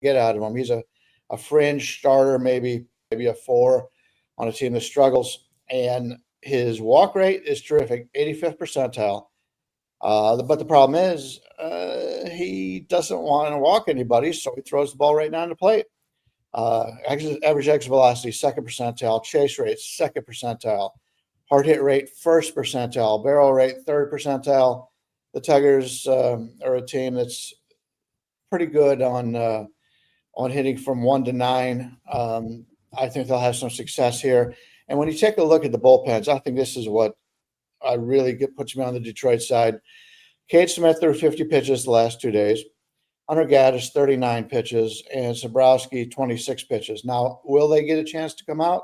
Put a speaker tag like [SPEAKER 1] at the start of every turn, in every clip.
[SPEAKER 1] get out of him. He's a fringe starter, maybe a 4 on a team that struggles. And his walk rate is terrific, 85th percentile. But the problem is he doesn't want to walk anybody, so he throws the ball right down the plate. Average exit velocity, 2nd percentile. Chase rate, 2nd percentile. Hard hit rate, 1st percentile. Barrel rate, 3rd percentile. The Tigers are a team that's pretty good on hitting from 1 to 9. I think they'll have some success here. And when you take a look at the bullpens, I think this is what puts me on the Detroit side. Cade Smith threw 50 pitches the last 2 days. Hunter Gaddis, 39 pitches, and Sabrowski, 26 pitches. Now, will they get a chance to come out?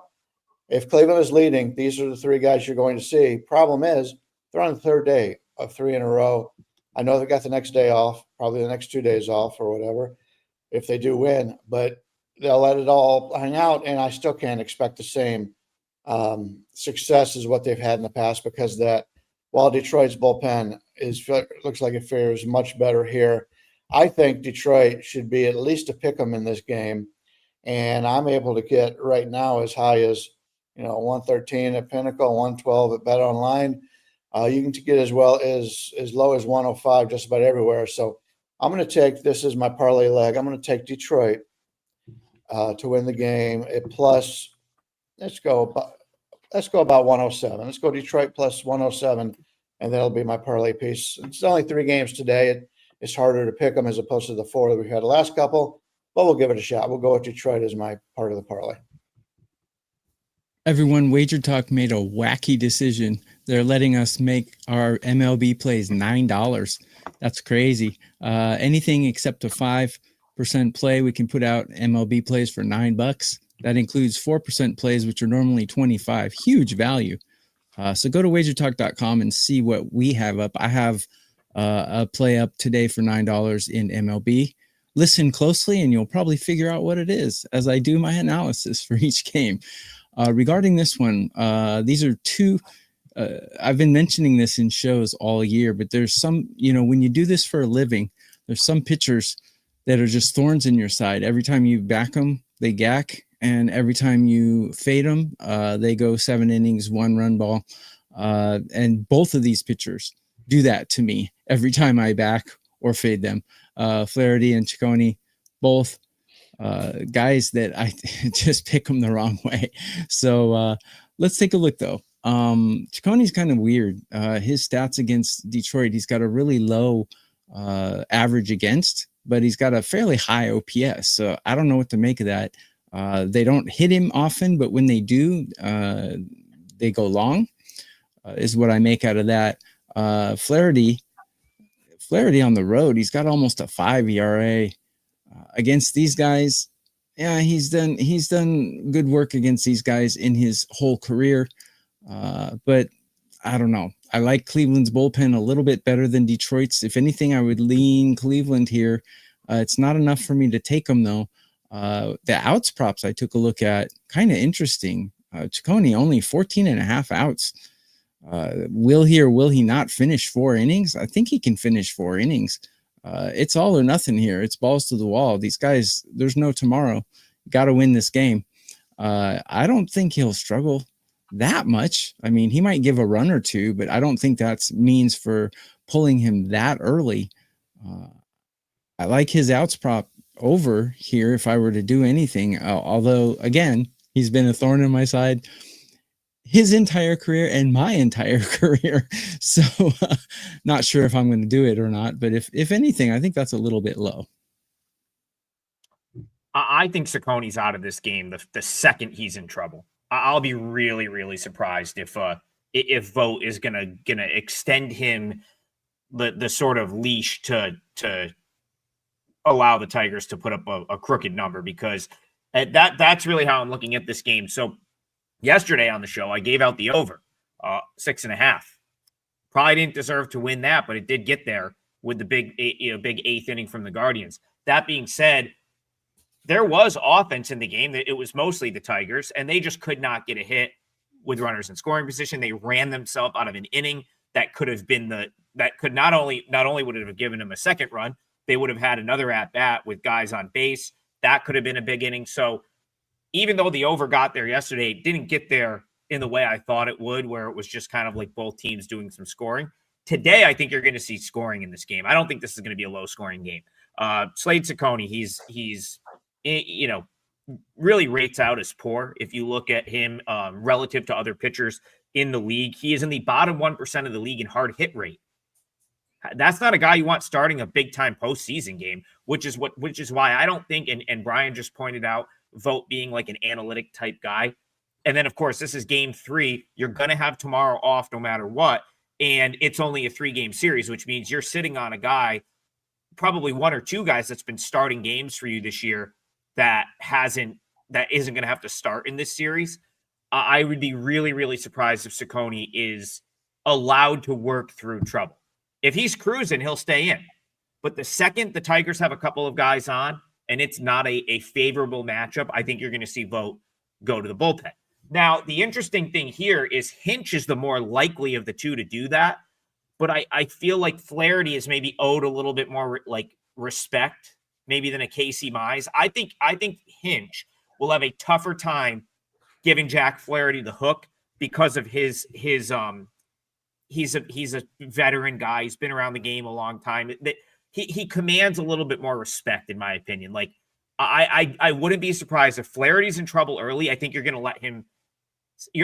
[SPEAKER 1] If Cleveland is leading, these are the 3 guys you're going to see. Problem is, they're on the 3rd day of 3 in a row. I know they got the next day off, probably the next 2 days off or whatever, if they do win. But they'll let it all hang out, and I still can't expect the same success as what they've had in the past, because that while Detroit's bullpen looks like it fares much better here, I think Detroit should be at least a pick 'em in this game, and I'm able to get right now as high as 113 at Pinnacle, 112 at Bet Online. You can get as low as 105 just about everywhere. So I'm going to take this as my parlay leg. I'm going to take Detroit to win the game at plus. Let's go about 107. Let's go Detroit plus 107, and that'll be my parlay piece. It's only 3 games today. It's harder to pick them as opposed to the 4 that we've had the last couple, but we'll give it a shot. We'll go with Detroit as my part of the parlay.
[SPEAKER 2] Everyone, WagerTalk made a wacky decision. They're letting us make our MLB plays $9. That's crazy. Anything except a 5% play, we can put out MLB plays for $9. That includes 4% plays, which are normally $25. Huge value. So go to WagerTalk.com and see what we have up. I have a play up today for $9 in MLB. Listen closely and you'll probably figure out what it is as I do my analysis for each game. Regarding this one, these are 2. I've been mentioning this in shows all year, but there's some, when you do this for a living, there's some pitchers that are just thorns in your side. Every time you back them, they gack. And every time you fade them, they go 7 innings, 1 run ball. And both of these pitchers do that to me every time I back or fade them. Flaherty and Ciccone, both guys that I just pick them the wrong way. So let's take a look, though. Ciccone's kind of weird. His stats against Detroit, he's got a really low average against, but he's got a fairly high OPS. So I don't know what to make of that. They don't hit him often, but when they do, they go long, is what I make out of that. Flaherty on the road, he's got almost a 5 ERA. Against these guys, yeah, he's done good work against these guys in his whole career. But I don't know. I like Cleveland's bullpen a little bit better than Detroit's. If anything, I would lean Cleveland here. It's not enough for me to take them, though. The outs props I took a look at, kind of interesting. Ciccone only 14.5 outs. Will he or will he not finish 4 innings? I think he can finish 4 innings. It's all or nothing here. It's balls to the wall. These guys, there's no tomorrow. Got to win this game. I don't think he'll struggle that much. I mean, he might give a run or 2, but I don't think that's means for pulling him that early. I like his outs prop over here if I were to do anything. Although, again, he's been a thorn in my side his entire career and my entire career. So not sure if I'm going to do it or not. But if anything, I think that's a little bit low.
[SPEAKER 3] I think Ciccone's out of this game the second he's in trouble. I'll be really, really surprised if Vogt is gonna extend him the sort of leash to allow the Tigers to put up a crooked number, because that's really how I'm looking at this game. So yesterday on the show, I gave out the over 6.5. Probably didn't deserve to win that, but it did get there with the big 8th inning from the Guardians. That being said, there was offense in the game. It was mostly the Tigers, and they just could not get a hit with runners in scoring position. They ran themselves out of an inning that could have been not only would it have given them a second run, they would have had another at bat with guys on base. That could have been a big inning. So even though the over got there yesterday, it didn't get there in the way I thought it would, where it was just kind of like both teams doing some scoring. Today, I think you're going to see scoring in this game. I don't think this is going to be a low-scoring game. Slade Ciccone, he's really rates out as poor. If you look at him relative to other pitchers in the league, he is in the bottom 1% of the league in hard hit rate. That's not a guy you want starting a big-time postseason game, which is why I don't think, and Brian just pointed out, Vogt being like an analytic type guy. And then, of course, this is game 3. You're going to have tomorrow off no matter what. And it's only a 3-game series, which means you're sitting on a guy, probably 1 or 2 guys that's been starting games for you this year that isn't going to have to start in this series. I would be really, really surprised if Ciccone is allowed to work through trouble. If he's cruising, he'll stay in. But the second the Tigers have a couple of guys on and it's not a favorable matchup, I think you're going to see Vogt go to the bullpen. Now, the interesting thing here is Hinch is the more likely of the two to do that. But I feel like Flaherty is maybe owed a little bit more like respect maybe than a Casey Mize. I think Hinch will have a tougher time giving Jack Flaherty the hook because of his he's a veteran guy. He's been around the game a long time. He commands a little bit more respect, in my opinion. Like I wouldn't be surprised if Flaherty's in trouble early. I think you're going to let him.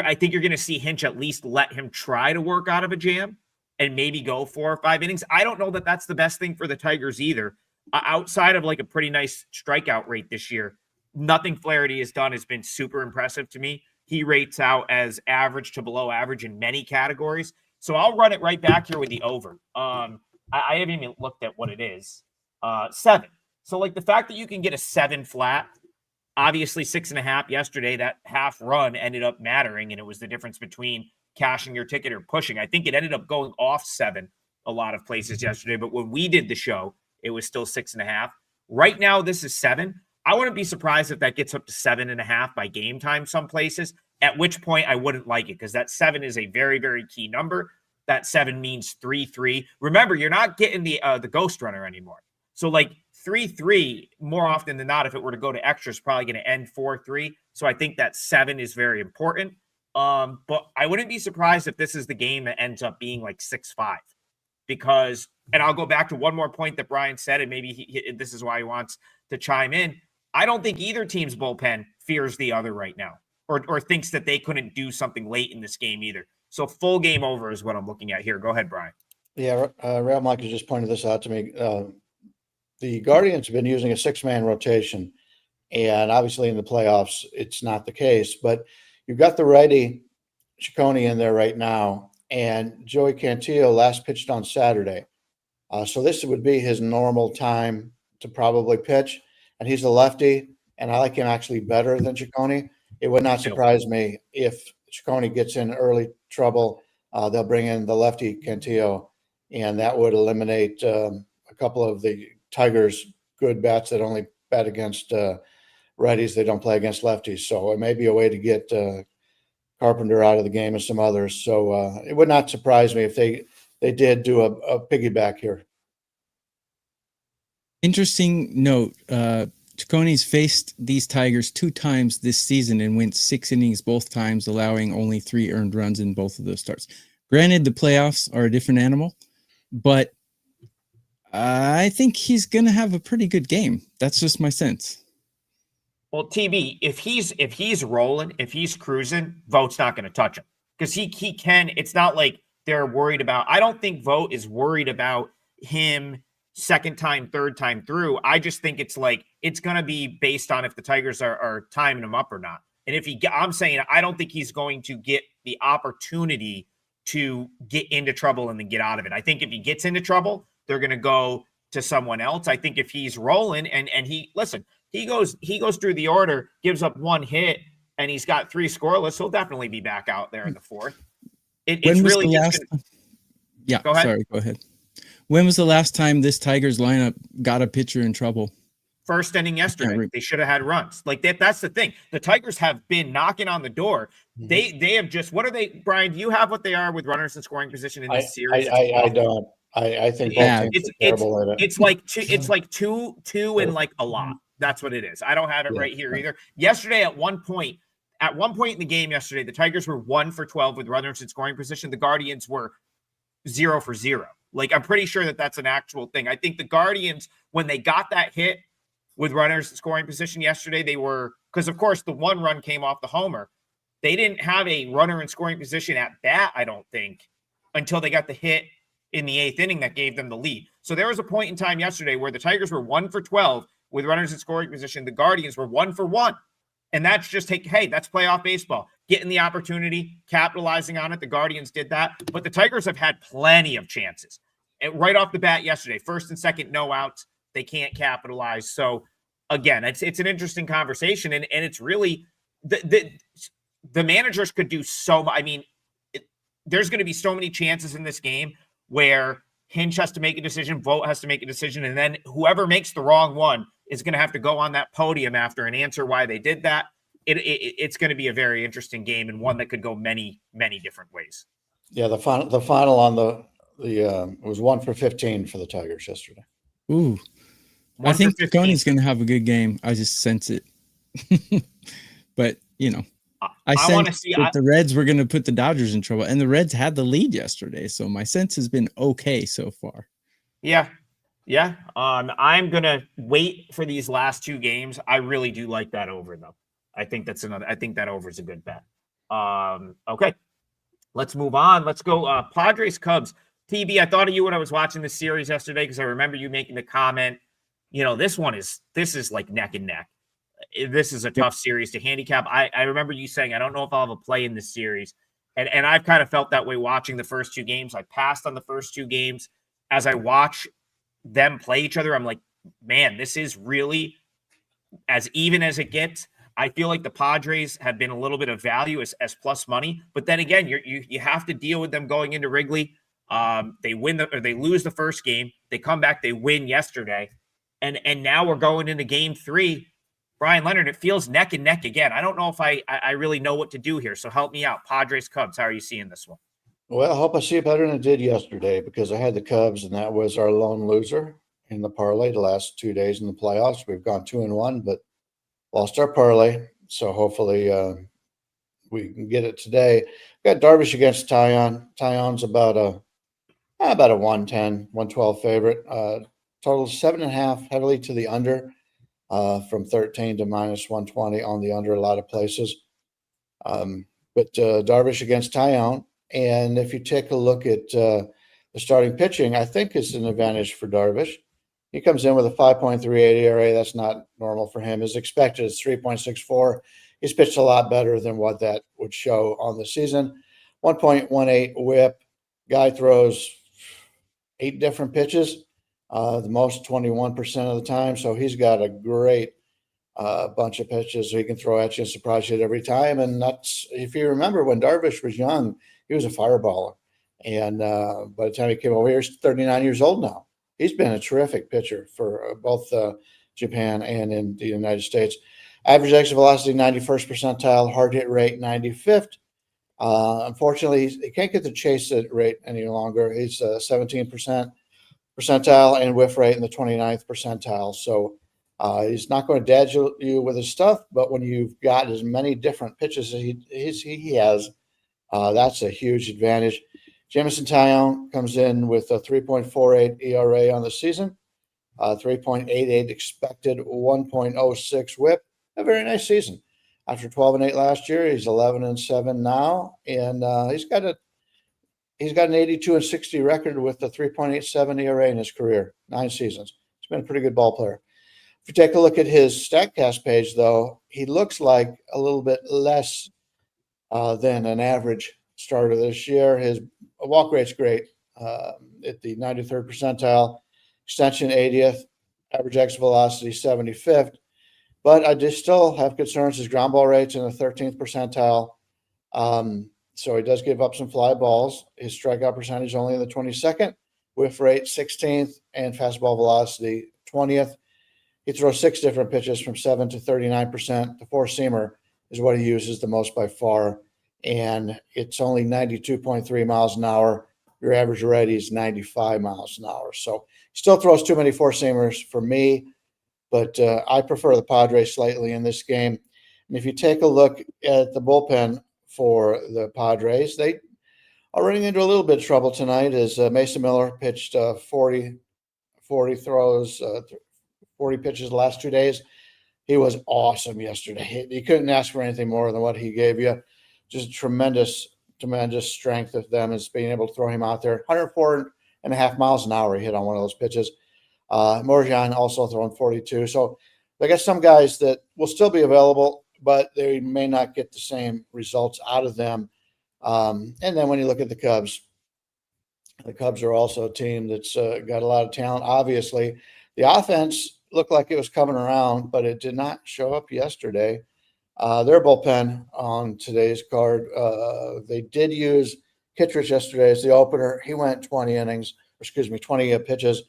[SPEAKER 3] I think you're going to see Hinch at least let him try to work out of a jam and maybe go 4 or 5 innings. I don't know that that's the best thing for the Tigers either. Outside of like a pretty nice strikeout rate this year, nothing Flaherty has done has been super impressive to me. He rates out as average to below average in many categories. So I'll run it right back here with the over. I haven't even looked at what it is. 7. So like the fact that you can get a 7 flat, obviously 6.5 yesterday, that half run ended up mattering. And it was the difference between cashing your ticket or pushing. I think it ended up going off 7 a lot of places yesterday. But when we did the show, it was still 6.5. Right now, this is 7. I wouldn't be surprised if that gets up to 7.5 by game time some places, at which point I wouldn't like it because that 7 is a very, very key number. That 7 means 3-3. Remember, you're not getting the ghost runner anymore. So like 3-3, more often than not, if it were to go to extra, is probably going to end 4-3. So I think that 7 is very important. But I wouldn't be surprised if this is the game that ends up being like 6-5 because, and I'll go back to one more point that Brian said, and maybe this is why he wants to chime in. I don't think either team's bullpen fears the other right now or thinks that they couldn't do something late in this game either. So full game over is what I'm looking at here. Go ahead, Brian.
[SPEAKER 1] Yeah, Real Mike has just pointed this out to me. The Guardians have been using a 6-man rotation, and obviously in the playoffs, it's not the case. But you've got the righty Ciccone in there right now, and Joey Cantillo last pitched on Saturday. So this would be his normal time to probably pitch, and he's a lefty, and I like him actually better than Ciccone. It would not surprise me if Ciccone gets in early trouble. They'll bring in the lefty Cantillo, and that would eliminate a couple of the Tigers' good bats that only bat against righties. They don't play against lefties. So it may be a way to get Carpenter out of the game and some others. So it would not surprise me if they did do a piggyback here.
[SPEAKER 2] Interesting note. Ciccone's faced these Tigers 2 times this season and went 6 innings both times, allowing only 3 earned runs in both of those starts. Granted, the playoffs are a different animal, but I think he's going to have a pretty good game. That's just my sense.
[SPEAKER 3] Well, TB, if he's rolling, if he's cruising, Vogt's not going to touch him because he can. It's not like they're worried about. I don't think Vogt is worried about him second time, third time through. I just think it's like it's going to be based on if the Tigers are timing him up or not. And if I'm saying I don't think he's going to get the opportunity to get into trouble and then get out of it. I think if he gets into trouble, they're going to go to someone else. I think if he's rolling and he goes through the order, gives up 1 hit, and he's got 3 scoreless, he'll definitely be back out there in the 4th. It's really just gonna...
[SPEAKER 2] Yeah, go ahead. Sorry, go ahead. When was the last time this Tigers lineup got a pitcher in trouble?
[SPEAKER 3] First inning yesterday. They should have had runs. Like that's the thing. The Tigers have been knocking on the door. Mm-hmm. They have just, what are they, Brian, do you have what they are with runners in scoring position in this series?
[SPEAKER 1] I don't. I think both teams are terrible at it.
[SPEAKER 3] It's like two and like a lot. That's what it is. I don't have it
[SPEAKER 1] Yeah,
[SPEAKER 3] right here
[SPEAKER 1] right.
[SPEAKER 3] either. Yesterday, at one point in the game yesterday, the Tigers were 1 for 12 with runners in scoring position. The Guardians were 0 for 0. Like, I'm pretty sure that that's an actual thing. I think the Guardians, when they got that hit with runners in scoring position yesterday, they were, because of course the one run came off the homer. They didn't have a runner in scoring position at bat, I don't think, until they got the hit in the 8th inning that gave them the lead. So there was a point in time yesterday where the Tigers were 1 for 12 with runners in scoring position. The Guardians were 1 for 1. And that's just, hey, that's playoff baseball. Getting the opportunity, capitalizing on it. The Guardians did that. But the Tigers have had plenty of chances. And right off the bat yesterday, first and second, no outs. They can't capitalize. So, again, it's an interesting conversation. And it's really the managers could do so much. I mean, there's going to be so many chances in this game where Hinch has to make a decision, Vogt has to make a decision, and then whoever makes the wrong one is going to have to go on that podium after and answer why they did that. It's going to be a very interesting game and one that could go many, many different ways.
[SPEAKER 1] Yeah, the final on the was 1 for 15 for the Tigers yesterday.
[SPEAKER 2] Ooh, I think Tony's going to have a good game. I just sense it. But, you know, I sense that the Reds were going to put the Dodgers in trouble, and the Reds had the lead yesterday. So my sense has been okay so far.
[SPEAKER 3] Yeah. Yeah. I'm going to wait for these last two games. I really do like that over, though. I think that over is a good bet. Okay. Let's move on. Let's go. Padres Cubs. TB, I thought of you when I was watching the series yesterday because I remember you making the comment, you know, this is like neck and neck. This is a tough series to handicap. I remember you saying, I don't know if I'll have a play in this series. And I've kind of felt that way watching the first two games. I passed on the first two games. As I watch them play each other, I'm like, man, this is really as even as it gets. I feel like the Padres have been a little bit of value as plus money. But then again, you have to deal with them going into Wrigley. They lose the first game. They come back, they win yesterday. And now we're going into game 3. Brian Leonard, it feels neck and neck again. I don't know if I really know what to do here. So help me out. Padres, Cubs, how are you seeing this one?
[SPEAKER 1] Well, I hope I see it better than I did yesterday because I had the Cubs, and that was our lone loser in the parlay the last 2 days in the playoffs. We've gone 2-1, but lost our parlay. So hopefully we can get it today. We got Darvish against Taillon. Taillon's about a 110, 112 favorite. Total 7.5, heavily to the under. From 13 to minus 120 on the under a lot of places. But Darvish against Taillon. And if you take a look at the starting pitching, I think it's an advantage for Darvish. He comes in with a 5.38 ERA. That's not normal for him. His expected is 3.64. He's pitched a lot better than what that would show on the season. 1.18 whip. Guy throws 8 different pitches. The most 21% of the time. So he's got a great bunch of pitches he can throw at you and surprise you every time. And that's, if you remember when Darvish was young, he was a fireballer. And by the time he came over here, he's 39 years old now. He's been a terrific pitcher for both Japan and in the United States. Average exit velocity, 91st percentile. Hard hit rate, 95th. Unfortunately, he can't get the chase rate any longer. He's 17% percentile and whiff rate in the 29th percentile. So he's not going to dad you with his stuff, but when you've got as many different pitches as he has, that's a huge advantage. Jameson Taillon comes in with a 3.48 ERA on the season, 3.88 expected, 1.06 whip. A very nice season. After 12-8 last year, he's 11-7 now, and he's got an 82-60 record with a 3.87 ERA in his career, 9 seasons. He's been a pretty good ball player. If you take a look at his StatCast page, though, he looks like a little bit less than an average starter this year. His walk rate's great at the 93rd percentile, extension 80th, average exit velocity 75th. But I just still have concerns. His ground ball rate's in the 13th percentile. So he does give up some fly balls. His strikeout percentage only in the 22nd, whiff rate 16th, and fastball velocity 20th. He throws 6 different pitches from 7 to 39%. The four-seamer is what he uses the most by far, and it's only 92.3 miles an hour. Your average already is 95 miles an hour. So he still throws too many four-seamers for me. but I prefer the Padres slightly in this game. And if you take a look at the bullpen for the Padres, they are running into a little bit of trouble tonight as Mason Miller pitched 40 throws, 40 pitches the last 2 days. He was awesome yesterday. You couldn't ask for anything more than what he gave you. Just tremendous strength of them as being able to throw him out there. 104.5 miles an hour he hit on one of those pitches. Morjan also throwing 42. So they got some guys that will still be available, but they may not get the same results out of them. And then when you look at the Cubs are also a team that's got a lot of talent. Obviously, the offense looked like it was coming around, but it did not show up yesterday. Their bullpen on today's card, they did use Kittredge yesterday as the opener. He went 20 pitches,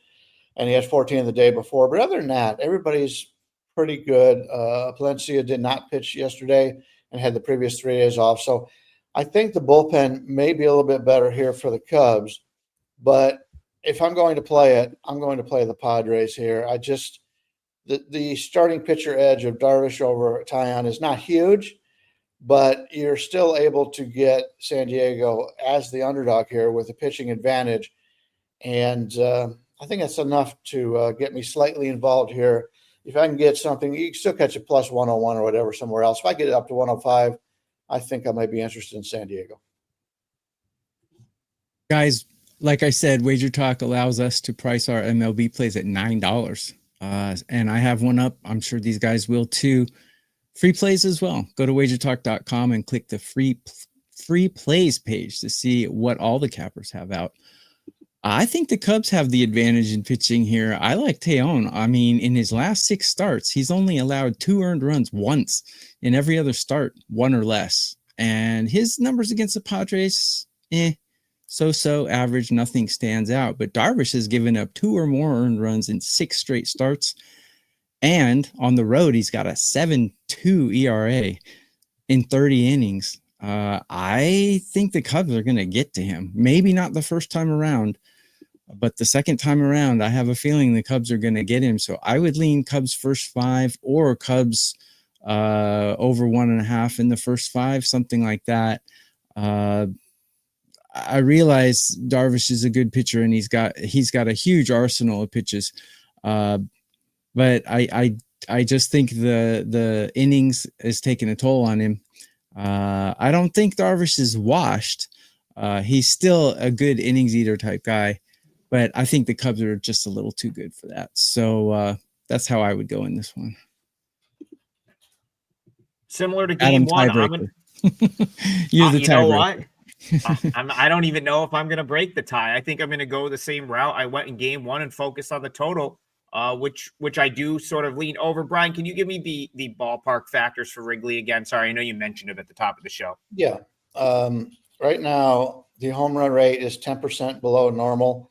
[SPEAKER 1] and he had 14 the day before. But other than that, everybody's pretty good. Palencia did not pitch yesterday and had the previous 3 days off. So I think the bullpen may be a little bit better here for the Cubs. But if I'm going to play it, I'm going to play the Padres here. The starting pitcher edge of Darvish over Taillon is not huge, but you're still able to get San Diego as the underdog here with a pitching advantage. And I think that's enough to get me slightly involved here. If I can get something, you can still catch a plus 101 or whatever somewhere else. If I get it up to 105, I think I might be interested in San Diego.
[SPEAKER 2] Guys, like I said, WagerTalk allows us to price our MLB plays at $9. And I have one up. I'm sure these guys will too. Free plays as well. Go to wagertalk.com and click the free plays page to see what all the cappers have out. I think the Cubs have the advantage in pitching here. I like Taillon. I mean, in his last 6 starts, he's only allowed 2 earned runs once. In every other start, 1 or less. And his numbers against the Padres, so average, nothing stands out. But Darvish has given up 2 or more earned runs in 6 straight starts. And on the road, he's got a 7.2 ERA in 30 innings. I think the Cubs are going to get to him. Maybe not the first time around, but the second time around, I have a feeling the Cubs are going to get him. So I would lean Cubs first 5 or Cubs over 1.5 in the first 5, something like that. I realize Darvish is a good pitcher and he's got a huge arsenal of pitches. But I just think the innings is taking a toll on him. I don't think Darvish is washed. He's still a good innings eater type guy, but I think the Cubs are just a little too good for that. So that's how I would go in this one.
[SPEAKER 3] Similar to game one,
[SPEAKER 2] you're the tiebreaker.
[SPEAKER 3] You know what? I don't even know if I'm going to break the tie. I think I'm going to go the same route I went in game one and focus on the total, which I do sort of lean over. Brian, can you give me the ballpark factors for Wrigley again? Sorry, I know you mentioned it at the top of the show.
[SPEAKER 1] Yeah. Right now, the home run rate is 10% below normal.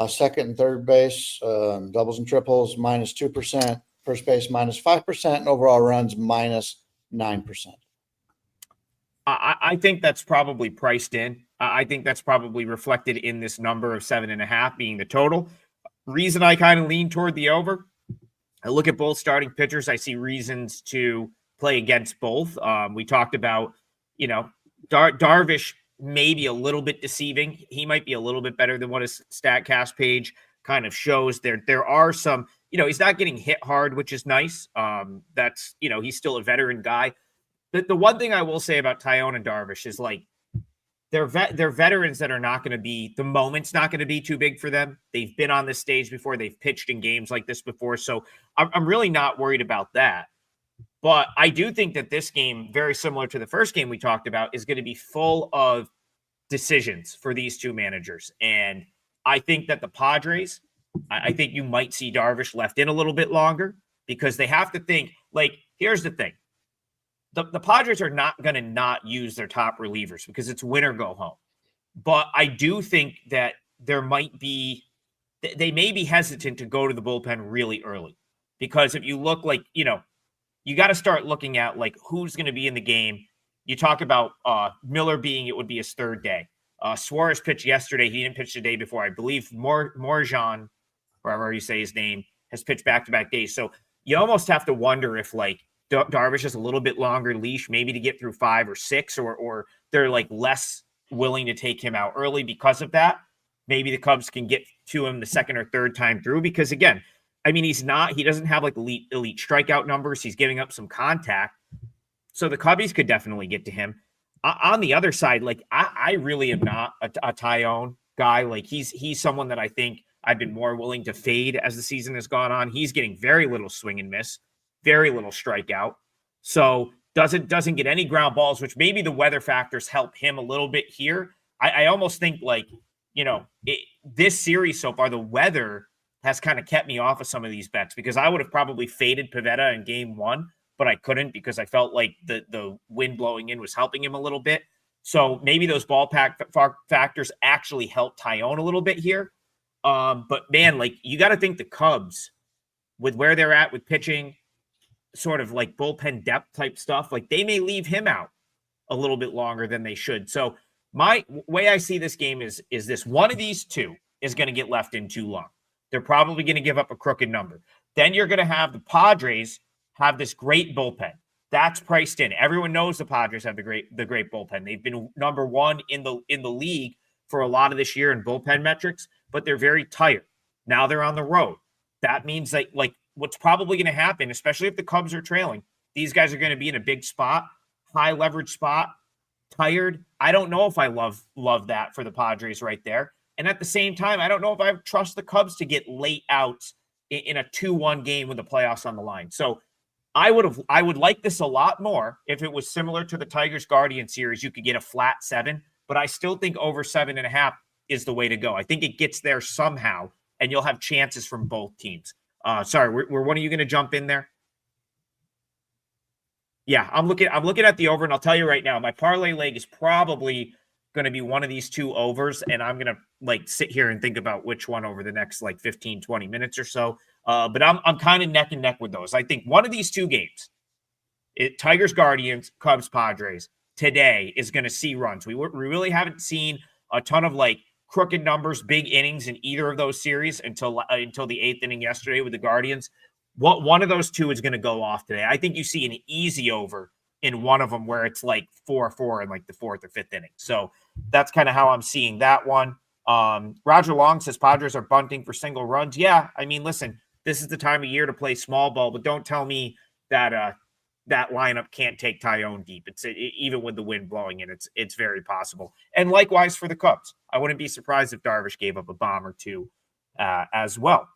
[SPEAKER 1] Second and third base, doubles and triples, -2%. First base, -5%. And overall runs, -9%.
[SPEAKER 3] I think that's probably priced in. I think that's probably reflected in this number of 7.5 being the total. Reason I kind of lean toward the over. I look at both starting pitchers. I see reasons to play against both. We talked about, Darvish may be a little bit deceiving. He might be a little bit better than what his StatCast page kind of shows. There are some, he's not getting hit hard, which is nice. That's, he's still a veteran guy. The one thing I will say about Taillon and Darvish is they're veterans that are not going to be, the moment's not going to be too big for them. They've been on this stage before. They've pitched in games like this before. So I'm really not worried about that. But I do think that this game, very similar to the first game we talked about, is going to be full of decisions for these two managers. And I think that the Padres, I think you might see Darvish left in a little bit longer because they have to think, here's the thing. The Padres are not going to not use their top relievers because it's win or go home. But I do think that they may be hesitant to go to the bullpen really early because if you look you got to start looking at who's going to be in the game. You talk about Miller it would be his 3rd day. Suarez pitched yesterday. He didn't pitch the day before. I believe Morjan, wherever you say his name, has pitched back-to-back days. So you almost have to wonder if like Darvish has a little bit longer leash, maybe to get through 5 or 6, or they're like less willing to take him out early because of that. Maybe the Cubs can get to him the second or third time through, because again, I mean, he doesn't have like elite strikeout numbers. He's giving up some contact. So the Cubbies could definitely get to him. On the other side, like I really am not a Tyone guy. Like he's someone that I think I've been more willing to fade as the season has gone on. He's getting very little swing and miss, very little strikeout. So doesn't get any ground balls, which maybe the weather factors help him a little bit here. I almost think like, this series so far, the weather has kind of kept me off of some of these bets, because I would have probably faded Pivetta in game 1, but I couldn't because I felt like the wind blowing in was helping him a little bit. So maybe those ballpark factors actually help Tyone a little bit here. But man, like you got to think the Cubs, with where they're at with pitching, sort of like bullpen depth type stuff, like they may leave him out a little bit longer than they should. So my way I see this game is this: one of these two is going to get left in too long. They're probably going to give up a crooked number. Then you're going to have the Padres have this great bullpen. That's priced in. Everyone knows the Padres have the great bullpen. They've been number 1 in the league for a lot of this year in bullpen metrics, but they're very tired. Now they're on the road. That means that like what's probably going to happen, especially if the Cubs are trailing, these guys are going to be in a big spot, high leverage spot, tired. I don't know if I love that for the Padres right there. And at the same time, I don't know if I trust the Cubs to get late outs in a 2-1 game with the playoffs on the line. So I would like this a lot more if it was similar to the Tigers Guardian series. You could get a flat 7, but I still think over 7.5 is the way to go. I think it gets there somehow, and you'll have chances from both teams. Sorry, were one of you going to jump in there? Yeah, I'm looking at the over, and I'll tell you right now, my parlay leg is probably going to be one of these 2 overs, and I'm going to like sit here and think about which one over the next like 15, 20 minutes or so. But I'm kind of neck and neck with those. I think one of these 2 games, Tigers, Guardians, Cubs, Padres, today is going to see runs. We really haven't seen a ton of like crooked numbers, big innings in either of those series until the 8th inning yesterday with the Guardians. One of those 2 is going to go off today. I think you see an easy over in one of them where it's like 4-4 in like the 4th or 5th inning. So that's kind of how I'm seeing that one. Roger Long says Padres are bunting for single runs. Yeah, I mean, listen, this is the time of year to play small ball, but don't tell me that that lineup can't take Tyone deep. It's even with the wind blowing in, it's very possible. And likewise for the Cubs, I wouldn't be surprised if Darvish gave up a bomb or 2 as well.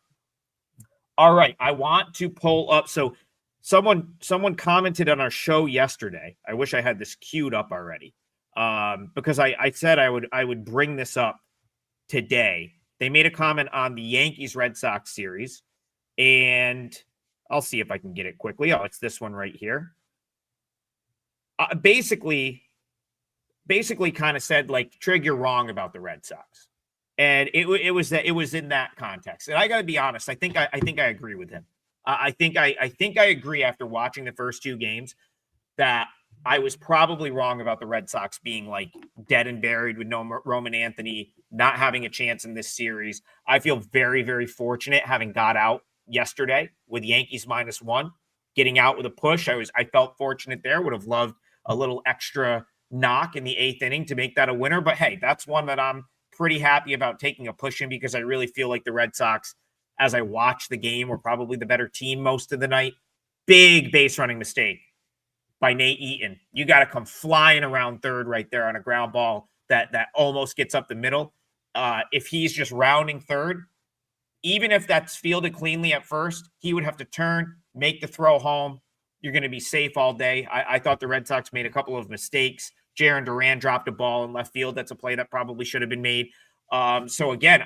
[SPEAKER 3] All right, I want to pull up. So someone commented on our show yesterday. I wish I had this queued up already, because I said I would bring this up today. They made a comment on the Yankees Red Sox series, and I'll see if I can get it quickly. Oh, it's this one right here. Basically kind of said like, Trig, you're wrong about the Red Sox. And it was in that context. And I got to be honest, I think I agree with him. I think I agree after watching the first 2 games that I was probably wrong about the Red Sox being like dead and buried with no Roman Anthony, not having a chance in this series. I feel very, very fortunate having got out yesterday with Yankees -1, getting out with a push. I felt fortunate there. Would have loved a little extra knock in the 8th inning to make that a winner. But hey, that's one that I'm pretty happy about taking a push in, because I really feel like the Red Sox, as I watched the game, were probably the better team most of the night. Big base running mistake by Nate Eaton. You got to come flying around third right there on a ground ball that almost gets up the middle. If he's just rounding third, even if that's fielded cleanly at first, he would have to turn, make the throw home. You're going to be safe all day. I thought the Red Sox made a couple of mistakes. Jarren Duran dropped a ball in left field. That's a play that probably should have been made. So again,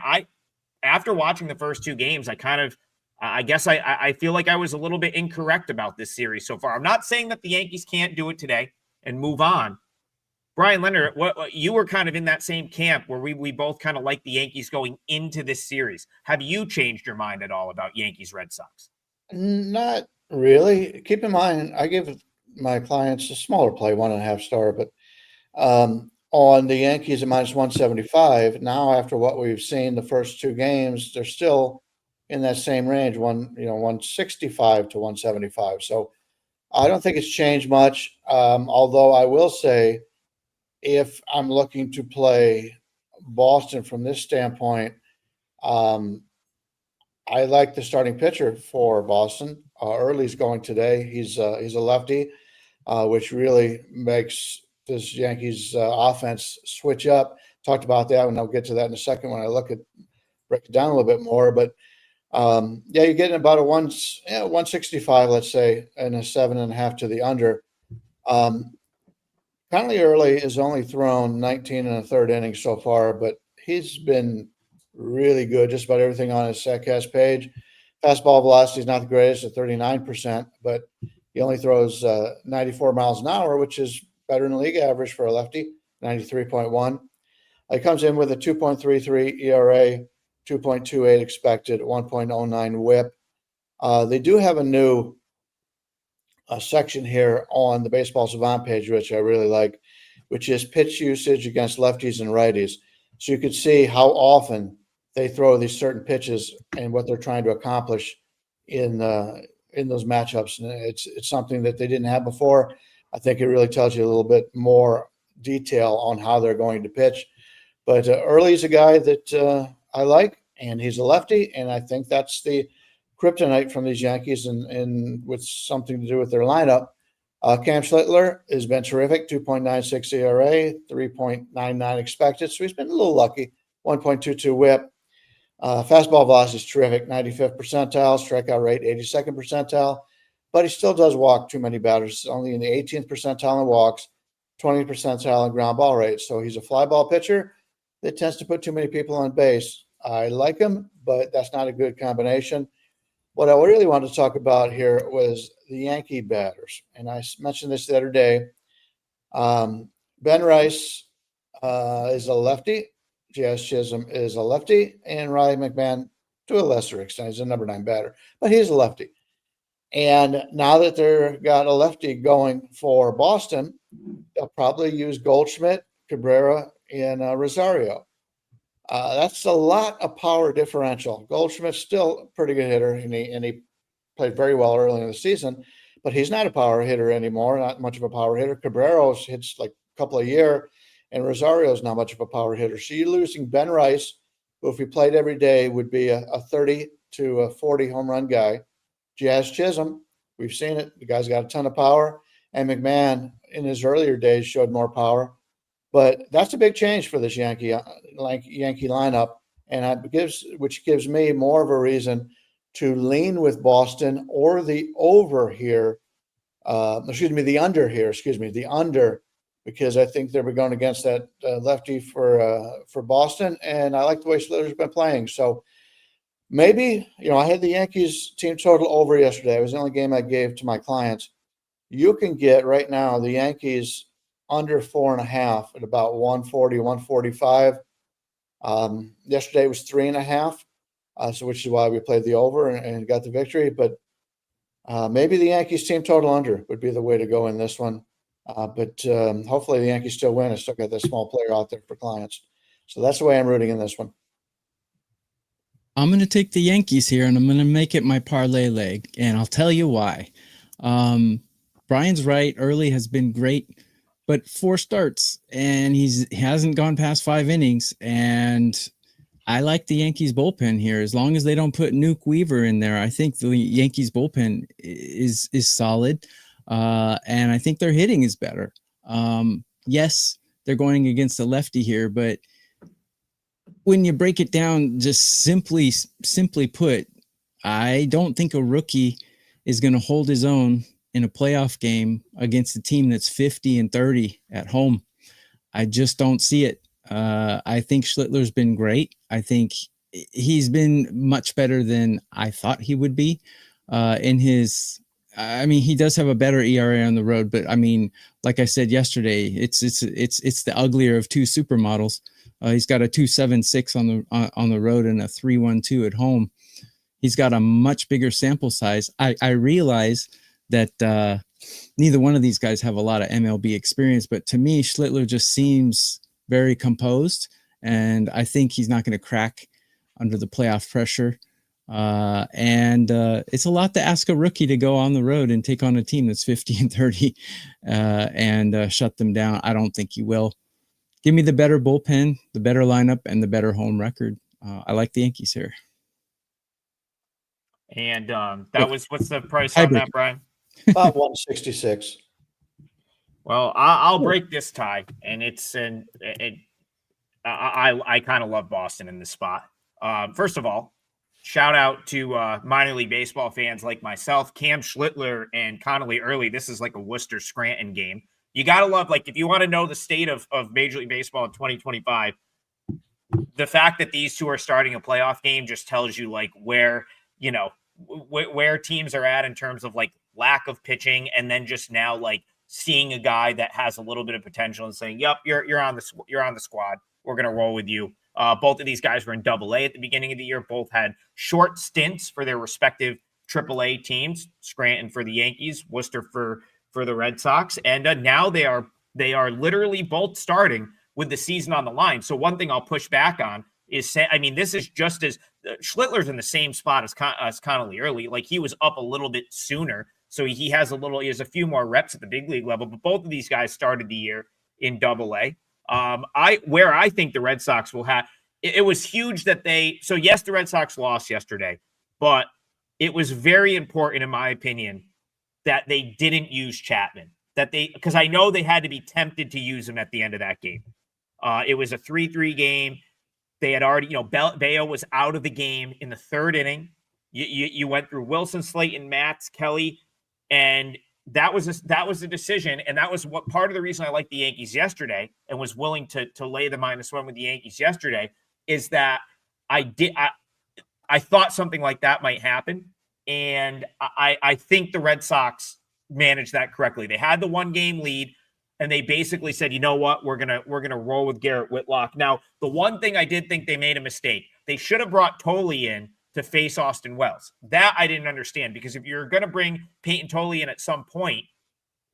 [SPEAKER 3] after watching the first 2 games, I guess I feel like I was a little bit incorrect about this series so far. I'm not saying that the Yankees can't do it today and move on. Brian Leonard, you were kind of in that same camp where we both kind of like the Yankees going into this series. Have you changed your mind at all about Yankees Red Sox?
[SPEAKER 1] Not really. Keep in mind, I give my clients a smaller play, 1.5 star, but on the Yankees at -175. Now, after what we've seen the first 2 games, they're still in that same range, 165 to 175. So I don't think it's changed much. Although I will say, if I'm looking to play Boston from this standpoint, I like the starting pitcher for Boston. Early's going today. He's a lefty, which really makes this Yankees offense switch up. Talked about that, and I'll get to that in a second when I break it down a little bit more. But you're getting about a 165, let's say, and a 7.5 to the under. Conley Early has only thrown 19 and a third innings so far, but he's been really good. Just about everything on his StatCast page. Fastball velocity is not the greatest at 39%, but he only throws 94 miles an hour, which is better than league average for a lefty, 93.1. He comes in with a 2.33 ERA, 2.28 expected, 1.09 WHIP. They do have a new section here on the Baseball Savant page, which I really like, which is pitch usage against lefties and righties. So you could see how often they throw these certain pitches and what they're trying to accomplish in those matchups. And it's something that they didn't have before. I think it really tells you a little bit more detail on how they're going to pitch. But Early's a guy that I like, and he's a lefty, and I think that's the kryptonite from these Yankees, and with something to do with their lineup. Cam Schlittler has been terrific, 2.96 ERA, 3.99 expected, so he's been a little lucky, 1.22 WHIP. Fastball velocity is terrific, 95th percentile, strikeout rate, 82nd percentile, but he still does walk too many batters, only in the 18th percentile in walks, 20th percentile in ground ball rate. So he's a fly ball pitcher that tends to put too many people on base. I like him, but that's not a good combination. What I really wanted to talk about here was the Yankee batters. And I mentioned this the other day. Ben Rice is a lefty. Jazz Chisholm is a lefty. And Riley McMahon, to a lesser extent, is a number 9 batter. But he's a lefty. And now that they've got a lefty going for Boston, they'll probably use Goldschmidt, Cabrera, and Rosario. That's a lot of power differential. Goldschmidt's still a pretty good hitter, and he played very well early in the season, but he's not a power hitter anymore, not much of a power hitter. Cabrera hits like a couple a year, and Rosario's not much of a power hitter. So you're losing Ben Rice, who if he played every day would be a 30 to a 40 home run guy. Jazz Chisholm, we've seen it. The guy's got a ton of power. And McMahon, in his earlier days, showed more power. But that's a big change for this Yankee lineup, and which gives me more of a reason to lean with Boston or the over here. The under here. The under, because I think they're going against that lefty for Boston, and I like the way Schlittler's been playing. So maybe I had the Yankees team total over yesterday. It was the only game I gave to my clients. You can get right now the Yankees under 4.5 at about 140, 145. Yesterday was 3.5, so which is why we played the over and got the victory. But maybe the Yankees team total under would be the way to go in this one. But hopefully the Yankees still win. I still got that small player out there for clients. So that's the way I'm rooting in this one.
[SPEAKER 2] I'm going to take the Yankees here, and I'm going to make it my parlay leg, and I'll tell you why. Brian's right. Early has been great, but 4 starts, and he hasn't gone past 5 innings, and I like the Yankees bullpen here. As long as they don't put Nuke Weaver in there, I think the Yankees bullpen is solid, and I think their hitting is better. Yes, they're going against a lefty here, but when you break it down, just simply put, I don't think a rookie is going to hold his own in a playoff game against a team that's 50-30 at home. I just don't see it. I think Schlittler's been great. I think he's been much better than I thought he would be. He does have a better ERA on the road, but I mean, like I said yesterday, it's the uglier of 2 supermodels. He's got a 2.76 on the road and a 3.12 at home. He's got a much bigger sample size. I realize that neither one of these guys have a lot of MLB experience, but to me, Schlittler just seems very composed, and I think he's not going to crack under the playoff pressure. And it's a lot to ask a rookie to go on the road and take on a team that's 50-30 and shut them down. I don't think he will. Give me the better bullpen, the better lineup, and the better home record. I like the Yankees here.
[SPEAKER 3] And what's the price on that, Brian?
[SPEAKER 1] About 166.
[SPEAKER 3] Well, I'll break this tie, and I kind of love Boston in this spot. First of all, shout out to minor league baseball fans like myself, Cam Schlittler and Connolly Early. This is like a Worcester Scranton game. You got to love, like, if you want to know the state of Major League Baseball in 2025, the fact that these two are starting a playoff game just tells you, like, where teams are at in terms of, like, lack of pitching, and then just now, like, seeing a guy that has a little bit of potential and saying, "Yep, you're on the squad. We're gonna roll with you." Both of these guys were in Double-A at the beginning of the year. Both had short stints for their respective Triple-A teams. Scranton for the Yankees, Worcester for the Red Sox, and now they are literally both starting with the season on the line. So one thing I'll push back on is, this is just as Schlittler's in the same spot as Connolly Early. Like, he was up a little bit sooner, so he has a few more reps at the big league level. But both of these guys started the year in Double-A. Where I think the Red Sox will have it was huge that yes, the Red Sox lost yesterday, but it was very important, in my opinion, that they didn't use Chapman. Because I know they had to be tempted to use him at the end of that game. It was a 3-3 game. They had already, Bayo was out of the game in the third inning. You went through Wilson, Slayton, Matz, Kelly, and that was a decision. And that was what part of the reason I liked the Yankees yesterday and was willing to lay the -1 with the Yankees yesterday is that I thought something like that might happen. And I think the Red Sox managed that correctly. They had the 1-game lead, and they basically said, "You know what? We're gonna roll with Garrett Whitlock." Now, the one thing I did think they made a mistake. They should have brought Tolle in to face Austin Wells. That I didn't understand, because if you're gonna bring Peyton Tolle in at some point,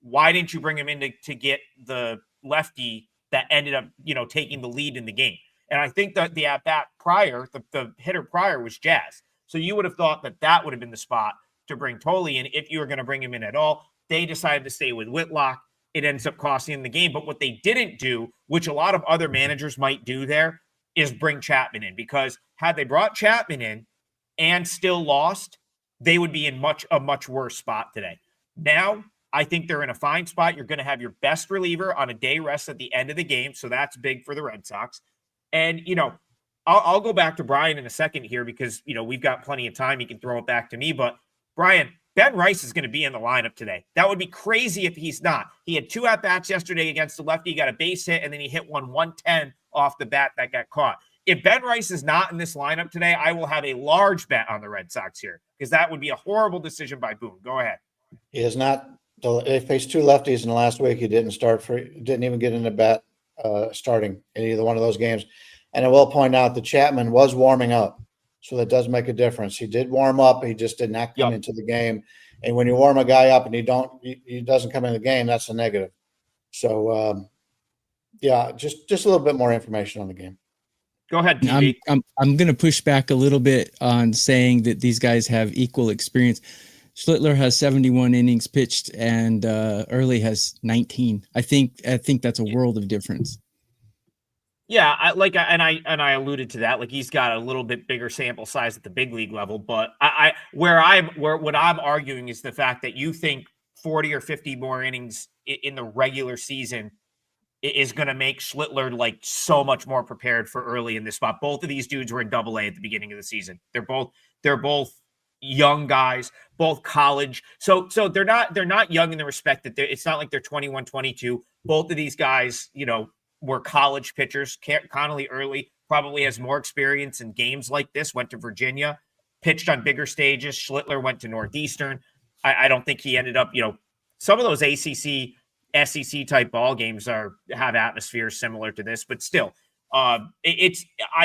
[SPEAKER 3] why didn't you bring him in to get the lefty that ended up taking the lead in the game? And I think that the at-bat prior, the hitter prior was Jazz. So you would have thought that would have been the spot to bring Tolle in if you were going to bring him in at all. They decided to stay with Whitlock. It ends up costing them the game. But what they didn't do, which a lot of other managers might do there, is bring Chapman in. Because had they brought Chapman in and still lost, they would be in a much worse spot today. Now, I think they're in a fine spot. You're going to have your best reliever on a day rest at the end of the game. So that's big for the Red Sox. And, I'll go back to Brian in a second here because, we've got plenty of time. You can throw it back to me. But, Brian, Ben Rice is going to be in the lineup today. That would be crazy if he's not. He had 2 at-bats yesterday against the lefty. He got a base hit, and then he hit 110 off the bat that got caught. If Ben Rice is not in this lineup today, I will have a large bet on the Red Sox here because that would be a horrible decision by Boone. Go ahead.
[SPEAKER 1] He is not. They faced 2 lefties in the last week. He didn't even get in the bat starting in either one of those games. And I will point out that Chapman was warming up, so that does make a difference. He did warm up. He just did not come into the game. And when you warm a guy up and he doesn't come in the game, that's a negative. So, just a little bit more information on the game.
[SPEAKER 3] Go ahead, TV.
[SPEAKER 2] I'm going to push back a little bit on saying that these guys have equal experience. Schlittler has 71 innings pitched, and Early has 19. I think that's a world of difference.
[SPEAKER 3] Yeah, I alluded to that. Like, he's got a little bit bigger sample size at the big league level, but what I'm arguing is the fact that you think 40 or 50 more innings in the regular season is going to make Schlittler like so much more prepared for Early in this spot. Both of these dudes were in Double-A at the beginning of the season. They're both young guys, both college. So they're not young in the respect that it's not like they're 21, 22. Both of these guys, were college pitchers. Connolly Early probably has more experience in games like this, went to Virginia, pitched on bigger stages. Schlittler went to Northeastern. I don't think he ended up, some of those ACC, SEC type ball games have atmospheres similar to this, but still, I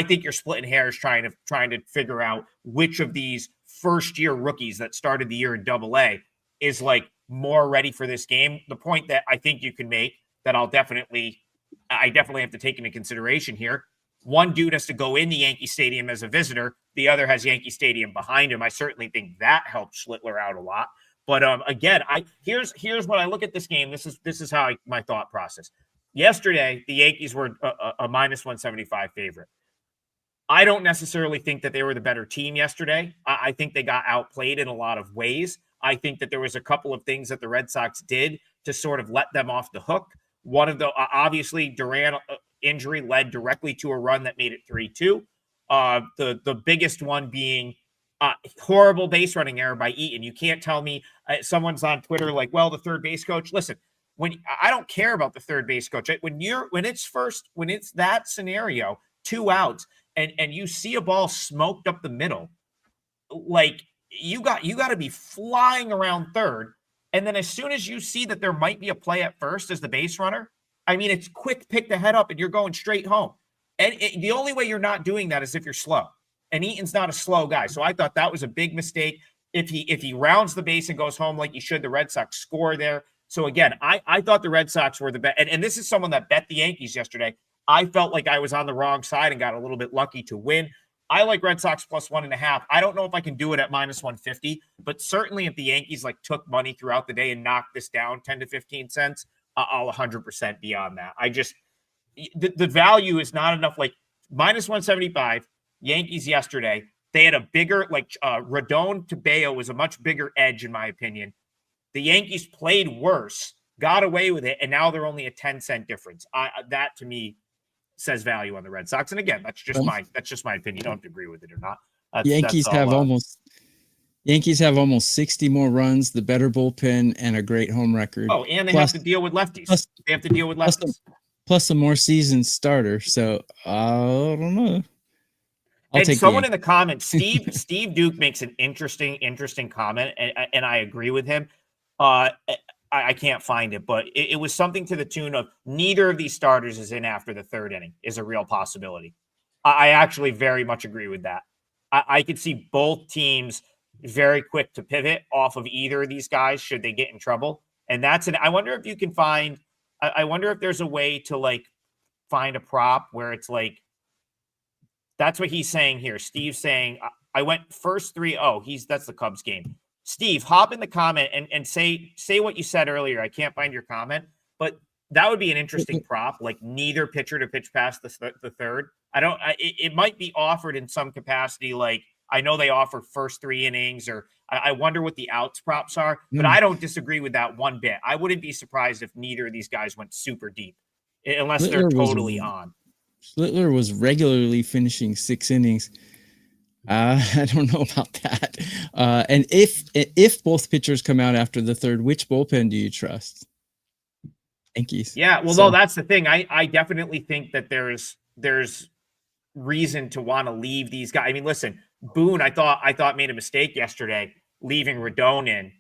[SPEAKER 3] think you're splitting hairs trying to figure out which of these first year rookies that started the year in Double-A is like more ready for this game. The point that I think you can make that I definitely have to take into consideration here. One dude has to go in the Yankee Stadium as a visitor. The other has Yankee Stadium behind him. I certainly think that helped Schlittler out a lot. But again, here's what I look at this game. This is how my thought process. Yesterday, the Yankees were a minus 175 favorite. I don't necessarily think that they were the better team yesterday. I think they got outplayed in a lot of ways. I think that there was a couple of things that the Red Sox did to sort of let them off the hook. One of the obviously Duran injury led directly to a run that made it 3-2. The biggest one being horrible base running error by Eaton. You can't tell me someone's on Twitter like, well, the third base coach. Listen, when I don't care about the third base coach. When it's that scenario, 2 outs, and you see a ball smoked up the middle, like you got to be flying around third. And then as soon as you see that there might be a play at first as the base runner, I mean, it's quick pick the head up and you're going straight home. And the only way you're not doing that is if you're slow. And Eaton's not a slow guy. So I thought that was a big mistake. If he rounds the base and goes home like he should, the Red Sox score there. So again, I thought the Red Sox were the best. And this is someone that bet the Yankees yesterday. I felt like I was on the wrong side and got a little bit lucky to win. I like Red Sox plus 1.5. I don't know if I can do it at minus 150, but certainly if the Yankees like took money throughout the day and knocked this down 10 to 15 cents, I'll 100% be on that. The value is not enough. Like minus 175, Yankees yesterday, they had a bigger, like Rodon to Bayo was a much bigger edge in my opinion. The Yankees played worse, got away with it, and now they're only a 10-cent difference. That to me says value on the Red Sox. And again, that's just my opinion. You don't have to agree with it or not.
[SPEAKER 2] Yankees have almost 60 more runs, the better bullpen, and a great home record.
[SPEAKER 3] Oh, and they have to deal with lefties. They have to deal with lefties.
[SPEAKER 2] Plus a more seasoned starter. So I don't know.
[SPEAKER 3] And someone in the comments, Steve Duke makes an interesting comment, and I agree with him. I can't find it, but it was something to the tune of neither of these starters is in after the third inning is a real possibility. I actually very much agree with that. I could see both teams very quick to pivot off of either of these guys should they get in trouble. And I wonder if you can find, I wonder if there's a way to like find a prop where it's like, that's what he's saying here. Steve's saying, I went first 3-0. That's the Cubs game. Steve, hop in the comment and say what you said earlier. I can't find your comment, but that would be an interesting prop, like neither pitcher to pitch past the third. It might be offered in some capacity. Like I know they offer first 3 innings, or I wonder what the outs props are, but I don't disagree with that one bit. I wouldn't be surprised if neither of these guys went super deep unless they're totally on.
[SPEAKER 2] Schlittler was regularly finishing 6 innings. I don't know about that. And if both pitchers come out after the third, which bullpen do you trust? Yankees.
[SPEAKER 3] Yeah, well, no, that's the thing. I definitely think that there's reason to want to leave these guys. I mean, listen, Boone, I thought made a mistake yesterday leaving Rodon in.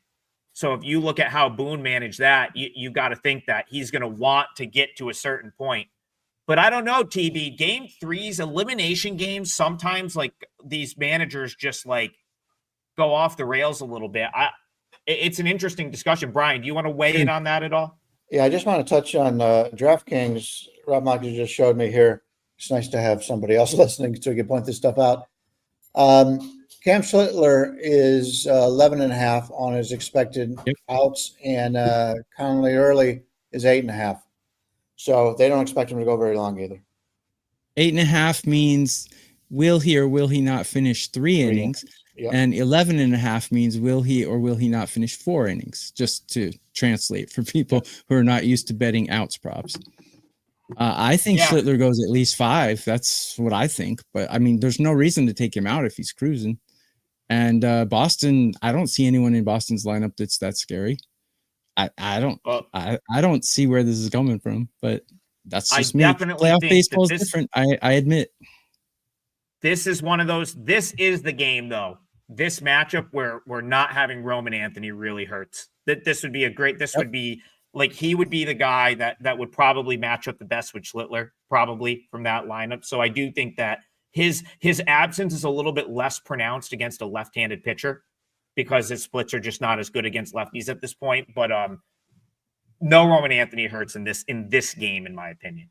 [SPEAKER 3] So if you look at how Boone managed that, you got to think that he's going to want to get to a certain point. But I don't know, TB. Game 3's elimination games, sometimes like these managers just like go off the rails a little bit. It's an interesting discussion. Brian, do you want to weigh in on that at all?
[SPEAKER 1] Yeah, I just want to touch on DraftKings. Rob Mocker just showed me here. It's nice to have somebody else listening so we can point this stuff out. Cam Schlittler is 11.5 on his expected outs, and Conley Early is 8.5. So they don't expect him to go very long either.
[SPEAKER 2] 8.5 means will he or will he not finish 3 innings? Yep. And 11.5 means will he or will he not finish 4 innings? Just to translate for people who are not used to betting outs props. I think Schlittler goes at least 5. That's what I think. But I mean, there's no reason to take him out if he's cruising. And Boston, I don't see anyone in Boston's lineup that's that scary. I don't see where this is coming from, but that's just me. Playoff baseball is different. I admit.
[SPEAKER 3] This is one of those. This is the game, though. This matchup where we're not having Roman Anthony really hurts. This would be a great. This would be like he would be the guy that would probably match up the best with Schlittler, probably from that lineup. So I do think that his absence is a little bit less pronounced against a left-handed pitcher, because his splits are just not as good against lefties at this point. But no Roman Anthony hurts in this game, in my opinion.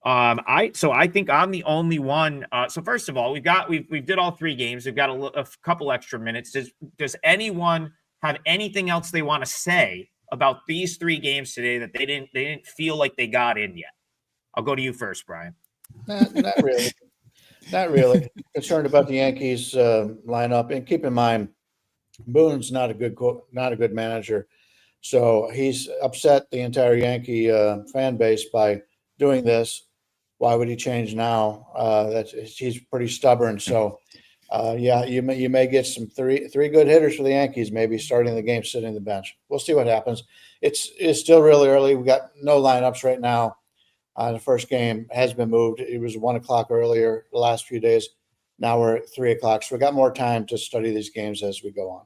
[SPEAKER 3] I think I'm the only one. So first of all, we did all 3 games. We've got a couple extra minutes. Does anyone have anything else they want to say about these 3 games today that they didn't feel like they got in yet? I'll go to you first, Brian.
[SPEAKER 1] Not really. Not really. Concerned about the Yankees lineup, and keep in mind, Boone's not a good manager, so he's upset the entire Yankee fan base by doing this. Why would he change now? He's pretty stubborn. So, yeah, you may get some three good hitters for the Yankees, maybe starting the game, sitting the bench. We'll see what happens. It's still really early. We got no lineups right now. The first game has been moved. It was 1 o'clock earlier the last few days. Now we're at 3 o'clock. So we got more time to study these games as we go on.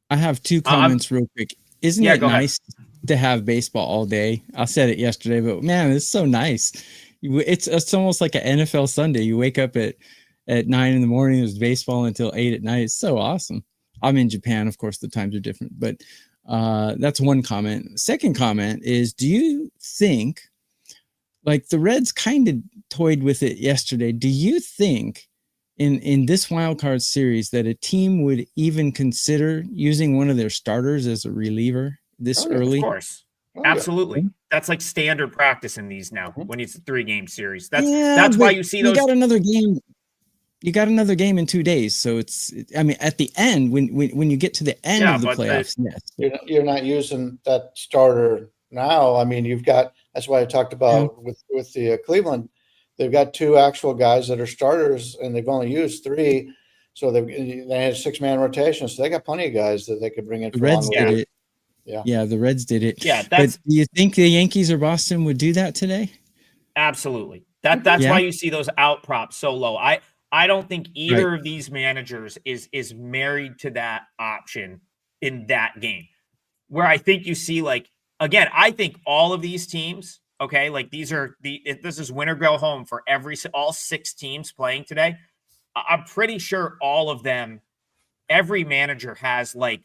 [SPEAKER 2] I have 2 comments real quick. Isn't it nice to have baseball all day? I said it yesterday, but man, it's so nice. It's almost like an NFL Sunday. You wake up at 9 in the morning. There's baseball until 8 at night. It's so awesome. I'm in Japan, of course. The times are different, but that's one comment. Second comment is: do you think, like the Reds kind of toyed with it yesterday? Do you think in this wild card series that a team would even consider using one of their starters as a reliever this early?
[SPEAKER 3] Of course. Absolutely. Yeah. That's like standard practice in these now when it's a 3-game series. That's why you see those.
[SPEAKER 2] You got another game. You got another game in 2 days. So I mean, at the end, when you get to the end of the playoffs, yes.
[SPEAKER 1] You're not using that starter now. I mean, that's why I talked about with the Cleveland. They've got 2 actual guys that are starters, and they've only used 3. So they had a 6-man rotation. So they got plenty of guys that they could bring in.
[SPEAKER 2] The Reds did it. Yeah, the Reds did it. Yeah, but do you think the Yankees or Boston would do that today?
[SPEAKER 3] Absolutely. That's why you see those out props so low. I don't think either of these managers is married to that option in that game. Where I think you see, like, again, I think all of these teams, okay, like this is win or go home for all 6 teams playing today. I'm pretty sure all of them, every manager has like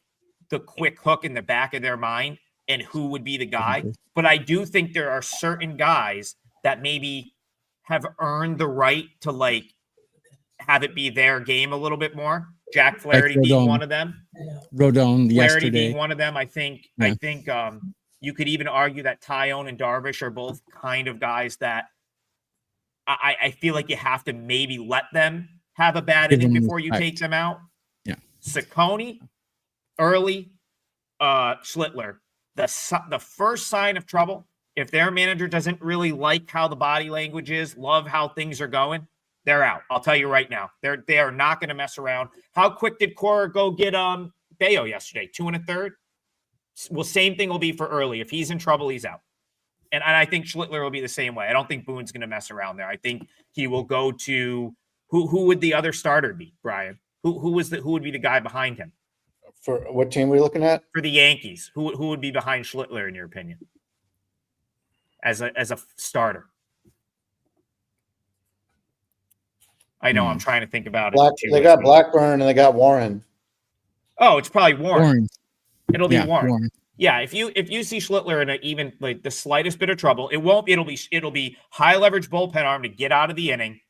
[SPEAKER 3] the quick hook in the back of their mind and who would be the guy. But I do think there are certain guys that maybe have earned the right to like have it be their game a little bit more. Jack Flaherty being one of them.
[SPEAKER 2] Rodon
[SPEAKER 3] Flaherty being one of them. I think you could even argue that Tyone and Darvish are both kind of guys that I feel like you have to maybe let them have a bad inning before you take them out.
[SPEAKER 2] Yeah.
[SPEAKER 3] Ciccone, early, Schlittler. The first sign of trouble, if their manager doesn't really like how the body language is, love how things are going, they're out. I'll tell you right now. They are not going to mess around. How quick did Cora go get Bayo yesterday? 2 1/3? Well, same thing will be for early. If he's in trouble, he's out. And I think Schlittler will be the same way. I don't think Boone's going to mess around there. I think he will go to who would the other starter be, Brian? Who would be the guy behind him?
[SPEAKER 1] For what team are we looking at?
[SPEAKER 3] For the Yankees. Who would be behind Schlittler in your opinion? As a starter. I know I'm trying to think about it.
[SPEAKER 1] They got Blackburn and they got Warren.
[SPEAKER 3] Oh, it's probably Warren. It'll be Warren.
[SPEAKER 2] Warren.
[SPEAKER 3] Yeah, if you see Schlittler in even like the slightest bit of trouble, it'll be high leverage bullpen arm to get out of the inning.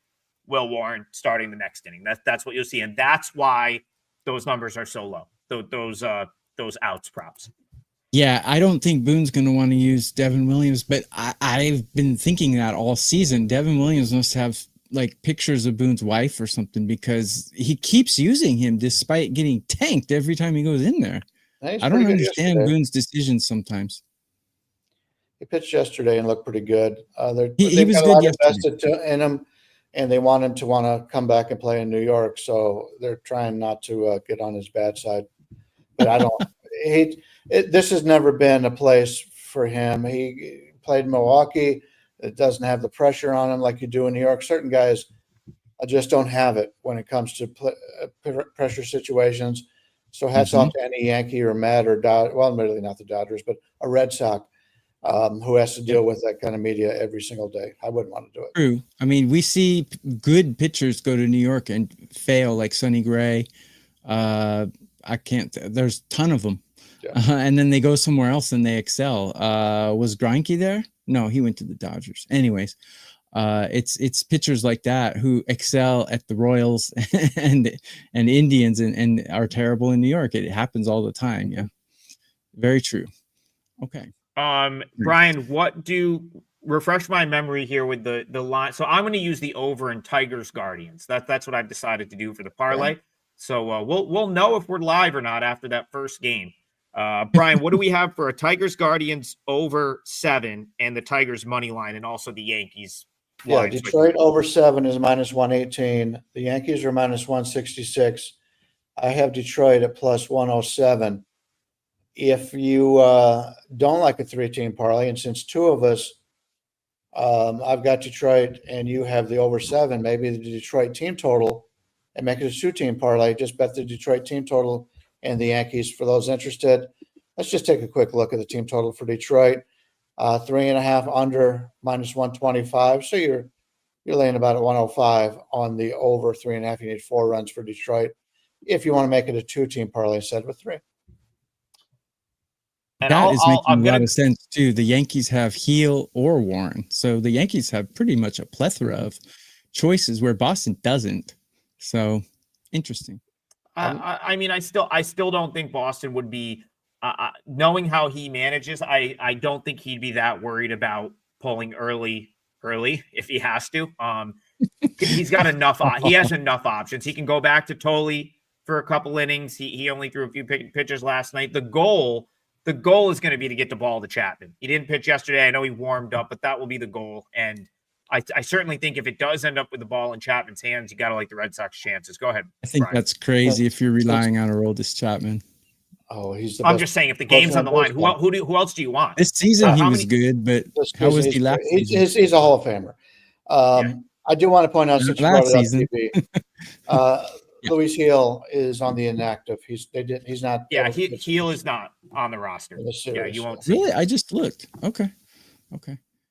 [SPEAKER 3] Will Warren starting the next inning. That's what you'll see, and that's why those numbers are so low. Those outs props.
[SPEAKER 2] Yeah, I don't think Boone's going to want to use Devin Williams, but I've been thinking that all season. Devin Williams must have like pictures of Boone's wife or something because he keeps using him despite getting tanked every time he goes in there. I don't understand Boone's decisions sometimes.
[SPEAKER 1] He pitched yesterday and looked pretty good.
[SPEAKER 2] He was good yesterday.
[SPEAKER 1] In him, and they want him to come back and play in New York, so they're trying not to get on his bad side. But I don't. This has never been a place for him. He played in Milwaukee. It doesn't have the pressure on him like you do in New York. Certain guys just don't have it when it comes to pressure situations. So hats off to any Yankee or Met or Dodger. Well, really not the Dodgers, but a Red Sox who has to deal with that kind of media every single day. I wouldn't want to do it.
[SPEAKER 2] True. I mean, we see good pitchers go to New York and fail, like Sonny Gray. There's a ton of them. Yeah. And then they go somewhere else and they excel. Was Greinke there? No, he went to the Dodgers. Anyways, It's pitchers like that who excel at the Royals and Indians and are terrible in New York. It happens all the time. Yeah, very true. Okay.
[SPEAKER 3] Brian, refresh my memory here with the line. So I'm going to use the over in Tigers Guardians. That's what I've decided to do for the parlay.
[SPEAKER 1] Okay.
[SPEAKER 3] So we'll know if we're live or not after that first game. Brian, what do we have for a Tigers Guardians over 7 and the Tigers money line, and also the Yankees?
[SPEAKER 1] Yeah, Detroit over 7 is minus 118. The Yankees are minus 166. I have Detroit at plus 107. If you don't like a 3-team parlay, and since 2 of us, I've got Detroit and you have the over 7, maybe the Detroit team total, and make it a 2-team parlay. Just bet the Detroit team total and the Yankees for those interested. Let's just take a quick look at the team total for Detroit. 3.5 under, minus 125. So you're laying about at 105 on the over 3.5. You need 4 runs for Detroit if you want to make it a 2-team parlay instead of a 3.
[SPEAKER 2] And that is making a lot of sense too. The Yankees have Heel or Warren, so the Yankees have pretty much a plethora of choices where Boston doesn't. So interesting.
[SPEAKER 3] I mean, I still don't think Boston would be. Knowing how he manages, I don't think he'd be that worried about pulling early if he has to. He's got enough. He has enough options. He can go back to Tolle for a couple innings. He only threw a few pitches last night. The goal is going to be to get the ball to Chapman. He didn't pitch yesterday. I know he warmed up, but that will be the goal. And I certainly think if it does end up with the ball in Chapman's hands, you got to like the Red Sox chances. Go ahead.
[SPEAKER 2] I think
[SPEAKER 3] Brian.
[SPEAKER 2] That's crazy if you're relying on Aroldis Chapman.
[SPEAKER 1] Oh, he's the
[SPEAKER 3] I'm
[SPEAKER 1] best.
[SPEAKER 3] just saying, if the game's on the line, who else do you want?
[SPEAKER 2] This season he was good, but how was he last season?
[SPEAKER 1] He's a Hall of Famer. I do want to point out, since you brought it up, TV, Luis Heel is on the inactive. He's not.
[SPEAKER 3] Yeah, Heel is not on the roster. Yeah, you won't see.
[SPEAKER 2] Really? I just looked. Okay.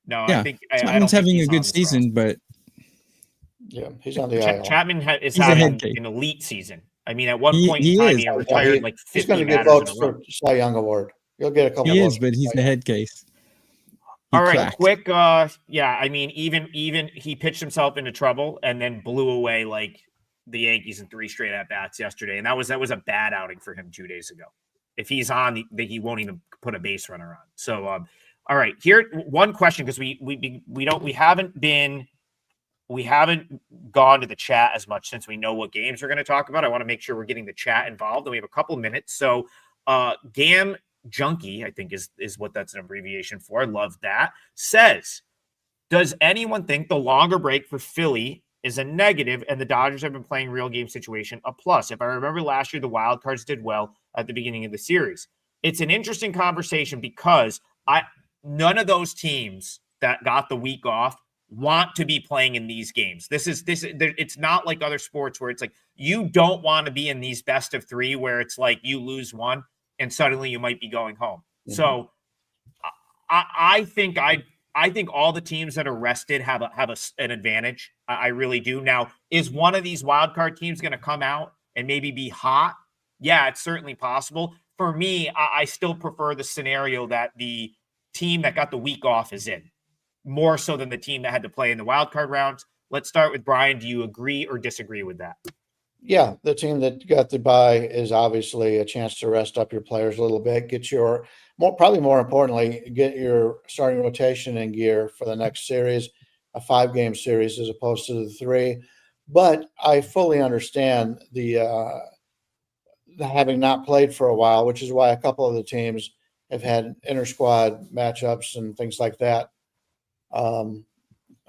[SPEAKER 3] No,
[SPEAKER 2] yeah.
[SPEAKER 3] I think
[SPEAKER 2] Chapman's having a good season, but
[SPEAKER 1] yeah, he's on the IL.
[SPEAKER 3] Chapman is having an elite season. I mean, at one point in time, he retired like 50
[SPEAKER 1] He's going to get votes for Cy Young Award. You'll get a couple.
[SPEAKER 2] He is, but he's the head case.
[SPEAKER 3] All right, quick. Yeah, I mean, even he pitched himself into trouble and then blew away like the Yankees in 3 straight at bats yesterday, and that was a bad outing for him 2 days ago. If he's on, he won't even put a base runner on. So, all right, here one question, because we haven't gone to the chat as much since we know what games we're going to talk about. I want to make sure we're getting the chat involved, and we have a couple minutes. So, Gam Junkie, I think is what that's an abbreviation for. I love that. Says, does anyone think the longer break for Philly is a negative and the Dodgers have been playing real game situation a plus? If I remember last year, the wild cards did well at the beginning of the series. It's an interesting conversation because none of those teams that got the week off want to be playing in these games. It's not like other sports where it's like you don't want to be in these best of 3 where it's like you lose one and suddenly you might be going home. Mm-hmm. So I think all the teams that are rested have an advantage. I really do. Now, is one of these wild card teams going to come out and maybe be hot? Yeah, it's certainly possible. For me, I still prefer the scenario that the team that got the week off is in, more so than the team that had to play in the wild card rounds. Let's start with Brian. Do you agree or disagree with that?
[SPEAKER 1] Yeah, the team that got the bye is obviously a chance to rest up your players a little bit, probably more importantly, get your starting rotation in gear for the next series, a 5-game series as opposed to the 3. But I fully understand the having not played for a while, which is why a couple of the teams have had inter-squad matchups and things like that.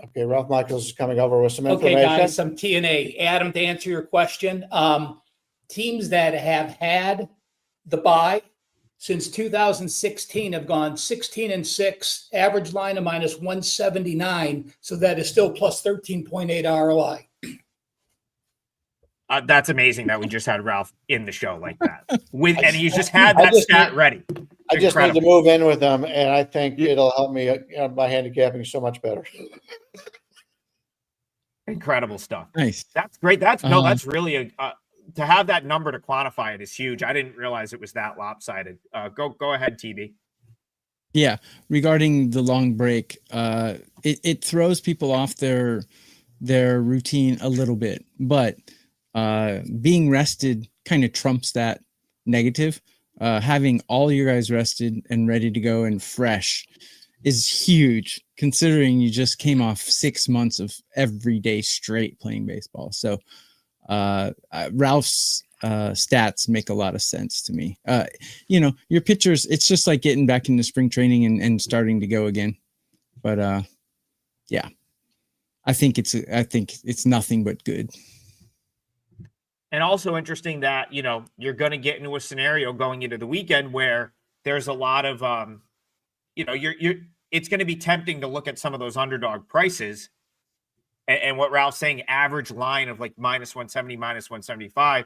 [SPEAKER 1] Okay, Ralph Michaels is coming over with some information.
[SPEAKER 4] Okay, guys, some TNA. Adam, to answer your question, teams that have had the bye since 2016 have gone 16-6, average line of minus 179, so that is still plus 13.8 ROI.
[SPEAKER 3] That's amazing that we just had Ralph in the show like that. And he just had that stat ready.
[SPEAKER 1] I just need to move in with them, and I think it'll help me by handicapping so much better.
[SPEAKER 3] Incredible stuff.
[SPEAKER 2] Nice.
[SPEAKER 3] That's great. That's really to have that number to quantify it is huge. I didn't realize it was that lopsided. Go ahead, TB.
[SPEAKER 2] Yeah, regarding the long break, it throws people off their routine a little bit, but being rested kind of trumps that negative. Having all your guys rested and ready to go and fresh is huge, considering you just came off 6 months of every day straight playing baseball. So Ralph's stats make a lot of sense to me. Your pitchers, it's just like getting back into spring training and starting to go again. But yeah, I think it's nothing but good.
[SPEAKER 3] And also interesting that, you're going to get into a scenario going into the weekend where there's a lot of, it's going to be tempting to look at some of those underdog prices. And what Ralph's saying, average line of like minus 170, minus 175.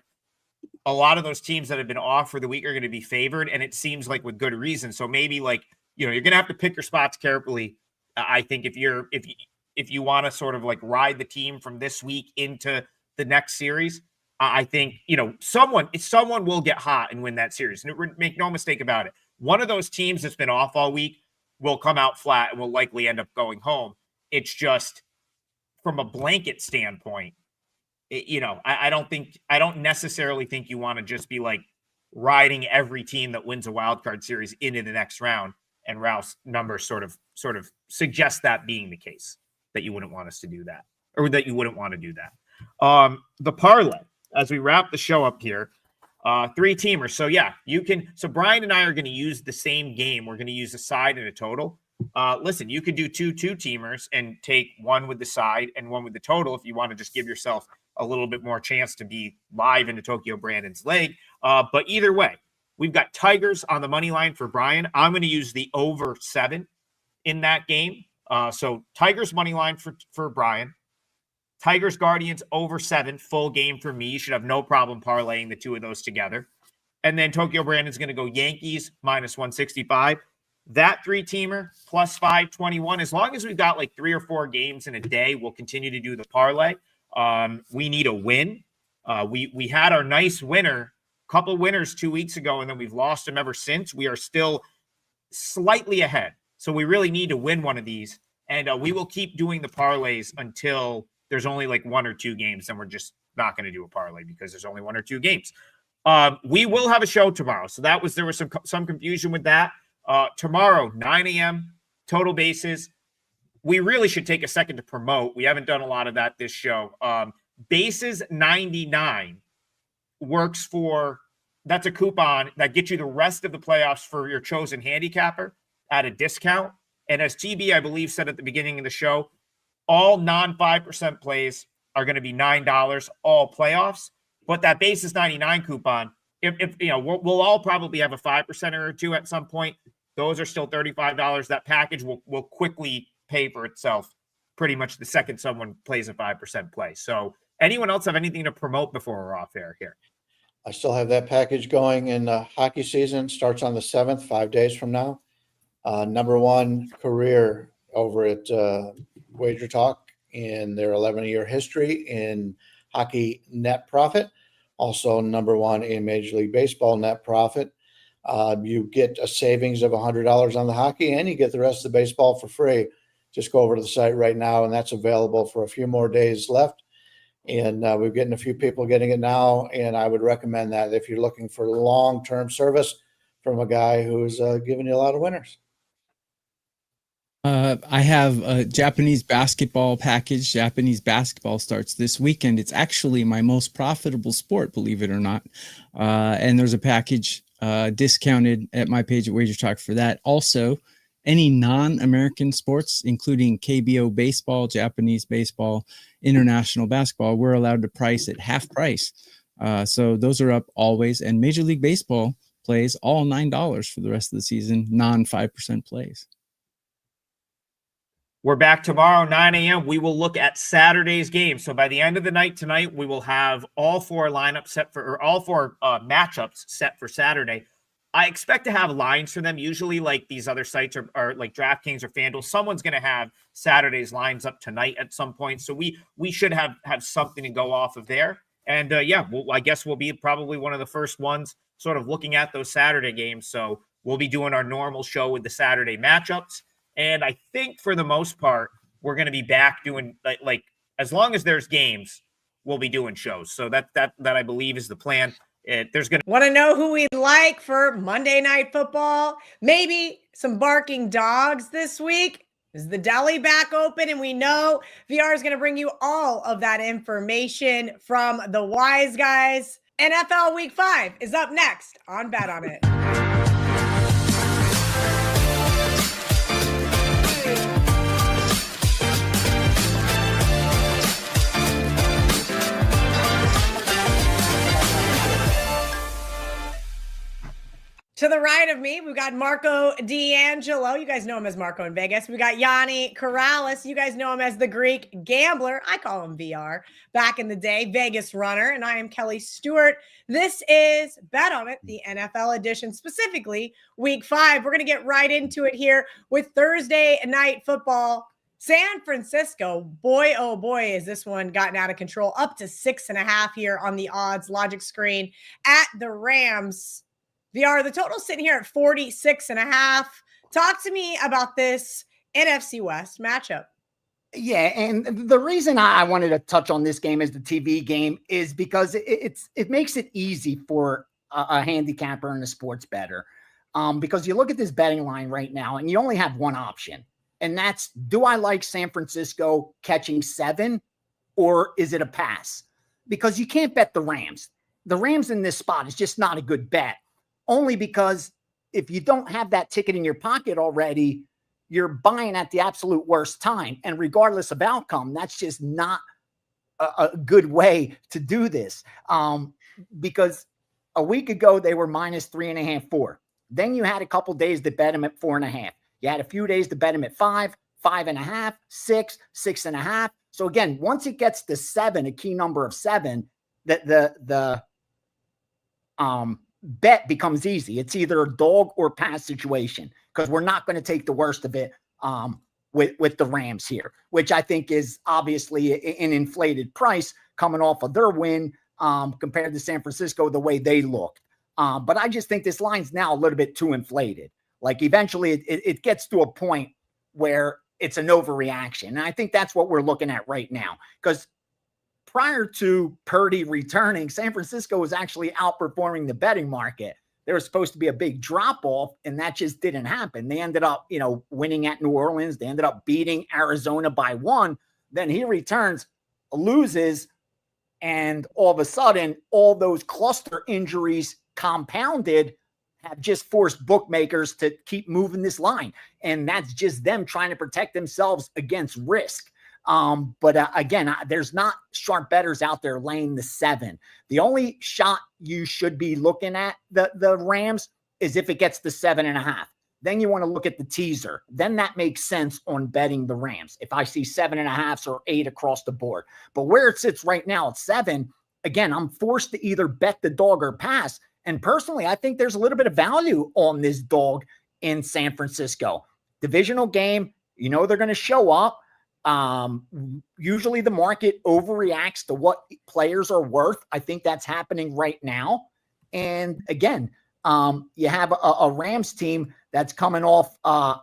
[SPEAKER 3] A lot of those teams that have been off for the week are going to be favored. And it seems like with good reason. So maybe you're going to have to pick your spots carefully. I think if you want to sort of like ride the team from this week into the next series, I think, someone will get hot and win that series. And make no mistake about it. One of those teams that's been off all week will come out flat and will likely end up going home. It's just from a blanket standpoint, I don't necessarily think you want to just be like riding every team that wins a wild card series into the next round. And Ralph's numbers sort of suggest that being the case, that you wouldn't want us to do that, or that you wouldn't want to do that. The parlay, as we wrap the show up here, 3-teamers. So yeah, so Brian and I are going to use the same game. We're going to use a side and a total. Listen, you could do 2-teamers and take one with the side and one with the total if you want to just give yourself a little bit more chance to be live into Tokyo Brandon's leg. But either way, we've got Tigers on the money line for Brian. I'm going to use the over 7 in that game. So Tigers money line for Brian. Tigers Guardians over 7, full game for me. You should have no problem parlaying the two of those together. And then Tokyo Brandon's going to go Yankees minus 165. That 3-teamer plus 521. As long as we've got like 3 or 4 games in a day, we'll continue to do the parlay. We need a win. We had our nice winner, couple winners 2 weeks ago, and then we've lost them ever since. We are still slightly ahead. So we really need to win one of these. And we will keep doing the parlays until there's only like 1 or 2 games. Then we're just not going to do a parlay because there's only 1 or 2 games. We will have a show tomorrow. So there was some confusion with that. Tomorrow, 9 a.m., total bases. We really should take a second to promote. We haven't done a lot of that this show. Bases 99 works for, that's a coupon that gets you the rest of the playoffs for your chosen handicapper at a discount. And as TB, I believe, said at the beginning of the show, all non-5% plays are going to be $9, all playoffs. But that basis 99 coupon, if we'll all probably have a 5% or 2 at some point. Those are still $35. That package will quickly pay for itself pretty much the second someone plays a 5% play. So anyone else have anything to promote before we're off air here?
[SPEAKER 1] I still have that package going, and hockey season starts on the 7th, 5 days from now. Number 1 career over at WagerTalk in their 11-year history in hockey net profit. Also number 1 in Major League Baseball net profit. You get a savings of $100 on the hockey, and you get the rest of the baseball for free. Just go over to the site right now, and that's available for a few more days left. And we're getting a few people getting it now, and I would recommend that if you're looking for long-term service from a guy who's giving you a lot of winners.
[SPEAKER 2] I have a Japanese basketball package. Japanese basketball starts this weekend. It's actually my most profitable sport, believe it or not. And there's a package discounted at my page at WagerTalk for that. Also, any non-American sports, including KBO baseball, Japanese baseball, international basketball, we're allowed to price at half price. So those are up always. And Major League Baseball plays all $9 for the rest of the season, non-5% plays.
[SPEAKER 3] We're back tomorrow, 9 a.m. We will look at Saturday's game. So by the end of the night tonight, we will have all 4 lineups set for, or all 4 matchups set for Saturday. I expect to have lines for them. Usually, like these other sites are like DraftKings or FanDuel, someone's going to have Saturday's lines up tonight at some point. So we should have something to go off of there. And I guess we'll be probably one of the first ones sort of looking at those Saturday games. So we'll be doing our normal show with the Saturday matchups. And I think for the most part, we're going to be back doing like as long as there's games, we'll be doing shows. So that I believe is the plan. There's going to
[SPEAKER 5] want to know who we'd like for Monday Night Football? Maybe some barking dogs this week. Is the deli back open? And we know VR is going to bring you all of that information from the Wise Guys. NFL Week 5 is up next on Bet On It. To the right of me, we've got Marco D'Angelo. You guys know him as Marco in Vegas. We got Gianni Corrales. You guys know him as the Greek Gambler. I call him VR. Back in the day, Vegas runner. And I am Kelly Stewart. This is Bet On It, the NFL edition, specifically Week 5. We're going to get right into it here with Thursday Night Football. San Francisco, boy, oh boy, has this one gotten out of control. Up to 6.5 here on the odds logic screen at the Rams. VR, the total sitting here at 46.5. Talk to me about this NFC West matchup.
[SPEAKER 6] Yeah, and the reason I wanted to touch on this game as the TV game is because it makes it easy for a handicapper and a sports bettor. Because you look at this betting line right now, and you only have one option, and that's, do I like San Francisco catching 7, or is it a pass? Because you can't bet the Rams. The Rams in this spot is just not a good bet. Only because if you don't have that ticket in your pocket already, you're buying at the absolute worst time. And regardless of outcome, that's just not a good way to do this. Because a week ago, they were minus 3.5, 4. Then you had a couple days to bet them at 4.5. You had a few days to bet them at 5, 5.5, 6, 6.5. So again, once it gets to 7, a key number of 7, the bet becomes easy. It's either a dog or pass situation, because we're not going to take the worst of it with the Rams here, which I think is obviously an inflated price coming off of their win compared to San Francisco, the way they looked. But I just think this line's now a little bit too inflated. Like eventually it gets to a point where it's an overreaction. And I think that's what we're looking at right now, because prior to Purdy returning, San Francisco was actually outperforming the betting market. There was supposed to be a big drop-off, and that just didn't happen. They ended up, winning at New Orleans. They ended up beating Arizona by 1. Then he returns, loses, and all of a sudden, all those cluster injuries compounded have just forced bookmakers to keep moving this line. And that's just them trying to protect themselves against risk. But again, there's not sharp bettors out there laying the 7. The only shot you should be looking at the Rams is if it gets to 7.5. Then you want to look at the teaser. Then that makes sense on betting the Rams. If I see 7.5 or 8 across the board, but where it sits right now at 7, again, I'm forced to either bet the dog or pass. And personally, I think there's a little bit of value on this dog in San Francisco. Divisional game, they're going to show up. Usually the market overreacts to what players are worth. I think that's happening right now. And again, you have a Rams team that's coming off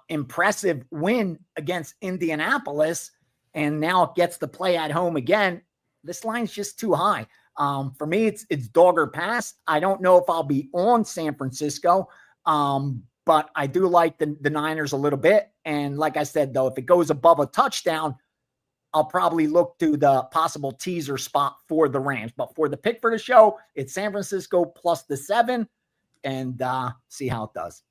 [SPEAKER 6] impressive win against Indianapolis, and now it gets to play at home again. This line's just too high. For me, it's dog or pass. I don't know if I'll be on San Francisco, but I do like the Niners a little bit. And like I said, though, if it goes above a touchdown, I'll probably look to the possible teaser spot for the Rams. But for the pick for the show, it's San Francisco plus the 7, and see how it does.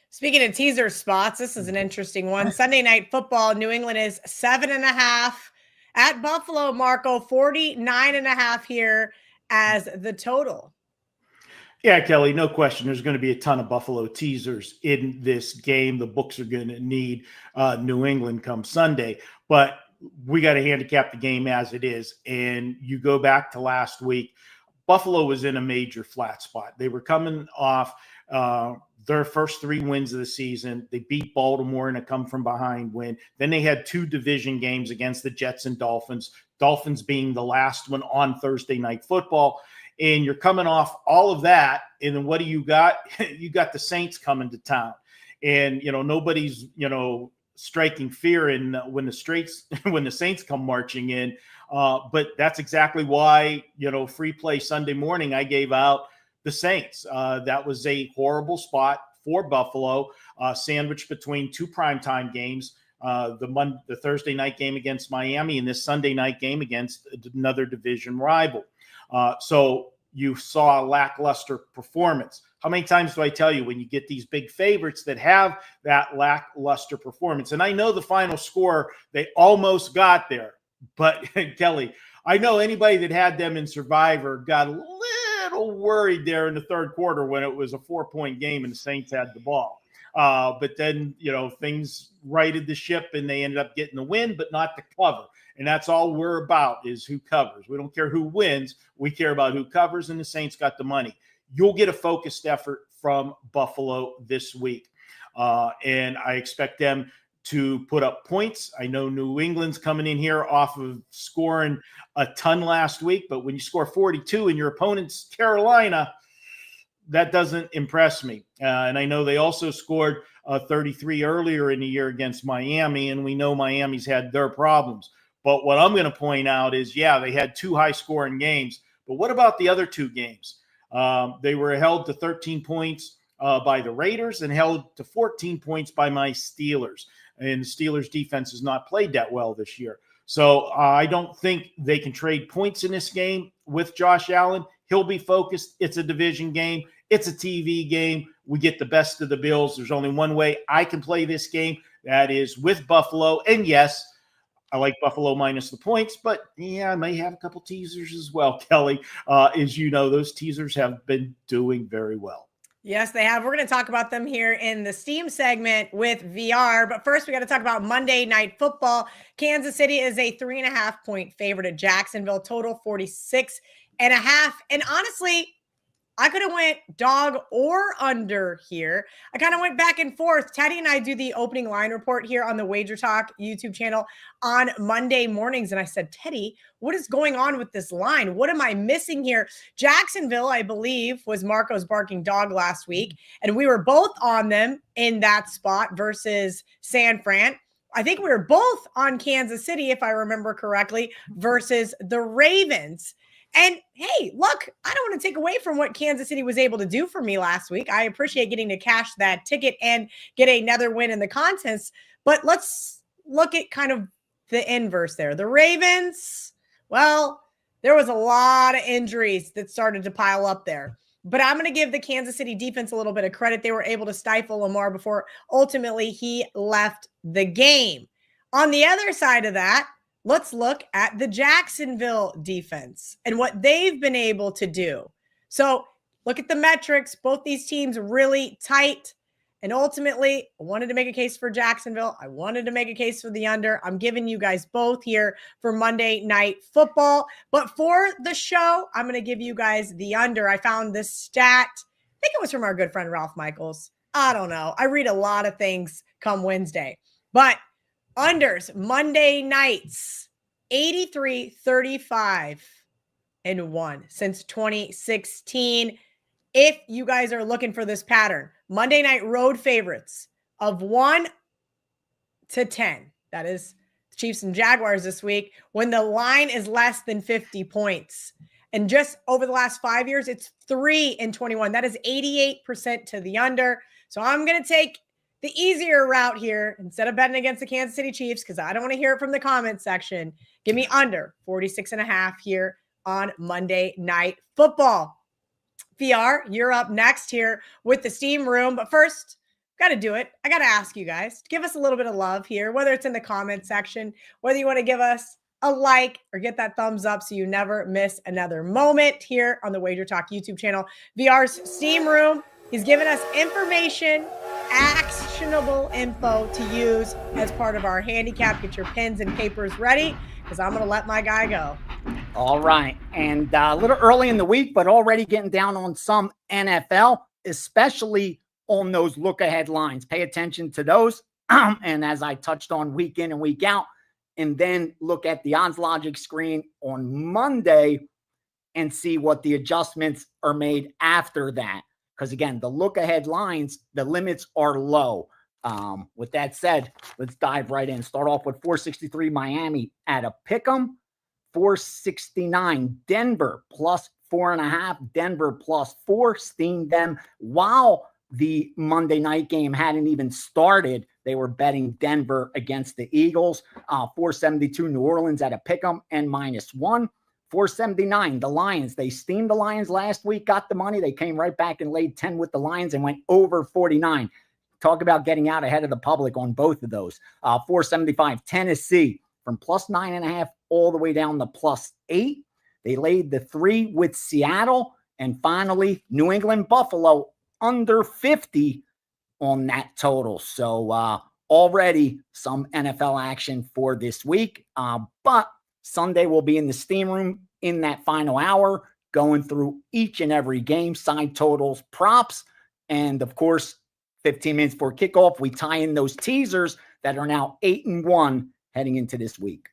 [SPEAKER 5] Speaking of teaser spots, this is an interesting one. Sunday Night Football, New England is 7.5 at Buffalo. Marco, 49.5 here as the total.
[SPEAKER 7] Yeah, Kelly, no question. There's going to be a ton of Buffalo teasers in this game. The books are going to need New England come Sunday, but we got to handicap the game as it is. And you go back to last week, Buffalo was in a major flat spot. They were coming off their first 3 wins of the season. They beat Baltimore in a come-from-behind win. Then they had 2 division games against the Jets and Dolphins, Dolphins being the last one on Thursday Night Football. And you're coming off all of that. And then what do you got? You got the Saints coming to town. And, nobody's, striking fear in when the Saints come marching in. But that's exactly why, free play Sunday morning, I gave out the Saints. That was a horrible spot for Buffalo, sandwiched between two primetime games, the Thursday night game against Miami and this Sunday night game against another division rival. So you saw a lackluster performance. How many times do I tell you when you get these big favorites that have that lackluster performance? And I know the final score, they almost got there. But, Kelly, I know anybody that had them in Survivor got a little worried there in the third quarter when it was a 4-point game and the Saints had the ball. But then, things righted the ship and they ended up getting the win, but not the cover. And that's all we're about is who covers. We don't care who wins. We care about who covers, and the Saints got the money. You'll get a focused effort from Buffalo this week. And I expect them to put up points. I know New England's coming in here off of scoring a ton last week, but when you score 42 and your opponent's Carolina, that doesn't impress me. And I know they also scored 33 earlier in the year against Miami, and we know Miami's had their problems. But what I'm going to point out is, yeah, they had two high-scoring games, but what about the other two games? They were held to 13 points by the Raiders and held to 14 points by my Steelers. And the Steelers' defense has not played that well this year. So I don't think they can trade points in this game with Josh Allen. He'll be focused. It's a division game. It's a TV game. We get the best of the Bills. There's only one way I can play this game. That is with Buffalo. And yes, I like Buffalo minus the points, but yeah, I may have a couple teasers as well, Kelly. As you know, those teasers have been doing very well.
[SPEAKER 5] Yes, they have. We're going to talk about them here in the Steam segment with VR. But first, we got to talk about Monday Night Football. Kansas City is a 3.5-point favorite at Jacksonville, total 46.5. And honestly, I could have went dog or under here. I kind of went back and forth. Teddy and I do the opening line report here on the WagerTalk YouTube channel on Monday mornings. And I said, Teddy, what is going on with this line? What am I missing here? Jacksonville, I believe, was Marco's barking dog last week. And we were both on them in that spot versus San Fran. I think we were both on Kansas City, if I remember correctly, versus the Ravens. And hey, look, I don't want to take away from what Kansas City was able to do for me last week. I appreciate getting to cash that ticket and get another win in the contest. But let's look at kind of the inverse there. The Ravens, well, there was a lot of injuries that started to pile up there. But I'm going to give the Kansas City defense a little bit of credit. They were able to stifle Lamar before ultimately he left the game. On the other side of that, let's look at the Jacksonville defense and what they've been able to do. So look at the metrics. Both these teams really tight. And ultimately, I wanted to make a case for Jacksonville. I wanted to make a case for the under. I'm giving you guys both here for Monday Night Football. But for the show, I'm going to give you guys the under. I found this stat. I think it was from our good friend Ralph Michaels. I don't know. I read a lot of things come Wednesday. But unders, Monday nights, 83, 35, and 1 since 2016. If you guys are looking for this pattern, Monday night road favorites of 1 to 10. That is Chiefs and Jaguars this week when the line is less than 50 points. And just over the last 5 years, it's 3 and 21. That is 88% to the under. So I'm going to take the easier route here, instead of betting against the Kansas City Chiefs, because I don't want to hear it from the comments section, give me under 46.5 here on Monday Night Football. VR, you're up next here with the Steam Room. But first, got to do it. I got to ask you guys, give us a little bit of love here, whether it's in the comment section, whether you want to give us a like or get that thumbs up so you never miss another moment here on the WagerTalk YouTube channel. VR's Steam Room. He's given us information, actionable info to use as part of our handicap. Get your pens and papers ready because I'm going to let my guy go.
[SPEAKER 6] All right. And a little early in the week, but already getting down on some NFL, especially on those look-ahead lines. Pay attention to those. And as I touched on week in and week out, and then look at the odds logic screen on Monday. and see what the adjustments are made after that. Because again, the look ahead lines, the limits are low. With that said, let's dive right in. Start off with 463 Miami at a pick'em, 469 Denver plus 4.5, Denver plus 4, steamed them while the Monday night game hadn't even started. They were betting Denver against the Eagles. 472 New Orleans at a pick'em and -1. 479 the Lions. They steamed the Lions last week, got the money. They came right back and laid 10 with the Lions and went over 49. Talk about getting out ahead of the public on both of those. 475 Tennessee from plus 9.5 all the way down to plus 8. They laid the 3 with Seattle. And finally, New England Buffalo under 50 on that total. So already some NFL action for this week. But Sunday we'll be in the steam room in that final hour, going through each and every game, side totals, props, and of course, 15 minutes before kickoff, we tie in those teasers that are now 8-1 heading into this week.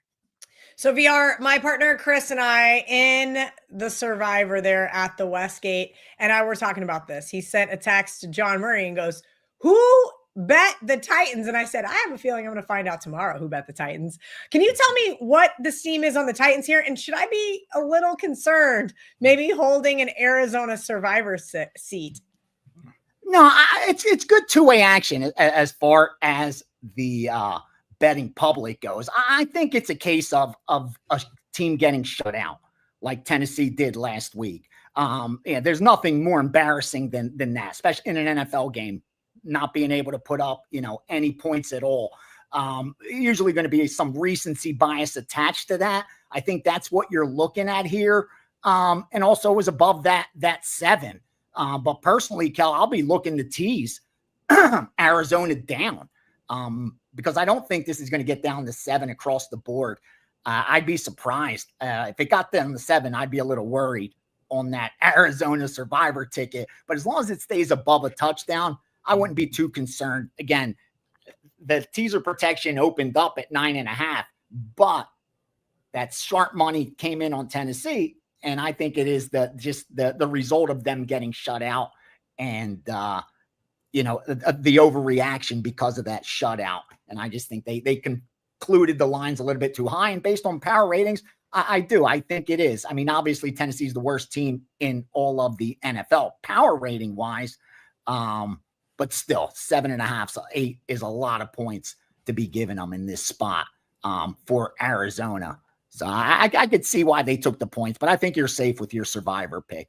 [SPEAKER 5] So VR, my partner Chris and I in the Survivor there at the Westgate, and I were talking about this. He sent a text to John Murray and goes, "Who bet the Titans?" And I said, I have a feeling I'm going to find out tomorrow who bet the Titans. Can you tell me what the steam is on the Titans here? And should I be a little concerned maybe holding an Arizona Survivor seat?
[SPEAKER 6] No, it's good two-way action as far as the betting public goes. I think it's a case of a team getting shut out like Tennessee did last week. There's nothing more embarrassing than that, especially in an NFL game, not being able to put up, any points at all. Usually going to be some recency bias attached to that. I think that's what you're looking at here. And also it was above that 7. But personally, Kel, I'll be looking to tease Arizona down because I don't think this is going to get down to 7 across the board. I'd be surprised if it got down to 7. I'd be a little worried on that Arizona Survivor ticket. But as long as it stays above a touchdown, I wouldn't be too concerned. Again, the teaser protection opened up at 9.5, but that sharp money came in on Tennessee. And I think it is the result of them getting shut out and, the overreaction because of that shutout. And I just think they concluded the lines a little bit too high. And based on power ratings, I think it is. I mean, obviously Tennessee is the worst team in all of the NFL power rating wise. But still 7.5, so 8 is a lot of points to be given them in this spot for Arizona. So I could see why they took the points, but I think you're safe with your Survivor pick.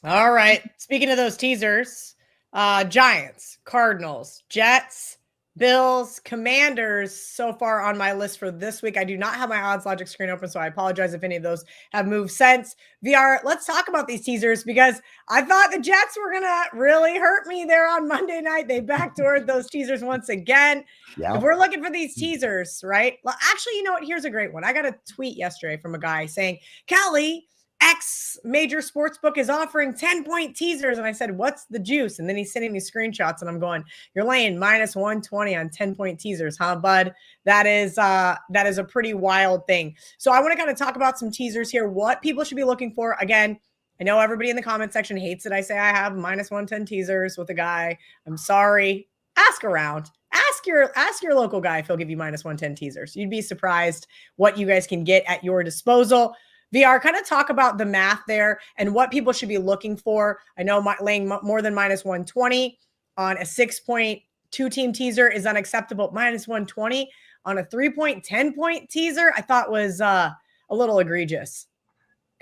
[SPEAKER 5] All right. Speaking of those teasers, Giants, Cardinals, Jets, Bills, Commanders so far on my list for this week. I do not have my odds logic screen open, so I apologize if any of those have moved since. VR, let's talk about these teasers because I thought the Jets were going to really hurt me there on Monday night. They backdoored those teasers once again. Yep. If we're looking for these teasers, right? Well, actually, you know what? Here's a great one. I got a tweet yesterday from a guy saying, Kelly, X major sports book is offering 10-point teasers. And I said, what's the juice? And then he's sending me screenshots and I'm going, you're laying -120 on 10-point teasers, huh, bud? That is a pretty wild thing. So I want to kind of talk about some teasers here, what people should be looking for. Again, I know everybody in the comment section hates it. I say I have -110 teasers with a guy. I'm sorry. Ask around. Ask your local guy if he'll give you -110 teasers. You'd be surprised what you guys can get at your disposal. VR, kind of talk about the math there and what people should be looking for. I know laying more than -120 on a 6-point 2-team teaser is unacceptable. -120 on a 3-point, 10-point teaser, I thought was a little egregious.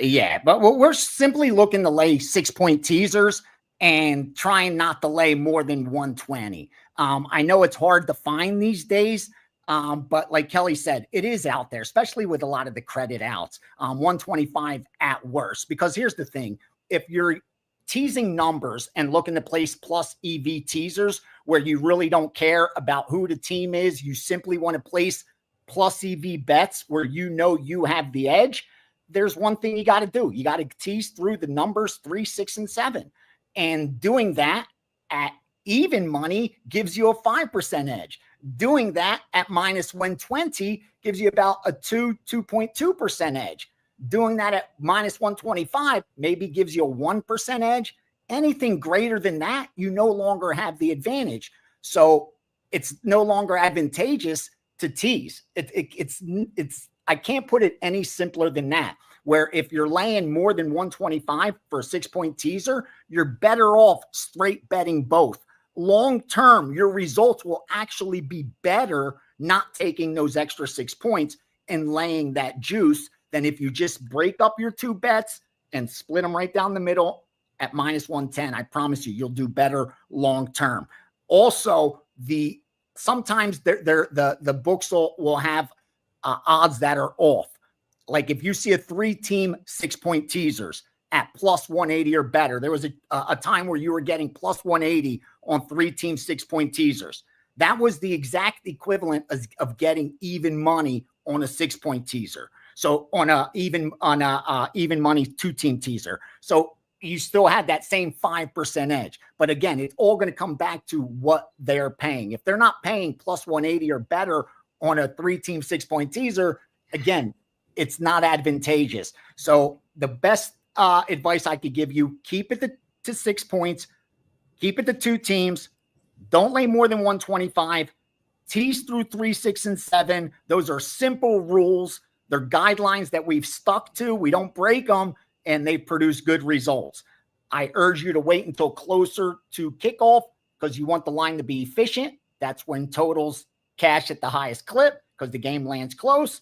[SPEAKER 6] Yeah, but we're simply looking to lay 6-point teasers and trying not to lay more than 120. I know it's hard to find these days. But like Kelly said, it is out there, especially with a lot of the credit outs, 125 at worst, because here's the thing. If you're teasing numbers and looking to place plus EV teasers where you really don't care about who the team is, you simply want to place plus EV bets where you have the edge. There's one thing you got to do. You got to tease through the numbers 3, 6, and 7. And doing that at even money gives you a 5% edge. Doing that at -120 gives you about a 2.2% edge. Doing that at minus 125 maybe gives you a 1% edge. Anything greater than that, you no longer have the advantage. So it's no longer advantageous to tease. It's I can't put it any simpler than that, where if you're laying more than 125 for a 6-point teaser, you're better off straight betting both. Long term, your results will actually be better not taking those extra 6 points and laying that juice than if you just break up your 2 bets and split them right down the middle at minus 110. I promise you'll do better long term. Also, sometimes the books will have odds that are off. Like if you see a 3-team 6-point teasers at plus 180 or better, there was a time where you were getting plus 180 on 3-team 6-point teasers. That was the exact equivalent of getting even money on a 6-point teaser. So on a even money 2-team teaser. So you still had that same 5% edge. But again, it's all going to come back to what they're paying. If they're not paying plus 180 or better on a 3-team 6-point teaser, again, it's not advantageous. So the best advice I could give you, keep it to 6 points, keep it to 2 teams. Don't lay more than 125. Tease through 3, 6, and 7. Those are simple rules. They're guidelines that we've stuck to. We don't break them, and they produce good results. I urge you to wait until closer to kickoff because you want the line to be efficient. That's when totals cash at the highest clip because the game lands close.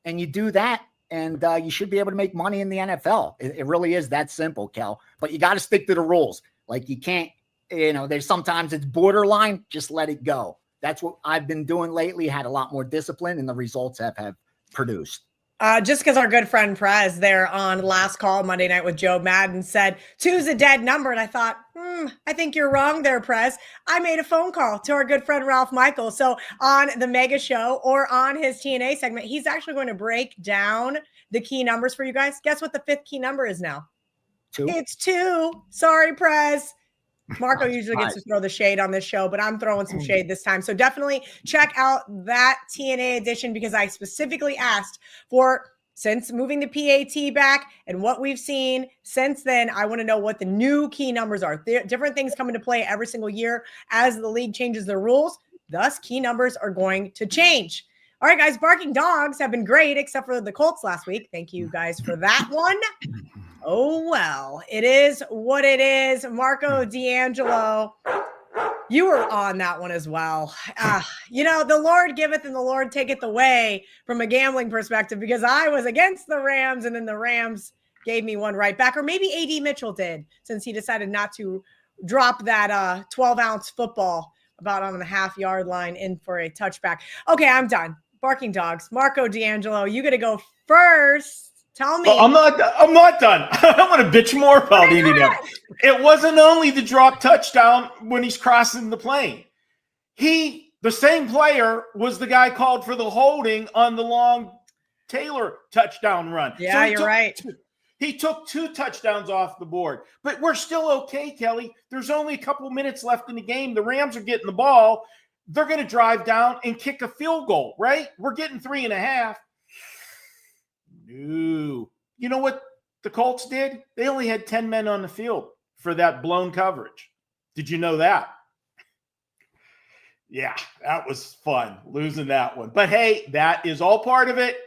[SPEAKER 6] And you do that, and you should be able to make money in the NFL. It really is that simple, Kel. But you got to stick to the rules. Like you can't, there's sometimes it's borderline. Just let it go. That's what I've been doing lately. Had a lot more discipline, and the results have produced.
[SPEAKER 5] Just because our good friend Prez there on Last Call Monday Night with Joe Madden said 2's a dead number. And I thought, I think you're wrong there, Prez. I made a phone call to our good friend Ralph Michael. So on the Mega Show or on his TNA segment, he's actually going to break down the key numbers for you guys. Guess what the 5th key number is now?
[SPEAKER 6] 2.
[SPEAKER 5] It's 2. Sorry, Prez. Marco usually gets to throw the shade on this show, but I'm throwing some shade this time. So definitely check out that TNA edition because I specifically asked for, since moving the PAT back and what we've seen since then, I want to know what the new key numbers are. Different things come into play every single year as the league changes their rules. Thus, key numbers are going to change. All right, guys, barking dogs have been great, except for the Colts last week. Thank you guys for that one. Oh, well, it is what it is. Marco D'Angelo, you were on that one as well. The Lord giveth and the Lord taketh away from a gambling perspective because I was against the Rams and then the Rams gave me one right back. Or maybe A.D. Mitchell did since he decided not to drop that 12-ounce football about on the half-yard line in for a touchback. Okay, I'm done. Barking dogs. Marco D'Angelo, you got to go first. Tell me.
[SPEAKER 7] I'm not done. I'm going to bitch more about Indianapolis. It wasn't only the drop touchdown when he's crossing the plane. The same player was the guy called for the holding on the long Taylor touchdown run.
[SPEAKER 5] Yeah, so you're right.
[SPEAKER 7] He took 2 touchdowns off the board. But we're still okay, Kelly. There's only a couple minutes left in the game. The Rams are getting the ball. They're going to drive down and kick a field goal, right? We're getting 3.5. No. You know what the Colts did? They only had 10 men on the field for that blown coverage. Did you know that? Yeah, that was fun, losing that one. But hey, that is all part of it.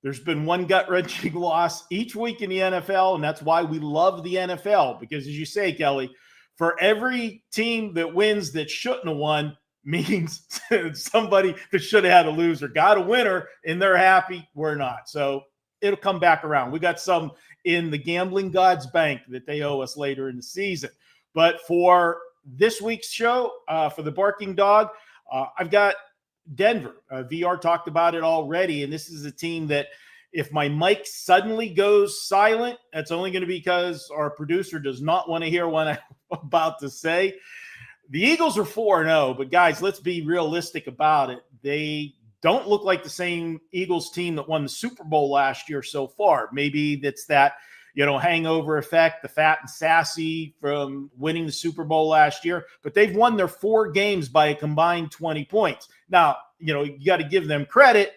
[SPEAKER 7] There's been one gut-wrenching loss each week in the NFL, and that's why we love the NFL. Because as you say, Kelly, for every team that wins that shouldn't have won means somebody that should have had a loser got a winner, and they're happy. We're not. So it'll come back around. We got some in the gambling gods bank that they owe us later in the season. But for this week's show, for the barking dog, I've got Denver. VR talked about it already, and this is a team that if my mic suddenly goes silent, that's only going to be because our producer does not want to hear what I'm about to say. The Eagles are 4-0, but guys, let's be realistic about it. They don't look like the same Eagles team that won the Super Bowl last year so far. Maybe that's that, hangover effect, the fat and sassy from winning the Super Bowl last year, but they've won their 4 games by a combined 20 points. Now, you got to give them credit.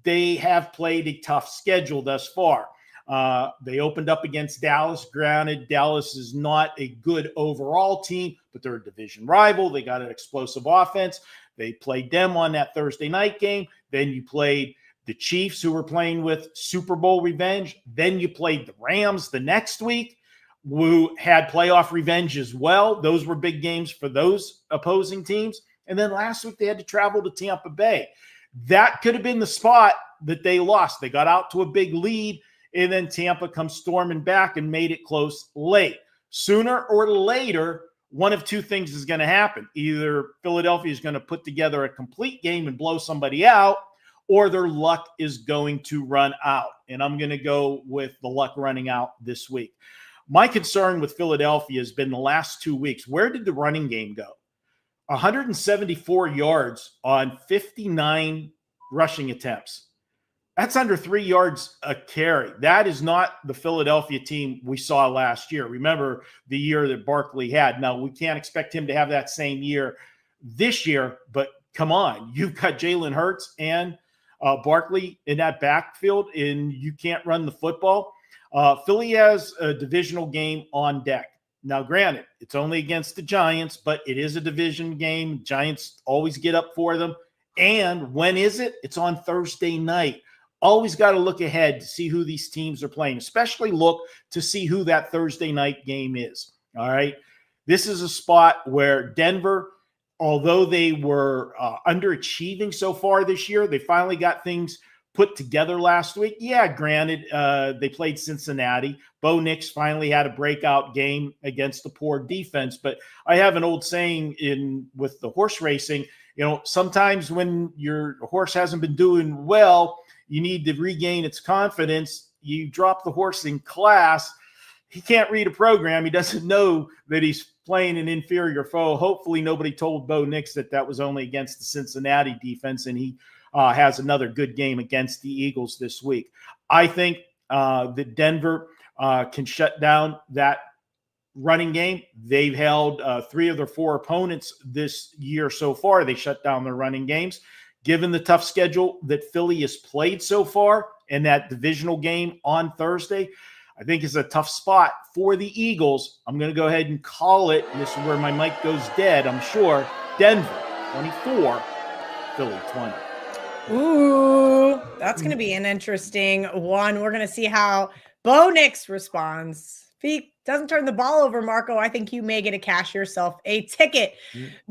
[SPEAKER 7] they have played a tough schedule thus far. They opened up against Dallas. Granted, Dallas is not a good overall team, but they're a division rival. They got an explosive offense. They played them on that Thursday night game. Then you played the Chiefs, who were playing with Super Bowl revenge. Then you played the Rams the next week, who had playoff revenge as well. Those were big games for those opposing teams. And then last week they had to travel to Tampa Bay. That could have been the spot that they lost. They got out to a big lead, and then Tampa comes storming back and made it close late. Sooner or later, one of two things is going to happen. Either Philadelphia is going to put together a complete game and blow somebody out, or their luck is going to run out. And I'm going to go with the luck running out this week. My concern with Philadelphia has been the last 2 weeks. Where did the running game go? 174 yards on 59 rushing attempts. That's under 3 yards a carry. That is not the Philadelphia team we saw last year. Remember the year that Barkley had. Now, we can't expect him to have that same year this year, but come on. You've got Jalen Hurts and Barkley in that backfield, and you can't run the football. Philly has a divisional game on deck. Now, granted, it's only against the Giants, but it is a division game. Giants always get up for them. And when is it? It's on Thursday night. Always got to look ahead to see who these teams are playing, especially look to see who that Thursday night game is. All right. This is a spot where Denver, although they were underachieving so far this year, they finally got things put together last week. Yeah, granted, they played Cincinnati. Bo Nix finally had a breakout game against the poor defense. But I have an old saying with the horse racing, sometimes when your horse hasn't been doing well, you need to regain its confidence. You drop the horse in class. He can't read a program. He doesn't know that he's playing an inferior foe. Hopefully nobody told Bo Nix that was only against the Cincinnati defense, and he has another good game against the Eagles this week. I think that Denver can shut down that running game. They've held 3 of their 4 opponents this year so far. They shut down their running games. Given the tough schedule that Philly has played so far and that divisional game on Thursday, I think it's a tough spot for the Eagles. I'm going to go ahead and call it. And this is where my mic goes dead, I'm sure. Denver 24, Philly 20.
[SPEAKER 5] Ooh, that's going to be an interesting one. We're going to see how Bo Nix responds. If he doesn't turn the ball over, Marco, I think you may get to cash yourself a ticket.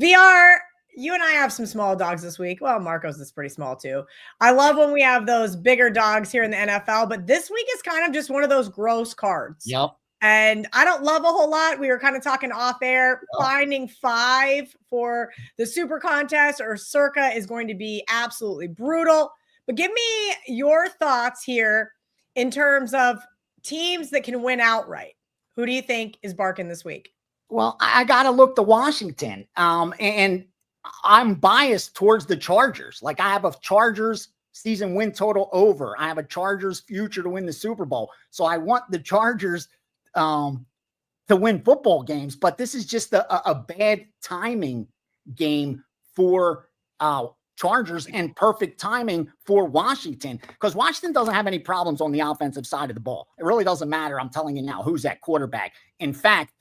[SPEAKER 5] VR, you and I have some small dogs this week. Well, Marco's is pretty small too. I love when we have those bigger dogs here in the NFL, but this week is kind of just one of those gross cards.
[SPEAKER 6] Yep.
[SPEAKER 5] And I don't love a whole lot. We were kind of talking off air. Finding 5 for the super contest or circa is going to be absolutely brutal. But give me your thoughts here in terms of teams that can win outright. Who do you think is barking this week?
[SPEAKER 6] Well, I got to look to Washington. And I'm biased towards the Chargers. Like, I have a Chargers season win total over. I have a Chargers future to win the Super Bowl. So I want the Chargers to win football games, but this is just a bad timing game for Chargers and perfect timing for Washington, because Washington doesn't have any problems on the offensive side of the ball. It really doesn't matter. I'm telling you now, who's at quarterback. In fact,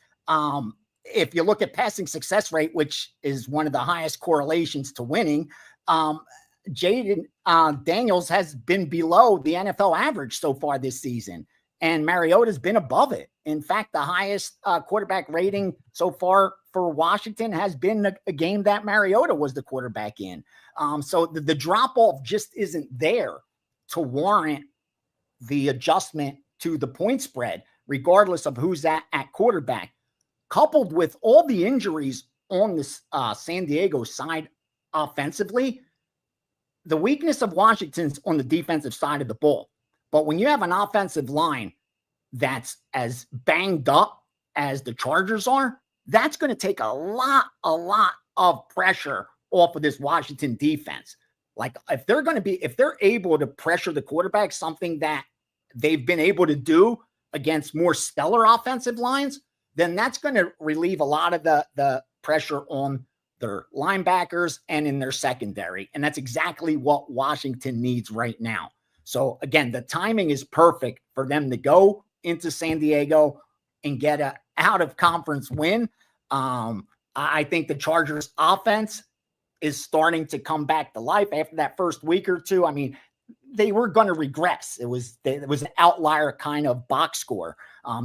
[SPEAKER 6] if you look at passing success rate, which is one of the highest correlations to winning, Jaden Daniels has been below the NFL average so far this season, and Mariota's been above it. In fact, the highest quarterback rating so far for Washington has been a game that Mariota was the quarterback in. So the drop-off just isn't there to warrant the adjustment to the point spread, regardless of who's at quarterback. Coupled with all the injuries on this San Diego side offensively, the weakness of Washington's on the defensive side of the ball. But when you have an offensive line that's as banged up as the Chargers are, that's going to take a lot of pressure off of this Washington defense. Like, if they're able to pressure the quarterback, something that they've been able to do against more stellar offensive lines, then that's going to relieve a lot of the pressure on their linebackers and in their secondary. And that's exactly what Washington needs right now. So again, the timing is perfect for them to go into San Diego and get a out of conference win. I think the Chargers offense is starting to come back to life after that first week or two. I mean, they were going to regress. It was an outlier kind of box score.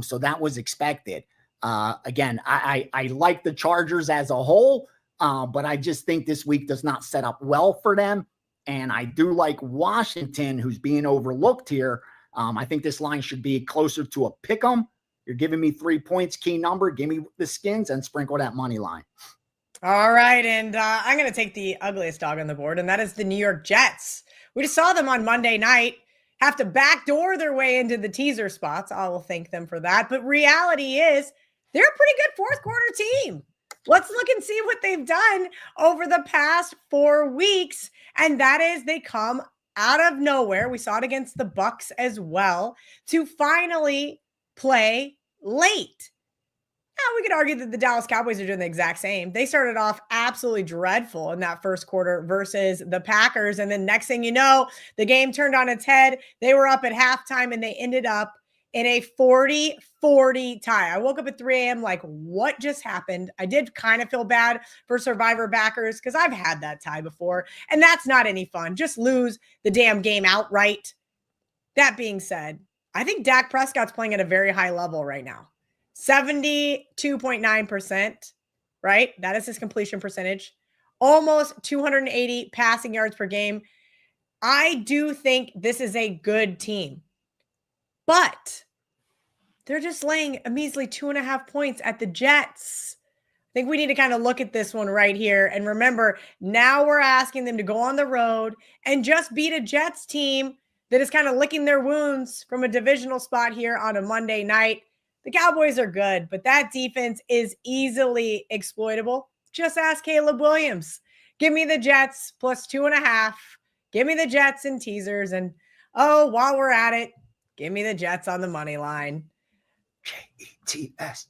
[SPEAKER 6] So that was expected. Again, I like the Chargers as a whole, but I just think this week does not set up well for them. And I do like Washington, who's being overlooked here. I think this line should be closer to a pick 'em. You're giving me 3 points, key number. Give me the Skins and sprinkle that money line.
[SPEAKER 5] All right. And I'm going to take the ugliest dog on the board, and that is the New York Jets. We just saw them on Monday night have to backdoor their way into the teaser spots. I will thank them for that. But reality is they're a pretty good fourth quarter team. Let's look and see what they've done over the past 4 weeks. And that is they come out of nowhere. We saw it against the Bucks as well to finally play late. Now, we could argue that the Dallas Cowboys are doing the exact same. They started off absolutely dreadful in that first quarter versus the Packers. And then next thing you know, the game turned on its head. They were up at halftime and they ended up in a 40-40 tie. I woke up at 3 a.m. like, what just happened? I did kind of feel bad for survivor backers because I've had that tie before. And that's not any fun. Just lose the damn game outright. That being said, I think Dak Prescott's playing at a very high level right now. 72.9%, right? That is his completion percentage. Almost 280 passing yards per game. I do think this is a good team, but they're just laying a measly 2.5 points at the Jets. I think we need to kind of look at this one right here. And remember, now we're asking them to go on the road and just beat a Jets team that is kind of licking their wounds from a divisional spot here on a Monday night. The Cowboys are good, but that defense is easily exploitable. Just ask Caleb Williams. Give me the Jets plus 2.5. Give me the Jets and teasers. And, while we're at it, give me the Jets on the money line.
[SPEAKER 6] Jets,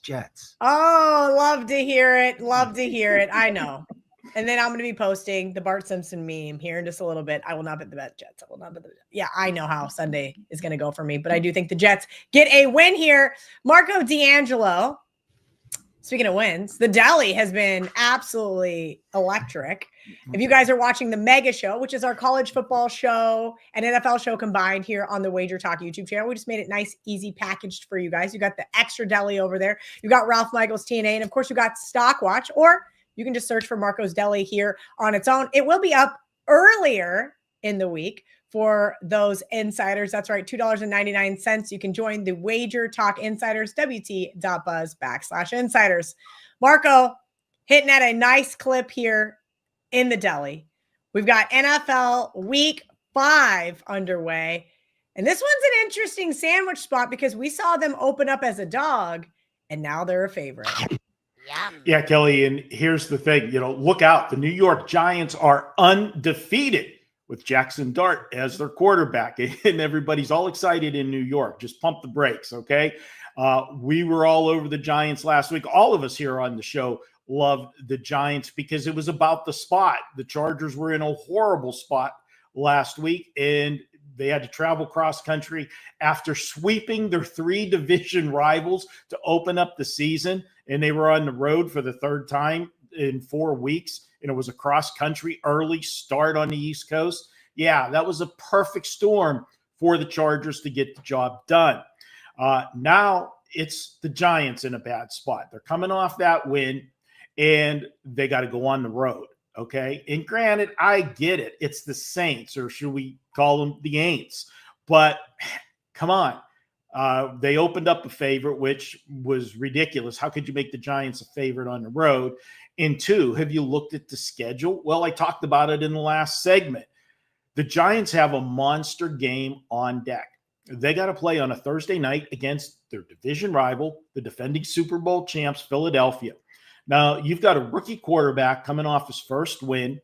[SPEAKER 6] Jets.
[SPEAKER 5] Oh, love to hear it. Love to hear it. I know. And then I'm going to be posting the Bart Simpson meme here in just a little bit. I will not bet the Jets. I will not bet the Jets. Yeah, I know how Sunday is going to go for me, but I do think the Jets get a win here. Marco D'Angelo, speaking of wins, the Deli has been absolutely electric. If you guys are watching the Mega Show, which is our college football show and NFL show combined here on the WagerTalk YouTube channel, we just made it nice, easy packaged for you guys. You got the extra Deli over there. You got Ralph Michaels TNA, and of course you got Stockwatch, or you can just search for Marco's Deli here on its own. It will be up earlier in the week for those insiders. That's right, $2.99. You can join the WagerTalk Insiders, wt.buzz/insiders. Marco hitting at a nice clip here in the Deli. We've got NFL Week 5 underway. And this one's an interesting sandwich spot because we saw them open up as a dog, and now they're a favorite.
[SPEAKER 7] Yeah, Kelly, and here's the thing, look out. The New York Giants are undefeated with Jackson Dart as their quarterback, and everybody's all excited in New York. Just pump the brakes, okay? We were all over the Giants last week. All of us here on the show loved the Giants because it was about the spot. The Chargers were in a horrible spot last week, and they had to travel cross country after sweeping their 3 division rivals to open up the season. And they were on the road for the 3rd time in 4 weeks. And it was a cross country early start on the East Coast. Yeah, that was a perfect storm for the Chargers to get the job done. Now it's the Giants in a bad spot. They're coming off that win and they got to go on the road. Okay. And granted, I get it. It's the Saints, or should we call them the Aints? But come on. They opened up a favorite, which was ridiculous. How could you make the Giants a favorite on the road? And 2, have you looked at the schedule? Well, I talked about it in the last segment. The Giants have a monster game on deck. They got to play on a Thursday night against their division rival, the defending Super Bowl champs, Philadelphia. Now, you've got a rookie quarterback coming off his first win,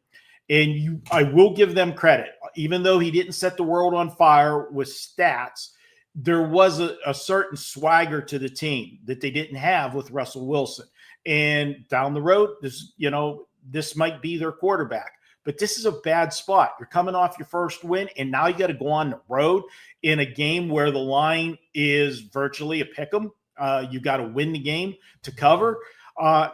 [SPEAKER 7] and I will give them credit. Even though he didn't set the world on fire with stats, there was a certain swagger to the team that they didn't have with Russell Wilson. And down the road, this might be their quarterback. But this is a bad spot. You're coming off your first win, and now you got to go on the road in a game where the line is virtually a pick 'em. You got to win the game to cover.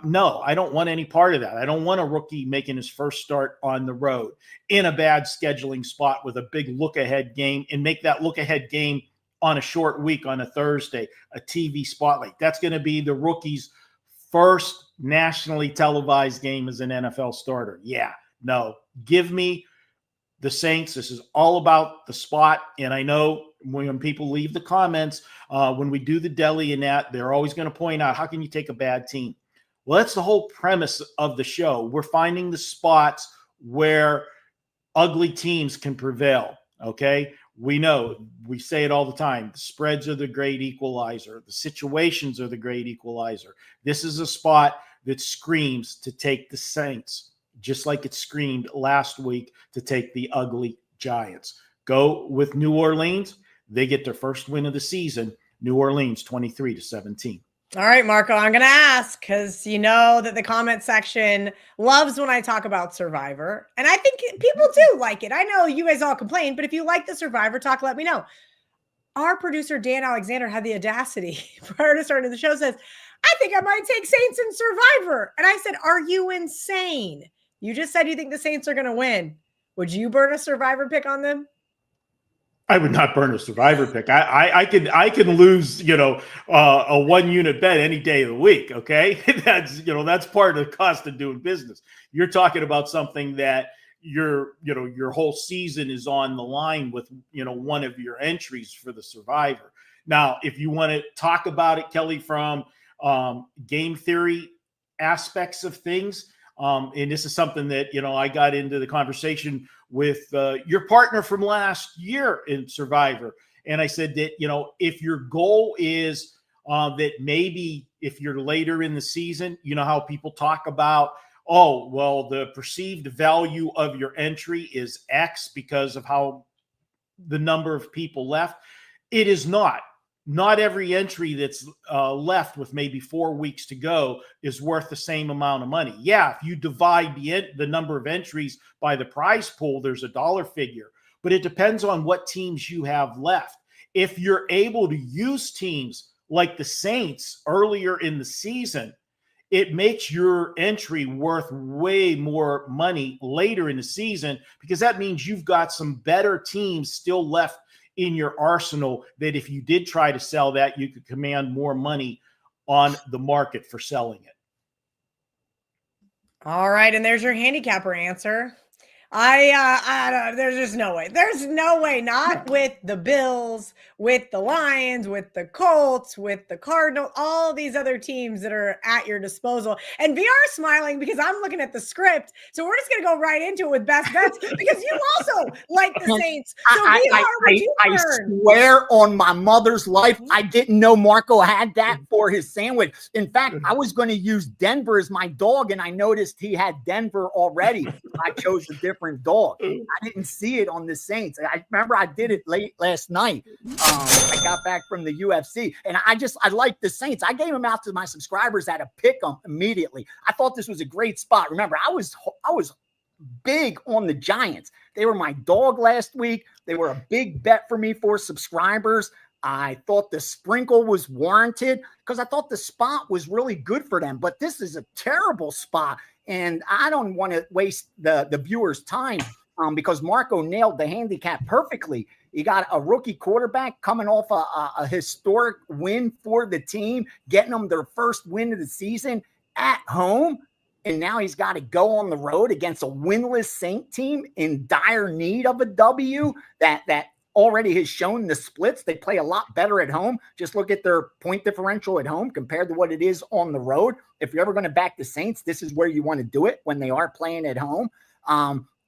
[SPEAKER 7] No, I don't want any part of that. I don't want a rookie making his first start on the road in a bad scheduling spot with a big look-ahead game, and make that look-ahead game on a short week on a Thursday, a TV spotlight. That's going to be the rookie's first nationally televised game as an NFL starter. Yeah, no, give me the Saints. This is all about the spot. And I know when people leave the comments, when we do the deli and that, they're always going to point out, how can you take a bad team? Well, that's the whole premise of the show. We're finding the spots where ugly teams can prevail. Okay. We know, we say it all the time. The spreads are the great equalizer. The situations are the great equalizer. This is a spot that screams to take the Saints, just like it screamed last week to take the ugly Giants. Go with New Orleans. They get their first win of the season. New Orleans 23-17.
[SPEAKER 5] All right, Marco, I'm going to ask because you know that the comment section loves when I talk about Survivor. And I think people do like it. I know you guys all complain, but if you like the Survivor talk, let me know. Our producer, Dan Alexander, had the audacity prior to starting the show, says, I think I might take Saints in Survivor. And I said, are you insane? You just said you think the Saints are going to win. Would you burn a Survivor pick on them?
[SPEAKER 7] I would not burn a Survivor pick. I can lose, a 1-unit bet any day of the week. Okay. That's part of the cost of doing business. You're talking about something that your whole season is on the line with, one of your entries for the Survivor. Now, if you want to talk about it, Kelly, from game theory aspects of things, and this is something that, I got into the conversation with your partner from last year in Survivor. And I said that, if your goal is that maybe if you're later in the season, how people talk about, oh, well, the perceived value of your entry is X because of how the number of people left. It is not. Not every entry that's left with maybe 4 weeks to go is worth the same amount of money. Yeah, if you divide the number of entries by the prize pool, there's a dollar figure. But it depends on what teams you have left. If you're able to use teams like the Saints earlier in the season, it makes your entry worth way more money later in the season, because that means you've got some better teams still left in your arsenal that if you did try to sell that, you could command more money on the market for selling it.
[SPEAKER 5] All right. And there's your handicapper answer. There's just no way. There's no way. Not with the Bills, with the Lions, with the Colts, with the Cardinals, all these other teams that are at your disposal. And VR is smiling because I'm looking at the script. So we're just going to go right into it with best bets because you also like the Saints. So
[SPEAKER 6] I swear on my mother's life, I didn't know Marco had that for his sandwich. In fact, I was going to use Denver as my dog, and I noticed he had Denver already. I chose a different dog. I didn't see it on the Saints. I remember I did it late last night. I got back from the UFC, and I like the Saints. I gave them out to my subscribers at a pick 'em immediately. I thought this was a great spot. Remember, I was big on the Giants. They were my dog last week. They were a big bet for me for subscribers. I thought the sprinkle was warranted because I thought the spot was really good for them. But this is a terrible spot, and I don't want to waste the viewers' time because Marco nailed the handicap perfectly. You got a rookie quarterback coming off a historic win for the team, getting them their first win of the season at home. And now he's got to go on the road against a winless Saint team in dire need of a W that already has shown the splits. They play a lot better at home. Just look at their point differential at home compared to what it is on the road. If you're ever going to back the Saints, this is where you want to do it when they are playing at home.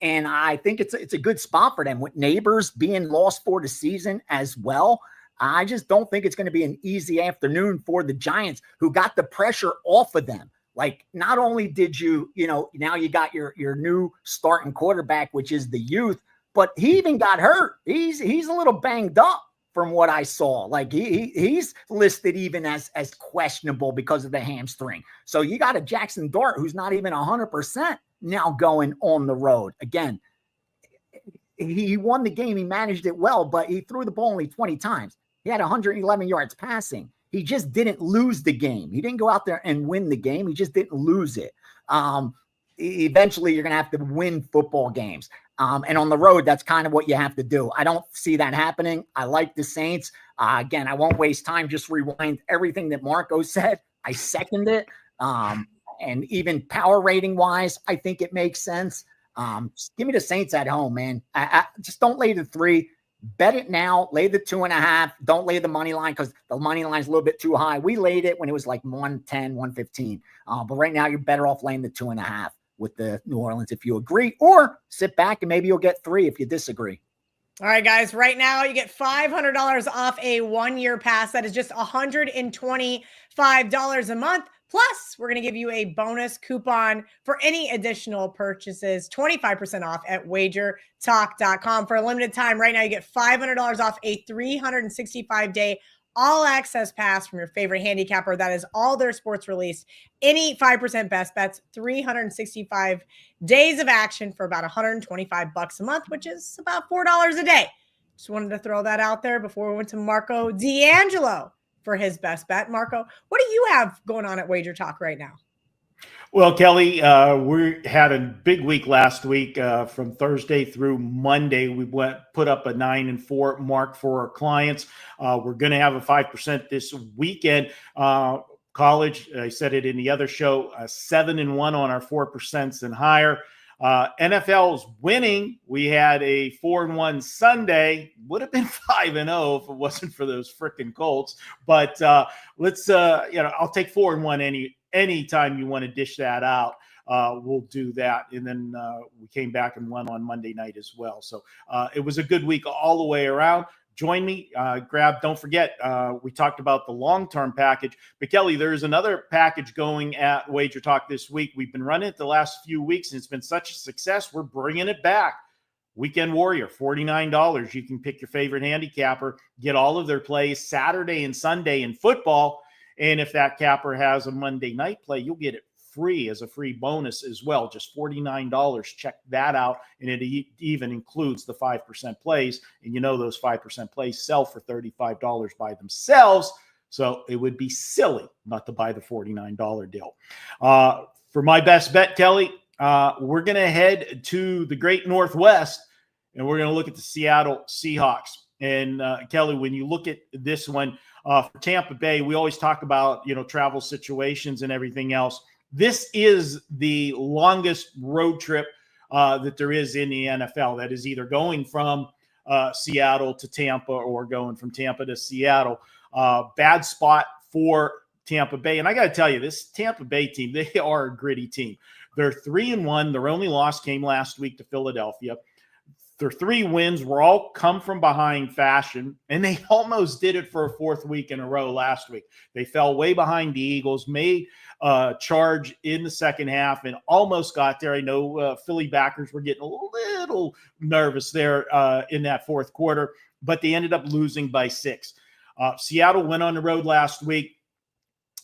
[SPEAKER 6] And I think it's a good spot for them with Neighbors being lost for the season as well. I just don't think it's going to be an easy afternoon for the Giants, who got the pressure off of them. Like, not only did now you got your new starting quarterback, which is the youth, but he even got hurt. He's a little banged up. from what I saw. Like he's listed even as questionable because of the hamstring. So you got a Jackson Dart who's not even 100% now going on the road. Again, he won the game. He managed it well, but he threw the ball only 20 times. He had 111 yards passing. He just didn't lose the game. He didn't go out there and win the game. He just didn't lose it. Eventually, you're going to have to win football games. And on the road, that's kind of what you have to do. I don't see that happening. I like the Saints. Again, I won't waste time. Just rewind everything that Marco said. I second it. And even power rating wise, I think it makes sense. Just give me the Saints at home, man. I just don't lay the 3. Bet it now. Lay the 2.5. Don't lay the money line because the money line is a little bit too high. We laid it when it was like 110, 115. But right now, you're better off laying the 2.5 with the New Orleans if you agree, or sit back and maybe you'll get 3 if you disagree.
[SPEAKER 5] All right, guys, right now you get $500 off a 1-year pass. That is just $125 a month. Plus, we're going to give you a bonus coupon for any additional purchases, 25% off at WagerTalk.com. For a limited time right now, you get $500 off a 365-day all-access pass from your favorite handicapper. That is all their sports released. Any 5% best bets, 365 days of action for about $125 a month, which is about $4 a day. Just wanted to throw that out there before we went to Marco D'Angelo for his best bet. Marco, what do you have going on at WagerTalk right now?
[SPEAKER 7] Well, Kelly, we had a big week last week from Thursday through Monday. We put up a 9-4 mark for our clients. We're going to have a 5% this weekend. College, I said it in the other show, 7-1 on our 4% and higher. NFL's winning. We had a 4-1 Sunday. Would have been 5-0 if it wasn't for those freaking Colts. But let's, I'll take 4-1 anytime you want to dish that out. We'll do that. And then we came back and won on Monday night as well. So it was a good week all the way around. Join me, don't forget, we talked about the long-term package, but Kelly, there's another package going at WagerTalk this week. We've been running it the last few weeks and it's been such a success. We're bringing it back. Weekend Warrior, $49. You can pick your favorite handicapper, get all of their plays Saturday and Sunday in football. And if that capper has a Monday night play, you'll get it free as a free bonus as well. Just $49. Check that out. And it even includes the 5% plays. And you know those 5% plays sell for $35 by themselves. So it would be silly not to buy the $49 deal. For my best bet, Kelly, we're going to head to the great Northwest and we're going to look at the Seattle Seahawks. And Kelly, when you look at this one for Tampa Bay, we always talk about, travel situations and everything else. This is the longest road trip that there is in the NFL. That is either going from Seattle to Tampa or going from Tampa to Seattle. Bad spot for Tampa Bay. And I got to tell you, this Tampa Bay team, they are a gritty team. They're 3-1. Their only loss came last week to Philadelphia. Their 3 wins were all come from behind fashion, and they almost did it for a 4th week in a row last week. They fell way behind the Eagles, made a charge in the second half, and almost got there. I know Philly backers were getting a little nervous there in that 4th quarter, but they ended up losing by 6. Seattle went on the road last week.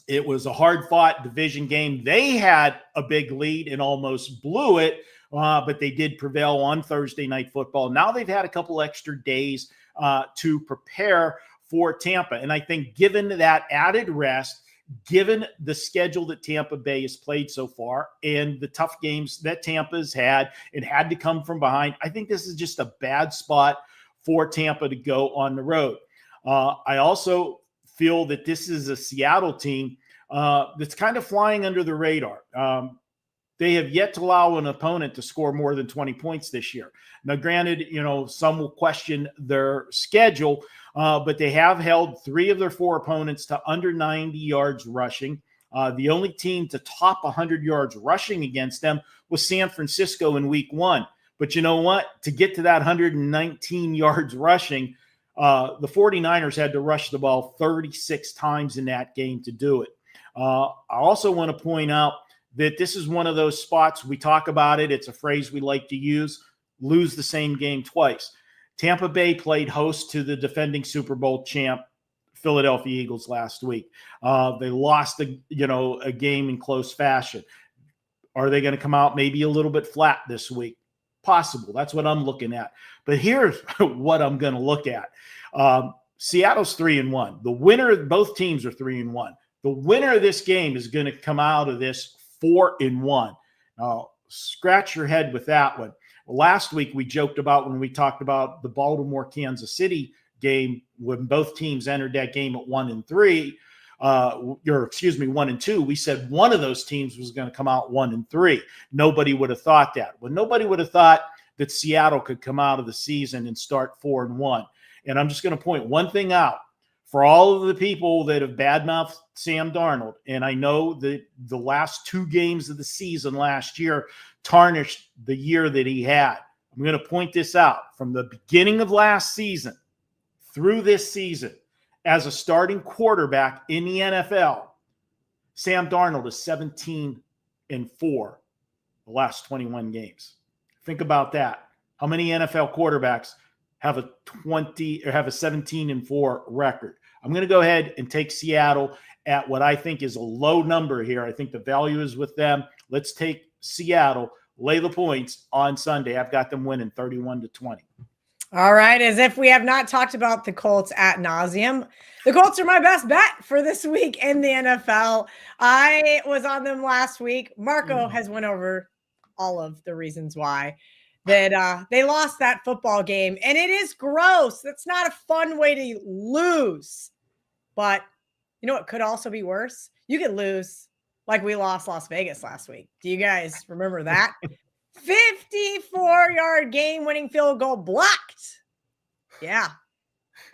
[SPEAKER 7] It was a hard-fought division game. They had a big lead and almost blew it. But they did prevail on Thursday Night Football. Now they've had a couple extra days to prepare for Tampa. And I think given that added rest, given the schedule that Tampa Bay has played so far and the tough games that Tampa's had and had to come from behind, I think this is just a bad spot for Tampa to go on the road. I also feel that this is a Seattle team that's kind of flying under the radar. They have yet to allow an opponent to score more than 20 points this year. Now, granted, some will question their schedule, but they have held 3 of their 4 opponents to under 90 yards rushing. The only team to top 100 yards rushing against them was San Francisco in week 1. But you know what? To get to that 119 yards rushing, the 49ers had to rush the ball 36 times in that game to do it. I also want to point out that this is one of those spots we talk about it. It's a phrase we like to use, lose the same game twice. Tampa Bay played host to the defending Super Bowl champ Philadelphia Eagles last week. They lost a game in close fashion. Are they going to come out maybe a little bit flat this week? Possible. That's what I'm looking at. But here's what I'm going to look at. Seattle's 3-1. The winner, both teams are 3-1. The winner of this game is going to come out of this 4-1. Now, scratch your head with that one. Last week, we joked about when we talked about the Baltimore-Kansas City game, when both teams entered that game at 1-3, 1-2. We said one of those teams was going to come out 1-3. Nobody would have thought that. Well, nobody would have thought that Seattle could come out of the season and start 4-1. And I'm just going to point one thing out for all of the people that have badmouthed Sam Darnold. And I know that the last 2 games of the season last year tarnished the year that he had. I'm going to point this out. From the beginning of last season through this season, as a starting quarterback in the NFL, Sam Darnold is 17-4 the last 21 games. Think about that. How many NFL quarterbacks have a 17-4 record? I'm going to go ahead and take Seattle at what I think is a low number here. I think the value is with them. Let's take Seattle, lay the points on Sunday. I've got them winning 31-20.
[SPEAKER 5] All right. As if we have not talked about the Colts ad nauseum, the Colts are my best bet for this week in the NFL. I was on them last week. Marco has went over all of the reasons why that they lost that football game. And it is gross. That's not a fun way to lose. But you know what could also be worse? You could lose like we lost Las Vegas last week. Do you guys remember that? 54-yard game-winning field goal blocked. Yeah.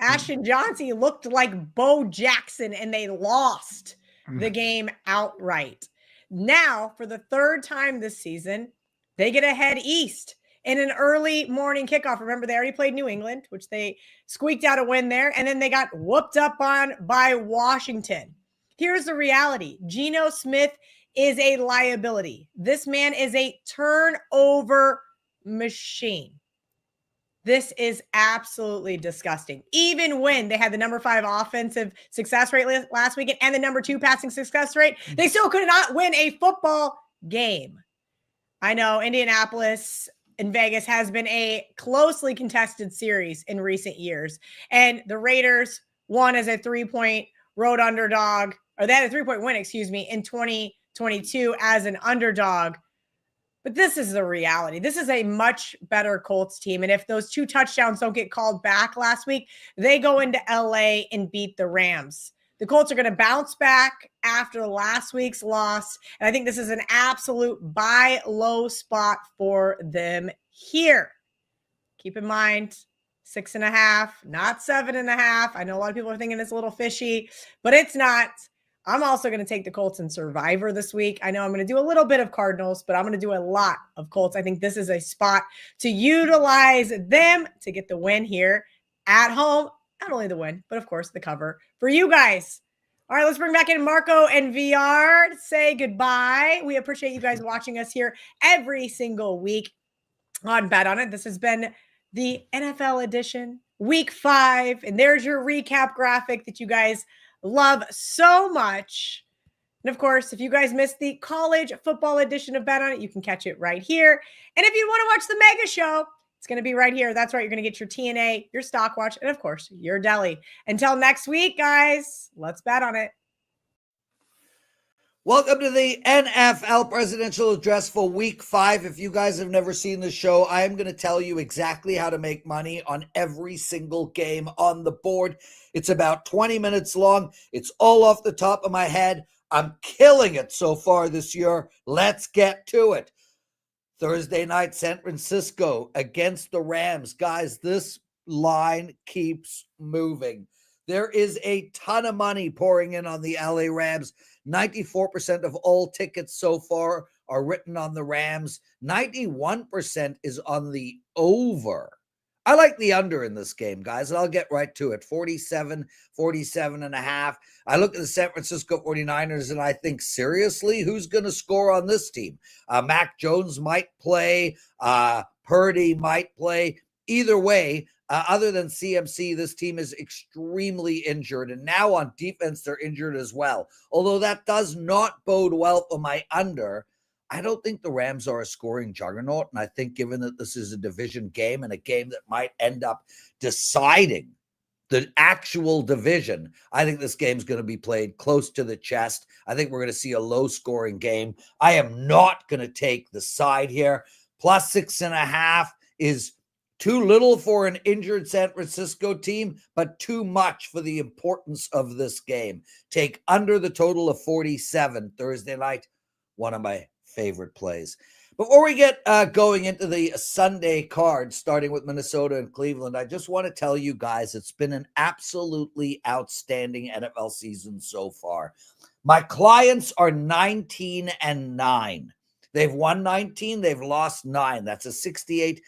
[SPEAKER 5] Ashton Johnson looked like Bo Jackson, and they lost the game outright. Now, for the 3rd time this season, they get ahead east in an early morning kickoff. Remember, they already played New England, which they squeaked out a win there, and then they got whooped up on by Washington. Here's the reality. Geno Smith is a liability. This man is a turnover machine. This is absolutely disgusting. Even when they had the number 5 offensive success rate last weekend and the number 2 passing success rate, they still could not win a football game. I know Indianapolis and Vegas has been a closely contested series in recent years. And the Raiders won as a 3-point road underdog, or they had a 3-point win, in 2022 as an underdog. But this is the reality. This is a much better Colts team. And if those 2 touchdowns don't get called back last week, they go into LA and beat the Rams. The Colts are going to bounce back after last week's loss. And I think this is an absolute buy low spot for them here. Keep in mind, 6.5, not 7.5. I know a lot of people are thinking it's a little fishy, but it's not. I'm also going to take the Colts in Survivor this week. I know I'm going to do a little bit of Cardinals, but I'm going to do a lot of Colts. I think this is a spot to utilize them to get the win here at home. Not only the win, but of course the cover for you guys. All right, let's bring back in Marco and VR to say goodbye. We appreciate you guys watching us here every single week on Bet On It. This has been the NFL edition, week 5. And there's your recap graphic that you guys love so much. And of course, if you guys missed the college football edition of Bet On It, you can catch it right here. And if you want to watch the mega show, it's going to be right here. That's right. You're going to get your TNA, your stock watch, and of course, your deli. Until next week, guys, let's bet on it.
[SPEAKER 1] Welcome to the NFL presidential address for week 5. If you guys have never seen the show, I am going to tell you exactly how to make money on every single game on the board. It's about 20 minutes long. It's all off the top of my head. I'm killing it so far this year. Let's get to it. Thursday night, San Francisco against the Rams. Guys, this line keeps moving. There is a ton of money pouring in on the LA Rams. 94% of all tickets so far are written on the Rams. 91% is on the over. I like the under in this game, guys, and I'll get right to it. 47 and a half. I look at the San Francisco 49ers, and I think, seriously, who's going to score on this team? Mac Jones might play. Purdy might play. Either way,
[SPEAKER 8] Other than CMC, this team is extremely injured. And now on defense, they're injured as well. Although that does not bode well for my under. I don't think the Rams are a scoring juggernaut. And I think given that this is a division game and a game that might end up deciding the actual division, I think this game's going to be played close to the chest. I think we're going to see a low-scoring game. I am not going to take the side here. Plus 6.5 is too little for an injured San Francisco team, but too much for the importance of this game. Take under the total of 47 Thursday night. One of my favorite plays. Before we get going into the Sunday card, starting with Minnesota and Cleveland, I just want to tell you guys it's been an absolutely outstanding NFL season so far. My clients are 19-9. They've won 19, they've lost 9. That's a 68%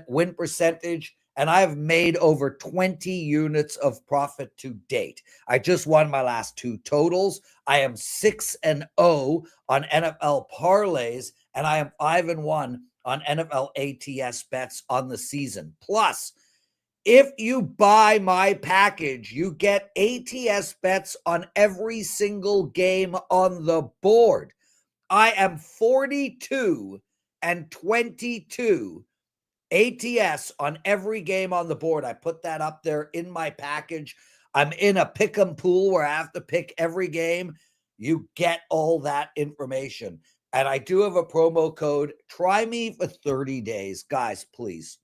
[SPEAKER 8] win percentage, and I've made over 20 units of profit to date. I just won my last 2 totals. I am 6-0 on NFL parlays, and I am 5-1 on NFL ATS bets on the season. Plus, if you buy my package, you get ATS bets on every single game on the board. I am 42-22 ATS on every game on the board. I put that up there in my package. I'm in a pick 'em pool where I have to pick every game. You get all that information. And I do have a promo code. Try me for 30 days. Guys, please.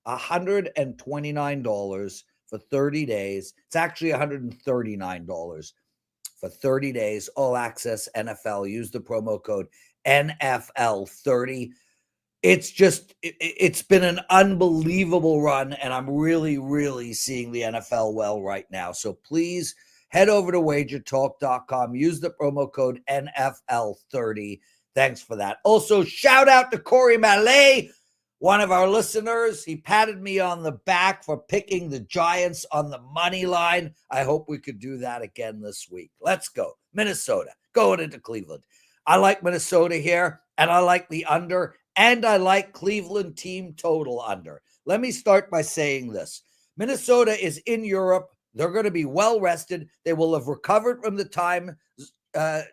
[SPEAKER 8] $129 for 30 days. It's actually $139 for 30 days. All access NFL. Use the promo code NFL30. It's been an unbelievable run, and I'm really, really seeing the NFL well right now. So please head over to WagerTalk.com. Use the promo code NFL30. Thanks for that. Also, shout out to Corey Mallet, one of our listeners. He patted me on the back for picking the Giants on the money line. I hope we could do that again this week. Let's go. Minnesota, going into Cleveland. I like Minnesota here, and I like the under, and I like Cleveland team total under. Let me start by saying this. Minnesota is in Europe. They're going to be well rested. They will have recovered from the time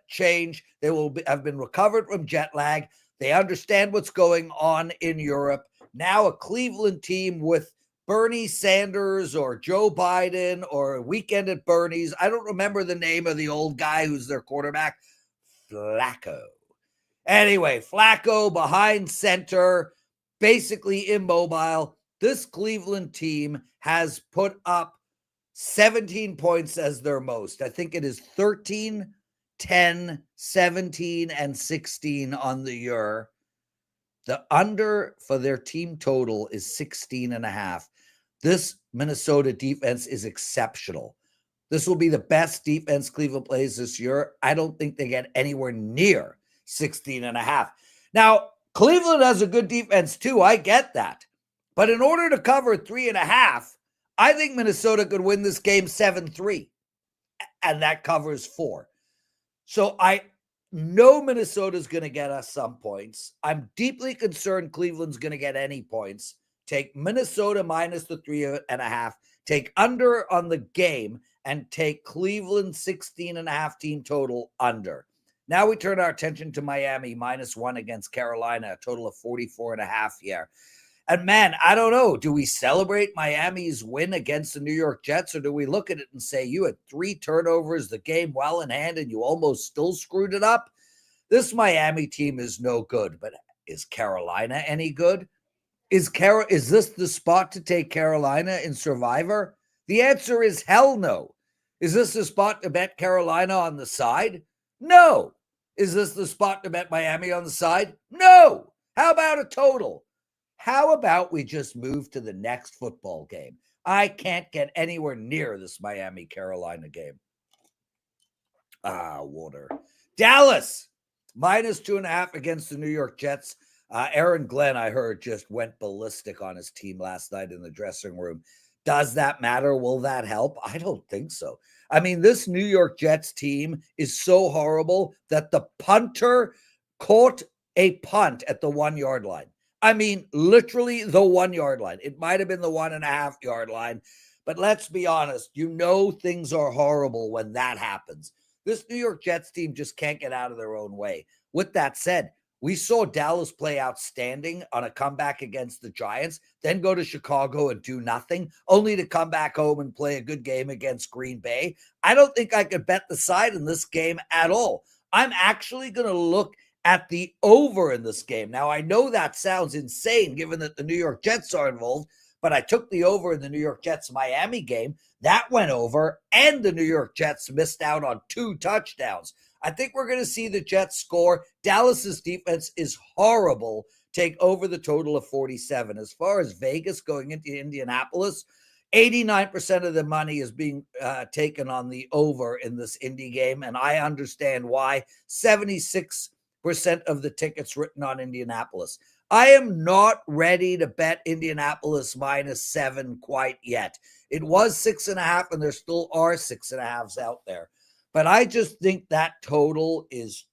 [SPEAKER 8] change. They will have been recovered from jet lag. They understand what's going on in Europe. Now a Cleveland team with Bernie Sanders or Joe Biden or Weekend at Bernie's. I don't remember the name of the old guy who's their quarterback. Flacco. Anyway, Flacco behind center, basically immobile. This Cleveland team has put up 17 points as their most. I think it is 13, 10, 17, and 16 on the year. The under for their team total is 16.5. This Minnesota defense is exceptional. This will be the best defense Cleveland plays this year. I don't think they get anywhere near 16.5. Now, Cleveland has a good defense too. I get that. But in order to cover 3.5, I think Minnesota could win this game 7-3. And that covers 4. So I know Minnesota's going to get us some points. I'm deeply concerned Cleveland's going to get any points. Take Minnesota minus the 3.5. Take under on the game and take Cleveland 16.5 team total under. Now we turn our attention to Miami -1 against Carolina, a total of 44.5 here. And man, I don't know. Do we celebrate Miami's win against the New York Jets, or do we look at it and say you had 3 turnovers, the game well in hand, and you almost still screwed it up? This Miami team is no good, but is Carolina any good? Is this the spot to take Carolina in Survivor? The answer is hell no. Is this the spot to bet Carolina on the side? No. Is this the spot to bet Miami on the side? No. How about a total? How about we just move to the next football game? I can't get anywhere near this Miami-Carolina game. Water. Dallas, -2.5 against the New York Jets. Aaron Glenn, I heard, just went ballistic on his team last night in the dressing room. Does that matter? Will that help? I don't think so. I mean, this New York Jets team is so horrible that the punter caught a punt at the 1-yard line. I mean, literally the 1 yard line. It might have been the 1.5 yard line, but let's be honest. You know, things are horrible when that happens. This New York Jets team just can't get out of their own way. With that said, we saw Dallas play outstanding on a comeback against the Giants, then go to Chicago and do nothing, only to come back home and play a good game against Green Bay. I don't think I could bet the side in this game at all. I'm actually going to look at the over in this game. Now, I know that sounds insane given that the New York Jets are involved, but I took the over in the New York Jets-Miami game. That went over, and the New York Jets missed out on 2 touchdowns. I think we're going to see the Jets score. Dallas's defense is horrible. Take over the total of 47. As far as Vegas going into Indianapolis, 89% of the money is being taken on the over in this Indy game, and I understand why. 76% of the tickets written on Indianapolis. I am not ready to bet Indianapolis -7 quite yet. It was 6.5, and there still are 6.5s out there. But I just think that total is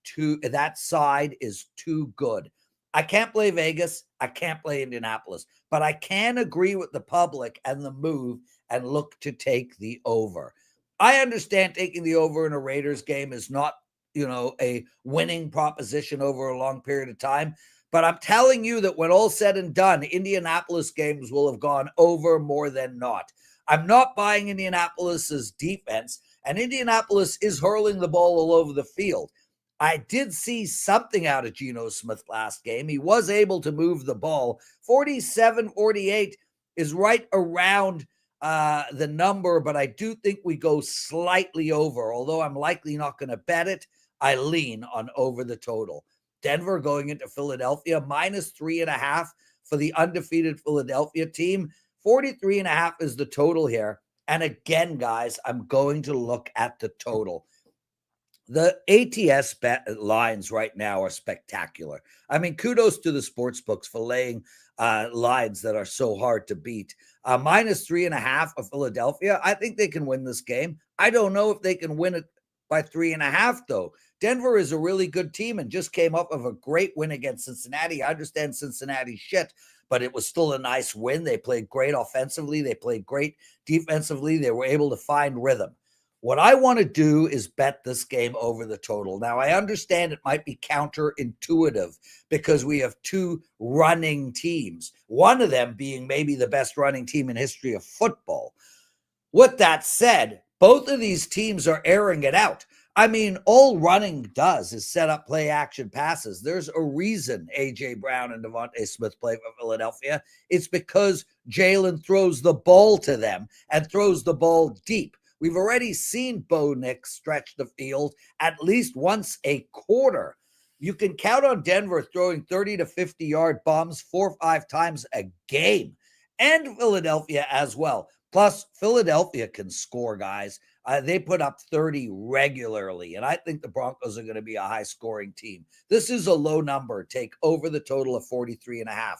[SPEAKER 8] that side is too good. I can't play Vegas. I can't play Indianapolis. But I can agree with the public and the move and look to take the over. I understand taking the over in a Raiders game is not, a winning proposition over a long period of time. But I'm telling you that when all said and done, Indianapolis games will have gone over more than not. I'm not buying Indianapolis's defense, and Indianapolis is hurling the ball all over the field. I did see something out of Geno Smith last game. He was able to move the ball. 47-48 is right around the number, but I do think we go slightly over. Although I'm likely not going to bet it, I lean on over the total. Denver going into Philadelphia, -3.5 for the undefeated Philadelphia team. 43.5 is the total here. And again, guys, I'm going to look at the total. The ATS bet lines right now are spectacular. I mean, kudos to the sports books for laying lines that are so hard to beat. -3.5 of Philadelphia. I think they can win this game. I don't know if they can win it by 3.5, though. Denver is a really good team and just came up of a great win against Cincinnati. I understand Cincinnati's shit, but it was still a nice win. They played great offensively. They played great defensively. They were able to find rhythm. What I want to do is bet this game over the total. Now, I understand it might be counterintuitive because we have 2 running teams, one of them being maybe the best running team in history of football. With that said, both of these teams are airing it out. I mean, all running does is set up play action passes. There's a reason A.J. Brown and Devontae Smith play for Philadelphia. It's because Jalen throws the ball to them and throws the ball deep. We've already seen Bo Nix stretch the field at least once a quarter. You can count on Denver throwing 30 to 50-yard bombs 4 or 5 times a game, and Philadelphia as well. Plus, Philadelphia can score, guys. They put up 30 regularly, and I think the Broncos are going to be a high-scoring team. This is a low number. Take over the total of 43.5.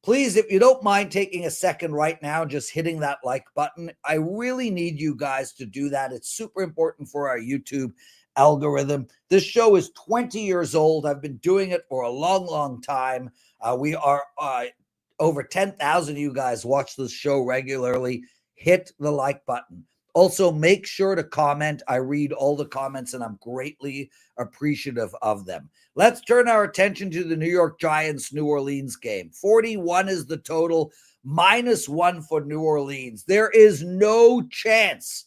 [SPEAKER 8] Please, if you don't mind taking a second right now, just hitting that like button. I really need you guys to do that. It's super important for our YouTube algorithm. This show is 20 years old. I've been doing it for a long, long time. We are over 10,000 of you guys watch this show regularly. Hit the like button. Also, make sure to comment. I read all the comments, and I'm greatly appreciative of them. Let's turn our attention to the New York Giants-New Orleans game. 41 is the total, -1 for New Orleans. There is no chance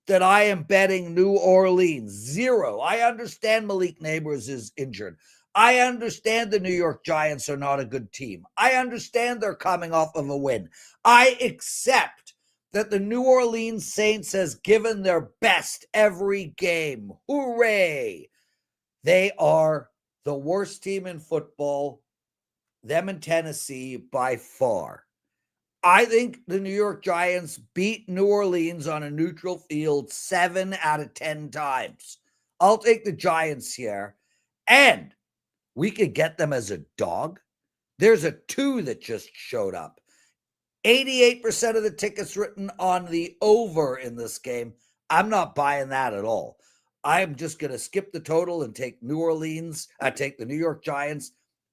[SPEAKER 8] that I am betting New Orleans. 0. I understand Malik Neighbors is injured. I understand the New York Giants are not a good team. I understand they're coming off of a win. I accept that the New Orleans Saints has given their best every game. Hooray! They are the worst team in football, them in Tennessee by far. I think the New York Giants beat New Orleans on a neutral field 7 out of 10 times. I'll take the Giants here, and we could get them as a dog. There's a 2 that just showed up. 88% of the tickets written on the over in this game. I'm not buying that at all. I'm just going to skip the total and take New Orleans. I take the New York Giants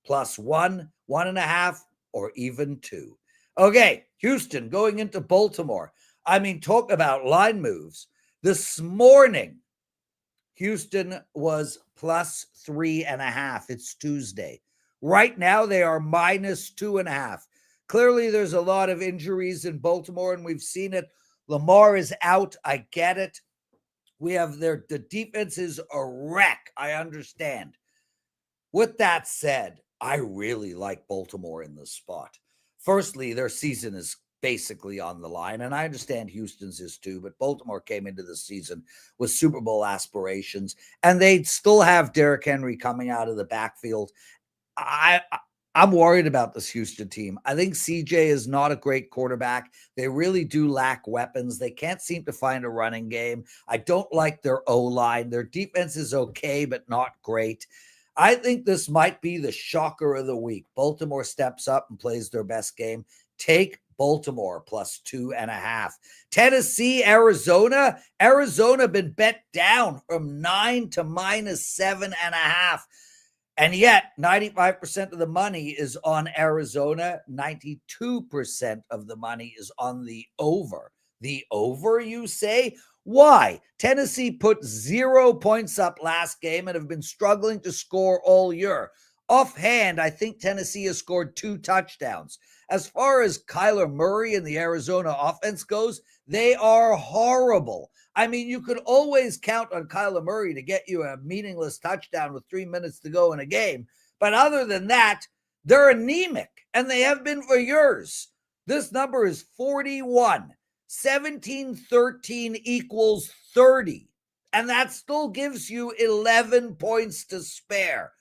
[SPEAKER 8] +1, 1.5, or even 2. Okay, Houston going into Baltimore. I mean, talk about line moves. This morning, Houston was plus 3.5. It's Tuesday. Right now, they are minus 2.5. Clearly, there's a lot of injuries in Baltimore, and we've seen it. Lamar is out. I get it. We have the defense is a wreck. I understand. With that said, I really like Baltimore in this spot. Firstly, their season is basically on the line, and I understand Houston's is too, but Baltimore came into the season with Super Bowl aspirations, and they still have Derrick Henry coming out of the backfield. I'm worried about this Houston team. I think CJ is not a great quarterback. They really do lack weapons. They can't seem to find a running game. I don't like their O-line. Their defense is okay, but not great. I think this might be the shocker of the week. Baltimore steps up and plays their best game. Take Baltimore plus 2.5. Tennessee, Arizona. Arizona been bet down from 9 to minus 7.5. And yet 95% of the money is on Arizona. 92% of the money is on the over. The over, you say? Why? Tennessee put 0 points up last game and have been struggling to score all year. Offhand, I think Tennessee has scored 2 touchdowns. As far as Kyler Murray and the Arizona offense goes, they are horrible. I mean, you could always count on Kyler Murray to get you a meaningless touchdown with 3 minutes to go in a game. But other than that, they're anemic, and they have been for years. This number is 41. 17-13 equals 30. And that still gives you 11 points to spare.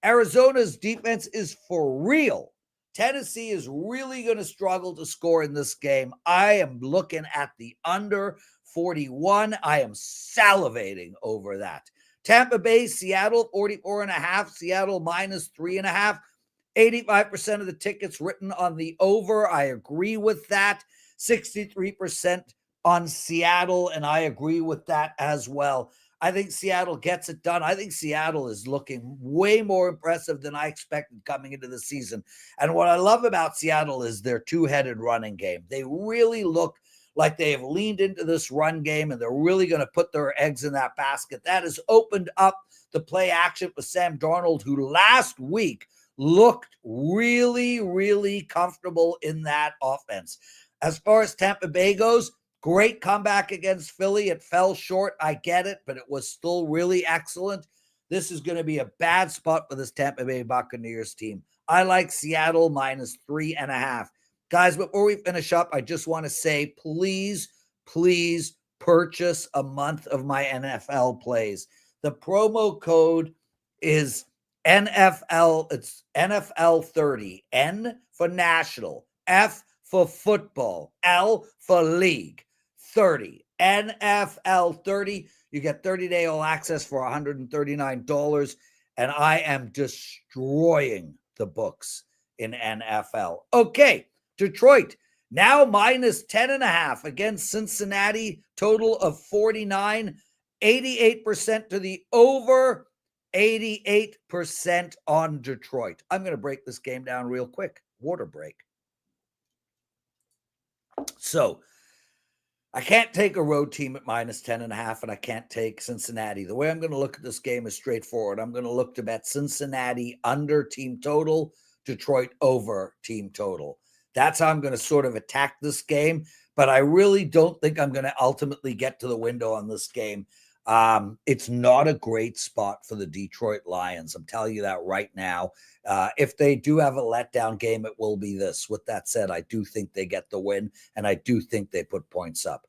[SPEAKER 8] Arizona's defense is for real. Tennessee is really going to struggle to score in this game. I am looking at the under 41. I am salivating over that. Tampa Bay, Seattle, 44.5. Seattle minus 3.5. 85% of the tickets written on the over. I agree with that. 63% on Seattle, and I agree with that as well. I think Seattle gets it done. I think Seattle is looking way more impressive than I expected coming into the season. And what I love about Seattle is their two-headed running game. They really look like they have leaned into this run game, and they're really going to put their eggs in that basket. That has opened up the play action with Sam Darnold, who last week looked really, really comfortable in that offense. As far as Tampa Bay goes, great comeback against Philly. It fell short. I get it, but it was still really excellent. This is going to be a bad spot for this Tampa Bay Buccaneers team. I like Seattle minus 3.5. Guys, before we finish up, I just want to say, please, please purchase a month of my NFL plays. The promo code is NFL. It's NFL 30. N for national. F for football. L for league. 30. NFL 30. You get 30-day all access for $139. And I am destroying the books in NFL. Okay. Detroit now minus 10.5 against Cincinnati, total of 49, 88% to the over, 88% on Detroit. I'm going to break this game down real quick. Water break. So I can't take a road team at minus 10.5, and I can't take Cincinnati. The way I'm going to look at this game is straightforward. I'm going to look to bet Cincinnati under team total, Detroit over team total. That's how I'm going to sort of attack this game, but I really don't think I'm going to ultimately get to the window on this game. It's not a great spot for the Detroit Lions. I'm telling you that right now. If they do have a letdown game, it will be this. With that said, I do think they get the win, and I do think they put points up.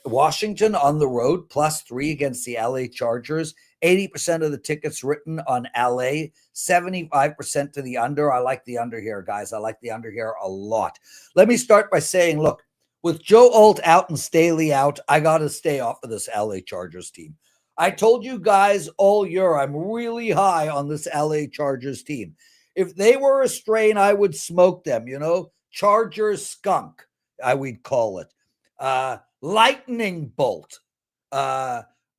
[SPEAKER 8] Washington on the road, +3 against the LA Chargers. 80% of the tickets written on LA, 75% to the under. I like the under here, guys. I like the under here a lot. Let me start by saying, look, with Joe Alt out and Staley out, I got to stay off of this LA Chargers team. I told you guys all year I'm really high on this LA Chargers team. If they were a strain, I would smoke them, Chargers skunk, we'd call it. Lightning bolt,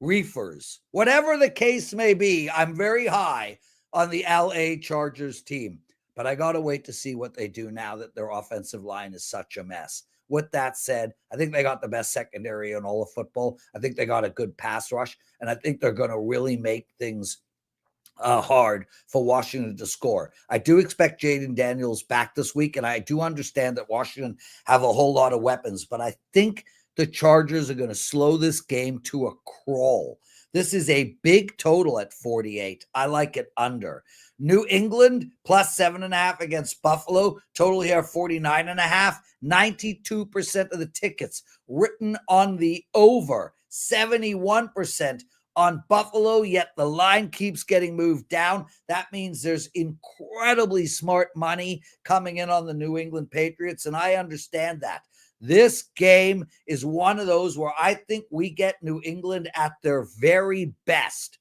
[SPEAKER 8] reefers, whatever the case may be, I'm very high on the LA Chargers team. but I got to wait to see what they do now that their offensive line is such a mess. With that said, I think they got the best secondary in all of football. I think they got a good pass rush, and I think they're going to really make things hard for Washington to score. I do expect Jaden Daniels back this week, and I do understand that Washington have a whole lot of weapons, but I think the Chargers are going to slow this game to a crawl. This is a big total at 48. I like it under. New England plus 7.5 against Buffalo. Total here 49.5. 92% of the tickets written on the over. 71% on Buffalo, yet the line keeps getting moved down. That means there's incredibly smart money coming in on the New England Patriots, and I understand that. This game is one of those where I think we get New England at their very best.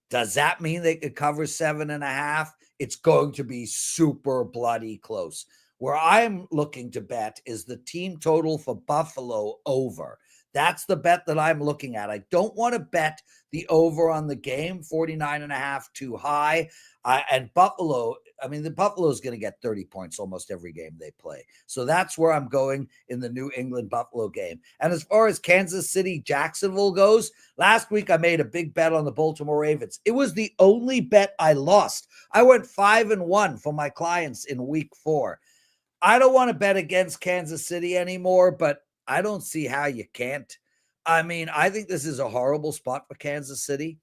[SPEAKER 8] Does that mean they could cover 7.5? It's going to be super bloody close. Where I'm looking to bet is the team total for Buffalo over. That's the bet that I'm looking at. I don't want to bet the over on the game, 49.5 too high. And Buffalo, the Buffalo is going to get 30 points almost every game they play. So that's where I'm going in the New England Buffalo game. And as far as Kansas City, Jacksonville goes, last week I made a big bet on the Baltimore Ravens. It was the only bet I lost. I went 5-1 for my clients in week 4. I don't want to bet against Kansas City anymore, but I don't see how you can't. I think this is a horrible spot for Kansas City.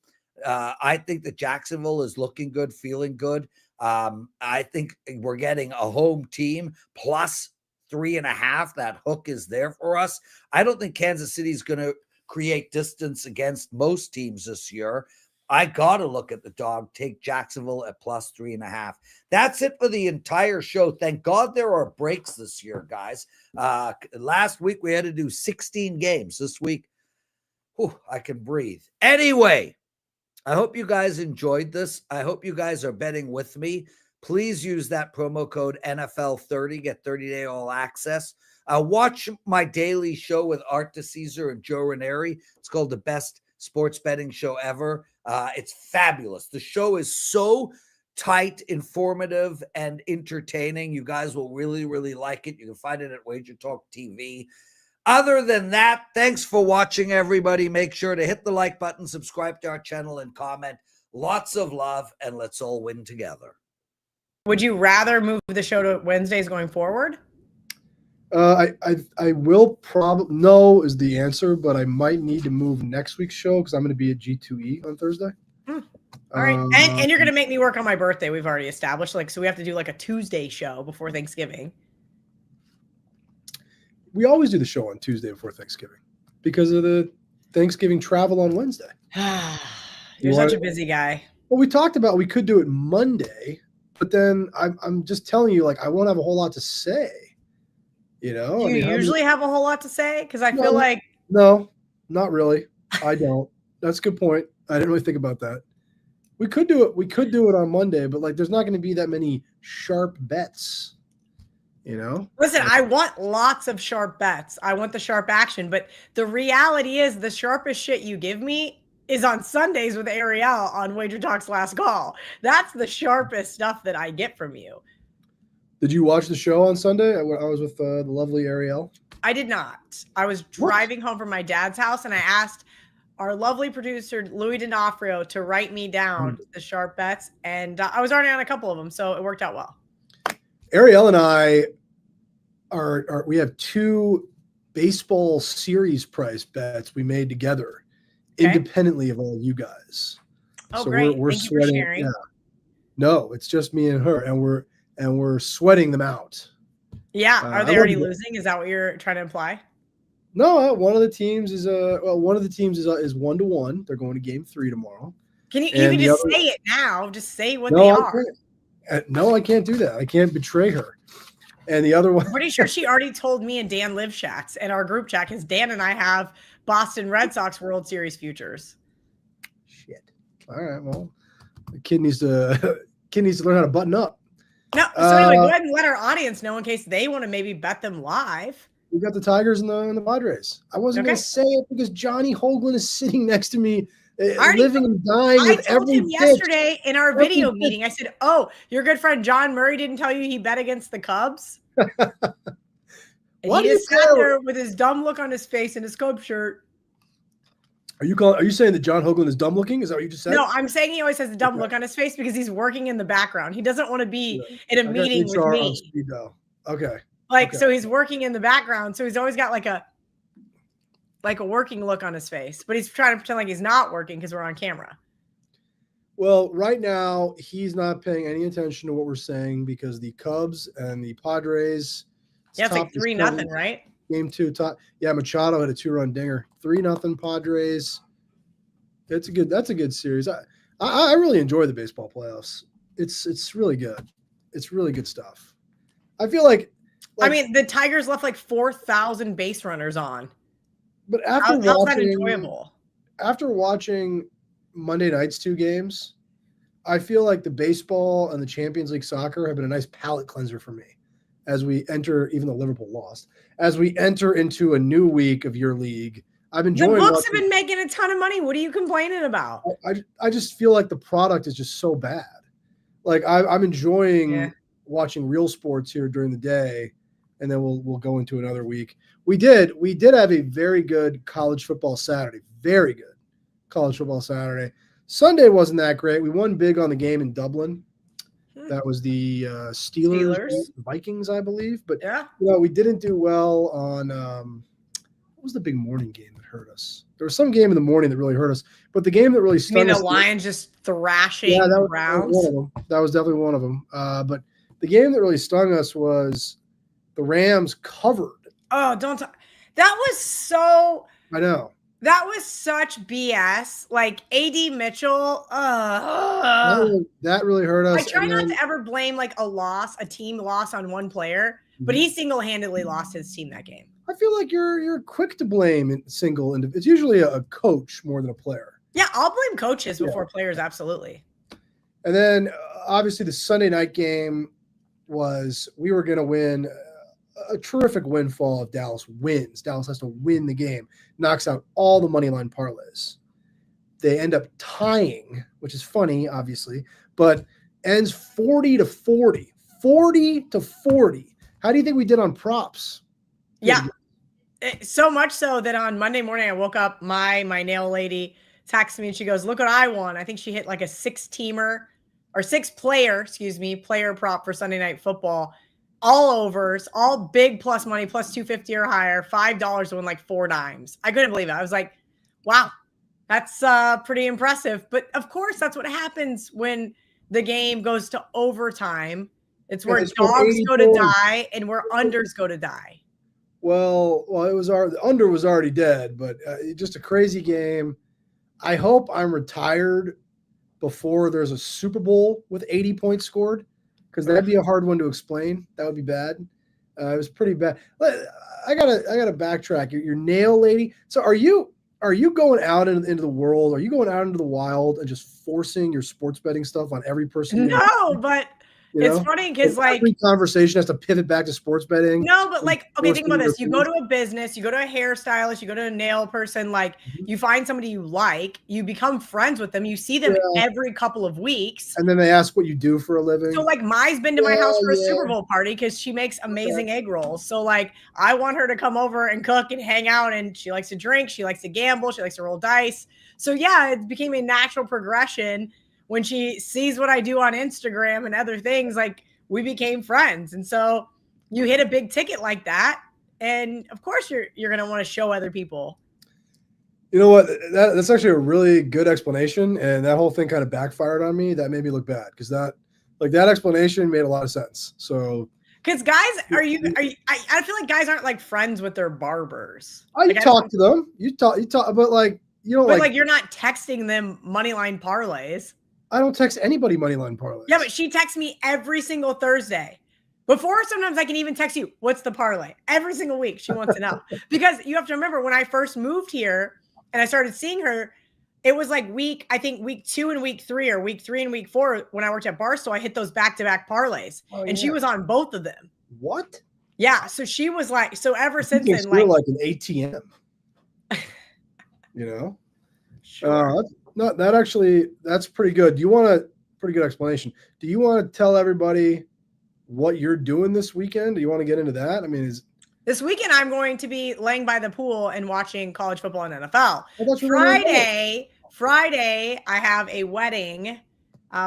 [SPEAKER 8] I think that Jacksonville is looking good, feeling good. I think we're getting a home team plus 3.5. That hook is there for us. I don't think Kansas City is going to create distance against most teams this year. I got to look at the dog, take Jacksonville at plus 3.5. That's it for the entire show. Thank God there are breaks this year, guys. Last week we had to do 16 games. This week, I can breathe. Anyway, I hope you guys enjoyed this. I hope you guys are betting with me. Please use that promo code NFL30, get 30-day all access. Watch my daily show with Art DeCesar and Joe Ranieri. It's called The Best Sports Betting Show Ever. It's fabulous. The show is so tight, informative, and entertaining. You guys will really, really like it. You can find it at WagerTalk TV. Other than that, thanks for watching, everybody. Make sure to hit the like button, subscribe to our channel, and comment. Lots of love, and let's all win together.
[SPEAKER 5] Would you rather move the show to Wednesdays going forward?
[SPEAKER 9] I will probably no is the answer, but I might need to move next week's show because I'm going to be at G2E on Thursday.
[SPEAKER 5] All right, and you're going to make me work on my birthday. We've already established, so we have to do a Tuesday show before Thanksgiving.
[SPEAKER 9] We always do the show on Tuesday before Thanksgiving because of the Thanksgiving travel on Wednesday.
[SPEAKER 5] You're such a busy guy.
[SPEAKER 9] Well, we talked about we could do it Monday, but then I'm just telling you, I won't have a whole lot to say. Do
[SPEAKER 5] you usually have a whole lot to say? Because I feel like
[SPEAKER 9] no, not really. I don't. That's a good point. I didn't really think about that. We could do it. We could do it on Monday, but there's not going to be that many sharp bets.
[SPEAKER 5] Listen, I want lots of sharp bets. I want the sharp action, but the reality is the sharpest shit you give me is on Sundays with Ariel on WagerTalk's Last Call. That's the sharpest stuff that I get from you.
[SPEAKER 9] Did you watch the show on Sunday? I was with the lovely Ariel.
[SPEAKER 5] I did not. I was driving home from my dad's house, and I asked our lovely producer, Louis D'Onofrio, to write me down the sharp bets, and I was already on a couple of them, so it worked out well.
[SPEAKER 9] Ariel and I we have 2 baseball series price bets we made together independently of all you guys.
[SPEAKER 5] Oh,
[SPEAKER 9] so
[SPEAKER 5] great.
[SPEAKER 9] We're
[SPEAKER 5] Thank
[SPEAKER 9] sweating.
[SPEAKER 5] you for sharing.
[SPEAKER 9] Yeah. No, it's just me and her, and we're sweating them out.
[SPEAKER 5] Yeah. Are they already losing? Is that what you're trying to imply?
[SPEAKER 9] No, one of the teams is 1-1. They're going to game 3 tomorrow.
[SPEAKER 5] Can you can just say it now? Just say what they are.
[SPEAKER 9] No, I can't do that. I can't betray her. And the other one,
[SPEAKER 5] I'm pretty sure she already told me and Dan Live Shacks and our group chat because Dan and I have Boston Red Sox World Series futures.
[SPEAKER 9] Shit. All right. Well, the kid needs to learn how to button up.
[SPEAKER 5] No. So anyway, go ahead and let our audience know in case they want to maybe bet them live.
[SPEAKER 9] We got the Tigers and the Padres. I wasn't going to say it because Johnny Hoagland is sitting next to me living and dying
[SPEAKER 5] I
[SPEAKER 9] with
[SPEAKER 5] told
[SPEAKER 9] every
[SPEAKER 5] him
[SPEAKER 9] pitch.
[SPEAKER 5] yesterday in our
[SPEAKER 9] Every
[SPEAKER 5] video
[SPEAKER 9] pitch.
[SPEAKER 5] meeting, I said, "Oh, your good friend John Murray didn't tell you he bet against the Cubs?" And
[SPEAKER 9] Why
[SPEAKER 5] he
[SPEAKER 9] do you
[SPEAKER 5] just sat
[SPEAKER 9] care?
[SPEAKER 5] there with his dumb look on his face in his Cubs shirt.
[SPEAKER 9] Are you saying that John Hoagland is dumb looking? Is that what you just said?
[SPEAKER 5] No, I'm saying he always has a dumb look on his face because he's working in the background. He doesn't want to be in a
[SPEAKER 9] I got
[SPEAKER 5] meeting with
[SPEAKER 9] HR on
[SPEAKER 5] me.
[SPEAKER 9] speed dial. Okay.
[SPEAKER 5] Like, so he's working in the background. So he's always got like a working look on his face, but he's trying to pretend like he's not working because we're on camera.
[SPEAKER 9] Well, right now he's not paying any attention to what we're saying because the Cubs and the Padres.
[SPEAKER 5] Yeah, it's like 3-0, right?
[SPEAKER 9] Game 2 top. Yeah, Machado had a 2-run dinger. 3-0 Padres. That's a good series. I really enjoy the baseball playoffs. It's really good. It's really good stuff. I feel like
[SPEAKER 5] I mean, the Tigers left like 4,000 base runners on.
[SPEAKER 9] But after
[SPEAKER 5] how's that enjoyable?
[SPEAKER 9] After watching Monday night's 2 games, I feel like the baseball and the Champions League soccer have been a nice palate cleanser for me as we enter, even though Liverpool lost, as we enter into a new week of your league. I've enjoyed.
[SPEAKER 5] The books have been making a ton of money. What are you complaining about?
[SPEAKER 9] I just feel like the product is just so bad. Like I'm enjoying watching real sports here during the day, and then we'll go into another week. We did have a very good college football Saturday. Very good college football Saturday. Sunday wasn't that great. We won big on the game in Dublin. That was the Steelers. Vikings, I believe. But we didn't do well on what was the big morning game that hurt us? There was some game in the morning that really hurt us. But the game that really stung us.
[SPEAKER 5] The Lions just thrashing the Browns?
[SPEAKER 9] One of them. That was definitely one of them. But the game that really stung us was the Rams covered.
[SPEAKER 5] Oh, don't talk. That was so.
[SPEAKER 9] I know.
[SPEAKER 5] That was such BS. Like AD Mitchell.
[SPEAKER 9] That really hurt us.
[SPEAKER 5] I try not to ever blame like a team loss on one player, but he single-handedly lost his team that game.
[SPEAKER 9] I feel like you're quick to blame single individual. It's usually a coach more than a player.
[SPEAKER 5] Yeah, I'll blame coaches before players. Absolutely.
[SPEAKER 9] And then obviously the Sunday night game was we were going to win. A terrific windfall if Dallas wins. Dallas has to win the game, knocks out all the money line parlays. They end up tying, which is funny, obviously, but ends 40-40. 40-40. How do you think we did on props?
[SPEAKER 5] Yeah. So much so that on Monday morning, I woke up, my nail lady texted me and she goes, "Look what I won." I think she hit like a 6-player prop for Sunday Night Football. All overs, all big plus money, plus 250 or higher, $5 to win like 4 dimes. I couldn't believe it. I was like, wow, that's pretty impressive. But of course, that's what happens when the game goes to overtime. It's where dogs go to die and where unders go to die. Well,
[SPEAKER 9] the under was already dead, but just a crazy game. I hope I'm retired before there's a Super Bowl with 80 points scored. Because that'd be a hard one to explain. That would be bad. It was pretty bad. I gotta backtrack. Your nail lady. So are you going out into the world? Are you going out into the wild and just forcing your sports betting stuff on every person?
[SPEAKER 5] No, but it's funny because like
[SPEAKER 9] every conversation has to pivot back to sports betting.
[SPEAKER 5] No, but like, okay, think about this. You go to a business, you go to a hairstylist, you go to a nail person, like you find somebody you like, you become friends with them, you see them every couple of weeks.
[SPEAKER 9] And then they ask what you do for a living.
[SPEAKER 5] So like Mai's been to my house for a Super Bowl party because she makes amazing egg rolls. So like I want her to come over and cook and hang out, and she likes to drink, she likes to gamble, she likes to roll dice. So yeah, it became a natural progression. When she sees what I do on Instagram and other things, like we became friends. And so you hit a big ticket like that. And of course you're going to want to show other people.
[SPEAKER 9] You know what? That's actually a really good explanation. And that whole thing kind of backfired on me. That made me look bad because that explanation made a lot of sense. So,
[SPEAKER 5] because guys, I feel like guys aren't like friends with their barbers.
[SPEAKER 9] You talk to them. You talk, but like, you don't
[SPEAKER 5] like you're not texting them moneyline parlays.
[SPEAKER 9] I don't text anybody moneyline parlays.
[SPEAKER 5] Yeah, but she texts me every single Thursday. Before sometimes I can even text you, what's the parlay? Every single week she wants to know. Because you have to remember when I first moved here and I started seeing her, it was like week 2 and week 3 or week 3 and week 4 when I worked at Barstool, I hit those back-to-back parlays. She was on both of them.
[SPEAKER 9] What?
[SPEAKER 5] Yeah, so she was like, so ever since
[SPEAKER 9] then, like an ATM. You know?
[SPEAKER 5] Sure.
[SPEAKER 9] No, that's pretty good. Pretty good explanation. Do you want to tell everybody what you're doing this weekend? Do you want to get into that? I mean,
[SPEAKER 5] this weekend I'm going to be laying by the pool and watching college football and NFL.
[SPEAKER 9] that's really
[SPEAKER 5] Friday, I have a wedding.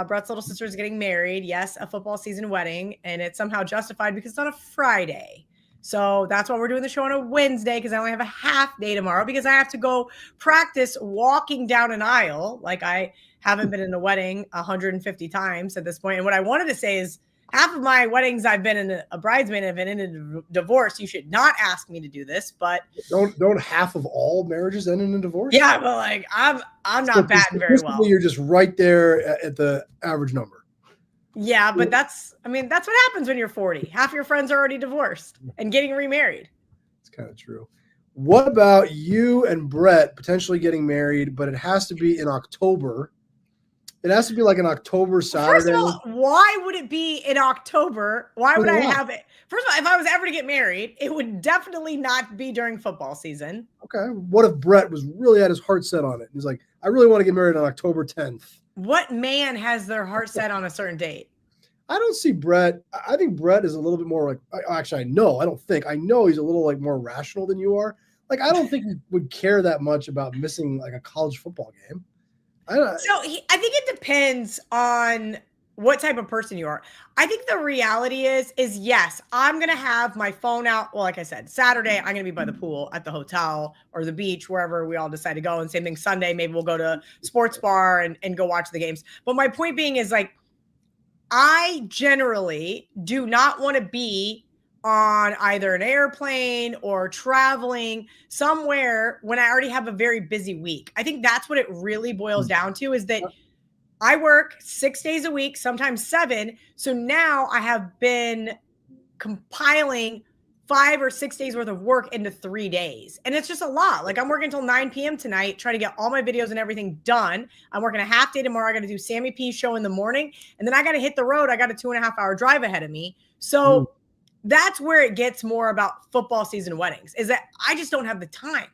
[SPEAKER 5] Brett's little sister is getting married. Yes, a football season wedding, and it's somehow justified because it's on a Friday. So that's why we're doing the show on a Wednesday, because I only have a half day tomorrow because I have to go practice walking down an aisle. Like, I haven't been in a wedding 150 times at this point. And what I wanted to say is half of my weddings I've been in a bridesmaid have been in a divorce. You should not ask me to do this, but
[SPEAKER 9] don't half of all marriages end in a divorce?
[SPEAKER 5] Yeah, but like I'm not batting very well.
[SPEAKER 9] You're just right there at the average number.
[SPEAKER 5] Yeah, but that's what happens when you're 40. Half your friends are already divorced and getting remarried.
[SPEAKER 9] It's kind of true. What about you and Brett potentially getting married, but it has to be in October? It has to be like an October Saturday.
[SPEAKER 5] First of all, why would it be in October? Why would I have it? First of all, if I was ever to get married, it would definitely not be during football season.
[SPEAKER 9] Okay. What if Brett was really had his heart set on it? He's like, I really want to get married on October 10th.
[SPEAKER 5] What man has their heart set on a certain date?
[SPEAKER 9] I don't see Brett. I think Brett is a little bit more like, actually, I know he's a little like more rational than you are. Like, I don't think he would care that much about missing like a college football game. I
[SPEAKER 5] think it depends on what type of person you are. I think the reality is yes, I'm going to have my phone out. Well, like I said, Saturday, I'm going to be by the pool at the hotel or the beach, wherever we all decide to go. And same thing Sunday, maybe we'll go to sports bar and go watch the games. But my point being is like, I generally do not want to be on either an airplane or traveling somewhere when I already have a very busy week. I think that's what it really boils down to, is that I work 6 days a week, sometimes 7. So now I have been compiling 5 or 6 days worth of work into 3 days. And it's just a lot. Like, I'm working until 9 p.m. tonight, trying to get all my videos and everything done. I'm working a half day tomorrow. I got to do Sammy P's show in the morning. And then I got to hit the road. I got a 2.5 hour drive ahead of me. So that's where it gets more about football season weddings, is that I just don't have the time.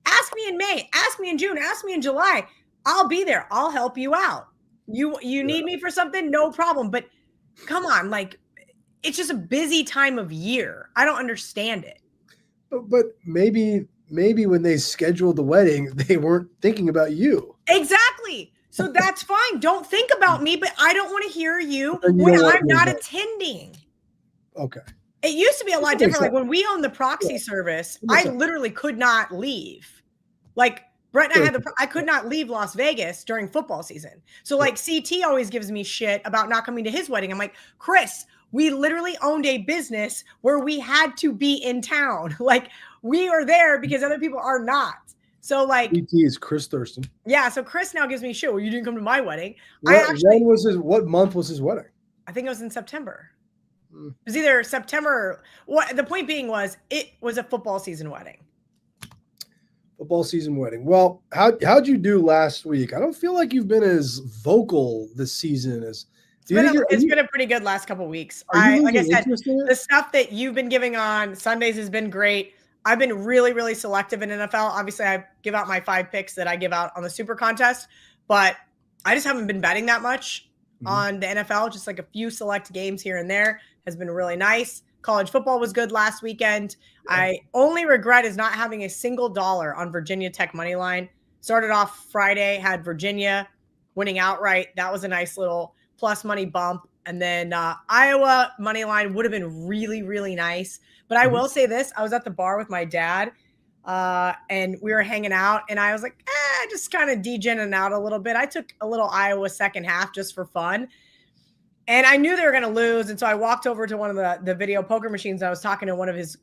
[SPEAKER 5] Ask me in May, ask me in June, ask me in July. I'll be there. I'll help you out. You need me for something? No problem. But come on, like, it's just a busy time of year. I don't understand it.
[SPEAKER 9] But maybe when they scheduled the wedding, they weren't thinking about you.
[SPEAKER 5] Exactly. So that's fine. Don't think about me, but I don't want to hear you when I'm not attending.
[SPEAKER 9] Okay.
[SPEAKER 5] It used to be a lot different. Like, when we owned the proxy service, I literally could not leave. Like, Brett and I could not leave Las Vegas during football season. So like, CT always gives me shit about not coming to his wedding. I'm like, Chris, we literally owned a business where we had to be in town. Like, we are there because other people are not. So like,
[SPEAKER 9] CT is Chris Thurston.
[SPEAKER 5] Yeah. So Chris now gives me shit. Well, you didn't come to my wedding.
[SPEAKER 9] What month was his wedding?
[SPEAKER 5] I think it was in September. It was either September. What the point being was, it was a football season wedding.
[SPEAKER 9] Football season wedding. Well, how'd you do last week? I don't feel like you've been as vocal this season as.
[SPEAKER 5] It's been a pretty good last couple of weeks. Like I said, the stuff that you've been giving on Sundays has been great. I've been really, really selective in NFL. Obviously, I give out my 5 picks that I give out on the Super Contest, but I just haven't been betting that much on the NFL. Just like a few select games here and there has been really nice. College football was good last weekend. I only regret is not having a single dollar on Virginia Tech money line. Started off Friday, had Virginia winning outright. That was a nice little plus money bump. And then Iowa money line would have been really, really nice. But I will say this, I was at the bar with my dad and we were hanging out, and I was like, just kind of degening out a little bit. I took a little Iowa second half just for fun. And I knew they were going to lose. And so I walked over to one of the video poker machines. I was talking to one of his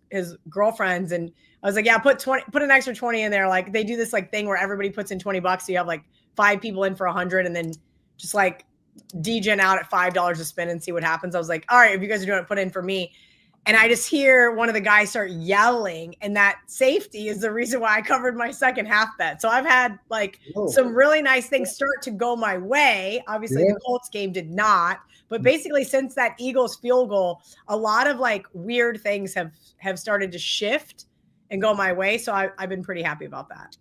[SPEAKER 5] girlfriends, and I was like, yeah, put an extra 20 in there. Like, they do this like thing where everybody puts in $20. So you have like 5 people in for 100, and then just like degen out at $5 a spin and see what happens. I was like, all right, if you guys are doing it, put in for me. And I just hear one of the guys start yelling, and that safety is the reason why I covered my second half bet. So I've had like some really nice things start to go my way. Obviously the Colts game did not, but basically since that Eagles field goal, a lot of like weird things have started to shift and go my way. So I've been pretty happy about that.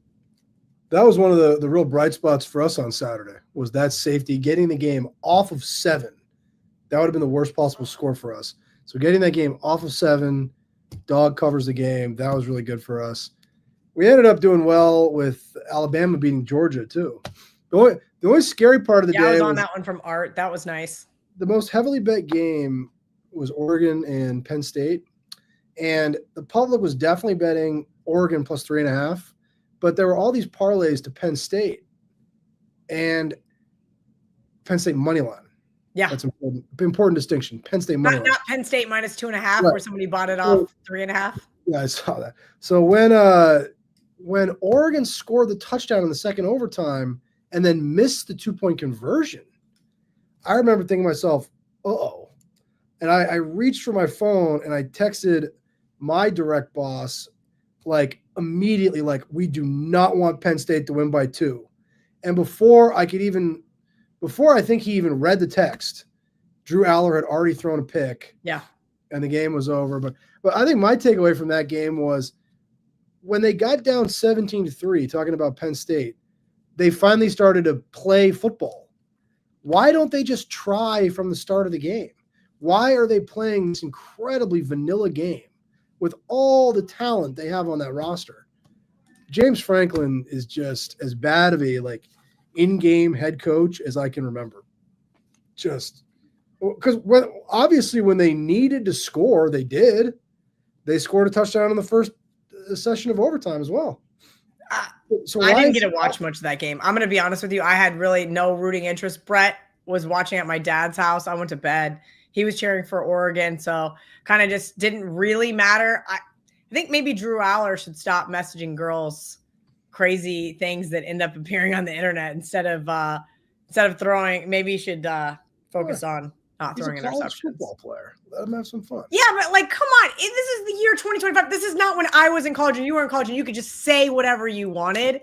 [SPEAKER 9] That was one of the real bright spots for us on Saturday, was that safety, getting the game off of 7. That would have been the worst possible score for us. So getting that game off of 7, dog covers the game. That was really good for us. We ended up doing well with Alabama beating Georgia too. The only scary part of the day
[SPEAKER 5] I was on that one from Art. That was nice.
[SPEAKER 9] The most heavily bet game was Oregon and Penn State. And the public was definitely betting Oregon plus 3.5. But there were all these parlays to Penn State and Penn State money line.
[SPEAKER 5] Yeah.
[SPEAKER 9] That's important distinction. Penn State money line.
[SPEAKER 5] Not Penn State minus 2.5, right, where somebody bought it off 3.5.
[SPEAKER 9] Yeah, I saw that. So when Oregon scored the touchdown in the second overtime and then missed the 2-point conversion, I remember thinking to myself, uh-oh. And I reached for my phone and I texted my direct boss, like, immediately, like, we do not want Penn State to win by 2. And before I think he even read the text, Drew Aller had already thrown a pick.
[SPEAKER 5] Yeah.
[SPEAKER 9] And the game was over. But I think my takeaway from that game was when they got down 17-3, talking about Penn State, they finally started to play football. Why don't they just try from the start of the game? Why are they playing this incredibly vanilla game with all the talent they have on that roster? James Franklin is just as bad of a in-game head coach as I can remember. Just because obviously when they needed to score, they did. They scored a touchdown in the first session of overtime as well. So
[SPEAKER 5] I didn't get to watch much of that game. I'm going to be honest with you. I had really no rooting interest. Brett was watching at my dad's house. I went to bed. He was cheering for Oregon, so kind of just didn't really matter. I think maybe Drew Aller should stop messaging girls crazy things that end up appearing on the internet instead of throwing. Maybe he should focus on not throwing interceptions.
[SPEAKER 9] Football player. Let him have some fun.
[SPEAKER 5] Yeah, but come on. This is the year 2025. This is not when I was in college and you were in college and you could just say whatever you wanted.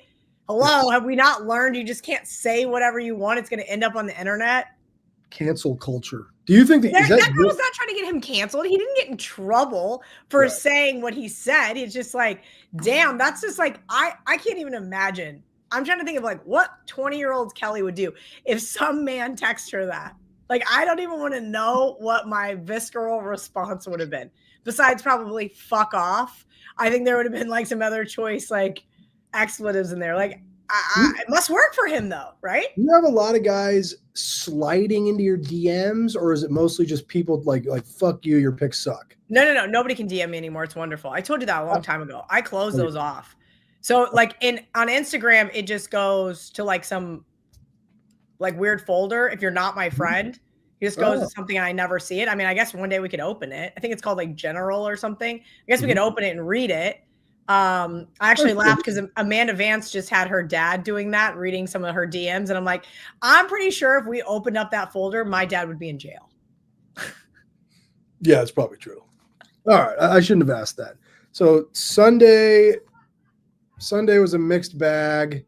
[SPEAKER 5] Hello, have we not learned you just can't say whatever you want? It's going to end up on the internet.
[SPEAKER 9] Cancel culture. Do you think
[SPEAKER 5] that girl's not trying to get him canceled? He didn't get in trouble for saying what he said. It's just damn, that's just I can't even imagine. I'm trying to think of what 20-year-old Kelly would do if some man texts her that. I don't even want to know what my visceral response would have been. Besides probably fuck off. I think there would have been some other choice, expletives in there. It must work for him though, right?
[SPEAKER 9] You have a lot of guys sliding into your DMs, or is it mostly just people like fuck you, your picks suck?
[SPEAKER 5] No. Nobody can DM me anymore. It's wonderful. I told you that a long time ago. I closed those off. So on Instagram, it just goes to some weird folder. If you're not my friend, it just goes to something and I never see it. I mean, I guess one day we could open it. I think it's called general or something. I guess we could open it and read it. I actually laughed because Amanda Vance just had her dad doing that, reading some of her DMs. And I'm pretty sure if we opened up that folder, my dad would be in jail.
[SPEAKER 9] Yeah, it's probably true. All right. I shouldn't have asked that. So Sunday was a mixed bag.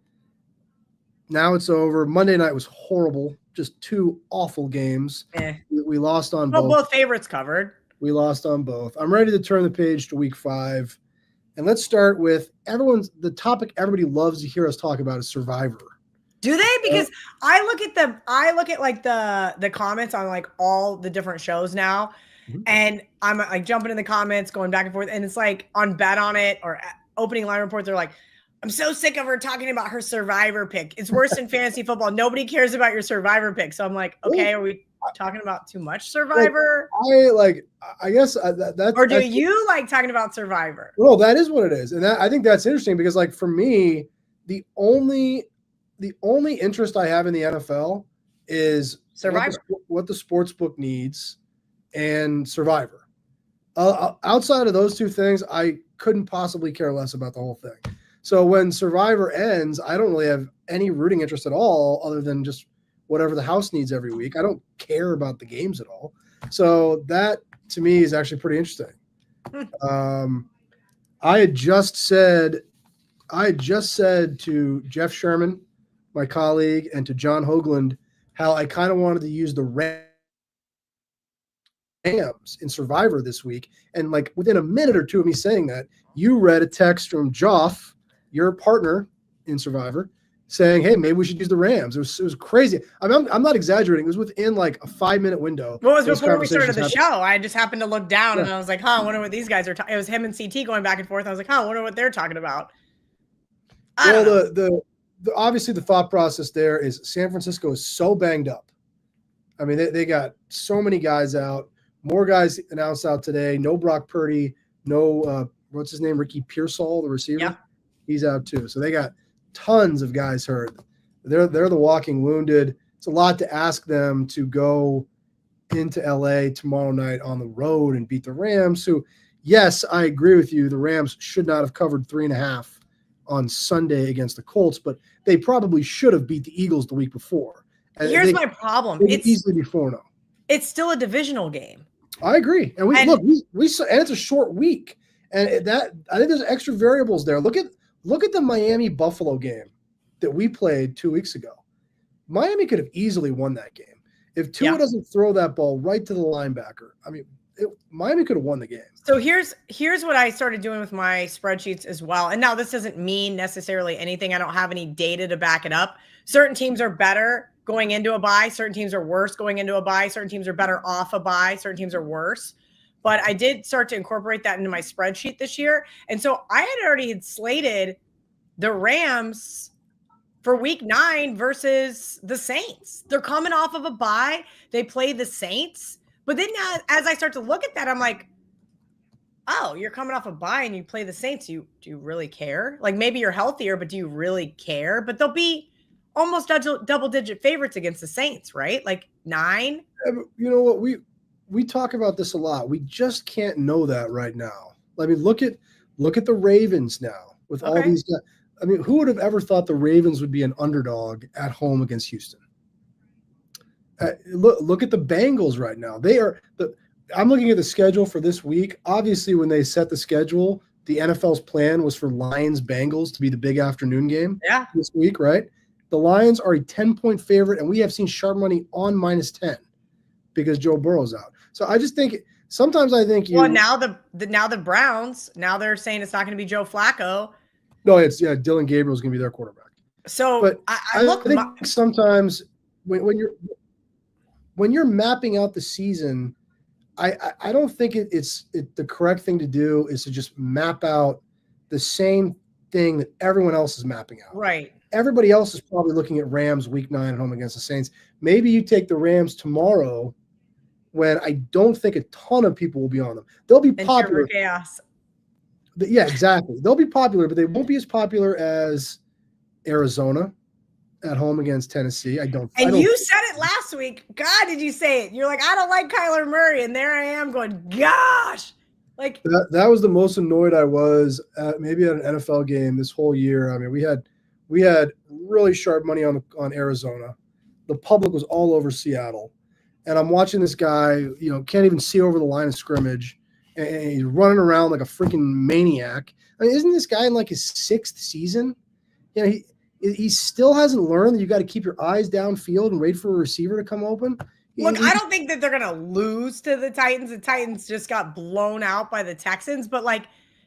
[SPEAKER 9] Now it's over. Monday night was horrible. Just 2 awful games. We lost on both.
[SPEAKER 5] Both favorites covered.
[SPEAKER 9] We lost on both. I'm ready to turn the page to week 5. And let's start with the topic everybody loves to hear us talk about is Survivor.
[SPEAKER 5] Do they? Because I look at the comments on all the different shows now, and I'm jumping in the comments, going back and forth, and it's on Bet on It or Opening Line Reports, they're I'm so sick of her talking about her Survivor pick. It's worse than fantasy football. Nobody cares about your Survivor pick. So I'm okay, are we talking about too much Survivor?
[SPEAKER 9] I guess that's.
[SPEAKER 5] Or do you like talking about Survivor?
[SPEAKER 9] Well, that is what it is, and I think that's interesting because, for me, the only interest I have in the NFL is
[SPEAKER 5] Survivor,
[SPEAKER 9] what the sports book needs, and Survivor. Outside of those 2 things, I couldn't possibly care less about the whole thing. So when Survivor ends, I don't really have any rooting interest at all, other than just whatever the house needs every week. I don't care about the games at all. So that to me is actually pretty interesting. I had just said to Jeff Sherman, my colleague, and to John Hoagland, how I kind of wanted to use the Rams in Survivor this week. And within a minute or 2 of me saying that, you read a text from Joff, your partner in Survivor saying, hey, maybe we should use the Rams. It was crazy. I mean, I'm not exaggerating. It was within like a 5-minute window.
[SPEAKER 5] What was
[SPEAKER 9] those
[SPEAKER 5] before we started the
[SPEAKER 9] conversations
[SPEAKER 5] show? I just happened to look down
[SPEAKER 9] Yeah.
[SPEAKER 5] and I was like, huh, I wonder what these guys are talking. It was him and CT going back and forth. I was like, huh, I wonder what they're talking about.
[SPEAKER 9] Well, the obviously the thought process there is San Francisco is so banged up. I mean, they got so many guys out. More guys announced out today. No Brock Purdy. No, what's his name? Ricky Pearsall, the receiver.
[SPEAKER 5] Yeah.
[SPEAKER 9] He's out too. So they got tons of guys hurt. They're the walking wounded. It's a lot to ask them to go into LA tomorrow night on the road and beat the Rams, who, yes, I agree with you. The Rams should not have covered 3.5 on Sunday against the Colts, but they probably should have beat the Eagles the week before. And
[SPEAKER 5] Here's my problem.
[SPEAKER 9] It's easily be 4-0.
[SPEAKER 5] It's still a divisional game.
[SPEAKER 9] I agree. And we saw, and it's a short week. And that, I think there's extra variables there. Look at the Miami Buffalo game that we played 2 weeks ago. Miami could have easily won that game. If Tua doesn't throw that ball right to the linebacker, I mean, Miami could have won the game.
[SPEAKER 5] So here's what I started doing with my spreadsheets as well. And now this doesn't mean necessarily anything. I don't have any data to back it up. Certain teams are better going into a bye. Certain teams are worse going into a bye. Certain teams are better off a bye. Certain teams are worse. But I did start to incorporate that into my spreadsheet this year. And so I had already slated the Rams for week 9 versus the Saints. They're coming off of a bye. They play the Saints. But then as I start to look at that, I'm like, oh, you're coming off a bye and you play the Saints. Do you really care? Like, maybe you're healthier, but do you really care? But they'll be almost double-digit favorites against the Saints, right? Like 9.
[SPEAKER 9] You know what? We talk about this a lot. We just can't know that right now. I mean, look at the Ravens now with all these guys. I mean, who would have ever thought the Ravens would be an underdog at home against Houston? Look at the Bengals right now. I'm looking at the schedule for this week. Obviously, when they set the schedule, the NFL's plan was for Lions-Bengals to be the big afternoon game this week, right? The Lions are a 10-point favorite, and we have seen sharp money on -10 because Joe Burrow's out. So I just think sometimes I think
[SPEAKER 5] now the Browns, now they're saying it's not going to be Joe Flacco.
[SPEAKER 9] No, Dylan Gabriel's going to be their quarterback.
[SPEAKER 5] So
[SPEAKER 9] but I think sometimes when you're mapping out the season, I don't think it's the correct thing to do is to just map out the same thing that everyone else is mapping out.
[SPEAKER 5] Right.
[SPEAKER 9] Everybody else is probably looking at Rams week 9 at home against the Saints. Maybe you take the Rams tomorrow when I don't think a ton of people will be on them. They'll be popular.
[SPEAKER 5] Chaos.
[SPEAKER 9] Yeah, exactly. They'll be popular, but they won't be as popular as Arizona at home against Tennessee.
[SPEAKER 5] You said it last week. God, did you say it? You're like, I don't like Kyler Murray. And there I am going, gosh. Like
[SPEAKER 9] that was the most annoyed I was maybe at an NFL game this whole year. I mean, we had really sharp money on Arizona. The public was all over Seattle. And I'm watching this guy, can't even see over the line of scrimmage. And he's running around like a freaking maniac. I mean, isn't this guy in like his 6th season? He still hasn't learned that you got to keep your eyes downfield and wait for a receiver to come open.
[SPEAKER 5] Look, I don't think that they're going to lose to the Titans. The Titans just got blown out by the Texans. But, like,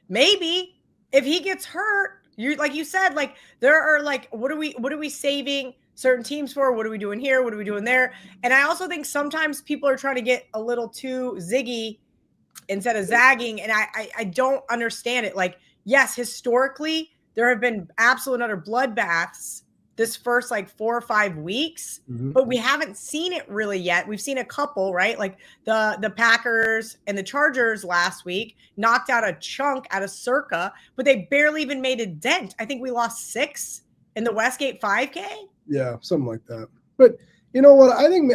[SPEAKER 5] maybe if he gets hurt, like you said, like, there are, like, what are we saving certain teams for? What are we doing here? What are we doing there? And I also think sometimes people are trying to get a little too ziggy instead of zagging. And I don't understand it. Like, yes, historically, there have been absolute utter bloodbaths this first 4 or 5 weeks, but we haven't seen it really yet. We've seen a couple, right? Like the Packers and the Chargers last week knocked out a chunk out of Circa, but they barely even made a dent. I think we lost 6 in the Westgate 5K.
[SPEAKER 9] Yeah, something like that. But you know what? I think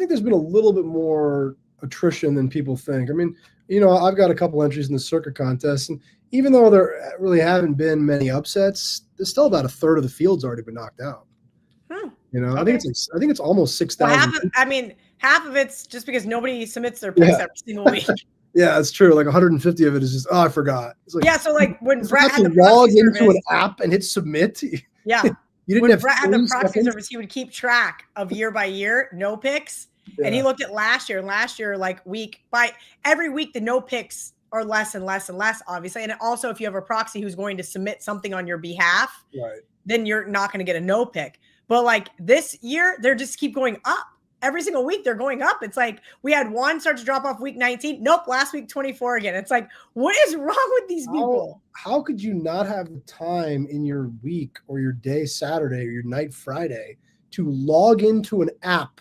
[SPEAKER 9] there's been a little bit more attrition than people think. I mean, I've got a couple entries in the Circa contest, and even though there really haven't been many upsets, there's still about a third of the field's already been knocked out.
[SPEAKER 5] Okay.
[SPEAKER 9] I think it's almost 6,000.
[SPEAKER 5] Half of it's just because nobody submits their picks every single week.
[SPEAKER 9] Yeah, it's true. Like 150 of it is just, I forgot. It's like,
[SPEAKER 5] so like when Brett
[SPEAKER 9] had to log into an app and hit submit.
[SPEAKER 5] Yeah.
[SPEAKER 9] You didn't
[SPEAKER 5] when
[SPEAKER 9] have
[SPEAKER 5] Brett had the proxy
[SPEAKER 9] seconds?
[SPEAKER 5] service, he would keep track of year by year, no picks. Yeah. And he looked at last year, like every week, the no picks are less and less and less, obviously. And also, if you have a proxy who's going to submit something on your behalf,
[SPEAKER 9] Right.
[SPEAKER 5] then you're not going to get a no pick. But like this year, they're just keep going up. Every single week, they're going up. It's like we had one start to drop off week 19. Nope, last week 24 again. It's like, what is wrong with these people?
[SPEAKER 9] How could you not have the time in your week or your day Saturday or your night Friday to log into an app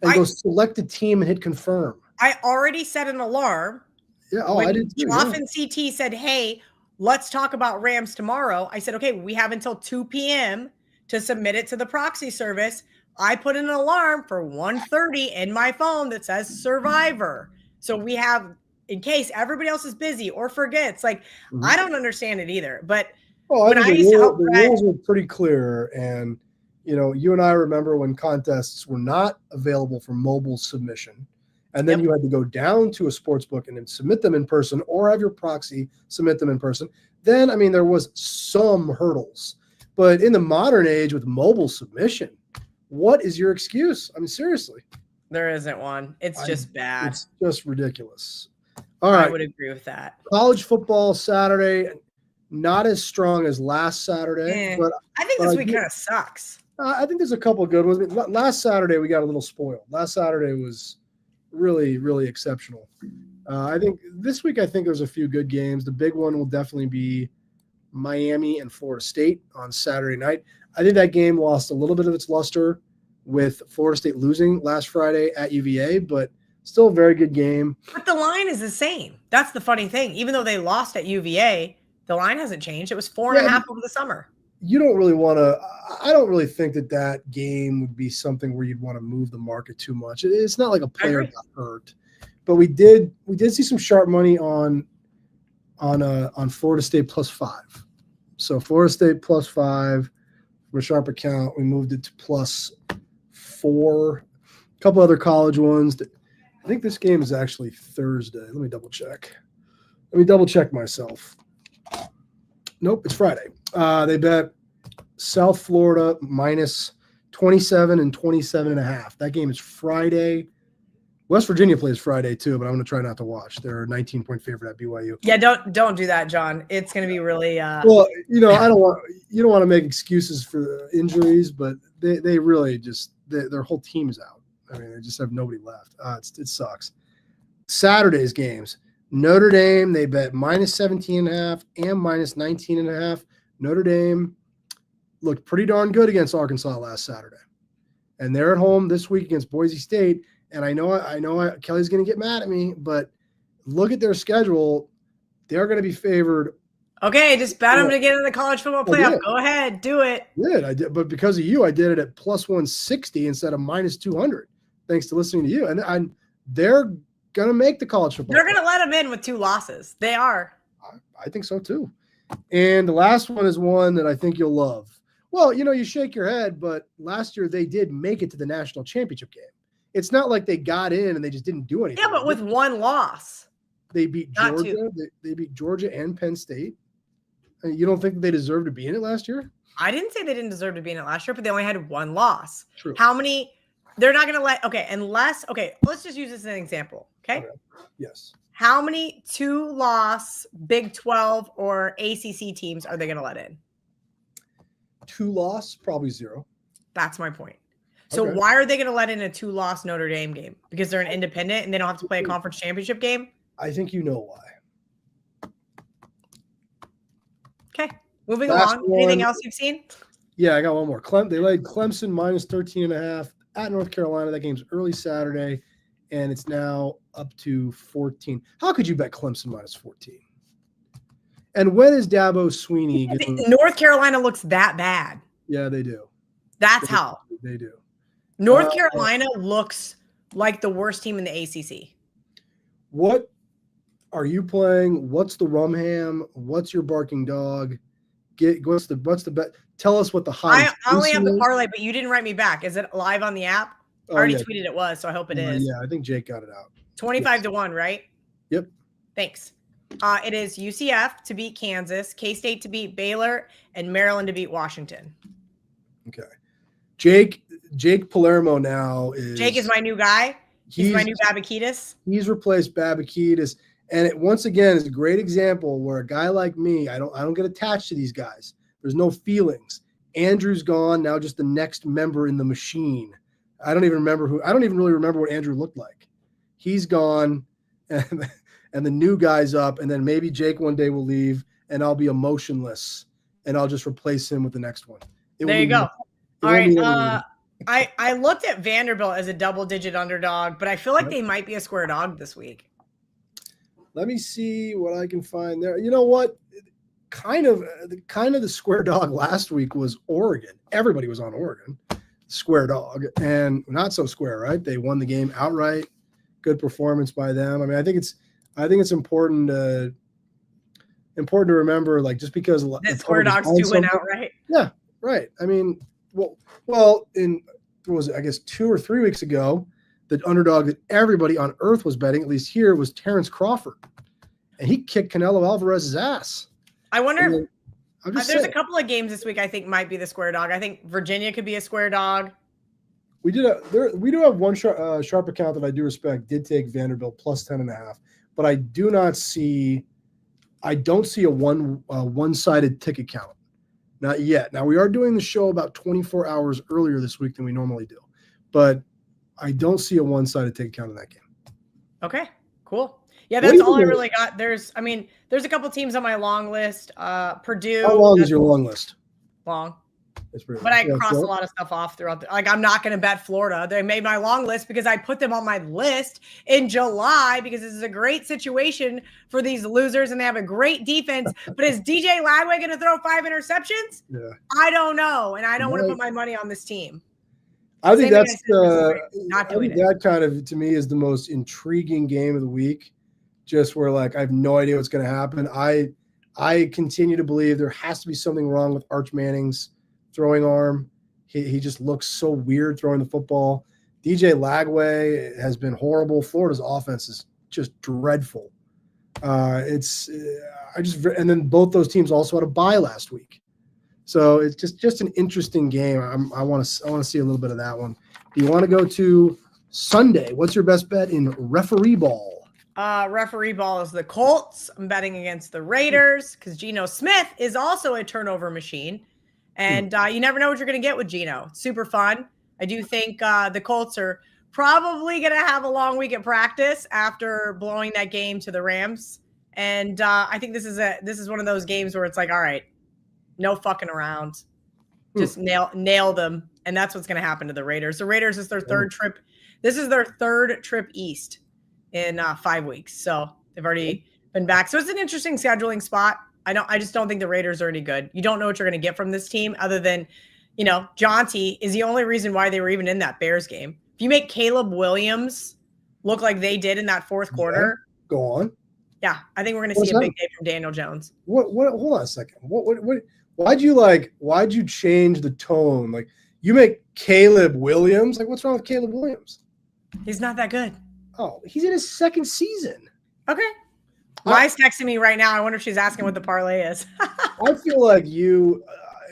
[SPEAKER 9] and go select a team and hit confirm?
[SPEAKER 5] I already set an alarm.
[SPEAKER 9] Yeah. Oh, I did too.
[SPEAKER 5] Joff and CT said, hey, let's talk about Rams tomorrow. I said, okay, we have until 2 p.m. to submit it to the proxy service. I put in an alarm for 1:30 in my phone that says Survivor. So we have, in case everybody else is busy or forgets, like, I don't understand it either. But
[SPEAKER 9] when I used to help the rules were pretty clear. And, you know, you and I remember when contests were not available for mobile submission. And then you had to go down to a sports book and then submit them in person or have your proxy submit them in person. Then, I mean, there was some hurdles. But in the modern age with mobile submission, what is your excuse? I mean, seriously.
[SPEAKER 5] There isn't one. It's just bad.
[SPEAKER 9] It's just ridiculous. All right.
[SPEAKER 5] I would agree with that.
[SPEAKER 9] College football Saturday, not as strong as last Saturday. But
[SPEAKER 5] I think this week kind of sucks.
[SPEAKER 9] I think there's a couple of good ones. Last Saturday, we got a little spoiled. Last Saturday was really, really exceptional. I think this week, there's a few good games. The big one will definitely be Miami and Florida State on Saturday night. I think that game lost a little bit of its luster with Florida State losing last Friday at UVA, but still a very good game.
[SPEAKER 5] But the line is the same. That's the funny thing. Even though they lost at UVA, the line hasn't changed. It was 4.5 over the summer.
[SPEAKER 9] You don't really want to – I don't really think that game would be something where you'd want to move the market too much. It's not like a player got hurt. But we did see some sharp money on Florida State +5. So Florida State +5 from a sharp account. We moved it to +4. A couple other college ones. I think this game is actually Thursday. Let me double check. Myself. Nope, it's Friday. They bet South Florida -27 and 27.5. That game is Friday. West Virginia plays Friday too, but I'm going to try not to watch. They're a 19-point favorite at BYU.
[SPEAKER 5] Yeah, don't do that, John. It's going to be really.
[SPEAKER 9] Well, you know, you don't want to make excuses for injuries, but they really just their whole team is out. I mean, they just have nobody left. It sucks. Saturday's games: Notre Dame, they bet -17.5 and -19.5. Notre Dame looked pretty darn good against Arkansas last Saturday, and they're at home this week against Boise State. And I know Kelly's going to get mad at me, but look at their schedule. They're going to be favored.
[SPEAKER 5] Okay, just bet them to get in the college football playoff. Go ahead, do it.
[SPEAKER 9] I did, but because of you, I did it at +160 instead of -200. Thanks to listening to you, and they're going to make the college football.
[SPEAKER 5] They're going to let them in with 2 losses. They are.
[SPEAKER 9] I think so too. And the last one is one that I think you'll love. Well, you know, you shake your head, but last year they did make it to the national championship game. It's not like they got in and they just didn't do anything.
[SPEAKER 5] Yeah, but with 1 loss.
[SPEAKER 9] They beat Georgia. They beat Georgia and Penn State. You don't think that they deserve to be in it last year?
[SPEAKER 5] I didn't say they didn't deserve to be in it last year, but they only had 1 loss.
[SPEAKER 9] True.
[SPEAKER 5] How many? They're not going to let. Okay, let's just use this as an example. Okay.
[SPEAKER 9] Yes.
[SPEAKER 5] How many 2-loss Big 12 or ACC teams are they going to let in?
[SPEAKER 9] 2-loss, probably 0.
[SPEAKER 5] That's my point. So why are they going to let in a 2-loss Notre Dame game? Because they're an independent and they don't have to play a conference championship game?
[SPEAKER 9] I think you know why.
[SPEAKER 5] Okay. Moving along. Anything else you've seen?
[SPEAKER 9] Yeah, I got one more. They laid Clemson -13.5 at North Carolina. That game's early Saturday, and it's now up to 14. How could you bet Clemson -14? And when is Dabo Sweeney getting –
[SPEAKER 5] North Carolina looks that bad.
[SPEAKER 9] Yeah, they do.
[SPEAKER 5] That's how.
[SPEAKER 9] They do.
[SPEAKER 5] North Carolina looks like the worst team in the ACC.
[SPEAKER 9] What are you playing? What's the rum ham? What's your barking dog? What's the bet? Tell us what the high.
[SPEAKER 5] I only have the parlay, but you didn't write me back. Is it live on the app? I already tweeted it was, so I hope it is.
[SPEAKER 9] Yeah, I think Jake got it out.
[SPEAKER 5] 25-1, right?
[SPEAKER 9] Yep.
[SPEAKER 5] Thanks. It is UCF to beat Kansas, K-State to beat Baylor, and Maryland to beat Washington.
[SPEAKER 9] Okay. Jake Palermo now is.
[SPEAKER 5] Jake is my new guy. He's my new Babakitis.
[SPEAKER 9] He's replaced Babakitis, And it once again is a great example where a guy like me, I don't get attached to these guys. There's no feelings. Andrew's gone, now just the next member in the machine. I don't even really remember what Andrew looked like. He's gone, and the new guy's up, and then maybe Jake one day will leave, and I'll be emotionless, and I'll just replace him with the next one.
[SPEAKER 5] There you go. All right. I looked at Vanderbilt as a double-digit underdog, but I feel like they might be a square dog this week.
[SPEAKER 9] Let me see what I can find there. You know what? Kind of the square dog last week was Oregon. Everybody was on Oregon. Square dog, and not so square, right? They won the game outright. Good performance by them. I mean, I think it's important to remember, like, just because
[SPEAKER 5] that square dogs do win outright.
[SPEAKER 9] Yeah, right. I mean, well, in what was it, I guess 2 or 3 weeks ago, the underdog that everybody on earth was betting, at least here, was Terrence Crawford, and he kicked Canelo Alvarez's ass.
[SPEAKER 5] I wonder. There's a couple of games this week I think might be the square dog. I think Virginia could be a square dog.
[SPEAKER 9] We do have one sharp account that I do respect. Did take Vanderbilt plus 10.5, but I don't see a one-sided ticket count. Not yet. Now we are doing the show about 24 hours earlier this week than we normally do, but I don't see a one-sided ticket count in that game.
[SPEAKER 5] Okay, cool. Yeah, that's all I really got. There's a couple teams on my long list. Purdue.
[SPEAKER 9] How long is your long list?
[SPEAKER 5] Long.
[SPEAKER 9] It's pretty
[SPEAKER 5] but I crossed a lot of stuff off throughout. I'm not going to bet Florida. They made my long list because I put them on my list in July because this is a great situation for these losers and they have a great defense. But is DJ Lagway going to throw 5 interceptions?
[SPEAKER 9] Yeah.
[SPEAKER 5] I don't know, and I don't want to put my money on this team.
[SPEAKER 9] I think that's
[SPEAKER 5] that
[SPEAKER 9] kind of, to me, is the most intriguing game of the week. Just where, like, I have no idea what's going to happen. I continue to believe there has to be something wrong with Arch Manning's throwing arm. He just looks so weird throwing the football. DJ Lagway has been horrible. Florida's offense is just dreadful. And then both those teams also had a bye last week. So it's just an interesting game. I want to see a little bit of that one. Do you want to go to Sunday? What's your best bet in referee ball?
[SPEAKER 5] Referee ball is the Colts. I'm betting against the Raiders because Geno Smith is also a turnover machine. And you never know what you're going to get with Geno. Super fun. I do think the Colts are probably going to have a long week at practice after blowing that game to the Rams. And I think this is one of those games where it's like, all right, no fucking around. Just nail them. And that's what's going to happen to the Raiders. The Raiders is their third trip. This is their third trip east in 5 weeks. So they've already been back. So it's an interesting scheduling spot. I just don't think the Raiders are any good. You don't know what you're going to get from this team other than, Jonty is the only reason why they were even in that Bears game. If you make Caleb Williams look like they did in that fourth quarter.
[SPEAKER 9] Go on.
[SPEAKER 5] Yeah. I think we're going to see a big day from Daniel Jones.
[SPEAKER 9] What, hold on a second. Why'd you change the tone? Like, you make Caleb Williams. Like, what's wrong with Caleb Williams?
[SPEAKER 5] He's not that good.
[SPEAKER 9] Oh, he's in his second season.
[SPEAKER 5] Okay. Wise texting me right now. I wonder if she's asking what the parlay is.
[SPEAKER 9] I feel like I'm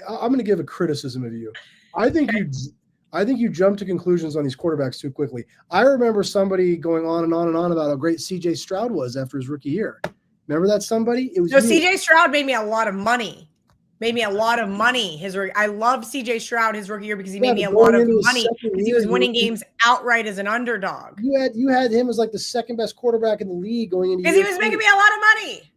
[SPEAKER 9] going to give a criticism of you. I think you jump to conclusions on these quarterbacks too quickly. I remember somebody going on and on and on about how great C.J. Stroud was after his rookie year. Remember that somebody? It was
[SPEAKER 5] C.J. Stroud made me a lot of money. I love C.J. Stroud his rookie year because he made me a lot of money because he was winning games outright as an underdog.
[SPEAKER 9] You had him as like the second best quarterback in the league going into
[SPEAKER 5] because he was making me a lot of money.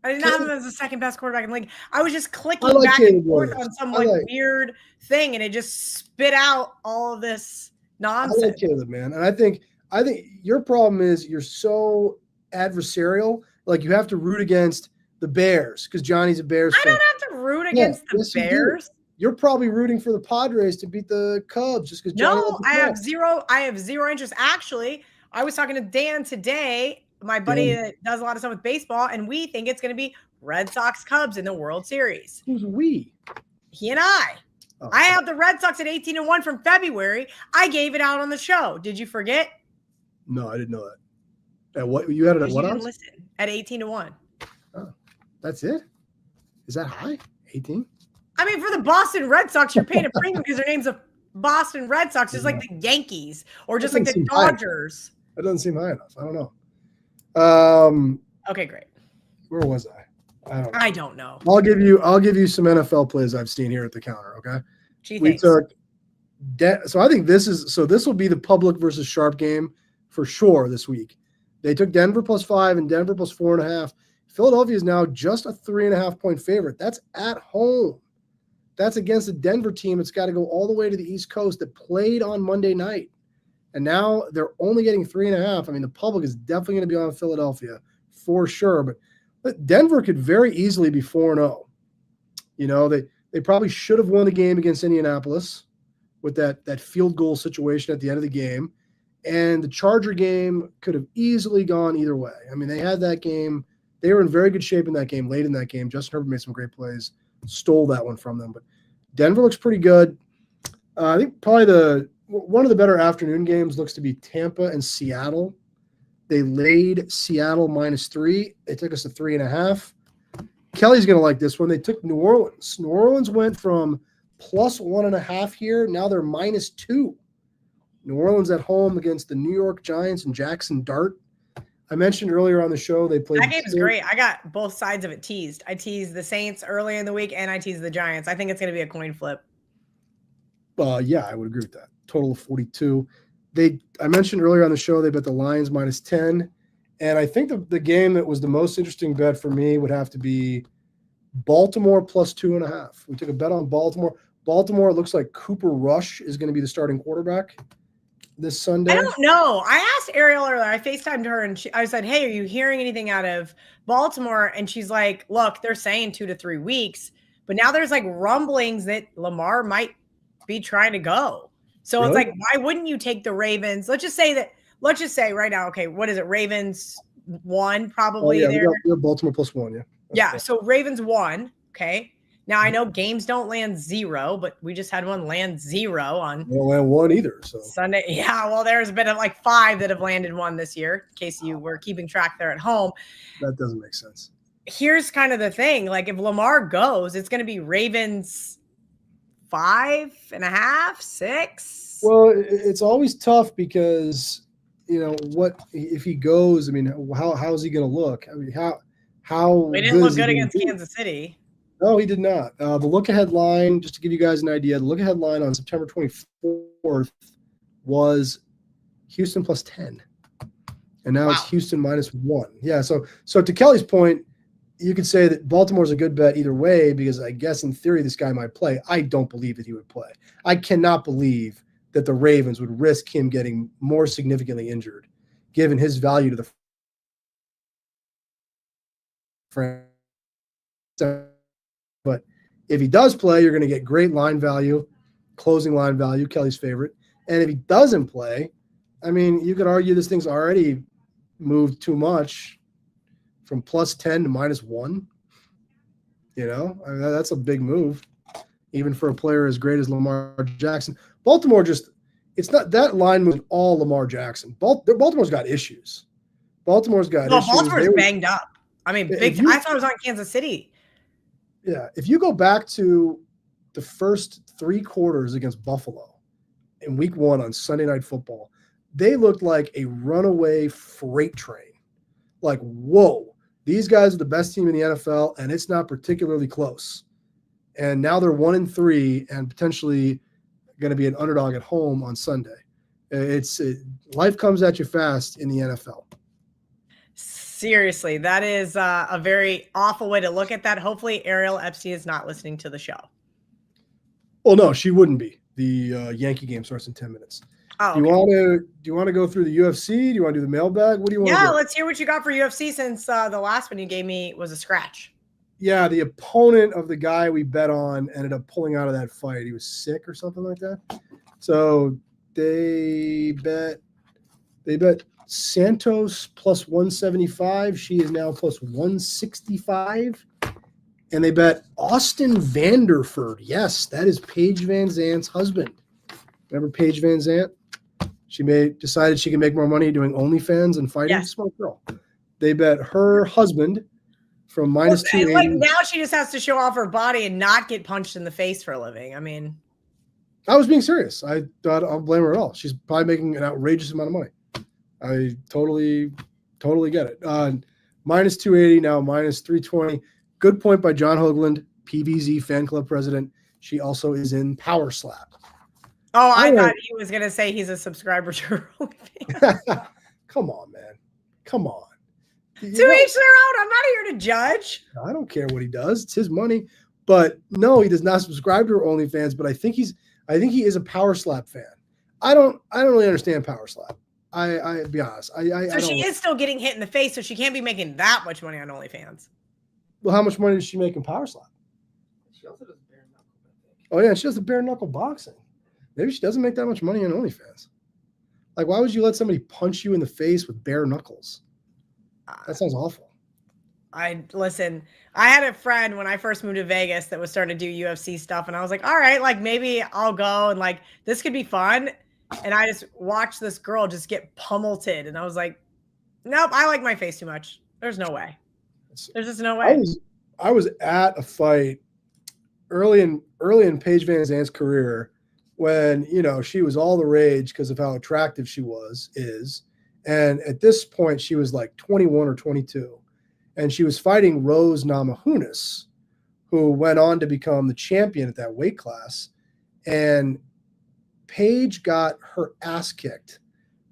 [SPEAKER 5] I did not have him as the second best quarterback in the league. I was just clicking back and forth on some weird thing, and it just spit out all of this nonsense.
[SPEAKER 9] I like Caleb, man, and I think your problem is you're so adversarial. Like, you have to root against the Bears because Johnny's a Bears fan.
[SPEAKER 5] I don't have to root against the Bears.
[SPEAKER 9] You're probably rooting for the Padres to beat the Cubs just because.
[SPEAKER 5] No, I have zero interest. Actually, I was talking to Dan today, my buddy that does a lot of stuff with baseball, and we think it's going to be Red Sox Cubs in the World Series.
[SPEAKER 9] Who's we?
[SPEAKER 5] He and I. Oh, I have the Red Sox at 18-1 from February. I gave it out on the show. Did you forget?
[SPEAKER 9] No, I didn't know that. At what you had it at what?
[SPEAKER 5] You didn't listen. At 18-1.
[SPEAKER 9] Oh, that's it? Is that high? 18?
[SPEAKER 5] I mean, for the Boston Red Sox, you're paying a premium because their name's a Boston Red Sox, just like the Yankees or just like the Dodgers.
[SPEAKER 9] That doesn't seem high enough. I don't know.
[SPEAKER 5] Okay, great.
[SPEAKER 9] Where was I?
[SPEAKER 5] I don't know.
[SPEAKER 9] I'll give you some NFL plays I've seen here at the counter. Okay.
[SPEAKER 5] Gee,
[SPEAKER 9] We
[SPEAKER 5] thanks.
[SPEAKER 9] took so I think this will be the public versus sharp game for sure this week. They took Denver +5 and Denver +4.5. Philadelphia is now just a 3.5 point favorite. That's at home. That's against a Denver team. It's got to go all the way to the East Coast that played on Monday night. And now they're only getting 3.5. I mean, the public is definitely going to be on Philadelphia for sure. But Denver could very easily be 4-0. You know, they probably should have won the game against Indianapolis with that field goal situation at the end of the game. And the Charger game could have easily gone either way. I mean, they had that game. They were in very good shape in that game, late in that game. Justin Herbert made some great plays, stole that one from them. But Denver looks pretty good. I think probably one of the better afternoon games looks to be Tampa and Seattle. They laid Seattle -3. They took us to 3.5. Kelly's going to like this one. They took New Orleans. New Orleans went from +1.5 here. Now they're -2. New Orleans at home against the New York Giants and Jackson Dart. I mentioned earlier on the show they played.
[SPEAKER 5] That game's great. I got both sides of it teased. I teased the Saints early in the week, and I teased the Giants. I think it's going to be a coin flip.
[SPEAKER 9] Yeah, I would agree with that. Total of 42. I mentioned earlier on the show they bet the Lions -10, and I think the game that was the most interesting bet for me would have to be Baltimore +2.5. We took a bet on Baltimore. Baltimore, it looks like Cooper Rush is going to be the starting quarterback this Sunday.
[SPEAKER 5] I don't know. I asked Ariel earlier. I FaceTimed her and I said, hey, are you hearing anything out of Baltimore? And she's like, look, they're saying 2 to 3 weeks, but now there's like rumblings that Lamar might be trying to go. So
[SPEAKER 9] Really?
[SPEAKER 5] It's like, why wouldn't you take the Ravens? Let's just say right now, okay, what is it? Ravens 1 probably there.
[SPEAKER 9] We got Baltimore +1, yeah.
[SPEAKER 5] Yeah, so Ravens 1, okay. Now I know games don't land 0, but we just had one land 0 on
[SPEAKER 9] They don't land 1 either. So
[SPEAKER 5] Sunday. Yeah, well, there's been like 5 that have landed 1 this year, in case you were keeping track there at home.
[SPEAKER 9] that doesn't make sense.
[SPEAKER 5] Here's kind of the thing. Like if Lamar goes, it's going to be Ravens 5.5, 6.
[SPEAKER 9] Well, it's always tough because, you know, what if he goes? I mean, how's he going to look? I mean, how
[SPEAKER 5] They didn't look
[SPEAKER 9] is he
[SPEAKER 5] good
[SPEAKER 9] gonna
[SPEAKER 5] against
[SPEAKER 9] be?
[SPEAKER 5] Kansas City.
[SPEAKER 9] No, he did not. The look-ahead line, just to give you guys an idea, the look-ahead line on September 24th was Houston +10, and now it's Houston -1. Yeah, so to Kelly's point, you could say that Baltimore's a good bet either way because I guess in theory this guy might play. I don't believe that he would play. I cannot believe that the Ravens would risk him getting more significantly injured, given his value to the franchise. But if he does play, you're going to get great line value, closing line value, Kelly's favorite. And if he doesn't play, I mean, you could argue this thing's already moved too much from +10 to -1. You know, I mean, that's a big move, even for a player as great as Lamar Jackson. Baltimore it's not that line moved all Lamar Jackson. Baltimore's got issues. Baltimore's
[SPEAKER 5] banged up. I mean, I thought it was on Kansas City.
[SPEAKER 9] Yeah, if you go back to the first 3 quarters against Buffalo in week 1 on Sunday Night Football, they looked like a runaway freight train. Like, whoa, these guys are the best team in the NFL, and it's not particularly close. And now they're 1-3 and potentially going to be an underdog at home on Sunday. Life comes at you fast in the NFL.
[SPEAKER 5] Seriously, that is a very awful way to look at that. Hopefully, Ariel Epstein is not listening to the show.
[SPEAKER 9] Well, no, she wouldn't be. The Yankee game starts in 10 minutes.
[SPEAKER 5] Oh,
[SPEAKER 9] Do you want to go through the UFC? Do you want to do the mailbag? What do you want to do?
[SPEAKER 5] Yeah, let's hear what you got for UFC since the last one you gave me was a scratch.
[SPEAKER 9] Yeah, the opponent of the guy we bet on ended up pulling out of that fight. He was sick or something like that. So they bet Santos +175. She is now +165. And they bet Austin Vanderford. Yes, that is Paige Van Zant's husband. Remember Paige Van Zant? She decided she can make more money doing OnlyFans and fighting.
[SPEAKER 5] Yes.
[SPEAKER 9] Smart girl. They bet her husband from -280.
[SPEAKER 5] Like now she just has to show off her body and not get punched in the face for a living. I mean,
[SPEAKER 9] I was being serious. I don't blame her at all. She's probably making an outrageous amount of money. I totally get it. minus 280, now minus 320. Good point by John Hoagland, PVZ fan club president. She also is in Power Slap.
[SPEAKER 5] Oh, I thought he was going to say he's a subscriber to OnlyFans.
[SPEAKER 9] Come on, man. Come on.
[SPEAKER 5] To each their own. I'm not here to judge.
[SPEAKER 9] I don't care what he does. It's his money. But no, he does not subscribe to her OnlyFans, but I think he is a Power Slap fan. I don't really understand Power Slap. I be honest.
[SPEAKER 5] So she is still getting hit in the face, so she can't be making that much money on OnlyFans.
[SPEAKER 9] Well, how much money does she make in Power Slap?
[SPEAKER 10] She also does bare knuckle, I think.
[SPEAKER 9] Oh yeah, she does the bare knuckle boxing. Maybe she doesn't make that much money on OnlyFans. Like, why would you let somebody punch you in the face with bare knuckles? That sounds awful.
[SPEAKER 5] I had a friend when I first moved to Vegas that was starting to do UFC stuff, and I was like, all right, like maybe I'll go and like this could be fun. And I just watched this girl just get pummeled, and I was like, nope, I like my face too much. There's no way. There's just no way.
[SPEAKER 9] I was at a fight early in Paige Van Zandt's career when, you know, she was all the rage because of how attractive she is. And at this point, she was like 21 or 22. And she was fighting Rose Namajunas, who went on to become the champion at that weight class. And Paige got her ass kicked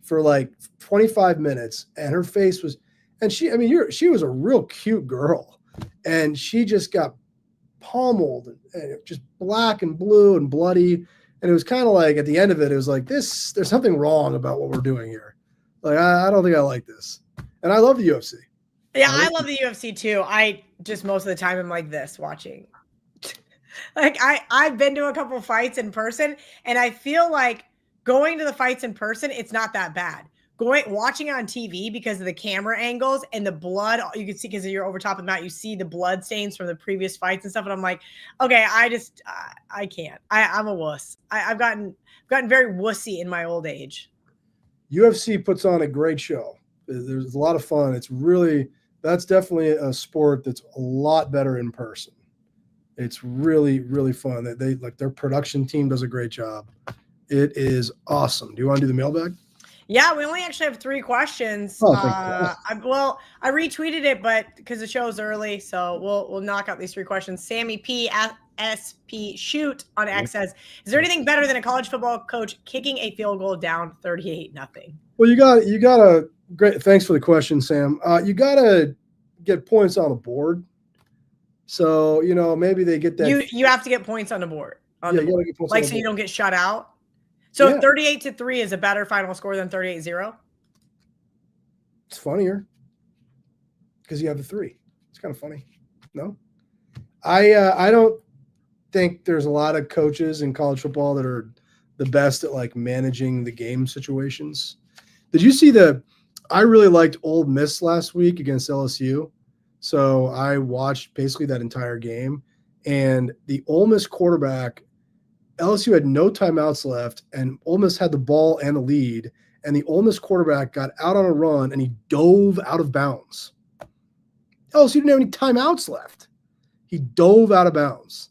[SPEAKER 9] for like 25 minutes. And her face was, and she was a real cute girl. And she just got pummeled and just black and blue and bloody. And it was kind of like at the end of it, it was like there's something wrong about what we're doing here. Like, I don't think I like this. And I love the UFC.
[SPEAKER 5] Yeah, I love the UFC too. I just most of the time I'm like this watching. Like I've been to a couple of fights in person, and I feel like going to the fights in person, it's not that bad. Watching it on TV because of the camera angles and the blood you can see because you're over top of the mat, you see the blood stains from the previous fights and stuff. And I'm like, okay, I can't. I'm a wuss. I've gotten very wussy in my old age.
[SPEAKER 9] UFC puts on a great show. There's a lot of fun. That's definitely a sport that's a lot better in person. It's really, really fun. They like their production team does a great job. It is awesome. Do you want to do the mailbag?
[SPEAKER 5] Yeah, we only actually have 3 questions.
[SPEAKER 9] Oh,
[SPEAKER 5] I retweeted it, but because the show's early, so we'll knock out these 3 questions. Sammy P. SP Shoot on X says, is there anything better than a college football coach kicking a field goal down 38-0?
[SPEAKER 9] Well, you got a great. Thanks for the question, Sam. You got to get points on the board. So, you know, maybe they get that.
[SPEAKER 5] You have to get points on the board.
[SPEAKER 9] You gotta get points
[SPEAKER 5] like
[SPEAKER 9] on the
[SPEAKER 5] so you
[SPEAKER 9] board.
[SPEAKER 5] don't get shut out. So
[SPEAKER 9] Yeah.
[SPEAKER 5] 38-3 is a better final score than 38-0.
[SPEAKER 9] It's funnier because you have the 3. It's kind of funny. No, I don't think there's a lot of coaches in college football that are the best at like managing the game situations. Did you see I really liked Ole Miss last week against LSU. So I watched basically that entire game, and the Ole Miss quarterback, LSU had no timeouts left, and Ole Miss had the ball and the lead, and the Ole Miss quarterback got out on a run, and he dove out of bounds. LSU didn't have any timeouts left. He dove out of bounds.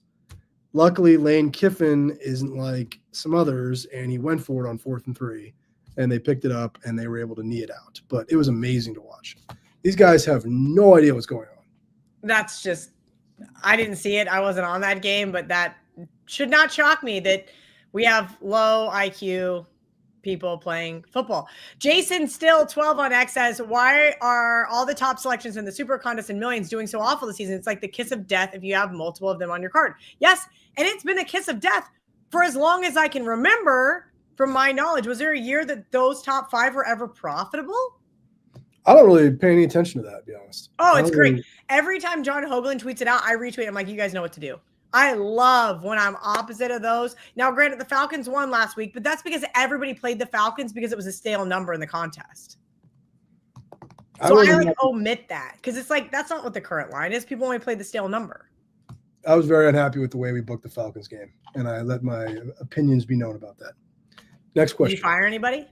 [SPEAKER 9] Luckily, Lane Kiffin isn't like some others, and he went for it on 4th and 3, and they picked it up, and they were able to knee it out. But it was amazing to watch. These guys have no idea what's going on.
[SPEAKER 5] That's just, I didn't see it. I wasn't on that game, but that should not shock me that we have low IQ people playing football. Jason Still 12 on X says, why are all the top selections in the Super Contest and Millions doing so awful this season? It's like the kiss of death if you have multiple of them on your card. Yes, and it's been a kiss of death for as long as I can remember from my knowledge. Was there a year that those top 5 were ever profitable?
[SPEAKER 9] I don't really pay any attention to that, to be honest.
[SPEAKER 5] Oh, it's great. Every time John Hoagland tweets it out, I retweet. I'm like, you guys know what to do. I love when I'm opposite of those. Now, granted, the Falcons won last week, but that's because everybody played the Falcons because it was a stale number in the contest. So I like omit that because it's like, that's not what the current line is. People only played the stale number.
[SPEAKER 9] I was very unhappy with the way we booked the Falcons game, and I let my opinions be known about that. Next question.
[SPEAKER 5] Did you fire anybody?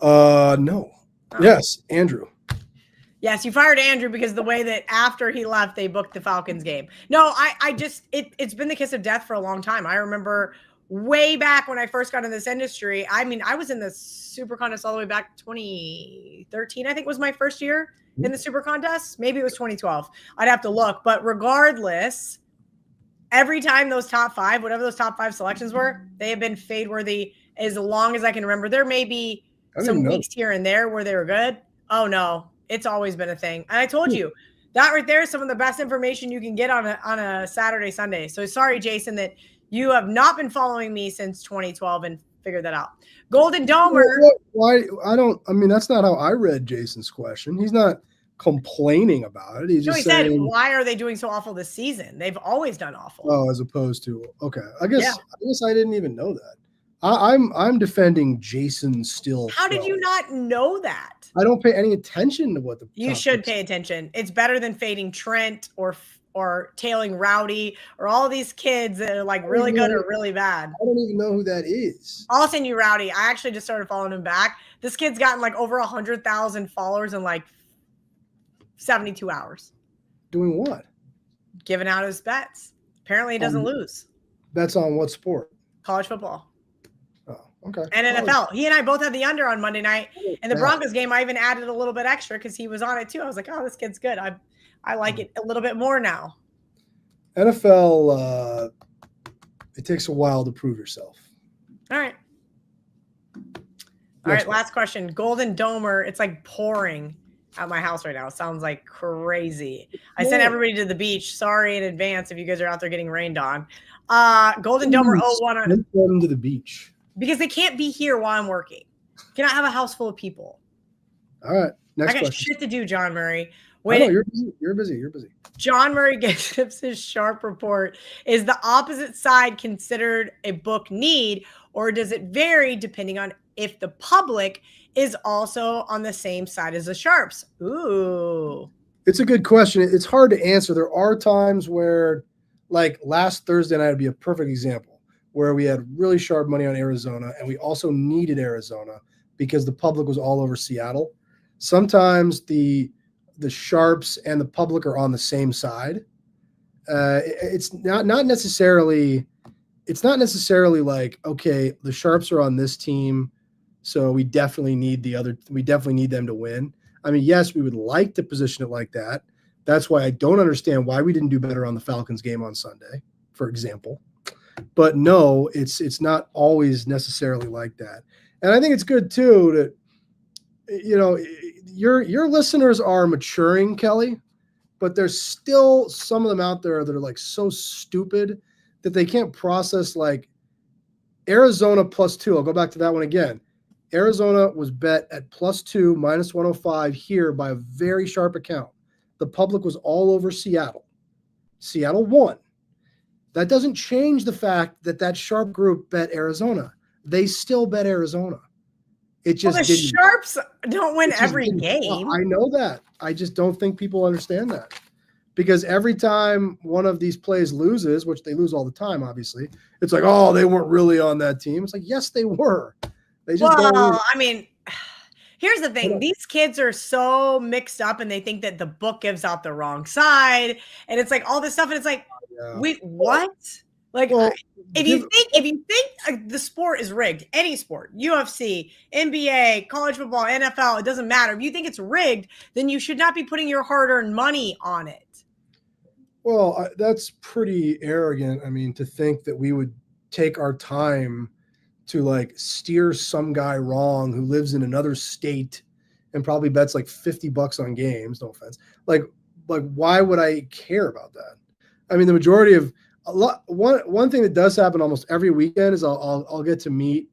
[SPEAKER 9] No. Oh. Yes, Andrew.
[SPEAKER 5] Yes, you fired Andrew because the way that after he left, they booked the Falcons game. No, I just, it's been the kiss of death for a long time. I remember way back when I first got in this industry. I mean, I was in the super contest all the way back 2013, I think was my first year in the super contest. Maybe it was 2012. I'd have to look. But regardless, every time those top 5, whatever those top 5 selections were, they have been fade worthy as long as I can remember. There may be some weeks here and there where they were good. Oh no, it's always been a thing. And I told you that right there is some of the best information you can get on a Saturday, Sunday. So sorry, Jason, that you have not been following me since 2012 and figured that out. Golden Domer.
[SPEAKER 9] Why? I mean, that's not how I read Jason's question. He's not complaining about it. He's just saying,
[SPEAKER 5] said, why are they doing so awful this season? They've always done awful.
[SPEAKER 9] Oh, as opposed to, okay. I guess I didn't even know that. I'm defending Jason still.
[SPEAKER 5] How did you not know that?
[SPEAKER 9] I don't pay any attention to what the.
[SPEAKER 5] You should pay attention. It's better than fading Trent or tailing Rowdy or all these kids that are like really good or really bad.
[SPEAKER 9] I don't even know who that is.
[SPEAKER 5] I'll send you Rowdy. I actually just started following him back. This kid's gotten like over 100,000 followers in like 72 hours.
[SPEAKER 9] Doing what?
[SPEAKER 5] Giving out his bets. Apparently he doesn't lose.
[SPEAKER 9] Bets on what sport?
[SPEAKER 5] College football.
[SPEAKER 9] Oh, okay.
[SPEAKER 5] And NFL. He and I both had the under on Monday night. And the Broncos game, I even added a little bit extra because he was on it too. I was like, oh, this kid's good. I like it a little bit more now.
[SPEAKER 9] NFL, it takes a while to prove yourself.
[SPEAKER 5] All right. All right, last question. Golden Domer, it's like pouring at my house right now. It sounds like crazy. I sent everybody to the beach. Sorry in advance if you guys are out there getting rained on. Golden Domer 01 on
[SPEAKER 9] them to the beach.
[SPEAKER 5] Because they can't be here while I'm working. Can I have a house full of people?
[SPEAKER 9] All right. Next
[SPEAKER 5] I got
[SPEAKER 9] question.
[SPEAKER 5] shit to do, John Murray.
[SPEAKER 9] I know, you're busy. You're busy. You're busy.
[SPEAKER 5] John Murray gives his sharp report. Is the opposite side considered a book need, or does it vary depending on if the public is also on the same side as the sharps? Ooh.
[SPEAKER 9] It's a good question. It's hard to answer. There are times where, like last Thursday night would be a perfect example, where we had really sharp money on Arizona, and we also needed Arizona because the public was all over Seattle. Sometimes the sharps and the public are on the same side. It's not necessarily like, okay, the sharps are on this team, so we definitely need them to win. I mean, yes, we would like to position it like that. That's why I don't understand why we didn't do better on the Falcons game on Sunday, for example. But no, it's not always necessarily like that. And I think it's good too to, your listeners are maturing, Kelly, but there's still some of them out there that are like so stupid that they can't process like Arizona +2. I'll go back to that one again. Arizona was bet at +2 -105 here by a very sharp account. The public was all over Seattle. Seattle won. That doesn't change the fact that sharp group bet Arizona. They still bet Arizona. It just
[SPEAKER 5] the sharps don't win every game.
[SPEAKER 9] I know that. I just don't think people understand that. Because every time one of these plays loses, which they lose all the time, obviously, it's like, oh, they weren't really on that team. It's like, yes, they were. They just
[SPEAKER 5] I mean, here's the thing. These kids are so mixed up and they think that the book gives out the wrong side. And it's like all this stuff. And it's like, wait, what? Like, if you think the sport is rigged, any sport, UFC, NBA, college football, NFL, it doesn't matter. If you think it's rigged, then you should not be putting your hard-earned money on it.
[SPEAKER 9] Well, that's pretty arrogant. I mean, to think that we would take our time to like steer some guy wrong who lives in another state and probably bets like $50 on games. No offense. Like why would I care about that? I mean, the majority of one thing that does happen almost every weekend is I'll get to meet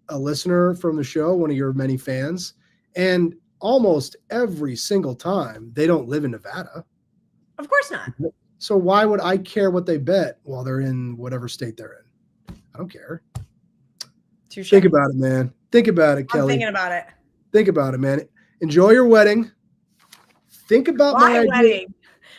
[SPEAKER 9] a listener from the show, one of your many fans, and almost every single time they don't live in Nevada.
[SPEAKER 5] Of course not.
[SPEAKER 9] So why would I care what they bet while they're in whatever state they're in? I don't care.
[SPEAKER 5] Touché.
[SPEAKER 9] Think about it, man. Think about it, Kelly.
[SPEAKER 5] I'm thinking about it.
[SPEAKER 9] Think about it, man. Enjoy your wedding. Think about my
[SPEAKER 5] wedding.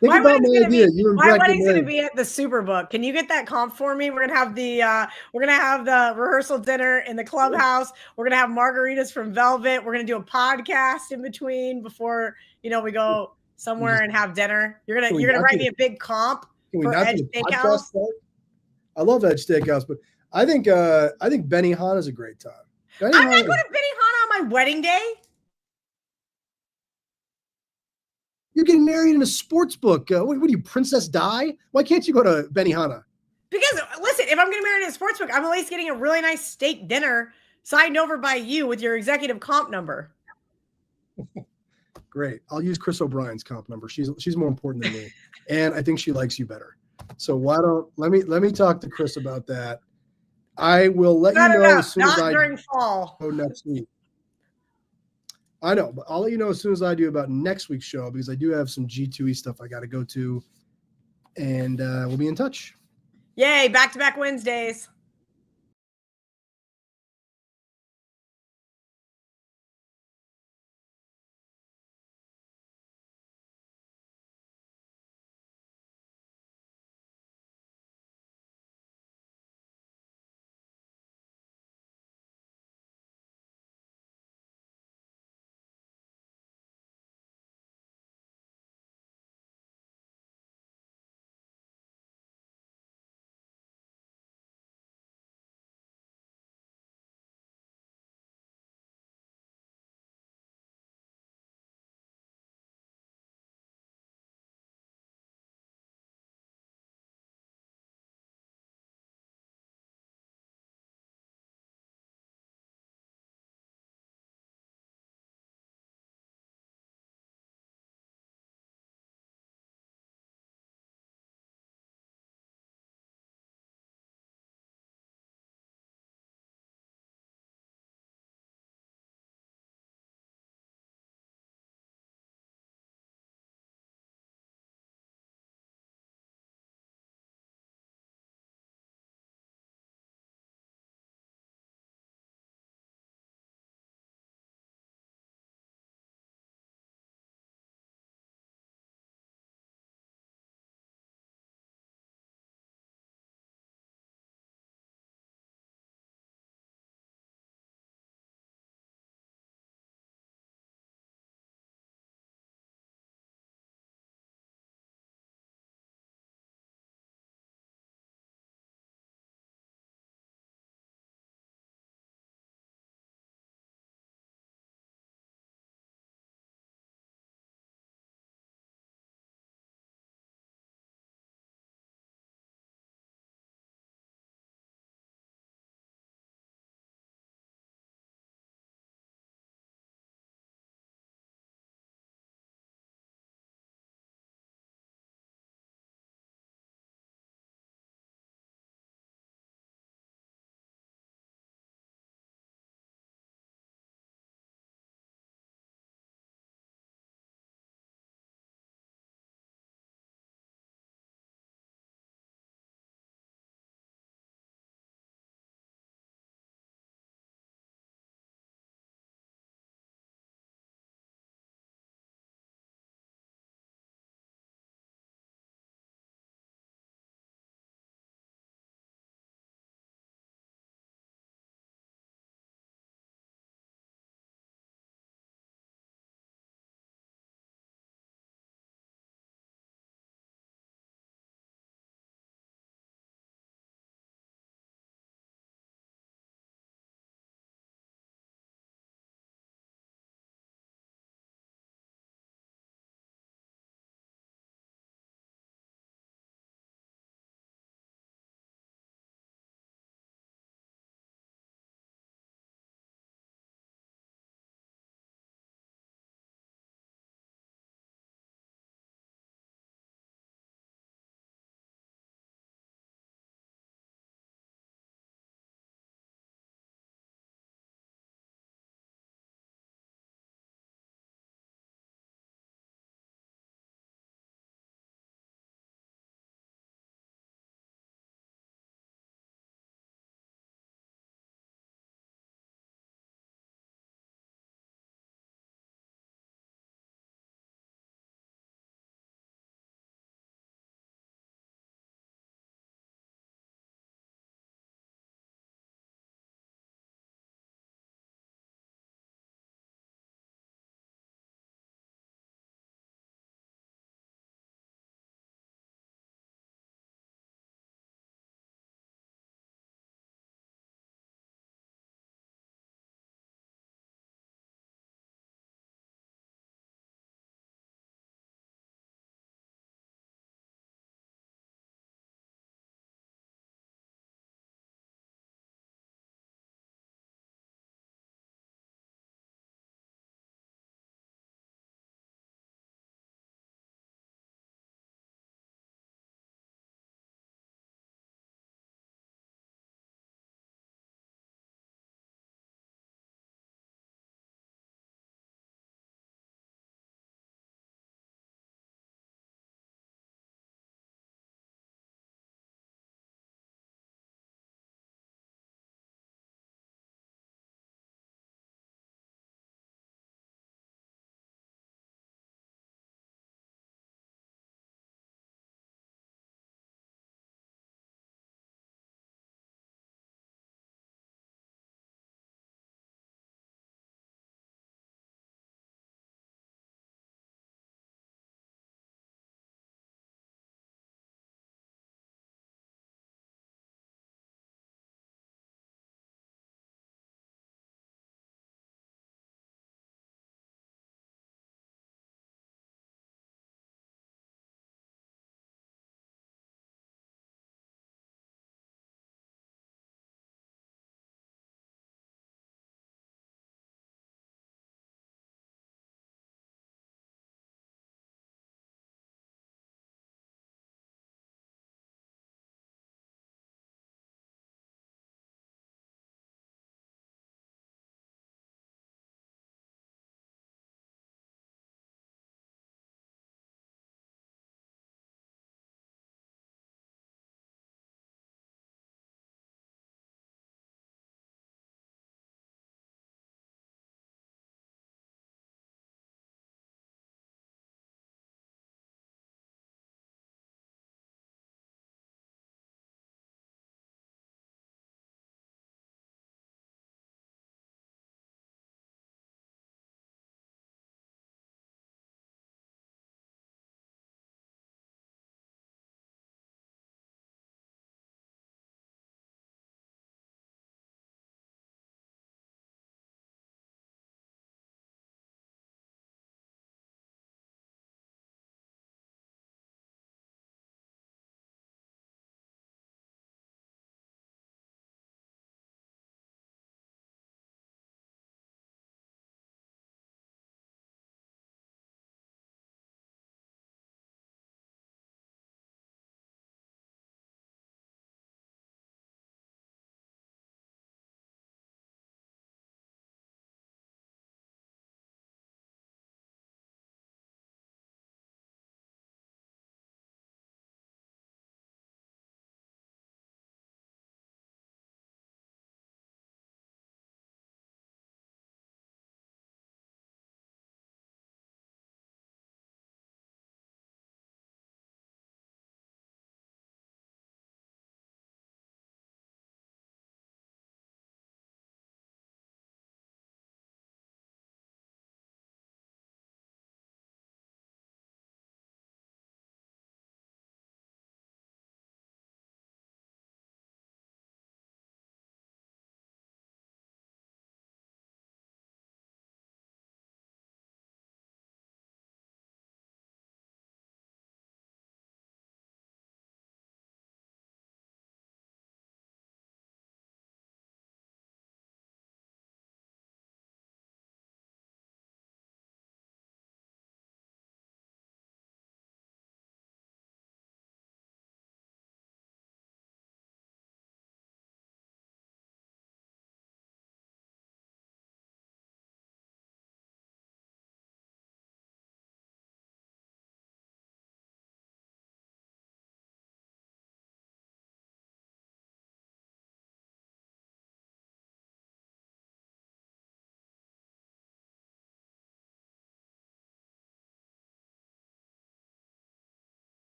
[SPEAKER 9] Think
[SPEAKER 5] my
[SPEAKER 9] about my idea.
[SPEAKER 5] My wedding's going to be at the Superbook. Can you get that comp for me? We're going to have the rehearsal dinner in the clubhouse. We're going to have margaritas from Velvet. We're going to do a podcast in between before, we go somewhere and have dinner. You're going to write me a big comp for Edge Steakhouse.
[SPEAKER 9] I love Edge Steakhouse, but I think Benihana is a great time.
[SPEAKER 5] I'm not going to Benihana on my wedding day.
[SPEAKER 9] You're getting married in a sports book. What are you, Princess Di? Why can't you go to Benihana?
[SPEAKER 5] Because listen, if I'm getting married in a sports book, I'm at least getting a really nice steak dinner signed over by you with your executive comp number.
[SPEAKER 9] Great. I'll use Chris O'Brien's comp number. She's more important than me, and I think she likes you better. So why don't let me talk to Chris about that. I will let you know as soon as I
[SPEAKER 5] during fall.
[SPEAKER 9] go next week. I know, but I'll let you know as soon as I do about next week's show because I do have some G2E stuff I got to go to, and we'll be in touch.
[SPEAKER 5] Yay! Back-to-back Wednesdays.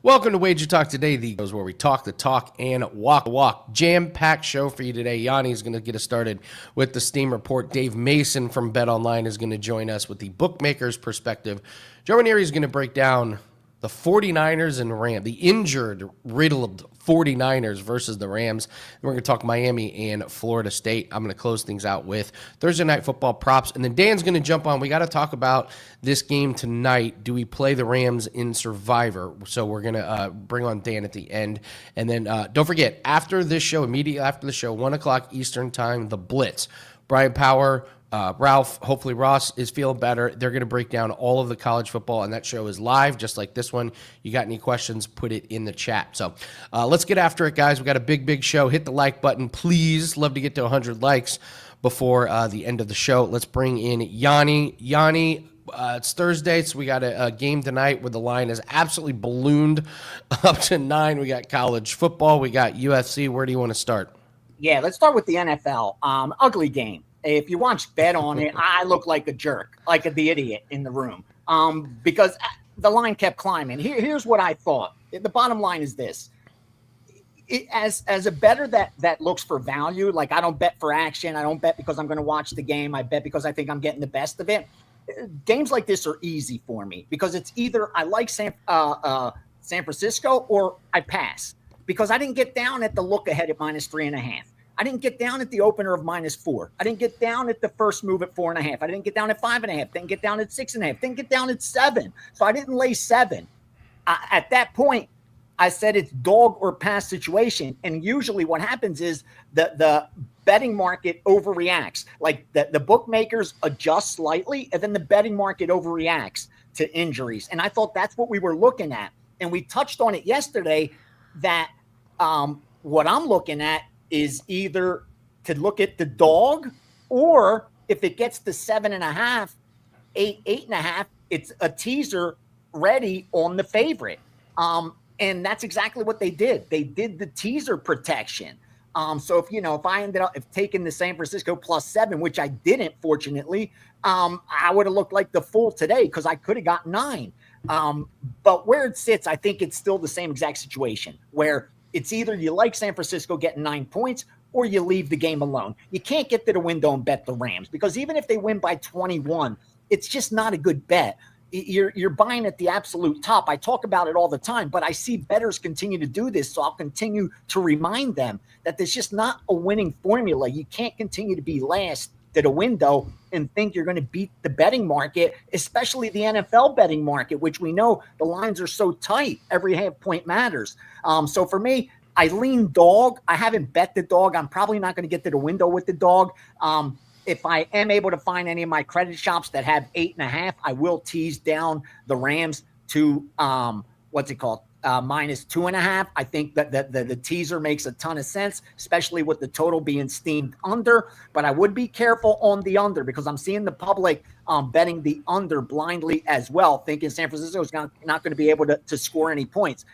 [SPEAKER 11] Welcome to Wager Talk today, where we talk the talk and walk the walk. Jam-packed show for you today. Yanni is going to get us started with the Steam Report. Dave Mason from Bet Online is going to join us with the bookmaker's perspective. Joe Ranieri is going to break down the 49ers and Rams, the injured, riddled 49ers versus the Rams. And we're going to talk Miami and Florida State. I'm going to close things out with Thursday Night Football props. And then Dan's going to jump on. We got to talk about this game tonight. Do we play the Rams in Survivor? So we're going to bring on Dan at the end. And then don't forget, after this show, immediately after the show, 1 o'clock Eastern time, The Blitz. Brian Power, Ralph, hopefully Ross is feeling better. They're going to break down all of the college football, and that show is live, just like this one. You got any questions, put it in the chat. So let's get after it, guys. We got a big show. Hit the like button, please. Love to get to 100 likes before the end of the show. Let's bring in Yanni. Yanni, it's Thursday, so we got a game tonight where the line is absolutely ballooned up to 9. We got college football. We got UFC. Where do you want to start?
[SPEAKER 6] Yeah, let's start with the NFL. Ugly game. If you watch Bet on it, I look like a jerk, like the idiot in the room, because the line kept climbing. Here's what I thought. The bottom line is this. As a bettor that looks for value, like I don't bet for action. I don't bet because I'm going to watch the game. I bet because I think I'm getting the best of it. Games like this are easy for me because it's either I like San Francisco or I pass because I didn't get down at the look ahead at -3.5. I didn't get down at the opener of -4. I didn't get down at the first move at 4.5. I didn't get down at 5.5. Didn't get down at 6.5. Didn't get down at 7. So I didn't lay 7. At that point, I said it's dog or pass situation. And usually what happens is the betting market overreacts. Like the bookmakers adjust slightly, and then the betting market overreacts to injuries. And I thought that's what we were looking at. And we touched on it yesterday that what I'm looking at is either to look at the dog, or if it gets to 7.5, 8.5, it's a teaser ready on the favorite. And that's exactly what they did. They did the teaser protection. So if I ended up taking the San Francisco +7, which I didn't, fortunately, I would have looked like the fool today because I could have got 9. But where it sits, I think it's still the same exact situation where it's either you like San Francisco getting 9 points or you leave the game alone. You can't get to the window and bet the Rams because even if they win by 21, it's just not a good bet. You're buying at the absolute top. I talk about it all the time, but I see bettors continue to do this, so I'll continue to remind them that there's just not a winning formula. You can't continue to be last to the window and think you're going to beat the betting market, especially the NFL betting market, which we know the lines are so tight. Every half point matters. So for me, I lean dog. I haven't bet the dog. I'm probably not going to get to the window with the dog. If I am able to find any of my credit shops that have 8.5, I will tease down the Rams to -2.5. I think that the teaser makes a ton of sense, especially with the total being steamed under. But I would be careful on the under because I'm seeing the public betting the under blindly as well, thinking San Francisco is not going to be able to score any points.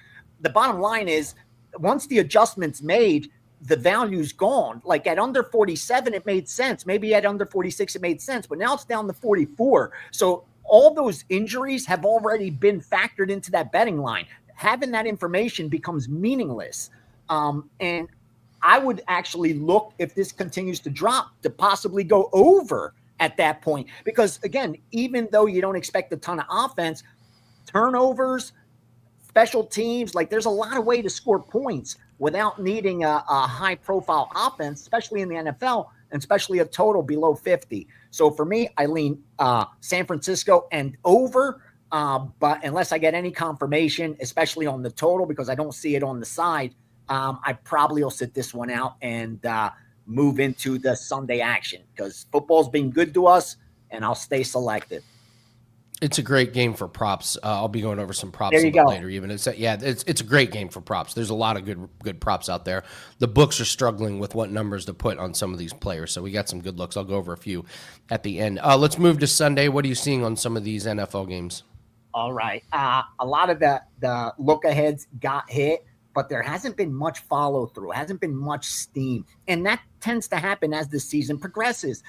[SPEAKER 6] The bottom line is once the adjustment's made, the value's gone. Like at under 47, it made sense. Maybe at under 46, it made sense. But now it's down to 44. So all those injuries have already been factored into that betting line. Having that information becomes meaningless. And I would actually look, if this continues to drop, to possibly go over at that point. Because, again, even though you don't expect a ton of offense, turnovers, special teams, like there's a lot of way to score points without needing a high-profile offense, especially in the NFL, and especially a total below 50. So for me, I lean San Francisco and over. But unless I get any confirmation, especially on the total, because I don't see it on the side, I probably will sit this one out and move into the Sunday action because football's been good to us, and I'll stay selective.
[SPEAKER 11] It's a great game for props. I'll be going over some props
[SPEAKER 6] There
[SPEAKER 11] a
[SPEAKER 6] you
[SPEAKER 11] bit
[SPEAKER 6] go.
[SPEAKER 11] later. Even it's a great game for props. There's a lot of good props out there. The books are struggling with what numbers to put on some of these players, so we got some good looks. I'll go over a few at the end. Let's move to Sunday. What are you seeing on some of these NFL games?
[SPEAKER 6] All right. A lot of the look aheads got hit, but there hasn't been much follow through. Hasn't been much steam, and that tends to happen as the season progresses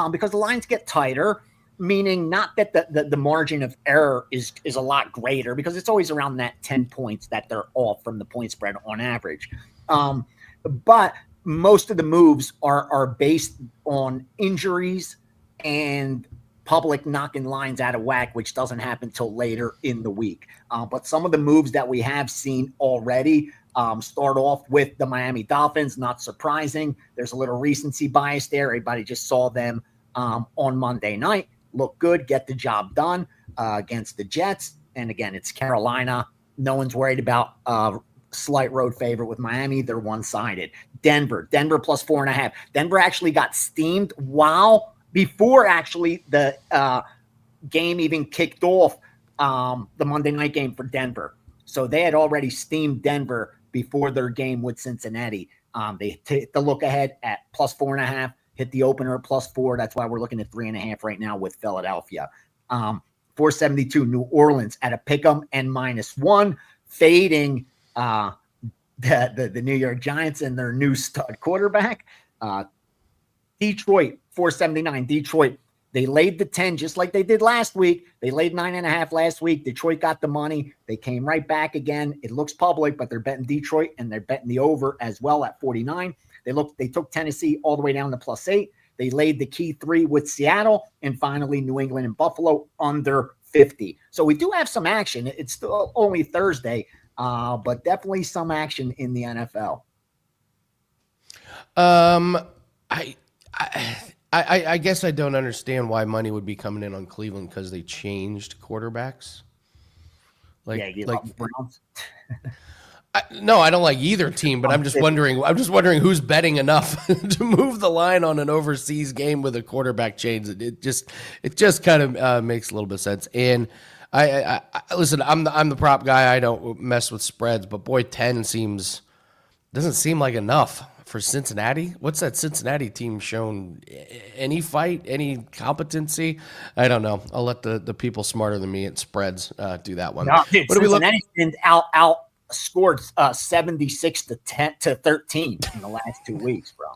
[SPEAKER 6] because the lines get tighter. meaning not that the margin of error is a lot greater, because it's always around that 10 points that they're off from the point spread on average. But most of the moves are based on injuries and public knocking lines out of whack, which doesn't happen till later in the week. But some of the moves that we have seen already start off with the Miami Dolphins. Not surprising. There's a little recency bias there. Everybody just saw them on Monday night. Look good, get the job done against the Jets. And again, it's Carolina. No one's worried about slight road favorite with Miami. They're one-sided. Denver plus 4.5. Denver actually got steamed before actually the game even kicked off, the Monday night game for Denver. So they had already steamed Denver before their game with Cincinnati. They hit the look ahead at plus 4.5, hit the opener at plus 4. That's why we're looking at 3.5 right now with Philadelphia. 472 New Orleans at a pick'em and -1, fading the New York Giants and their new stud quarterback. Detroit 479. Detroit, they laid the 10 just like they did last week. They laid 9.5 last week. Detroit got the money. They came right back again. It looks public, but they're betting Detroit and they're betting the over as well at 49. They took Tennessee all the way down to +8. They laid the key 3 with Seattle, and finally New England and Buffalo under 50. So we do have some action. It's still only Thursday, but definitely some action in the NFL.
[SPEAKER 11] I guess I don't understand why money would be coming in on Cleveland, because they changed quarterbacks. Love the Browns. No, I don't like either team, but I'm just wondering who's betting enough to move the line on an overseas game with a quarterback change. It just kind of makes a little bit of sense. And I listen, I'm the prop guy. I don't mess with spreads, but boy, 10 doesn't seem like enough for Cincinnati. What's that Cincinnati team shown? Any fight, any competency? I don't know. I'll let the people smarter than me at spreads do that one.
[SPEAKER 6] No, dude, Cincinnati's been outscored 76-13 in the last 2 weeks, bro.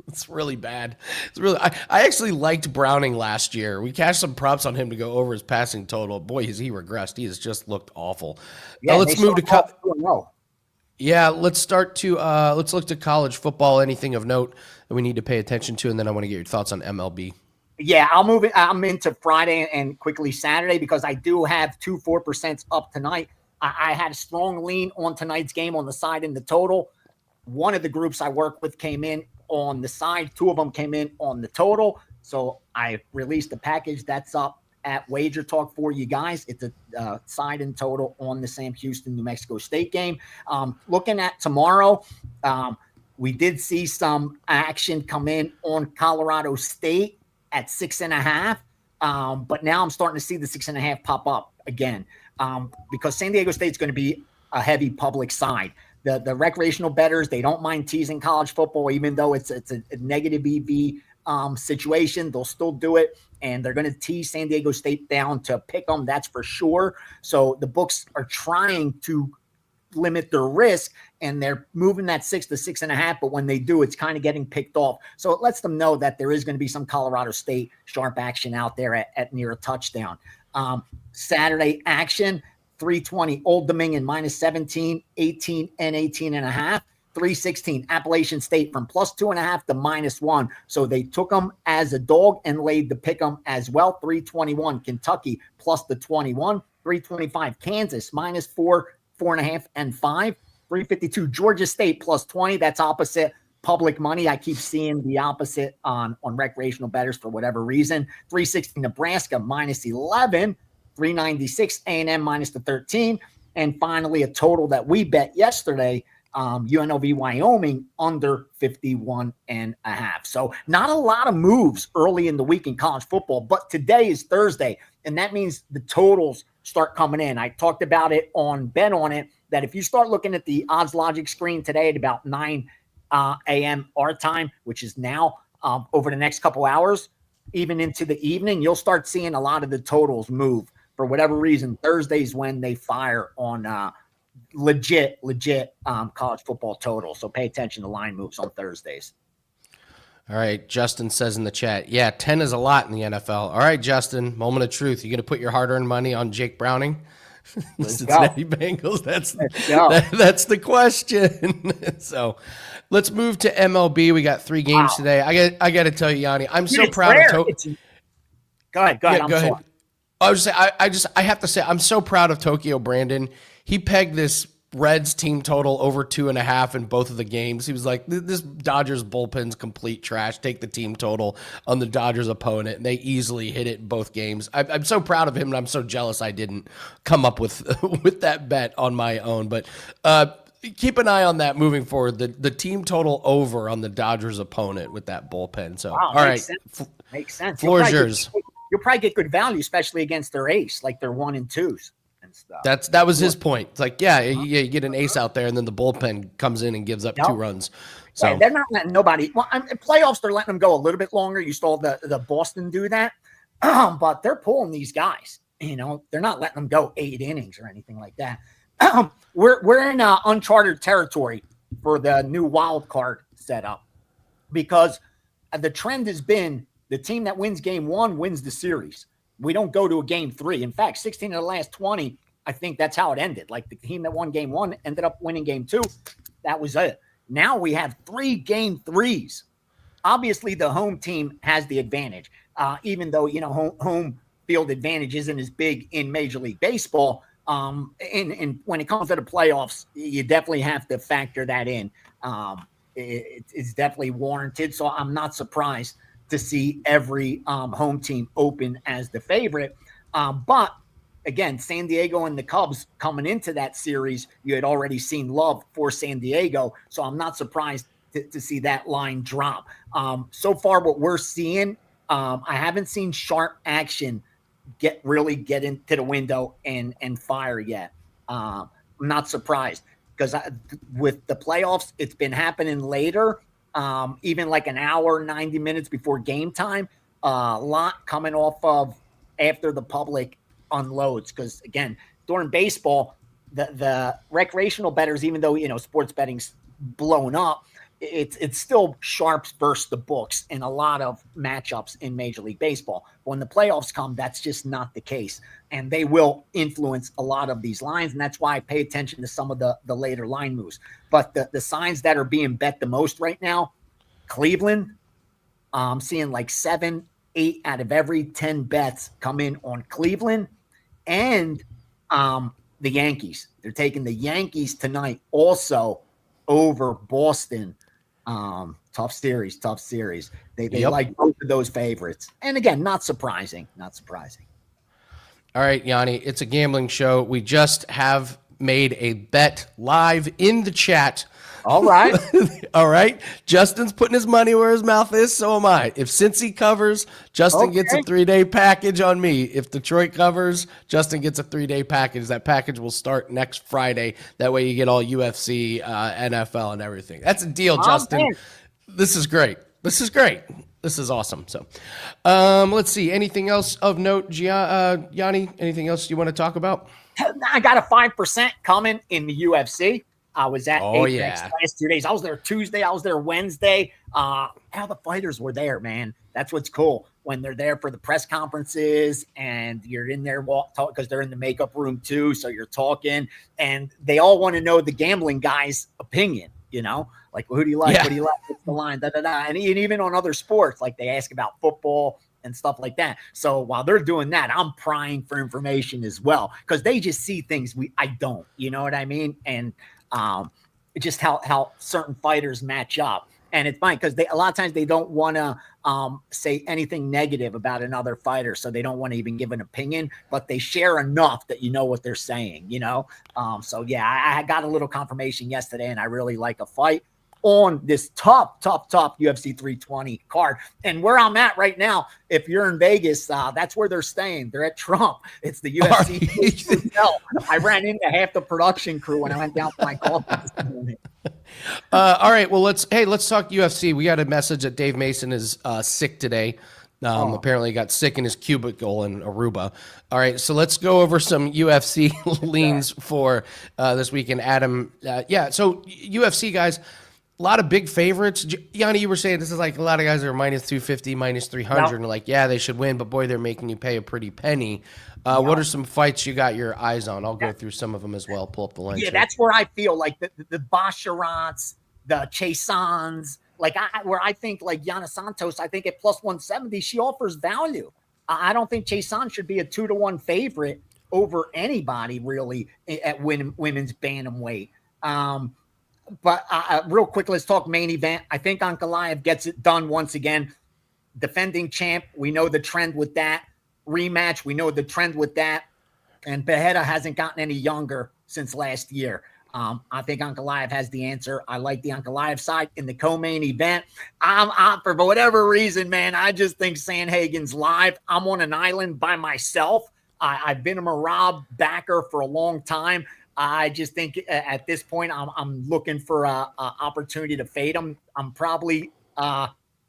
[SPEAKER 11] It's really bad. I actually liked Browning last year. We cashed some props on him to go over his passing total. Boy, has he regressed. He has just looked awful. Yeah, now let's move to let's look to college football. Anything of note that we need to pay attention to, and then I want to get your thoughts on MLB.
[SPEAKER 6] Yeah, I'm into Friday and quickly Saturday, because I do have 2 4% up tonight. I had a strong lean on tonight's game on the side in the total. One of the groups I work with came in on the side. 2 of them came in on the total. So I released a package that's up at WagerTalk for you guys. It's a side and total on the Sam Houston, New Mexico State game. Looking at tomorrow, we did see some action come in on Colorado State at 6.5. But now I'm starting to see the 6.5 pop up again, because San Diego State's going to be a heavy public side. The recreational bettors, they don't mind teasing college football, even though it's a negative EV situation. They'll still do it, and they're going to tease San Diego State down to pick them. That's for sure. So the books are trying to limit their risk, and they're moving that 6 to 6.5. But when they do, it's kind of getting picked off. So it lets them know that there is going to be some Colorado State sharp action out there at near a touchdown. Saturday action, 320 Old Dominion -17, 18 and 18.5. 316 Appalachian State from +2.5 to -1. So they took them as a dog and laid the pick 'em as well. 321 Kentucky +21. 325 Kansas -4, 4.5 and 5. 352 Georgia State +20. That's opposite public money. I keep seeing the opposite on recreational bettors for whatever reason. 360 Nebraska -11. 396 A&M -13. And finally, a total that we bet yesterday, UNLV Wyoming under 51.5. So not a lot of moves early in the week in college football, but today is Thursday, and that means the totals start coming in. I talked about it on Bet On It, that if you start looking at the odds logic screen today at about 9 a.m. our time, which is now, over the next couple hours, even into the evening, you'll start seeing a lot of the totals move. For whatever reason, Thursday's when they fire on legit college football total. So pay attention to line moves on Thursdays.
[SPEAKER 11] All right, Justin says in the chat, yeah, 10 is a lot in the NFL. All right, Justin, moment of truth. You going to put your hard-earned money on Jake Browning? The Cincinnati Bengals. That's the question. So let's move to MLB. We got 3 games today. I got to tell you, Yanni, I'm so proud of
[SPEAKER 6] Go ahead.
[SPEAKER 11] Yeah,
[SPEAKER 6] I'm
[SPEAKER 11] go
[SPEAKER 6] sorry.
[SPEAKER 11] ahead. I was I have to say I'm so proud of Tokyo Brandon. He pegged this Reds team total over 2.5 in both of the games. He was like, this Dodgers bullpen's complete trash. Take the team total on the Dodgers opponent. And they easily hit it in both games. I'm so proud of him, and I'm so jealous I didn't come up with with that bet on my own. But keep an eye on that moving forward. The team total over on the Dodgers opponent with that bullpen. So, all right.
[SPEAKER 6] Makes sense.
[SPEAKER 11] Floor is yours.
[SPEAKER 6] You'll probably get good value, especially against their ace, like their 1 and 2s. Stuff.
[SPEAKER 11] That was his point. It's like, you get an ace out there, and then the bullpen comes in and gives up 2 runs. So
[SPEAKER 6] right, they're not letting nobody. Well, in playoffs, they're letting them go a little bit longer. You saw the Boston do that, but they're pulling these guys. You know, they're not letting them go 8 innings or anything like that. We're in uncharted territory for the new wild card setup because the trend has been the team that wins game 1 wins the series. We don't go to a game 3. In fact, 16 of the last 20, I think that's how it ended. Like the team that won game 1 ended up winning game 2. That was it. Now we have 3 game 3s. Obviously, the home team has the advantage, even though, home field advantage isn't as big in Major League Baseball. And when it comes to the playoffs, you definitely have to factor that in. It's definitely warranted. So I'm not surprised to see every home team open as the favorite. But again, San Diego and the Cubs coming into that series, you had already seen love for San Diego. So I'm not surprised to see that line drop. So far, what we're seeing, I haven't seen sharp action get into the window and fire yet. I'm not surprised because with the playoffs, it's been happening later. Even like an hour, 90 minutes before game time, a lot coming off of after the public unloads. Because again, during baseball, the recreational bettors, even though, sports betting's blown up, it's still sharps versus the books in a lot of matchups in Major League Baseball. When the playoffs come, that's just not the case. And they will influence a lot of these lines. And that's why I pay attention to some of the later line moves. But the signs that are being bet the most right now, Cleveland, I'm seeing like 7, 8 out of every 10 bets come in on Cleveland and the Yankees. They're taking the Yankees tonight also over Boston. Tough series. They like both of those favorites. And again, not surprising.
[SPEAKER 11] All right, Yanni, it's a gambling show. We just have made a bet live in the chat.
[SPEAKER 6] All right.
[SPEAKER 11] All right. Justin's putting his money where his mouth is. So am I. If Cincy covers, Justin gets a 3-day package on me. If Detroit covers, Justin gets a 3-day package. That package will start next Friday. That way you get all UFC, NFL, and everything. That's a deal, Justin. Man. This is great. This is awesome. So let's see. Anything else of note, Gianni? Anything else you want to talk about?
[SPEAKER 6] I got a 5% coming in the UFC. I was at Apex last 2 days. I was there Tuesday. I was there Wednesday. How the fighters were there, man. That's what's cool when they're there for the press conferences and you're in there because they're in the makeup room too. So you're talking and they all want to know the gambling guy's opinion, like who do you like? Yeah. What do you like? What's the line? And even on other sports, like they ask about football and stuff like that. So while they're doing that, I'm prying for information as well because they just see things I don't. You know what I mean? And just how certain fighters match up. And it's fine because a lot of times they don't want to say anything negative about another fighter. So they don't want to even give an opinion, but they share enough that you know what they're saying, So, yeah, I got a little confirmation yesterday and I really like a fight on this top UFC 320 card. And where I'm at right now, if you're in Vegas, that's where they're staying. They're at Trump. It's the UFC hotel. I ran into half the production crew when I went down for my coffee this morning.
[SPEAKER 11] All right. Well, let's talk UFC. We got a message that Dave Mason is sick today. Apparently he got sick in his cubicle in Aruba. All right. So let's go over some UFC leans for this weekend. Adam. So UFC guys, A lot of big favorites. Yanni, you were saying this is like a lot of guys are minus 250, minus 300, and like, yeah, they should win, but boy, they're making you pay a pretty penny. What are some fights you got your eyes on? I'll go through some of them as well. Pull up the lines.
[SPEAKER 6] Yeah, that's where I feel like the Basharants, the Chasons, like where I think like Yana Santos, I think at plus 170, she offers value. I don't think Chason should be a 2-1 favorite over anybody really at women's bantamweight. But real quick, let's talk main event. I think Ankalaev gets it done once again. Defending champ, we know the trend with that. Rematch, we know the trend with that. And Pereira hasn't gotten any younger since last year. I think Ankalaev has the answer. I like the Ankalaev side in the co-main event. I'm for whatever reason, man, I just think Sandhagen's live. I'm on an island by myself. I've been a Merab backer for a long time. I just think at this point, I'm looking for a opportunity to fade him. I'm probably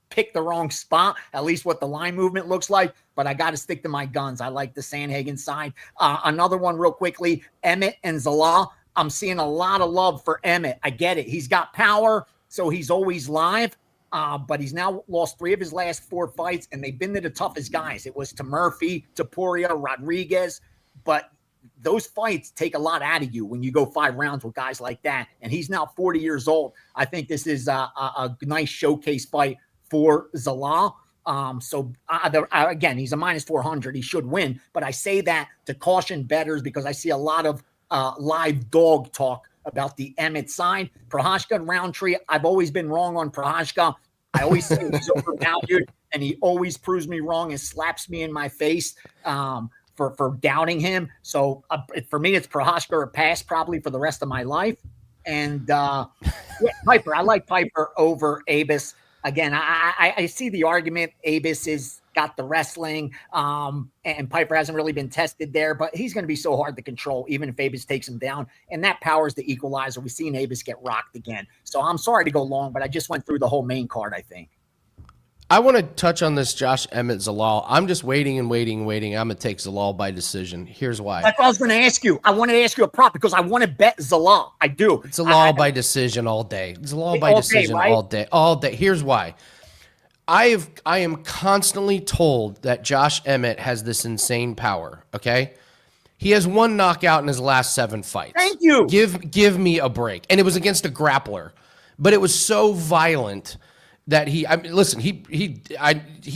[SPEAKER 6] picked the wrong spot, at least what the line movement looks like, but I got to stick to my guns. I like the Sandhagen side. Another one real quickly, Emmett and Zala. I'm seeing a lot of love for Emmett. I get it. He's got power, so he's always live, but he's now lost 3 of his last 4 fights, and they've been to the toughest guys. It was to Murphy, to Poria, Rodriguez, but those fights take a lot out of you when you go 5 rounds with guys like that, and he's now 40 years old. I think this is a nice showcase fight for Zala. Again, he's a minus 400. He should win, but I say that to caution bettors because I see a lot of live dog talk about the Emmett side. Prochazka and Roundtree, I've always been wrong on Prochazka. I always say he's overvalued, and he always proves me wrong and slaps me in my face for doubting him. So for me, it's Prochazka or pass probably for the rest of my life. And Piper, I like Piper over Abus. Again, I see the argument. Abus is got the wrestling, and Piper hasn't really been tested there, but he's going to be so hard to control, even if Abus takes him down. And that power is the equalizer. We've seen Abus get rocked again. So I'm sorry to go long, but I just went through the whole main card, I think.
[SPEAKER 11] I want to touch on this Josh Emmett Zalal. I'm just waiting. I'm going to take Zalal by decision. Here's why.
[SPEAKER 6] That's what I was going to ask you. I wanted to ask you a prop because I want to bet Zalal. I do.
[SPEAKER 11] Zalal by decision all day. Zalal by decision right? all day. Here's why. I am constantly told that Josh Emmett has this insane power. Okay. He has 1 knockout in his last 7 fights.
[SPEAKER 6] Thank you.
[SPEAKER 11] Give me a break. And it was against a grappler, but it was so violent that he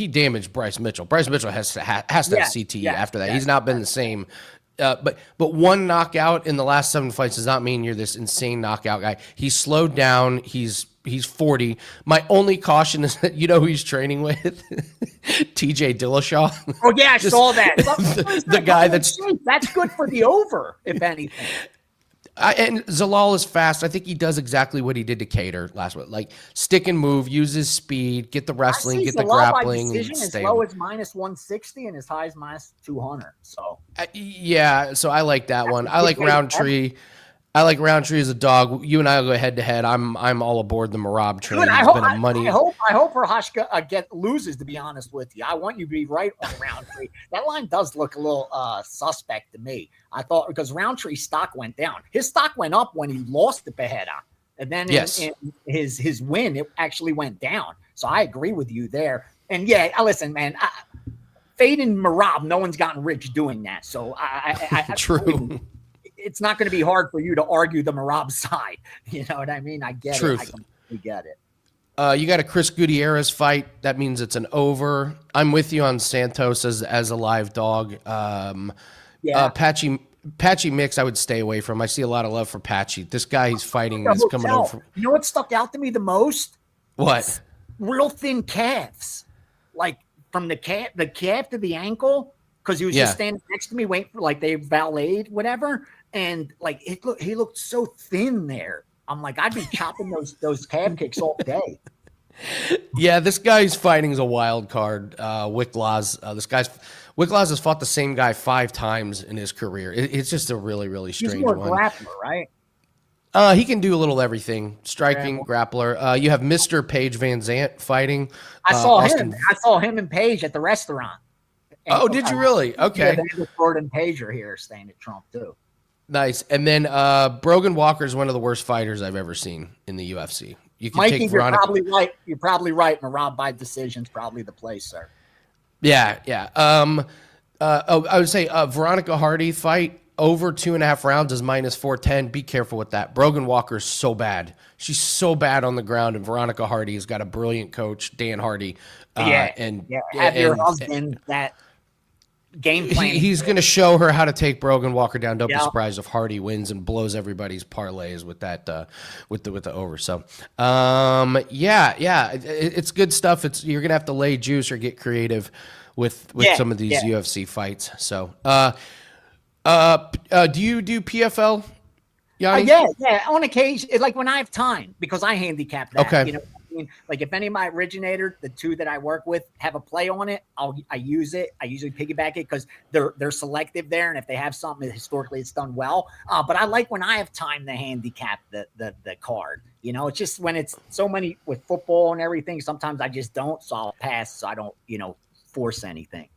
[SPEAKER 11] damaged Bryce Mitchell. Bryce Mitchell has to have CTE after that. He's not been the same. But 1 knockout in the last 7 fights does not mean you're this insane knockout guy. He's slowed down. He's 40. My only caution is that you know who he's training with? TJ Dillashaw.
[SPEAKER 6] Oh yeah, I saw that.
[SPEAKER 11] the guy that's
[SPEAKER 6] good for the over, if anything.
[SPEAKER 11] And Zalal is fast. I think he does exactly what he did to Cater last week. Like stick and move, use his speed, get the wrestling, get the grappling.
[SPEAKER 6] By decision, as low as minus 160 and as high as minus 200. So
[SPEAKER 11] so I like that one. I like Roundtree. I like Roundtree as a dog. You and I will go head to head. I'm all aboard the Merab train.
[SPEAKER 6] Good. I hope Prochazka loses. To be honest with you, I want you to be right on Roundtree. That line does look a little suspect to me. I thought because Roundtree's stock went down. His stock went up when he lost to Pereira, and then in his win, it actually went down. So I agree with you there. And yeah, listen, man. Fading Merab, no one's gotten rich doing that. So I
[SPEAKER 11] true.
[SPEAKER 6] It's not going to be hard for you to argue the Merab side. You know what I mean? I get it. I completely get it.
[SPEAKER 11] You got a Chris Gutierrez fight. That means it's an over. I'm with you on Santos as a live dog. Patchy Mix, I would stay away from. I see a lot of love for Patchy. This guy he's fighting is coming over.
[SPEAKER 6] You know what stuck out to me the most?
[SPEAKER 11] What?
[SPEAKER 6] Real thin calves. Like from the calf to the ankle, because he was just standing next to me waiting for like they valeted, whatever. And like he looked so thin there. I'm like, I'd be chopping those calf kicks all day.
[SPEAKER 11] Yeah, this guy's fighting is a wild card. Wicklaws. Wicklaws has fought the same guy 5 times in his career. It's just a really, really strange one.
[SPEAKER 6] He's more grappler, right?
[SPEAKER 11] He can do a little everything. Striking, grappler. You have Mr. Paige Van Zant fighting.
[SPEAKER 6] I saw him and Paige at the restaurant.
[SPEAKER 11] Oh, did you really? Okay.
[SPEAKER 6] Yeah, Ford and Paige are here staying at Trump too.
[SPEAKER 11] Nice. And then Brogan Walker is one of the worst fighters I've ever seen in the UFC. You can
[SPEAKER 6] Mikey,
[SPEAKER 11] take
[SPEAKER 6] you're
[SPEAKER 11] Veronica.
[SPEAKER 6] probably right. You're probably right. Marab by decision's probably the play, sir.
[SPEAKER 11] Yeah. I would say Veronica Hardy fight over 2.5 rounds is minus 410. Be careful with that. Brogan Walker's so bad. She's so bad on the ground, and Veronica Hardy has got a brilliant coach, Dan Hardy.
[SPEAKER 6] Have your husband that game plan.
[SPEAKER 11] He's going to show her how to take Brogan Walker down. Don't be surprised if Hardy wins and blows everybody's parlays with that with the over. So it's good stuff. You're going to have to lay juice or get creative with some of these UFC fights. So do you do PFL, Yanni?
[SPEAKER 6] Yeah, on occasion, like when I have time, because I handicap that.
[SPEAKER 11] Okay.
[SPEAKER 6] You know, I mean, like if any of my originators, the two that I work with, have a play on it, I use it. I usually piggyback it because they're selective there, and if they have something that historically it's done well. But I like when I have time to handicap the card. You know, it's just when it's so many with football and everything. Sometimes I just don't, so I'll pass. So I don't, force anything.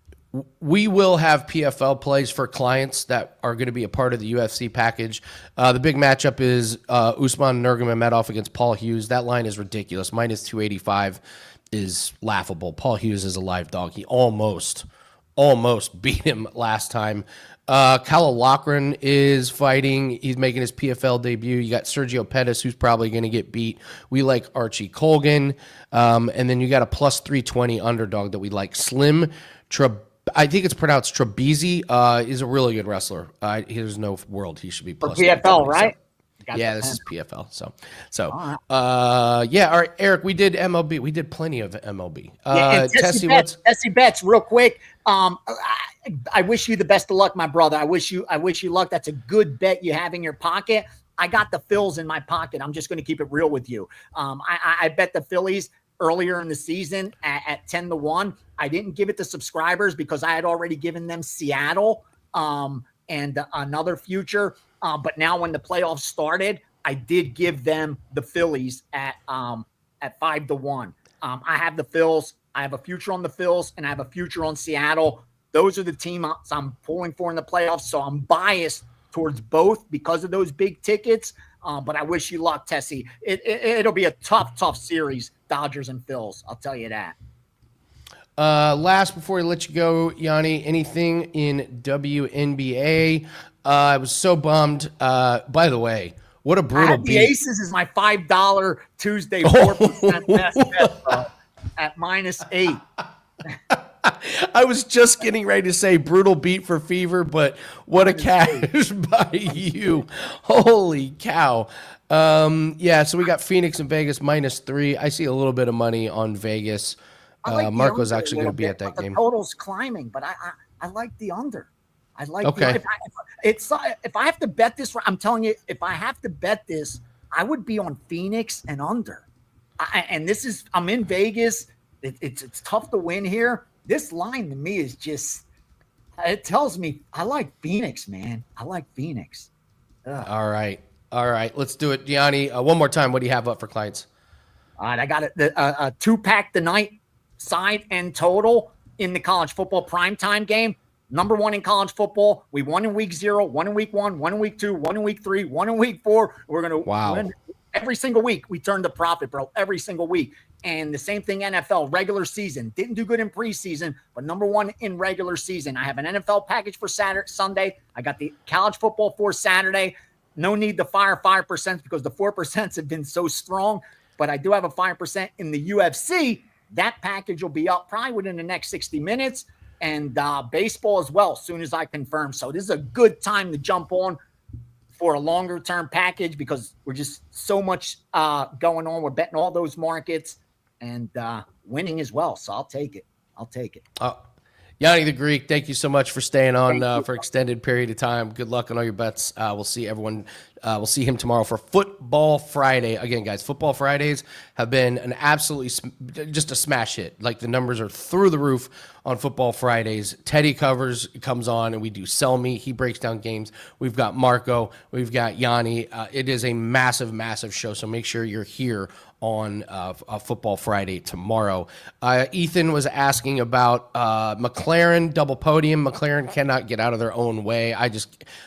[SPEAKER 11] We will have PFL plays for clients that are going to be a part of the UFC package. The big matchup is Usman Nurmagomedov against Paul Hughes. That line is ridiculous. Minus 285 is laughable. Paul Hughes is a live dog. He almost beat him last time. Kyle Loughran is fighting. He's making his PFL debut. You got Sergio Pettis, who's probably going to get beat. We like Archie Colgan. And then you got a plus 320 underdog that we like. Slim I think it's pronounced Trabizzi. Is a really good wrestler. There's no world he should be plus.
[SPEAKER 6] For PFL, right?
[SPEAKER 11] Yeah, this is PFL. So all right, Eric. We did MLB. We did plenty of MLB.
[SPEAKER 6] Tessie Betts, real quick. I wish you the best of luck, my brother. I wish you luck. That's a good bet you have in your pocket. I got the Phils in my pocket. I'm just going to keep it real with you. I bet the Phillies earlier in the season at 10-1. I didn't give it to subscribers because I had already given them Seattle and another future. But now when the playoffs started, I did give them the Phillies at 5-1. I have the Phils. I have a future on the Phils, and I have a future on Seattle. Those are the teams I'm pulling for in the playoffs. So I'm biased towards both because of those big tickets. But I wish you luck, Tessie. It'll be a tough series, Dodgers and Phils. I'll tell you that.
[SPEAKER 11] Last, before we let you go, Yanni, anything in WNBA? I was so bummed. By the way, what a brutal beat.
[SPEAKER 6] The Aces is my $5 Tuesday 4% best bet at -8.
[SPEAKER 11] I was just getting ready to say brutal beat for Fever, but what a cash by you. Holy cow. So we got Phoenix and Vegas -3. I see a little bit of money on Vegas. Marco's actually going to be at that game.
[SPEAKER 6] The total's climbing, but I like the under. I like if I have to bet this, I'm telling you, if I have to bet this, I would be on Phoenix and under. I'm in Vegas. It's tough to win here. This line to me is just, it tells me I like Phoenix, man. I like Phoenix. Ugh.
[SPEAKER 11] All right. Let's do it. Gianni, one more time. What do you have up for clients?
[SPEAKER 6] All right. I got a 2-pack tonight, side and total in the college football primetime game. Number 1 in college football. We won in week 0, 1 in week 1, 1 in week 2, 1 in week 3, 1 in week 4. We're going to win every single week. We turn the profit, bro, every single week. And the same thing, NFL, regular season. Didn't do good in preseason, but number 1 in regular season. I have an NFL package for Sunday. I got the college football for Saturday. No need to fire 5% because the 4% have been so strong. But I do have a 5% in the UFC. That package will be up probably within the next 60 minutes. And baseball as well, as soon as I confirm. So this is a good time to jump on for a longer term package because we're just so much going on. We're betting all those markets and winning as well. So I'll take it.
[SPEAKER 11] Gianni The Greek, thank you so much for staying on for extended period of time. Good luck on all your bets. We'll see everyone. We'll see him tomorrow for Football Friday. Again, guys, Football Fridays have been an absolutely just a smash hit. Like the numbers are through the roof on Football Fridays. Teddy comes on and we do Sell Me. He breaks down games. We've got Marco. We've got Yanni. It is a massive, massive show. So make sure you're here on Football Friday tomorrow. Ethan was asking about McLaren double podium. McLaren cannot get out of their own way. I'm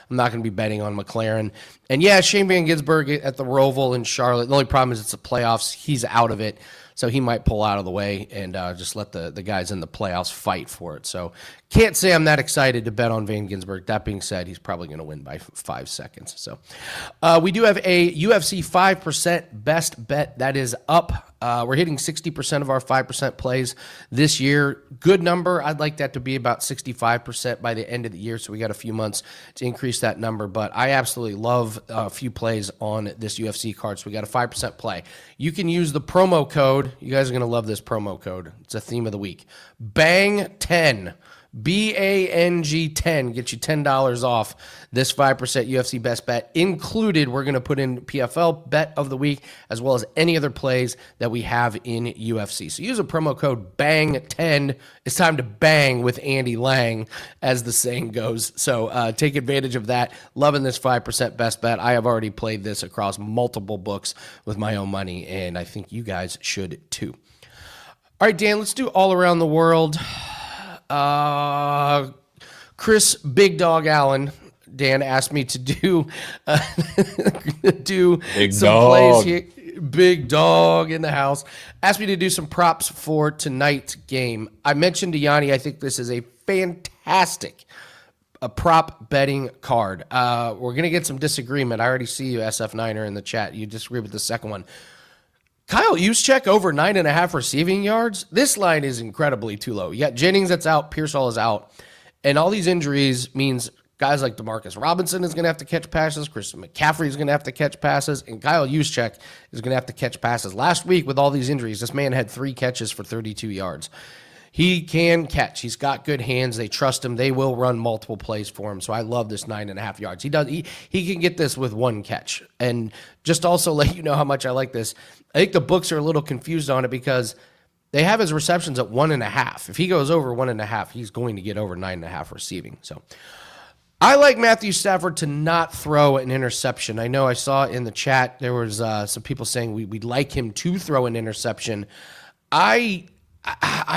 [SPEAKER 11] not going to be betting on McLaren. And And yeah, Shane Van Gisbergen at the Roval in Charlotte. The only problem is it's the playoffs. He's out of it. So he might pull out of the way and just let the guys in the playoffs fight for it. So can't say I'm that excited to bet on Van Gisbergen. That being said, he's probably going to win by 5 seconds. So we do have a UFC 5% best bet that is up. We're hitting 60% of our 5% plays this year. Good number. I'd like that to be about 65% by the end of the year. So we got a few months to increase that number. But I absolutely love a few plays on this UFC card. So we got a 5% play. You can use the promo code. You guys are going to love this promo code. It's a theme of the week. BANG10. BANG 10 get you $10 off this 5% UFC best bet. Included, we're going to put in PFL bet of the week as well as any other plays that we have in UFC. So use a promo code BANG10. It's time to bang with Andy Lang, as the saying goes. So take advantage of that. Loving this 5% best bet. I have already played this across multiple books with my own money, and I think you guys should too. All right, Dan, let's do all around the world. Chris Big Dog Allen, Dan asked me to do
[SPEAKER 12] Big
[SPEAKER 11] some
[SPEAKER 12] dog.
[SPEAKER 11] plays here. Big Dog in the house. Asked me to do some props for tonight's game. I mentioned to Yanni, I think this is a fantastic prop betting card. We're going to get some disagreement. I already see you, SF9er, in the chat. You disagree with the second one. Kyle Juszczyk over 9.5 receiving yards. This line is incredibly too low. You got Jennings that's out, Pearsall is out, and all these injuries means guys like Demarcus Robinson is going to have to catch passes, Christian McCaffrey is going to have to catch passes, and Kyle Juszczyk is going to have to catch passes. Last week with all these injuries, this man had 3 catches for 32 yards. He can catch. He's got good hands. They trust him. They will run multiple plays for him. So I love this 9.5 yards. He can get this with 1 catch. And just also let you know how much I like this. I think the books are a little confused on it because they have his receptions at 1.5. If he goes over 1.5, he's going to get over 9.5 receiving. So I like Matthew Stafford to not throw an interception. I know I saw in the chat there was some people saying we'd like him to throw an interception. I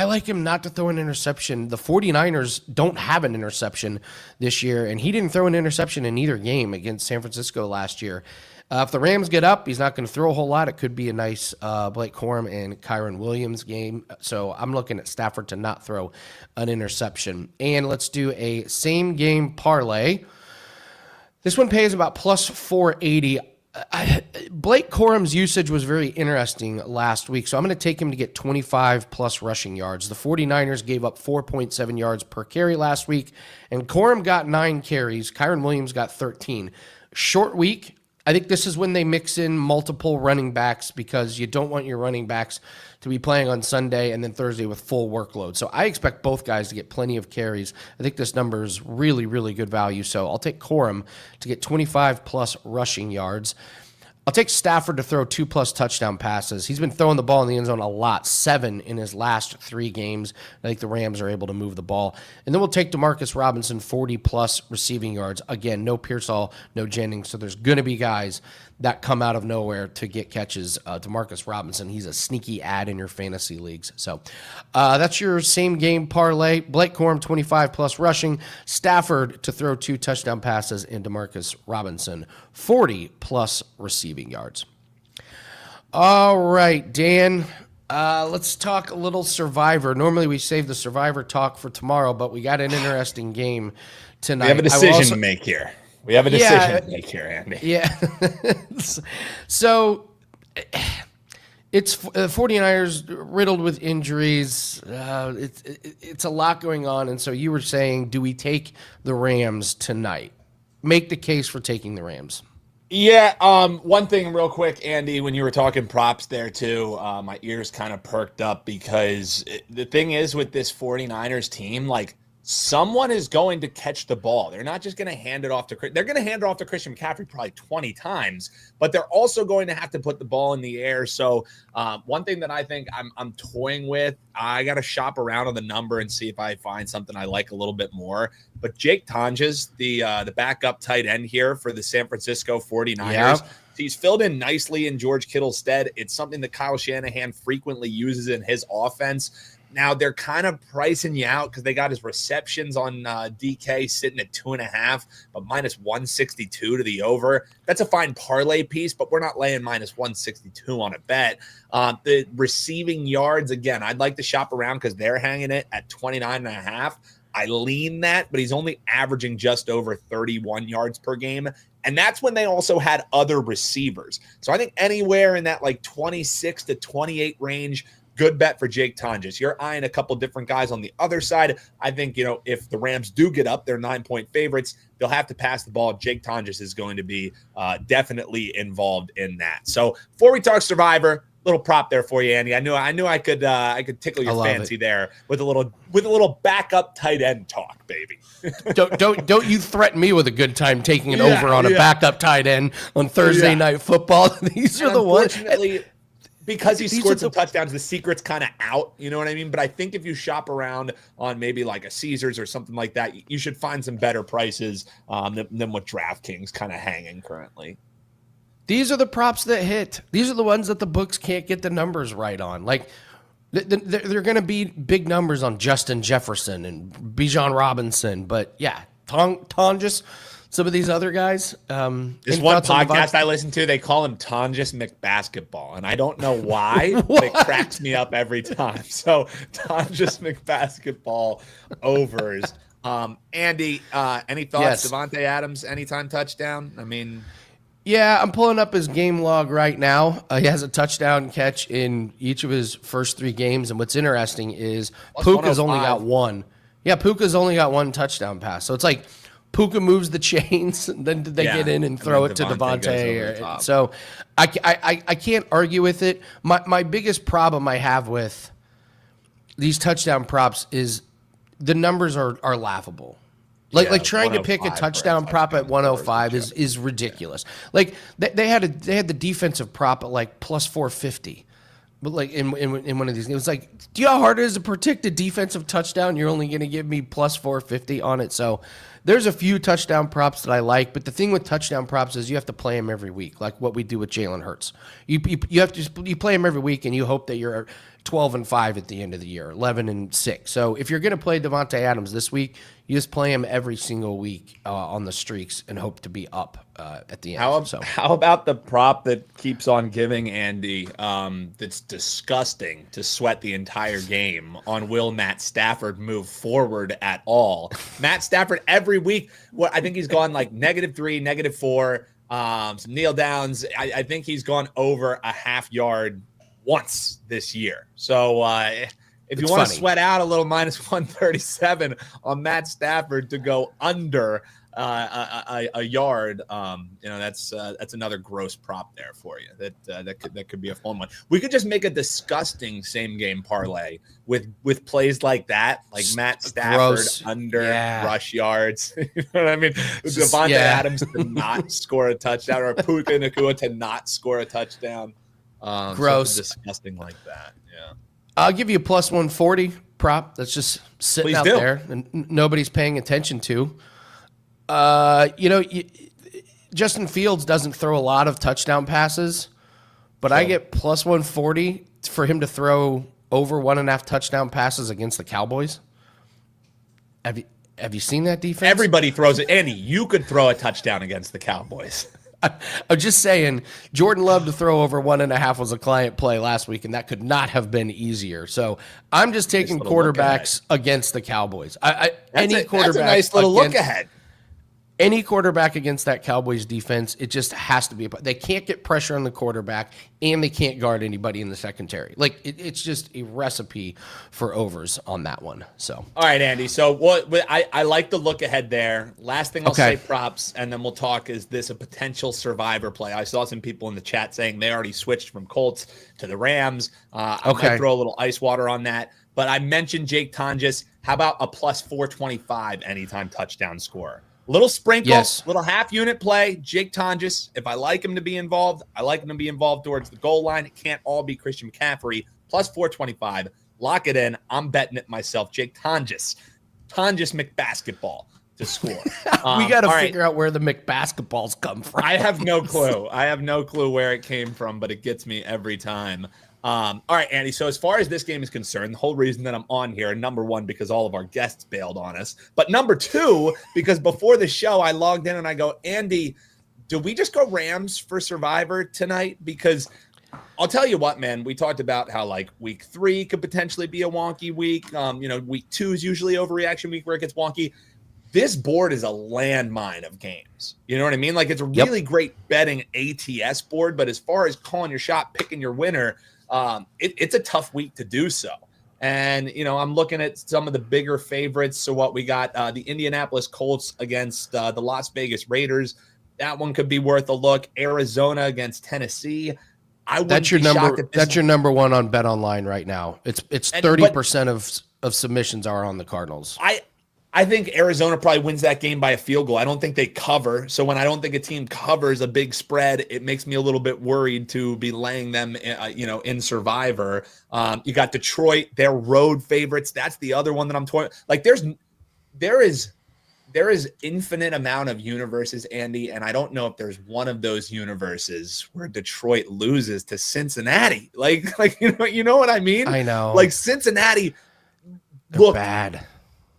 [SPEAKER 11] like him not to throw an interception. The 49ers don't have an interception this year, and he didn't throw an interception in either game against San Francisco last year. If the Rams get up, he's not going to throw a whole lot. It could be a nice Blake Corum and Kyron Williams game. So I'm looking at Stafford to not throw an interception. And let's do a same-game parlay. This one pays about plus 480. Blake Corum's usage was very interesting last week, so I'm going to take him to get 25 plus rushing yards. The 49ers gave up 4.7 yards per carry last week, and Corum got 9 carries. Kyron Williams got 13. Short week. I think this is when they mix in multiple running backs because you don't want your running backs to be playing on Sunday and then Thursday with full workload. So I expect both guys to get plenty of carries. I think this number is really, really good value. So I'll take Corum to get 25 plus rushing yards. I'll take Stafford to throw 2+ touchdown passes. He's been throwing the ball in the end zone a lot, 7 in his last 3 games. I think the Rams are able to move the ball. And then we'll take Demarcus Robinson, 40+ receiving yards. Again, no Pearsall, no Jennings. So there's going to be guys that come out of nowhere to get catches. Demarcus Robinson, he's a sneaky ad in your fantasy leagues. So that's your same game parlay. Blake Corum, 25+ rushing. Stafford to throw 2 touchdown passes. And Demarcus Robinson, 40+ receiving yards. All right, Dan, let's talk a little Survivor. Normally we save the Survivor talk for tomorrow, but we got an interesting game tonight.
[SPEAKER 12] We have a decision to make here. We have a decision to make here, Andy.
[SPEAKER 11] Yeah. So it's 49ers riddled with injuries. It's a lot going on. And so you were saying, do we take the Rams tonight? Make the case for taking the Rams.
[SPEAKER 12] Yeah, one thing real quick, Andy, when you were talking props there too, my ears kind of perked up because the thing is with this 49ers team, like, someone is going to catch the ball. They're not just going to hand it off to – they're going to hand it off to Christian McCaffrey probably 20 times, but they're also going to have to put the ball in the air. So one thing that I think I'm toying with, I got to shop around on the number and see if I find something I like a little bit more. But Jake Tonjes, the backup tight end here for the San Francisco 49ers,
[SPEAKER 11] yeah.
[SPEAKER 12] He's filled in nicely in George Kittle's stead. It's something that Kyle Shanahan frequently uses in his offense. Now they're kind of pricing you out because they got his receptions on DK sitting at 2.5, but minus 162 to the over. That's a fine parlay piece, but we're not laying minus 162 on a bet. The receiving yards, again, I'd like to shop around because they're hanging it at 29.5. I lean that, but he's only averaging just over 31 yards per game. And that's when they also had other receivers. So I think anywhere in that like 26 to 28 range, good bet for Jake Tonjes. You're eyeing a couple different guys on the other side. I think, if the Rams do get up, they're 9-point favorites. They'll have to pass the ball. Jake Tonjes is going to be definitely involved in that. So before we talk Survivor, little prop there for you, Andy. I knew I could tickle your fancy there with a little backup tight end talk, baby.
[SPEAKER 11] don't you threaten me with a good time taking it over on a backup tight end on Thursday Night Football. These are the ones.
[SPEAKER 12] Because he scored some touchdowns, the secret's kind of out. You know what I mean? But I think if you shop around on maybe like a Caesars or something like that, you should find some better prices than what DraftKings kind of hanging currently.
[SPEAKER 11] These are the props that hit. These are the ones that the books can't get the numbers right on. Like, they're going to be big numbers on Justin Jefferson and Bijan Robinson. But, Tonjes, some of these other guys.
[SPEAKER 12] There's one podcast I listen to. They call him Tonjes McBasketball. And I don't know why, but it cracks me up every time. So, Tonjes McBasketball overs. Andy, any thoughts?
[SPEAKER 11] Yes.
[SPEAKER 12] Devontae Adams, anytime touchdown? I mean...
[SPEAKER 11] Yeah, I'm pulling up his game log right now. He has a touchdown catch in each of his first 3 games. And what's interesting is Puka's only got one. Yeah, Puka's only got one touchdown pass. So it's like Puka moves the chains, and then they get in and throw it to Devontae. So I can't argue with it. My biggest problem I have with these touchdown props is the numbers are laughable. Like trying to pick a touchdown prop at 105 is ridiculous. Like they had the defensive prop at like plus 450, but like in one of these, it was like, do you know how hard it is to predict a defensive touchdown? You're only going to give me plus 450 on it. So there's a few touchdown props that I like, but the thing with touchdown props is you have to play them every week, like what we do with Jalen Hurts. You play them every week, and you hope that you're 12-5 at the end of the year, 11-6. So if you're going to play Devontae Adams this week, you just play him every single week on the streaks and hope to be up at the end.
[SPEAKER 12] How about the prop that keeps on giving, Andy, that's disgusting to sweat the entire game on will Matt Stafford move forward at all? Matt Stafford every week, I think he's gone like -3, -4, some kneel downs. I think he's gone over a half yard once this year. So if you want to sweat out a little, minus 137 on Matt Stafford to go under a yard, that's another gross prop there for you. That could be a fun one. We could just make a disgusting same game parlay with plays like that, like Matt Stafford under rush yards. You know what I mean? Devontae Adams to not score a touchdown, or Puka Nacua to not score a touchdown.
[SPEAKER 11] Gross,
[SPEAKER 12] disgusting like that. Yeah,
[SPEAKER 11] I'll give you a plus 140 prop that's just sitting out there and nobody's paying attention to. Justin Fields doesn't throw a lot of touchdown passes, but I get plus 140 for him to throw over 1.5 touchdown passes against the Cowboys. Have you seen that defense?
[SPEAKER 12] Everybody throws it. Andy, you could throw a touchdown against the Cowboys.
[SPEAKER 11] I'm just saying, Jordan Love to throw over 1.5 was a client play last week, and that could not have been easier. So I'm just taking quarterbacks against the Cowboys. Any quarterback,
[SPEAKER 12] that's a nice little look ahead.
[SPEAKER 11] Any quarterback against that Cowboys defense, it just has to be. They can't get pressure on the quarterback, and they can't guard anybody in the secondary. Like it's just a recipe for overs on that one. So,
[SPEAKER 12] all right, Andy. So I like the look ahead there. Last thing I'll say, props, and then we'll talk. Is this a potential survivor play? I saw some people in the chat saying they already switched from Colts to the Rams. I might throw a little ice water on that. But I mentioned Jake Tonjes. How about a plus 425 anytime touchdown score? Little sprinkle, little half unit play. Jake Tonjes, if I like him to be involved, I like him to be involved towards the goal line. It can't all be Christian McCaffrey. Plus 425. Lock it in. I'm betting it myself. Jake Tonjes. Tonjes McBasketball. to score.
[SPEAKER 11] We got to
[SPEAKER 12] all right.
[SPEAKER 11] figure out where the McBasketballs come from.
[SPEAKER 12] I have no clue. I have no clue where it came from, but it gets me every time. All right, Andy. So as far as this game is concerned, the whole reason that I'm on here, number one, because all of our guests bailed on us, but number two, because before the show, I logged in and I go, Andy, do we just go Rams for Survivor tonight? Because I'll tell you what, man, we talked about how like week 3 could potentially be a wonky week. Week 2 is usually overreaction week where it gets wonky. This board is a landmine of games. You know what I mean? Like it's a really great betting ATS board, but as far as calling your shot, picking your winner, it's a tough week to do so. And, I'm looking at some of the bigger favorites. So what we got, the Indianapolis Colts against the Las Vegas Raiders. That one could be worth a look. Arizona against Tennessee.
[SPEAKER 11] That's your number one on Bet Online right now. It's 30% of submissions are on the Cardinals.
[SPEAKER 12] I think Arizona probably wins that game by a field goal. I don't think they cover. So when I don't think a team covers a big spread, it makes me a little bit worried to be laying them, in Survivor. You got Detroit, they're road favorites. That's the other one that I'm toying. Like there is infinite amount of universes, Andy, and I don't know if there's one of those universes where Detroit loses to Cincinnati. Like you know what I mean?
[SPEAKER 11] I know.
[SPEAKER 12] Like Cincinnati,
[SPEAKER 11] they're bad.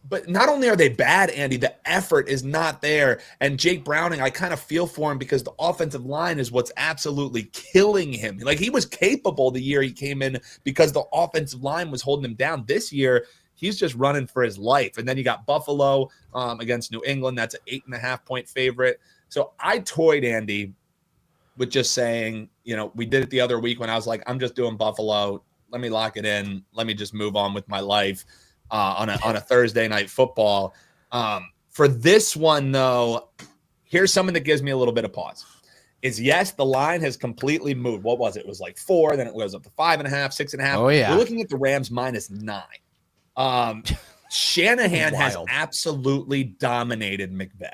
[SPEAKER 12] But not only are they bad, Andy, the effort is not there. And Jake Browning, I kind of feel for him because the offensive line is what's absolutely killing him. Like he was capable the year he came in because the offensive line was holding him down. This year, he's just running for his life. And then you got Buffalo against New England. That's an 8.5-point favorite. So I toyed, Andy, with just saying, we did it the other week when I was like, I'm just doing Buffalo. Let me lock it in. Let me just move on with my life. On a Thursday night football. For this one, though, here's something that gives me a little bit of pause. Is yes, the line has completely moved. What was it? It was like 4, then it goes up to 5.5, 6.5.
[SPEAKER 11] Oh, yeah.
[SPEAKER 12] We're looking at the Rams -9. Shanahan has absolutely dominated McVay.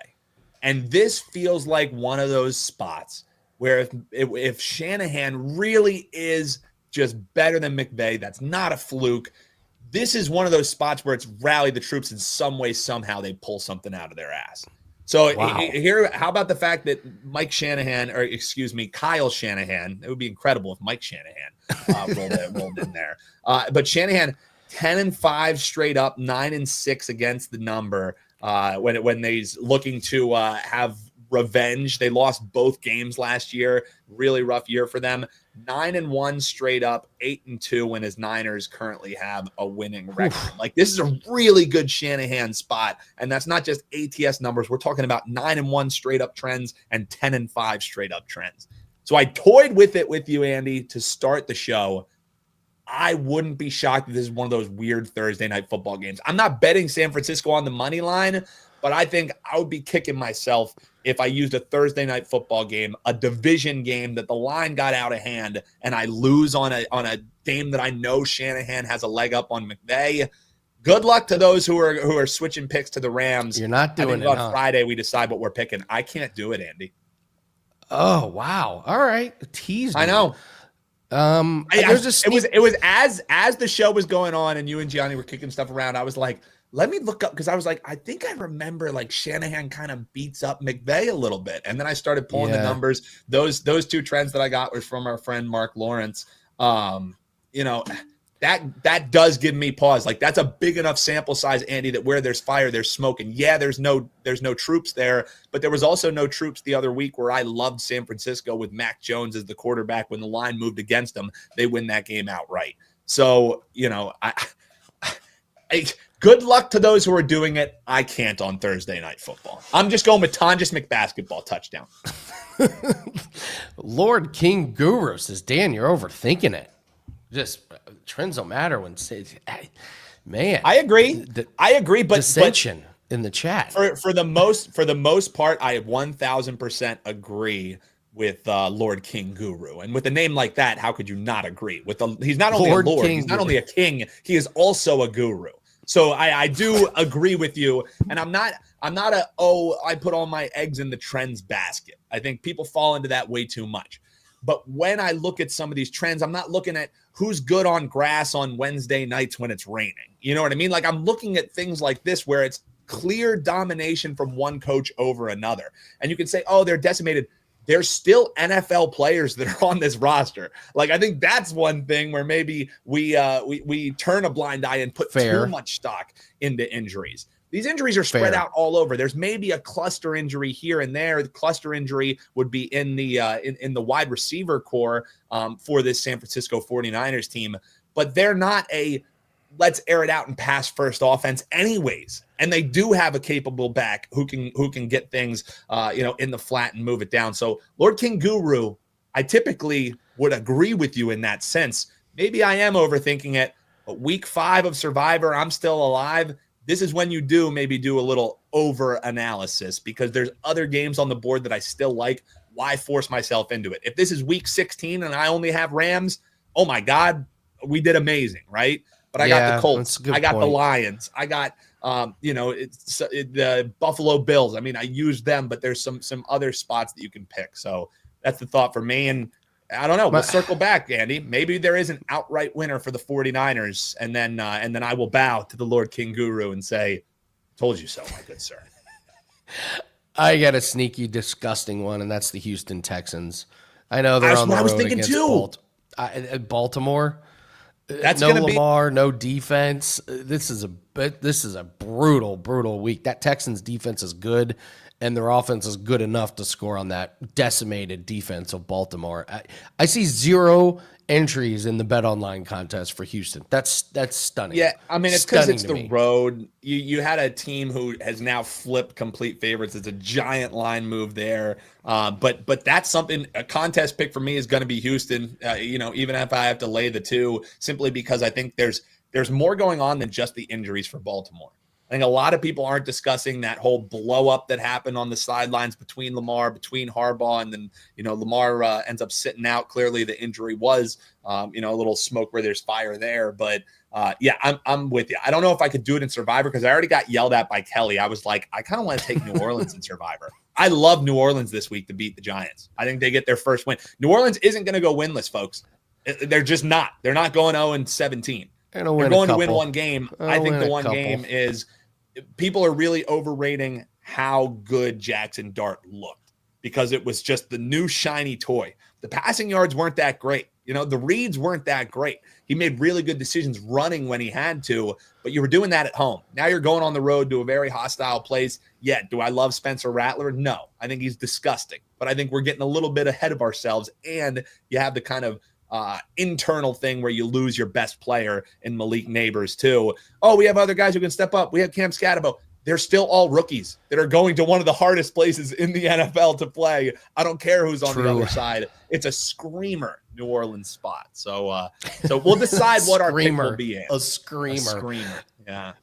[SPEAKER 12] And this feels like one of those spots where if Shanahan really is just better than McVay, that's not a fluke. This is one of those spots where it's rally the troops in some way, somehow they pull something out of their ass. So here, how about the fact that Kyle Shanahan, it would be incredible if Mike Shanahan rolled in there. But Shanahan, 10-5 straight up, 9-6 against the number when he's looking to have revenge. They lost both games last year. Really rough year for them. 9-1 straight up, 8-2 when his Niners currently have a winning record. Like this is a really good Shanahan spot. And that's not just ATS numbers. We're talking about 9-1 straight up trends and 10-5 straight up trends. So I toyed with it with you, Andy, to start the show. I wouldn't be shocked if this is one of those weird Thursday night football games. I'm not betting San Francisco on the money line, but I think I would be kicking myself if I used a Thursday night football game, a division game that the line got out of hand, and I lose on a game that I know Shanahan has a leg up on McVay. Good luck to those who are switching picks to the Rams.
[SPEAKER 11] You're not doing it
[SPEAKER 12] on Friday. We decide what we're picking. I can't do it, Andy.
[SPEAKER 11] Oh wow! All right, tease.
[SPEAKER 12] I know.
[SPEAKER 11] It
[SPEAKER 12] was as the show was going on and you and Gianni were kicking stuff around. I was like, let me look up because I was like, I think I remember like Shanahan kind of beats up McVay a little bit, and then I started pulling the numbers. Those two trends that I got was from our friend Mark Lawrence. That does give me pause. Like that's a big enough sample size, Andy, that where there's fire, there's smoke. And yeah, there's no troops there, but there was also no troops the other week where I loved San Francisco with Mac Jones as the quarterback. When the line moved against them, they win that game outright. So, good luck to those who are doing it. I can't on Thursday night football. I'm just going with Tonjes McBasketball touchdown.
[SPEAKER 11] Lord King Guru says, Dan, you're overthinking it. Just trends don't matter when man.
[SPEAKER 12] I agree. But
[SPEAKER 11] dissension in the chat.
[SPEAKER 12] For the most part, I 1000% agree with Lord King Guru. And with a name like that, how could you not agray? He's not only
[SPEAKER 11] Lord
[SPEAKER 12] a lord,
[SPEAKER 11] King
[SPEAKER 12] he's not
[SPEAKER 11] Guru.
[SPEAKER 12] only a king, he is also a guru. So I do agree with you. And I'm not I put all my eggs in the trends basket. I think people fall into that way too much. But when I look at some of these trends, I'm not looking at who's good on grass on Wednesday nights when it's raining. You know what I mean? Like I'm looking at things like this where it's clear domination from one coach over another. And you can say, oh, they're decimated. There's still NFL players that are on this roster. Like, I think that's one thing where maybe we turn a blind eye and put too much stock into injuries. These injuries are spread out all over. There's maybe a cluster injury here and there. The cluster injury would be in the in the wide receiver core for this San Francisco 49ers team, but they're not a let's air it out and pass first offense anyways. And they do have a capable back who can get things in the flat and move it down. So Lord King Guru, I typically would agree with you in that sense. Maybe I am overthinking it, but week 5 of Survivor, I'm still alive. This is when you maybe do a little over analysis because there's other games on the board that I still like. Why force myself into it? If this is week 16 and I only have Rams, oh my God, we did amazing, right? But I got the Colts. I got the Lions. I got, the Buffalo Bills. I mean, I used them, but there's some other spots that you can pick. So that's the thought for me. And I don't know. We'll circle back, Andy. Maybe there is an outright winner for the 49ers, and then I will bow to the Lord King Guru and say, told you so, my good sir.
[SPEAKER 11] I got a sneaky, disgusting one, and that's the Houston Texans. I know they're on the road. I was thinking too. Baltimore. That's no Lamar, no defense. This is a brutal week. That Texans defense is good, and their offense is good enough to score on that decimated defense of Baltimore. I see 0 entries in the Bet Online contest for Houston. That's stunning. Yeah,
[SPEAKER 12] I mean, it's because it's the road. You had a team who has now flipped complete favorites. It's a giant line move there. But that's something, a contest pick for me is going to be Houston, even if I have to lay the 2, simply because I think there's more going on than just the injuries for Baltimore. I think a lot of people aren't discussing that whole blow up that happened on the sidelines between between Harbaugh, and then, Lamar ends up sitting out. Clearly the injury was, a little smoke where there's fire there. But I'm with you. I don't know if I could do it in Survivor because I already got yelled at by Kelly. I was like, I kind of want to take New Orleans in Survivor. I love New Orleans this week to beat the Giants. I think they get their first win. New Orleans isn't going to go winless, folks. They're just not. They're not going 0-17. They're going to win one game. I think the one game is people are really overrating how good Jackson Dart looked because it was just the new shiny toy. The passing yards weren't that great. The reads weren't that great. He made really good decisions running when he had to, but you were doing that at home. Now you're going on the road to a very hostile place. Yeah, do I love Spencer Rattler? No, I think he's disgusting, but I think we're getting a little bit ahead of ourselves, and you have the kind of internal thing where you lose your best player in Malik Neighbors too. Oh, we have other guys who can step up. We have Cam Scatabo. They're still all rookies that are going to one of the hardest places in the NFL to play. I don't care who's on the other side. It's a screamer New Orleans spot. So we'll decide what our pick will be in.
[SPEAKER 11] A screamer.
[SPEAKER 12] Yeah.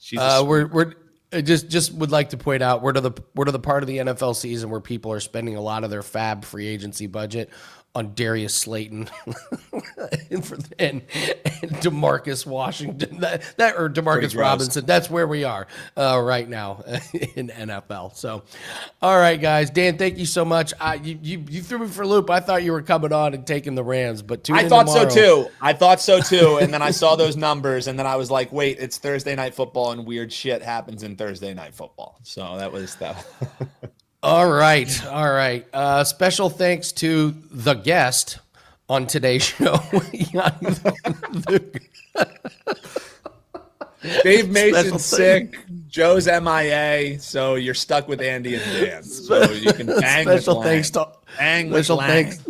[SPEAKER 11] We're just would like to point out we're to the part of the NFL season where people are spending a lot of their fab free agency budget on Darius Slayton and DeMarcus Washington, or DeMarcus Robinson. That's where we are right now in NFL. So, all right, guys. Dan, thank you so much. You threw me for a loop. I thought you were coming on and taking the Rams, but
[SPEAKER 12] I thought so too. And then I saw those numbers, and then I was like, wait, it's Thursday night football, and weird shit happens in Thursday night football. So that was that.
[SPEAKER 11] All right. Special thanks to the guest on today's show.
[SPEAKER 12] Dave Mason's sick. Joe's MIA. So you're stuck with Andy and Dan. So you can bang
[SPEAKER 11] special
[SPEAKER 12] with
[SPEAKER 11] thanks to
[SPEAKER 12] bang
[SPEAKER 11] special
[SPEAKER 12] with
[SPEAKER 11] thanks.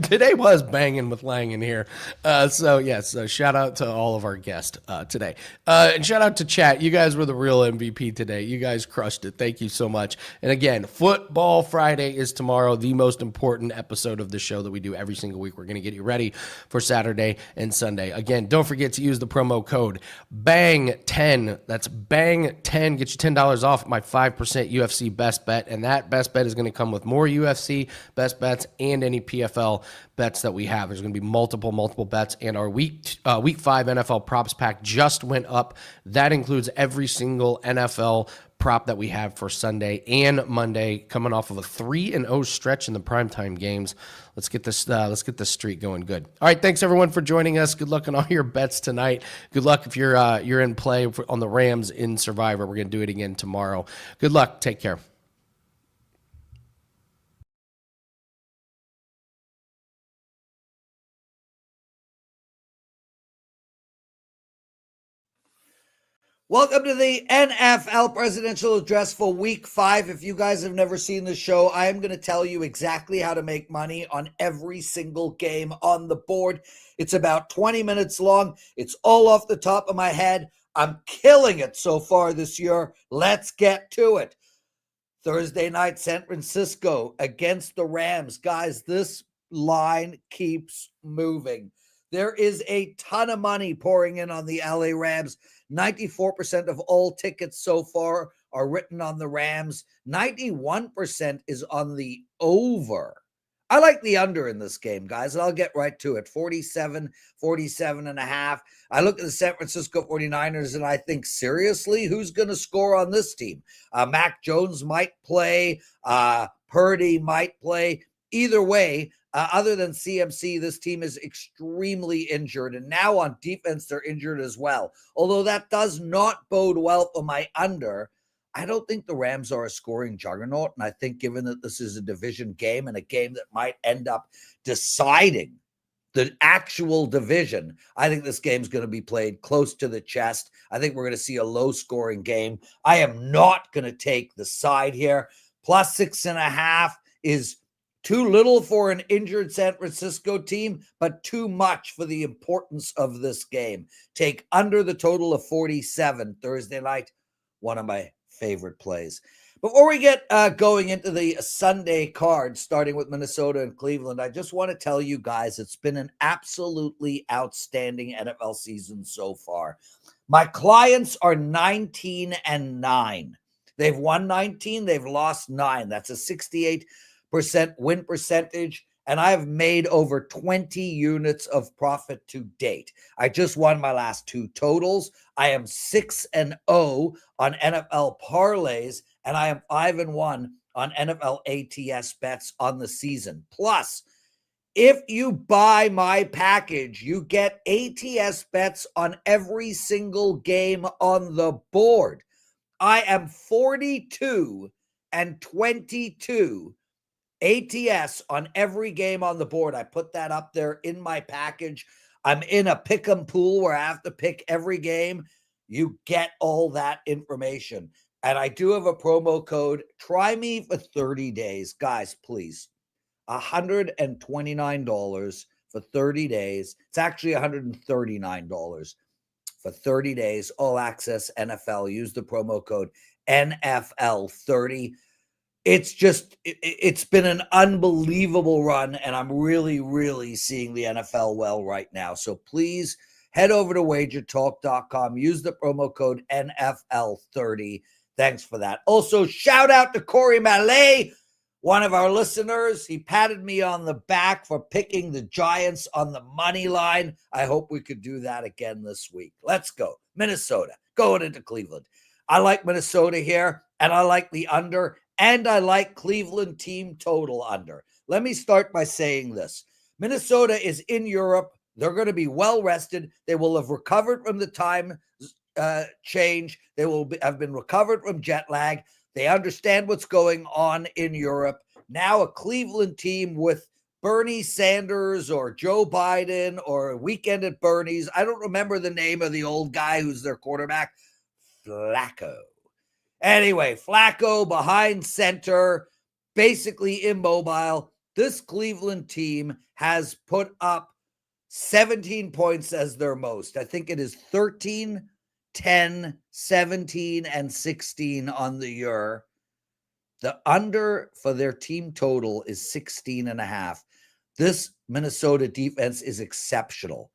[SPEAKER 11] Today was banging with Lang in here. So shout out to all of our guests today. And shout out to chat. You guys were the real MVP today. You guys crushed it. Thank you so much. And again, Football Friday is tomorrow, the most important episode of the show that we do every single week. We're going to get you ready for Saturday and Sunday. Again, don't forget to use the promo code BANG10. That's BANG10. Get you $10 off my 5% UFC best bet. And that best bet is going to come with more UFC best bets and any PFL bets that we have. There's going to be multiple bets, and our week 5 NFL props pack just went up. That includes every single NFL prop that we have for Sunday and Monday, coming off of a 3-0 stretch in the primetime games. Let's get this streak going good. All right, thanks everyone for joining us. Good luck on all your bets tonight. Good luck if you're in play on the Rams in Survivor. We're going to do it again tomorrow. Good luck. Take care.
[SPEAKER 8] Welcome to the NFL presidential address for week 5. If you guys have never seen the show, I am going to tell you exactly how to make money on every single game on the board. It's about 20 minutes long. It's all off the top of my head. I'm killing it so far this year. Let's get to it. Thursday night, San Francisco against the Rams. Guys, this line keeps moving. There is a ton of money pouring in on the LA Rams. 94% of all tickets so far are written on the Rams. 91% is on the over. I like the under in this game, guys, and I'll get right to it. 47 and a half. I look at the San Francisco 49ers and I think, seriously, who's going to score on this team? Mac Jones might play. Purdy might play. Either way, other than CMC, this team is extremely injured. And now on defense, they're injured as well. Although that does not bode well for my under. I don't think the Rams are a scoring juggernaut. And I think given that this is a division game and a game that might end up deciding the actual division, I think this game's going to be played close to the chest. I think we're going to see a low-scoring game. I am not going to take the side here. Plus 6.5 is too little for an injured San Francisco team, but too much for the importance of this game. Take under the total of 47 Thursday night. One of my favorite plays. Before we get going into the Sunday card, starting with Minnesota and Cleveland, I just want to tell you guys it's been an absolutely outstanding NFL season so far. My clients are 19-9. They've won 19, they've lost 9. That's a 68% win percentage, and I've made over 20 units of profit to date. I just won my last 2 totals. I am 6-0 on NFL parlays, and I am 5-1 on NFL ATS bets on the season. Plus, if you buy my package, you get ATS bets on every single game on the board. I am 42-22 ATS on every game on the board. I put that up there in my package. I'm in a pick 'em pool where I have to pick every game. You get all that information. And I do have a promo code. Try me for 30 days. Guys, please. $129 for 30 days. It's actually $139 for 30 days. All access NFL. Use the promo code NFL30. It's been an unbelievable run, and I'm really, really seeing the NFL well right now. So please head over to WagerTalk.com. Use the promo code NFL30. Thanks for that. Also, shout out to Corey Mallet, one of our listeners. He patted me on the back for picking the Giants on the money line. I hope we could do that again this week. Let's go. Minnesota, going into Cleveland. I like Minnesota here, and I like the under. And I like Cleveland team total under. Let me start by saying this. Minnesota is in Europe. They're going to be well rested. They will have recovered from the time change. They will have been recovered from jet lag. They understand what's going on in Europe. Now a Cleveland team with Bernie Sanders or Joe Biden or Weekend at Bernie's. I don't remember the name of the old guy who's their quarterback. Flacco. Anyway, Flacco behind center, basically immobile. This Cleveland team has put up 17 points as their most. I think it is 13, 10, 17, and 16 on the year. The under for their team total is 16.5. This Minnesota defense is exceptional.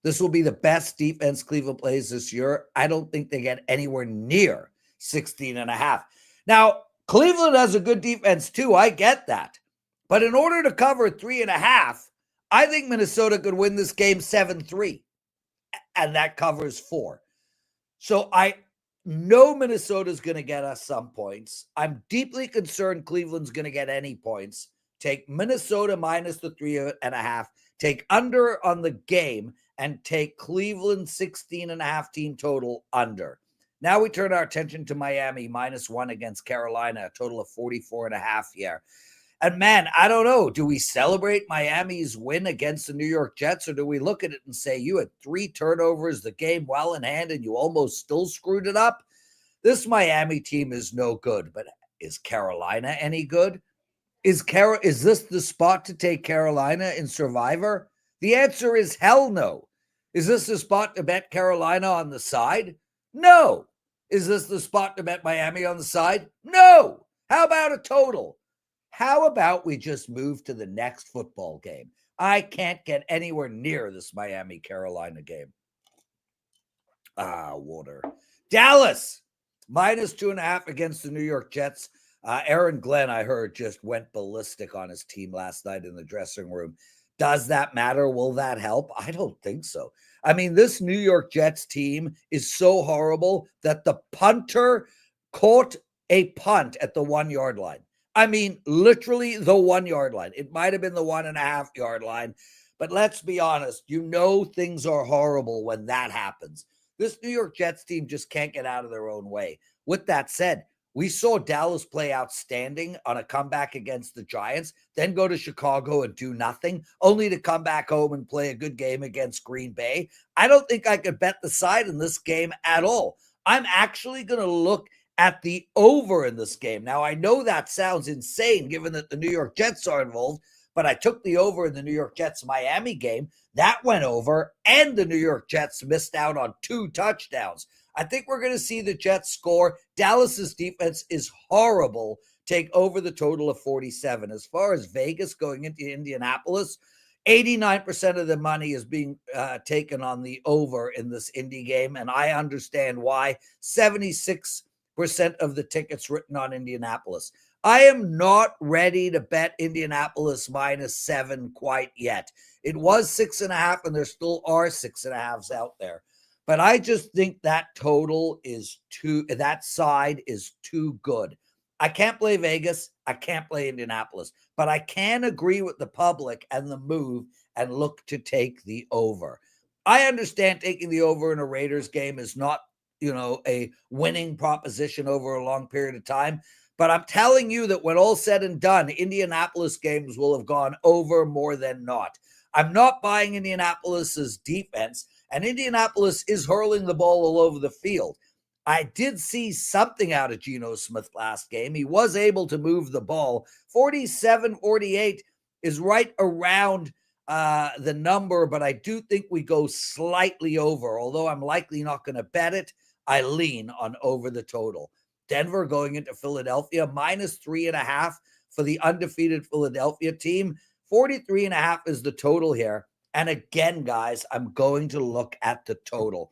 [SPEAKER 8] This will be the best defense Cleveland plays this year. I don't think they get anywhere near 16.5. Now, Cleveland has a good defense too. I get that. But in order to cover 3.5, I think Minnesota could win this game 7-3. And that covers 4. So know Minnesota's going to get us some points. I'm deeply concerned Cleveland's going to get any points. Take Minnesota minus the 3.5. Take under on the game and take Cleveland 16.5 team total under. Now we turn our attention to Miami -1 against Carolina, a total of 44.5 here. And man, I don't know. Do we celebrate Miami's win against the New York Jets, or do we look at it and say, you had 3 turnovers, the game well in hand, and you almost still screwed it up? This Miami team is no good, but is Carolina any good? Is this the spot to take Carolina in Survivor? The answer is hell no. Is this the spot to bet Carolina on the side? No. Is this the spot to bet Miami on the side? No. How about a total? How about we just move to the next football game? I can't get anywhere near this Miami-Carolina game. Water. Dallas, -2.5 against the New York Jets. Aaron Glenn, I heard, just went ballistic on his team last night in the dressing room. Does that matter? Will that help? I don't think so. I mean, this New York Jets team is so horrible that the punter caught a punt at the 1 yard line. I mean, literally the 1 yard line. It might have been the 1.5 yard line, but let's be honest. You know, things are horrible when that happens. This New York Jets team just can't get out of their own way. With that said, we saw Dallas play outstanding on a comeback against the Giants, then go to Chicago and do nothing, only to come back home and play a good game against Green Bay. I don't think I could bet the side in this game at all. I'm actually going to look at the over in this game. Now, I know that sounds insane given that the New York Jets are involved, but I took the over in the New York Jets-Miami game. That went over, and the New York Jets missed out on 2 touchdowns. I think we're going to see the Jets score. Dallas's defense is horrible. Take over the total of 47. As far as Vegas going into Indianapolis, 89% of the money is being taken on the over in this Indy game, and I understand why. 76% of the tickets written on Indianapolis. I am not ready to bet Indianapolis -7 quite yet. It was 6.5, and there still are 6.5s out there. But I just think that total is that side is too good. I can't play Vegas. I can't play Indianapolis. But I can agree with the public and the move and look to take the over. I understand taking the over in a Raiders game is not, a winning proposition over a long period of time. But I'm telling you that when all said and done, Indianapolis games will have gone over more than not. I'm not buying Indianapolis's defense. And Indianapolis is hurling the ball all over the field. I did see something out of Geno Smith last game. He was able to move the ball. 47-48 is right around the number, but I do think we go slightly over. Although I'm likely not going to bet it, I lean on over the total. Denver going into Philadelphia, -3.5 for the undefeated Philadelphia team. 43.5 is the total here. And again, guys, I'm going to look at the total.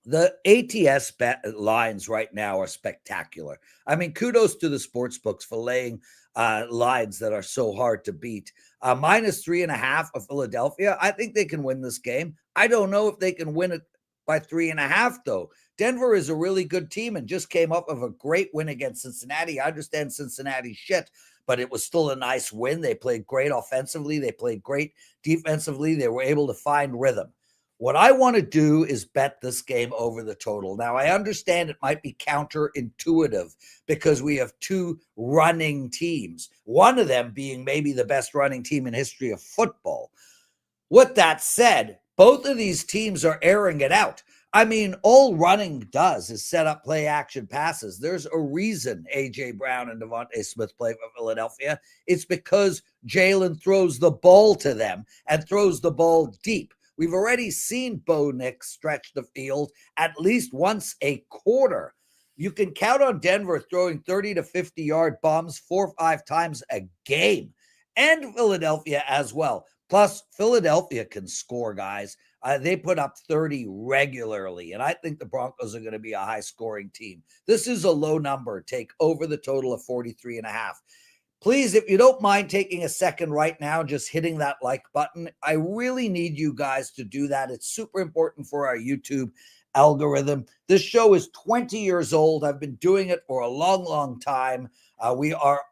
[SPEAKER 8] The ATS bet lines right now are spectacular. I mean, kudos to the sports books for laying lines that are so hard to beat. -3.5 of Philadelphia. I think they can win this game. I don't know if they can win it by 3.5, though. Denver is a really good team and just came up of a great win against Cincinnati. I understand Cincinnati's shit, but it was still a nice win. They played great offensively. They played great defensively. They were able to find rhythm. What I want to do is bet this game over the total. Now, I understand it might be counterintuitive because we have 2 running teams, one of them being maybe the best running team in history of football. With that said, both of these teams are airing it out. I mean, all running does is set up play action passes. There's a reason A.J. Brown and Devontae Smith play for Philadelphia. It's because Jalen throws the ball to them and throws the ball deep. We've already seen Bo Nix stretch the field at least once a quarter. You can count on Denver throwing 30 to 50-yard bombs 4 or 5 times a game, and Philadelphia as well. Plus, Philadelphia can score, guys. They put up 30 regularly, and I think the Broncos are going to be a high-scoring team. This is a low number. Take over the total of 43.5. Please, if you don't mind taking a second right now, just hitting that like button. I really need you guys to do that. It's super important for our YouTube algorithm. This show is 20 years old. I've been doing it for a long, long time. We are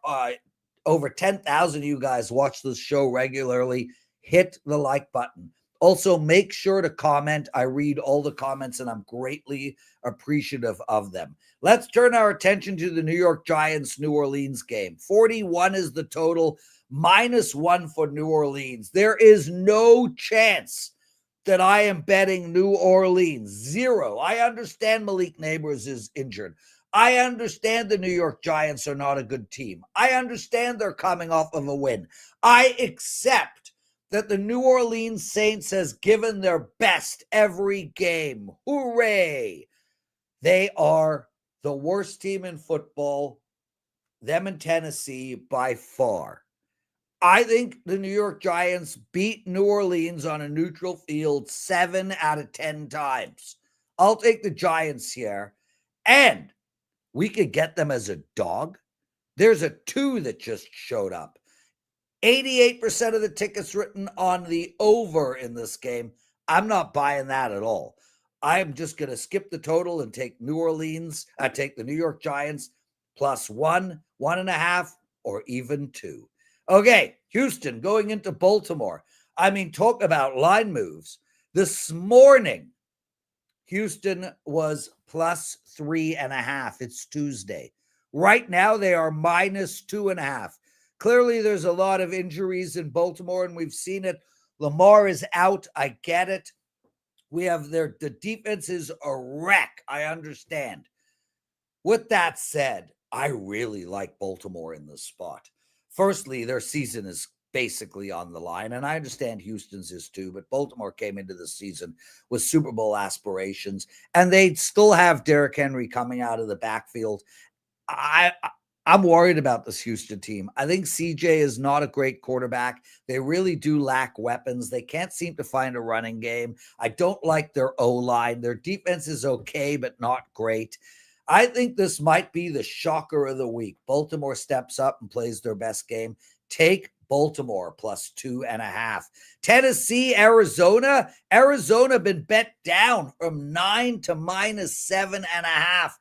[SPEAKER 8] over 10,000 of you guys watch this show regularly. Hit the like button. Also, make sure to comment. I read all the comments and I'm greatly appreciative of them. Let's turn our attention to the New York Giants New Orleans game. 41 is the total, -1 for New Orleans. There is no chance that I am betting New Orleans. Zero. I understand Malik Neighbors is injured. I understand the New York Giants are not a good team. I understand they're coming off of a win. I accept that the New Orleans Saints has given their best every game. Hooray! They are the worst team in football, them in Tennessee by far. I think the New York Giants beat New Orleans on a neutral field 7 out of 10 times. I'll take the Giants here, and we could get them as a dog. There's a 2 that just showed up. 88% of the tickets written on the over in this game. I'm not buying that at all. I'm just going to skip the total and take New Orleans. I take the New York Giants +1, 1.5, or even 2. Okay, Houston going into Baltimore. I mean, talk about line moves. This morning, Houston was +3.5. It's Tuesday. Right now, they are -2.5. Clearly, there's a lot of injuries in Baltimore, and we've seen it. Lamar is out. I get it. We have the defense is a wreck. I understand. With that said, I really like Baltimore in this spot. Firstly, their season is basically on the line, and I understand Houston's is too, but Baltimore came into the season with Super Bowl aspirations, and they still have Derrick Henry coming out of the backfield. I'm worried about this Houston team. I think CJ is not a great quarterback. They really do lack weapons. They can't seem to find a running game. I don't like their O-line. Their defense is okay, but not great. I think this might be the shocker of the week. Baltimore steps up and plays their best game. Take Baltimore +2.5. Tennessee, Arizona. Arizona been bet down from 9 to -7.5.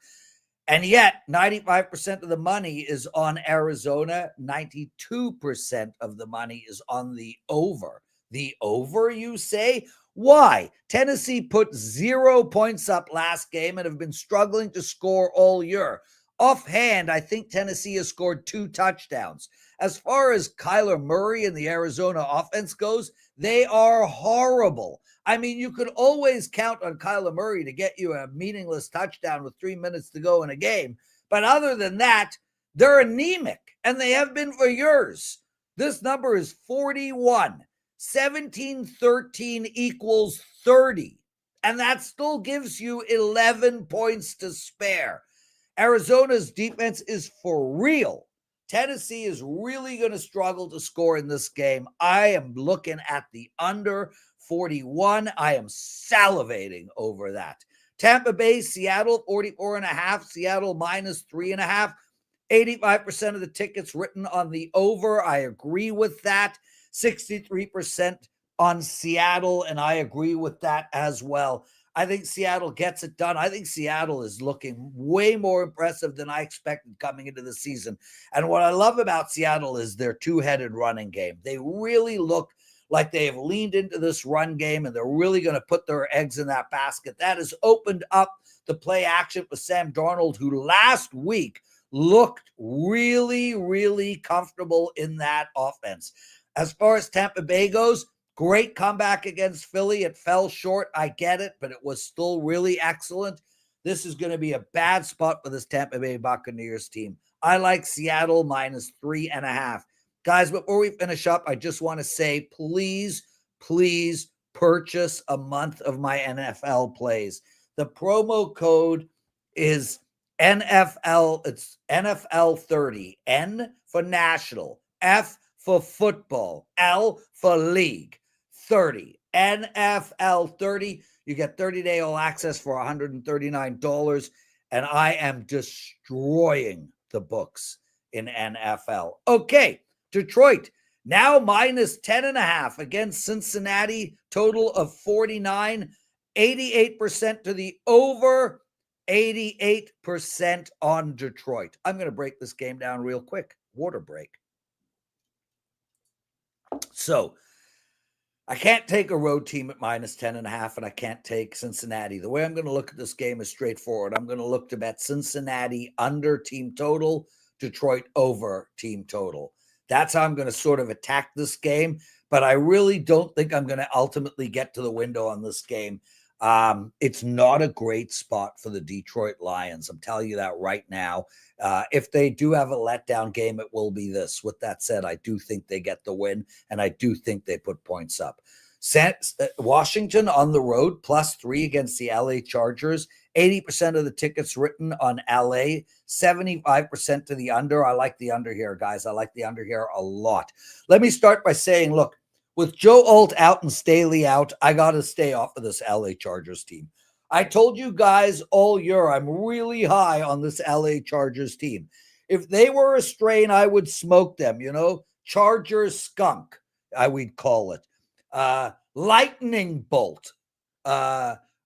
[SPEAKER 8] And yet, 95% of the money is on Arizona. 92% of the money is on the over. The over, you say? Why? Tennessee put 0 points up last game and have been struggling to score all year. Offhand, I think Tennessee has scored 2 touchdowns. As far as Kyler Murray and the Arizona offense goes, they are horrible. I mean, you could always count on Kyler Murray to get you a meaningless touchdown with 3 minutes to go in a game. But other than that, they're anemic, and they have been for years. This number is 41. 17-13 equals 30. And that still gives you 11 points to spare. Arizona's defense is for real. Tennessee is really going to struggle to score in this game. I am looking at the under 41. I am salivating over that. Tampa Bay, Seattle, 44.5. Seattle -3.5. 85% of the tickets written on the over. I agree with that. 63% on Seattle, and I agree with that as well. I think Seattle gets it done. I think Seattle is looking way more impressive than I expected coming into the season. And what I love about Seattle is their 2-headed running game. They really look like they have leaned into this run game, and they're really going to put their eggs in that basket. That has opened up the play action for Sam Darnold, who last week looked really, really comfortable in that offense. As far as Tampa Bay goes, great comeback against Philly. It fell short. I get it, but it was still really excellent. This is going to be a bad spot for this Tampa Bay Buccaneers team. I like Seattle -3.5. Guys, before we finish up, I just want to say, please, please purchase a month of my NFL plays. The promo code is NFL. It's NFL 30. N for national. F for football. L for league. 30. NFL 30. You get 30-day all access for $139. And I am destroying the books in NFL. Okay. Detroit now -10.5 against Cincinnati, total of 49. 88% to the over, 88% on Detroit. I'm going to break this game down real quick. Water break. So I can't take a road team at -10.5, and I can't take Cincinnati. The way I'm going to look at this game is straightforward. I'm going to look to bet Cincinnati under team total, Detroit over team total. That's how I'm going to sort of attack this game, but I really don't think I'm going to ultimately get to the window on this game. It's not a great spot for the Detroit Lions. I'm telling you that right now. If they do have a letdown game, it will be this. With that said, I do think they get the win, and I do think they put points up. Washington on the road, +3 against the LA Chargers. 80% of the tickets written on LA, 75% to the under. I like the under here, guys. I like the under here a lot. Let me start by saying, look, with Joe Alt out and Staley out, I got to stay off of this LA Chargers team. I told you guys all year I'm really high on this LA Chargers team. If they were a strain, I would smoke them, Chargers skunk, I would call it. Lightning bolt,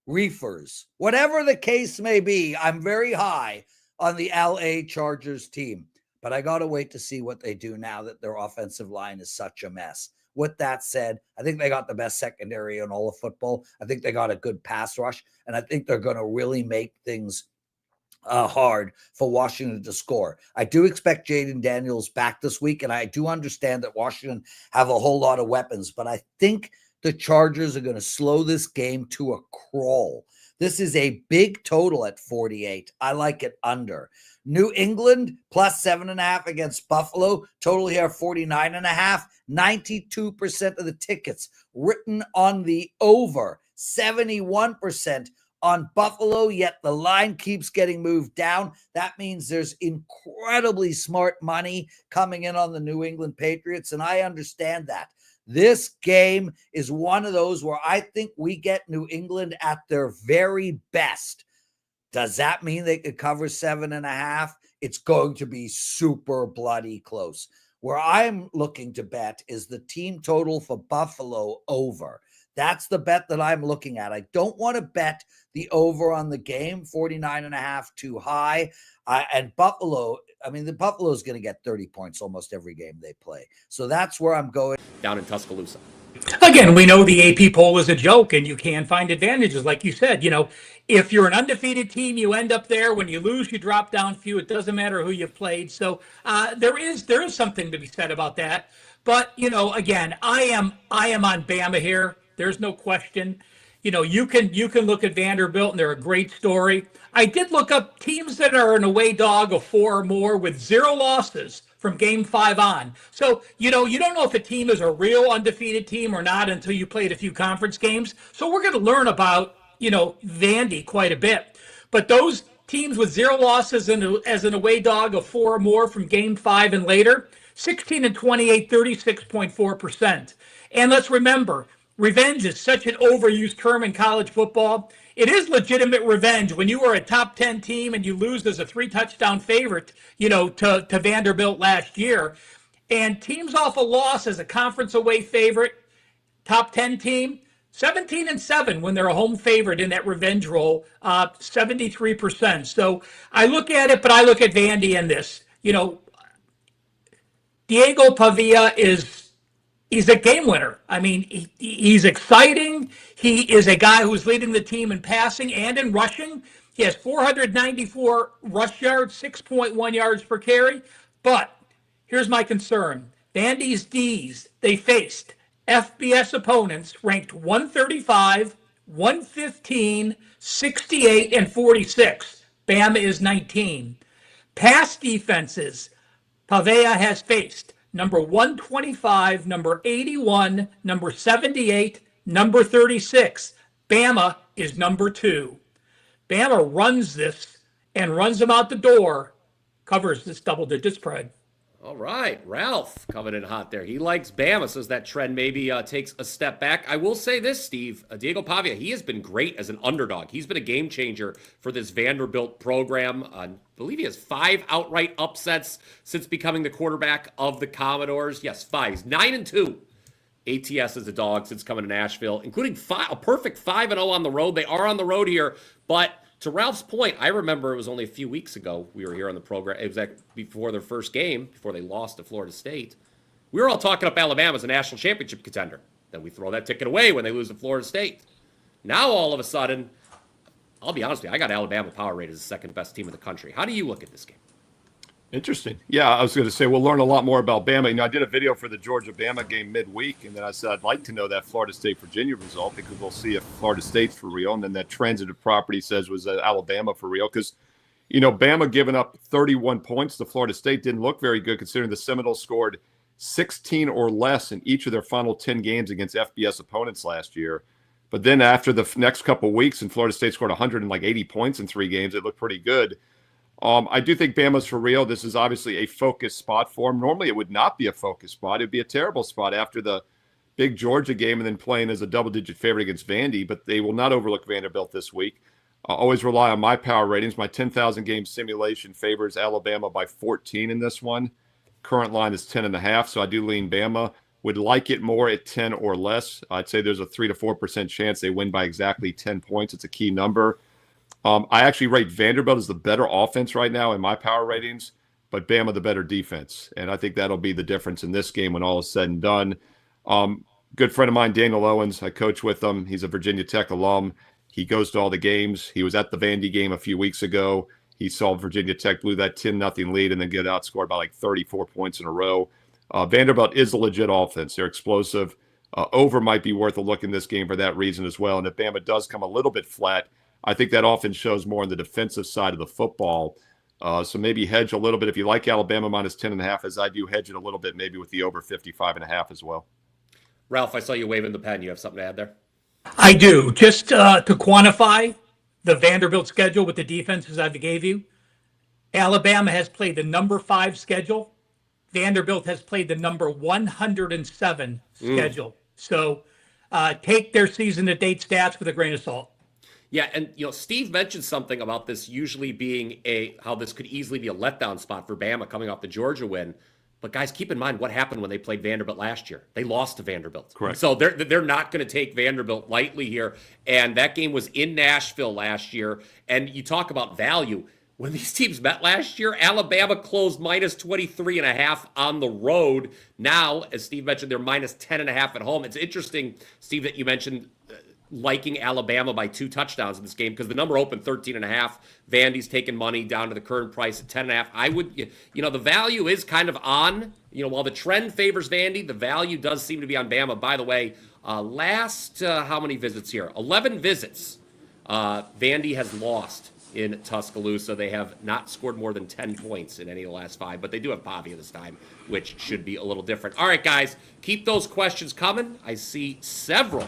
[SPEAKER 8] reefers, whatever the case may be, I'm very high on the LA Chargers team. But I got to wait to see what they do now that their offensive line is such a mess. With that said, I think they got the best secondary in all of football. I think they got a good pass rush, and I think they're going to really make things hard for Washington to score. I do expect Jaden Daniels back this week, and I do understand that Washington have a whole lot of weapons, but I think the Chargers are going to slow this game to a crawl. This is a big total at 48. I like it under. New England +7.5 against Buffalo. Total here 49.5. 92% of the tickets written on the over. 71% on Buffalo, yet the line keeps getting moved down. That means there's incredibly smart money coming in on the New England Patriots, and I understand that. This game is one of those where I think we get New England at their very best. Does that mean they could cover 7.5? It's going to be super bloody close. Where I'm looking to bet is the team total for Buffalo over. That's the bet that I'm looking at. I don't want to bet the over on the game, 49.5 too high. And Buffalo, the Buffalo is going to get 30 points almost every game they play. So that's where I'm going.
[SPEAKER 13] Down in Tuscaloosa.
[SPEAKER 4] Again, we know the AP poll is a joke, and you can find advantages. Like you said, if you're an undefeated team, you end up there. When you lose, you drop down a few. It doesn't matter who you've played. So there is something to be said about that. But again, I am on Bama here. There's no question. You can look at Vanderbilt, and they're a great story. I did look up teams that are an away dog of 4 or more with 0 losses from game 5 on. So, you don't know if a team is a real undefeated team or not until you played a few conference games. So we're going to learn about, Vandy quite a bit. But those teams with 0 losses as an away dog of 4 or more from game 5 and later, 16-28, 36.4%. And let's remember, revenge is such an overused term in college football. It is legitimate revenge when you are a top 10 team and you lose as a 3-touchdown favorite, to Vanderbilt last year. And teams off a loss as a conference away favorite, top 10 team, 17-7 when they're a home favorite in that revenge role, 73%. So I look at it, but I look at Vandy in this. Diego Pavia he's a game winner. He's exciting. He is a guy who's leading the team in passing and in rushing. He has 494 rush yards, 6.1 yards per carry. But here's my concern. Vandy's D's, they faced FBS opponents ranked 135, 115, 68, and 46. Bama is 19. Pass defenses, Pavia has faced number 125, number 81, number 78, number 36. Bama is number 2. Bama runs this and runs them out the door, covers this double-digit spread.
[SPEAKER 13] All right, Ralph coming in hot there. He likes Bama, says that trend maybe takes a step back. I will say this, Steve. Diego Pavia, he has been great as an underdog. He's been a game changer for this Vanderbilt program. I believe he has 5 outright upsets since becoming the quarterback of the Commodores. Yes, 5. He's 9-2 ATS is a dog since coming to Nashville, including a perfect 5-0 on the road. They are on the road here, but to Ralph's point, I remember it was only a few weeks ago we were here on the program. It was before their first game, before they lost to Florida State. We were all talking up Alabama as a national championship contender. Then we throw that ticket away when they lose to Florida State. Now all of a sudden, I'll be honest with you, I got Alabama power rated as the second best team in the country. How do you look at this game?
[SPEAKER 14] Interesting. Yeah, I was going to say we'll learn a lot more about Bama. You know, I did a video for the Georgia-Bama game midweek, and then I said I'd like to know that Florida State-Virginia result because we'll see if Florida State's for real. And then that transitive property says was Alabama for real because, you know, Bama giving up 31 points to Florida State didn't look very good considering the Seminoles scored 16 or less in each of their final 10 games against FBS opponents last year. But then after the next couple of weeks and Florida State scored 180 points in 3 games, it looked pretty good. I do think Bama's for real. This is obviously a focus spot for them. Normally it would not be a focus spot. It'd be a terrible spot after the big Georgia game and then playing as a double-digit favorite against Vandy, but they will not overlook Vanderbilt this week. Always rely on my power ratings. My 10,000 game simulation favors Alabama by 14 in this one. Current line is 10.5, so I do lean Bama. Would like it more at 10 or less. I'd say there's a 3 to 4% chance they win by exactly 10 points. It's a key number. I actually rate Vanderbilt as the better offense right now in my power ratings, but Bama the better defense. And I think that'll be the difference in this game when all is said and done. Good friend of mine, Daniel Owens, I coach with him. He's a Virginia Tech alum. He goes to all the games. He was at the Vandy game a few weeks ago. He saw Virginia Tech blew that 10-0 lead and then get outscored by like 34 points in a row. Vanderbilt is a legit offense. They're explosive. Over might be worth a look in this game for that reason as well. And if Bama does come a little bit flat, I think that often shows more on the defensive side of the football. So maybe hedge a little bit. If you like Alabama minus 10.5, as I do, hedge it a little bit, maybe with the over 55.5 as well.
[SPEAKER 13] Ralph, I saw you waving the pen. You have something to add there?
[SPEAKER 4] I do. Just to quantify the Vanderbilt schedule with the defenses I gave you, Alabama has played the number 5 schedule. Vanderbilt has played the number 107 schedule. So take their season-to-date stats with a grain of salt.
[SPEAKER 13] Yeah, and Steve mentioned something about this usually being how this could easily be a letdown spot for Bama coming off the Georgia win. But guys, keep in mind what happened when they played Vanderbilt last year. They lost to Vanderbilt.
[SPEAKER 14] Correct.
[SPEAKER 13] So they're not going to take Vanderbilt lightly here. And that game was in Nashville last year. And you talk about value. When these teams met last year, Alabama closed minus 23.5 on the road. Now, as Steve mentioned, they're minus 10.5 at home. It's interesting, Steve, that you mentioned liking Alabama by 2 touchdowns in this game because the number opened 13.5. Vandy's taking money down to the current price at 10.5. I would, the value is kind of on, while the trend favors Vandy, the value does seem to be on Bama. By the way, how many visits here? 11 visits. Vandy has lost in Tuscaloosa. They have not scored more than 10 points in any of the last 5, but they do have Pavia this time, which should be a little different. All right, guys, keep those questions coming. I see several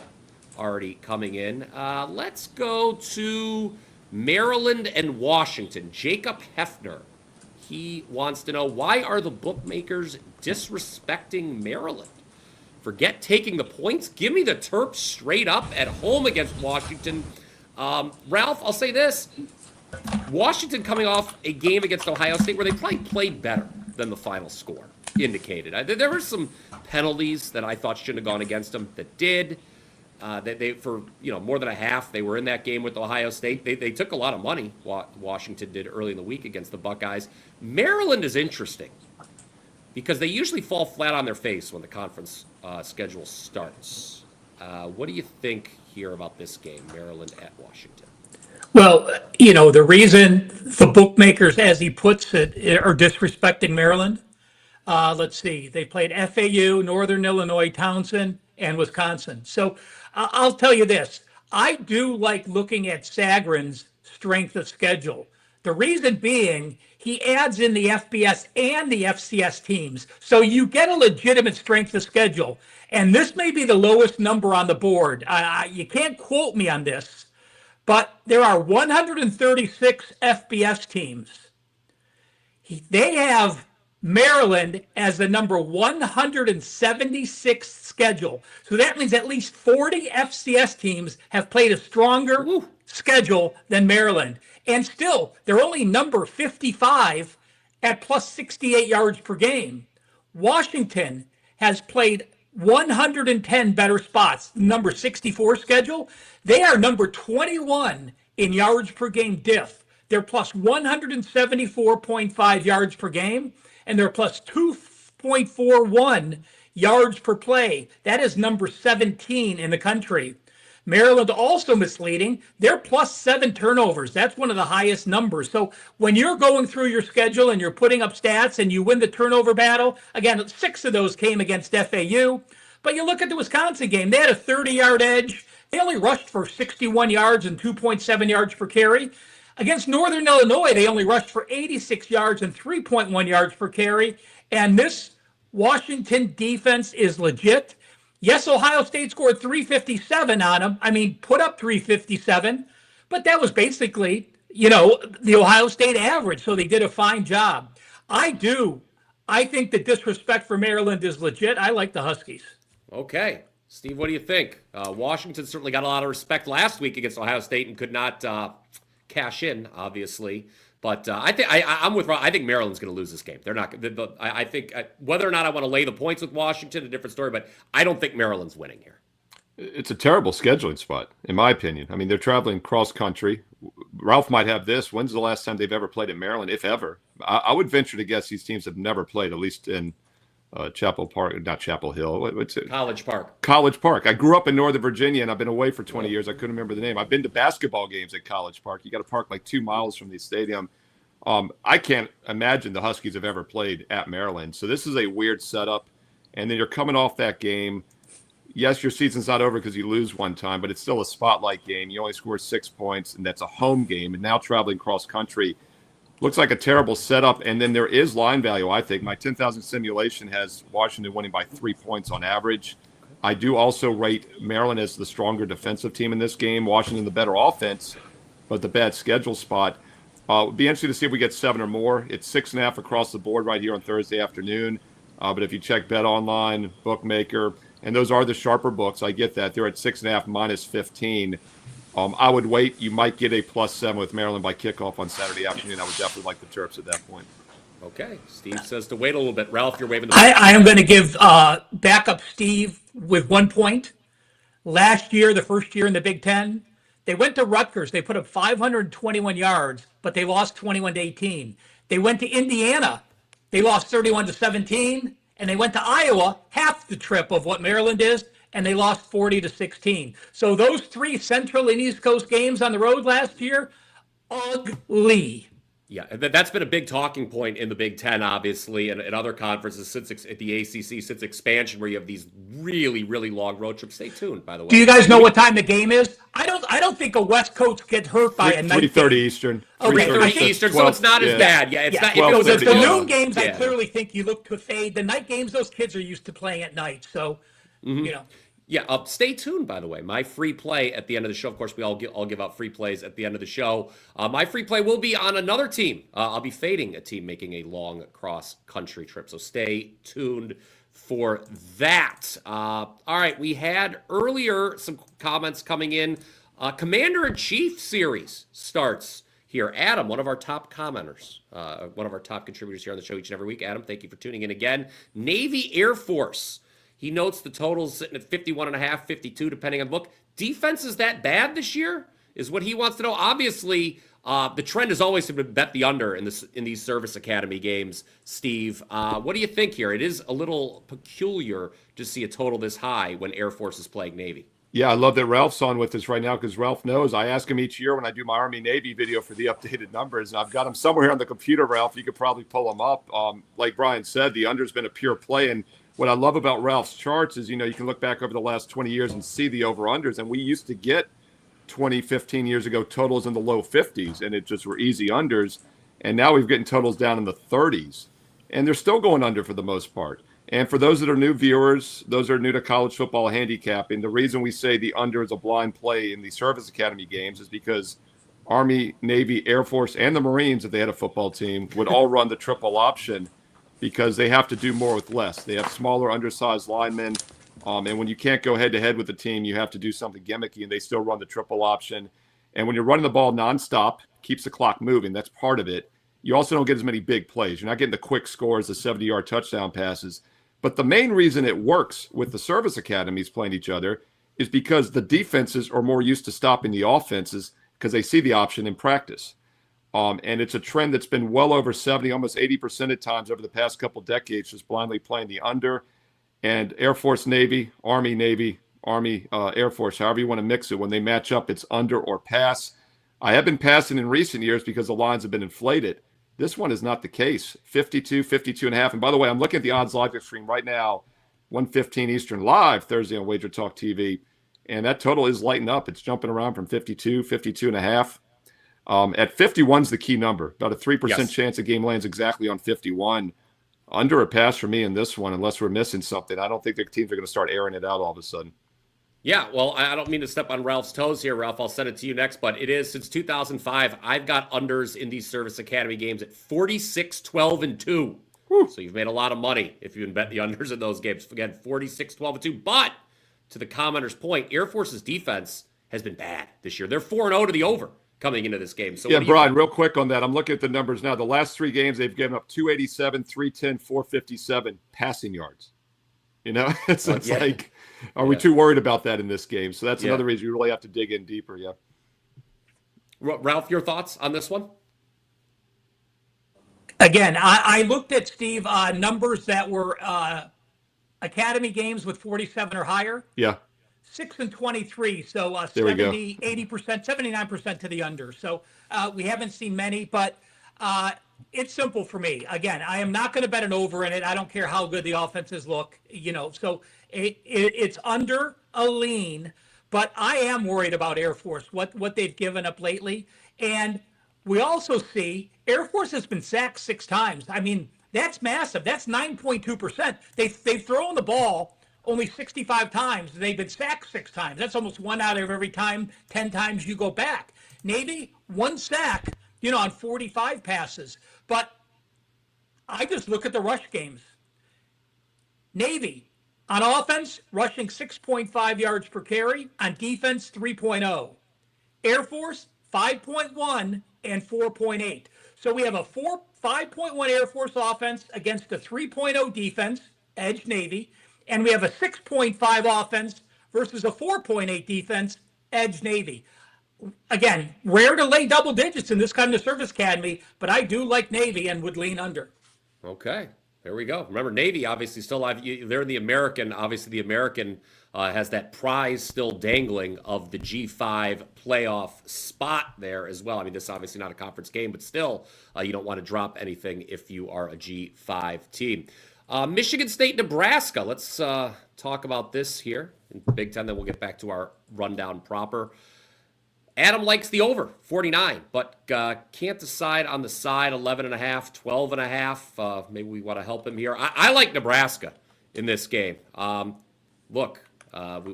[SPEAKER 13] already coming in. Let's go to Maryland and Washington. Jacob Hefner. He wants to know, why are the bookmakers disrespecting Maryland? Forget taking the points. Give me the Terps straight up at home against Washington. Ralph, I'll say this. Washington coming off a game against Ohio State where they probably played better than the final score indicated. There were some penalties that I thought shouldn't have gone against them that did. They for more than a half, they were in that game with Ohio State. They took a lot of money. Washington did early in the week against the Buckeyes. Maryland is interesting because they usually fall flat on their face when the conference schedule starts. What do you think here about this game, Maryland at Washington?
[SPEAKER 4] Well, the reason the bookmakers, as he puts it, are disrespecting Maryland, let's see, they played FAU, Northern Illinois, Townsend, and Wisconsin. So I'll tell you this, I do like looking at Sagarin's strength of schedule. The reason being, he adds in the FBS and the FCS teams. So you get a legitimate strength of schedule. And this may be the lowest number on the board. You can't quote me on this, but there are 136 FBS teams. They have Maryland as the number 176th schedule. So that means at least 40 FCS teams have played a stronger schedule than Maryland. And still, they're only number 55 at plus 68 yards per game. Washington has played 110 better spots, number 64 schedule. They are number 21 in yards per game diff. They're plus 174.5 yards per game, and they're plus 2.41 yards per play. That is number 17 in the country. Maryland also misleading. They're plus 7 turnovers. That's one of the highest numbers. So when you're going through your schedule and you're putting up stats and you win the turnover battle, again, 6 of those came against FAU. But you look at the Wisconsin game, they had a 30-yard edge. They only rushed for 61 yards and 2.7 yards per carry. Against Northern Illinois, they only rushed for 86 yards and 3.1 yards per carry. And this Washington defense is legit. Yes, Ohio State scored 357 on them. I mean, put up 357, but that was basically, the Ohio State average. So they did a fine job. I think the disrespect for Maryland is legit. I like the Huskies.
[SPEAKER 13] Okay. Steve, what do you think? Washington certainly got a lot of respect last week against Ohio State and could not cash in, obviously. But I'm with Rob. I think Maryland's going to lose this game. They're not. I think whether or not I want to lay the points with Washington, a different story. But I don't think Maryland's winning here.
[SPEAKER 14] It's a terrible scheduling spot, in my opinion. I mean, they're traveling cross country. Ralph might have this. When's the last time they've ever played in Maryland, if ever? I would venture to guess these teams have never played, at least in Chapel Park, not Chapel Hill. What's it?
[SPEAKER 13] College Park.
[SPEAKER 14] College Park. I grew up in Northern Virginia, and I've been away for 20 years. I couldn't remember the name. I've been to basketball games at College Park. You got to park like 2 miles from the stadium. I can't imagine the Huskies have ever played at Maryland. So this is a weird setup. And then you're coming off that game. Yes, your season's not over because you lose one time, but it's still a spotlight game. You only score 6 points, and that's a home game. And now traveling cross country looks like a terrible setup. And then there is line value, I think. My 10,000 simulation has Washington winning by 3 points on average. I do also rate Maryland as the stronger defensive team in this game. Washington the better offense, but the bad schedule spot. It'd be interesting to see if we get 7 or more. It's 6.5 across the board right here on Thursday afternoon. But if you check Bet Online, Bookmaker, and those are the sharper books, I get that. They're at 6.5 minus 15. I would wait. You might get a +7 with Maryland by kickoff on Saturday afternoon. I would definitely like the Terps at that point.
[SPEAKER 13] Okay. Steve says to wait a little bit. Ralph, you're waving the
[SPEAKER 4] I am going to give backup Steve with 1 point. Last year, the first year in the Big Ten, they went to Rutgers. They put up 521 yards, but they lost 21-18. They went to Indiana. They lost 31-17. And they went to Iowa, half the trip of what Maryland is, and they lost 40-16. So those 3 Central and East Coast games on the road last year, ugly.
[SPEAKER 13] Yeah, that's been a big talking point in the Big Ten, obviously, and other conferences since at the ACC since expansion, where you have these really, really long road trips. Stay tuned, by the way.
[SPEAKER 4] Do you guys know what time the game is? I don't think a West Coast gets hurt by a night
[SPEAKER 14] 3:30 Eastern.
[SPEAKER 13] 3:30 Eastern, so it's not as bad. Yeah, it's not. If it was
[SPEAKER 4] the
[SPEAKER 13] a
[SPEAKER 4] noon games, I clearly think you look to fade. The night games, those kids are used to playing at night, so
[SPEAKER 13] Yeah, stay tuned, by the way. My free play at the end of the show. Of course, I'll give out free plays at the end of the show. My free play will be on another team. I'll be fading a team making a long cross-country trip. So stay tuned for that. All right, we had earlier some comments coming in. Commander-in-Chief series starts here. Adam, one of our top commenters, one of our top contributors here on the show each and every week. Adam, thank you for tuning in again. Navy Air Force. He notes the totals sitting at 51.5, 52, depending on the book. Defense is that bad this year? Is what he wants to know. Obviously, the trend has always been bet the under in these service academy games. Steve, what do you think here? It is a little peculiar to see a total this high when Air Force is playing Navy.
[SPEAKER 14] Yeah, I love that Ralph's on with us right now because Ralph knows I ask him each year when I do my Army-Navy video for the updated numbers, and I've got them somewhere here on the computer, Ralph. You could probably pull them up. Like Brian said, the under's been a pure play, and what I love about Ralph's charts is, you can look back over the last 20 years and see the over-unders. And we used to get 20, 15 years ago totals in the low 50s, and it just were easy unders. And now we've getting totals down in the 30s. And they're still going under for the most part. And for those that are new viewers, those that are new to college football handicapping, the reason we say the under is a blind play in the service academy games is because Army, Navy, Air Force, and the Marines, if they had a football team, would all run the triple option, because they have to do more with less. They have smaller, undersized linemen. And when you can't go head-to-head with the team, you have to do something gimmicky, and they still run the triple option. And when you're running the ball nonstop, keeps the clock moving. That's part of it. You also don't get as many big plays. You're not getting the quick scores, the 70-yard touchdown passes. But the main reason it works with the service academies playing each other is because the defenses are more used to stopping the offenses because they see the option in practice. And it's a trend that's been well over 70, almost 80% at times over the past couple decades, just blindly playing the under. And Air Force, Navy, Army, Air Force, however you want to mix it, when they match up, it's under or pass. I have been passing in recent years because the lines have been inflated. This one is not the case. 52, 52.5. And by the way, I'm looking at the odds live stream right now, 1:15 Eastern live Thursday on WagerTalk TV. And that total is lighting up. It's jumping around from 52, 52.5. At 51 is the key number. About a 3% chance a game lands exactly on 51. Under a pass for me in this one, unless we're missing something. I don't think the teams are going to start airing it out all of a sudden.
[SPEAKER 13] Yeah, well, I don't mean to step on Ralph's toes here, Ralph. I'll send it to you next, but it is since 2005. I've got unders in these Service Academy games at 46, 12, and 2. Whew. So you've made a lot of money if you bet the unders in those games. Again, 46, 12, and 2. But to the commenter's point, Air Force's defense has been bad this year. They're 4-0 to the over coming into this game. So
[SPEAKER 14] yeah, Brian, real quick on that. I'm looking at the numbers now. The last 3 games, they've given up 287, 310, 457 passing yards. You know, it's like, are we too worried about that in this game? So that's another reason you really have to dig in deeper. Yeah.
[SPEAKER 13] Ralph, your thoughts on this one?
[SPEAKER 4] Again, I looked at, Steve, numbers that were Academy games with 47 or higher.
[SPEAKER 14] Yeah.
[SPEAKER 4] 6 and 23, so 70, 80%, 79% to the under. So we haven't seen many, but it's simple for me. Again, I am not going to bet an over in it. I don't care how good the offenses look, you know. So it's under a lean, but I am worried about Air Force, what they've given up lately. And we also see Air Force has been sacked 6 times. I mean, that's massive. That's 9.2%. They've thrown the ball only 65 times. They've been sacked 6 times. That's almost 1 out of every 10 times you go back. Navy, 1 sack, you know, on 45 passes. But I just look at the rush games. Navy, on offense, rushing 6.5 yards per carry. On defense, 3.0. Air Force, 5.1 and 4.8. So we have a 5.1 Air Force offense against a 3.0 defense, edge Navy. And we have a 6.5 offense versus a 4.8 defense, edge Navy. Again, rare to lay double digits in this kind of service academy, but I do like Navy and would lean under.
[SPEAKER 13] Okay, there we go. Remember, Navy obviously still alive. They're in the American. Obviously, the American has that prize still dangling of the G5 playoff spot there as well. I mean, this is obviously not a conference game, but still, you don't want to drop anything if you are a G5 team. Michigan State, Nebraska. Let's talk about this here in Big Ten, then we'll get back to our rundown proper. Adam likes the over, 49, but can't decide on the side, 11.5, 12.5. Maybe we want to help him here. I like Nebraska in this game. Look,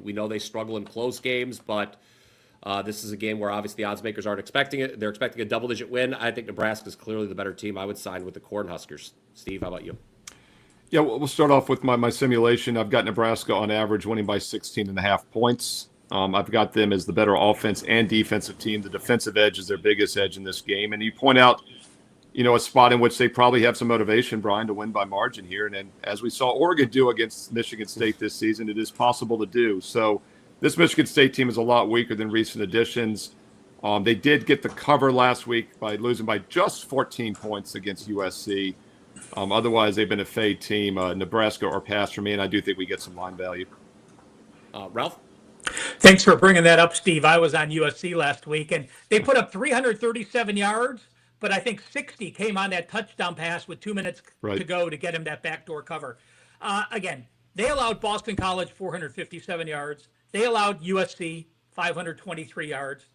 [SPEAKER 13] we know they struggle in close games, but this is a game where obviously the odds makers aren't expecting it. They're expecting a double-digit win. I think Nebraska is clearly the better team. I would side with the Cornhuskers. Steve, how about you?
[SPEAKER 14] Yeah, we'll start off with my simulation. I've got Nebraska on average winning by 16.5 points. I've got them as the better offense and defensive team. The defensive edge is their biggest edge in this game. And you point out, you know, a spot in which they probably have some motivation, Brian, to win by margin here. And then as we saw Oregon do against Michigan State this season, it is possible to do. So this Michigan State team is a lot weaker than recent additions. They did get the cover last week by losing by just 14 points against USC. Otherwise, they've been a fade team, Nebraska or pass for me, and I do think we get some line value.
[SPEAKER 13] Ralph?
[SPEAKER 4] Thanks for bringing that up, Steve. I was on USC last week, and they put up 337 yards, but I think 60 came on that touchdown pass with 2 minutes to go to get him that backdoor cover. Again, they allowed Boston College 457 yards. They allowed USC 523 yards.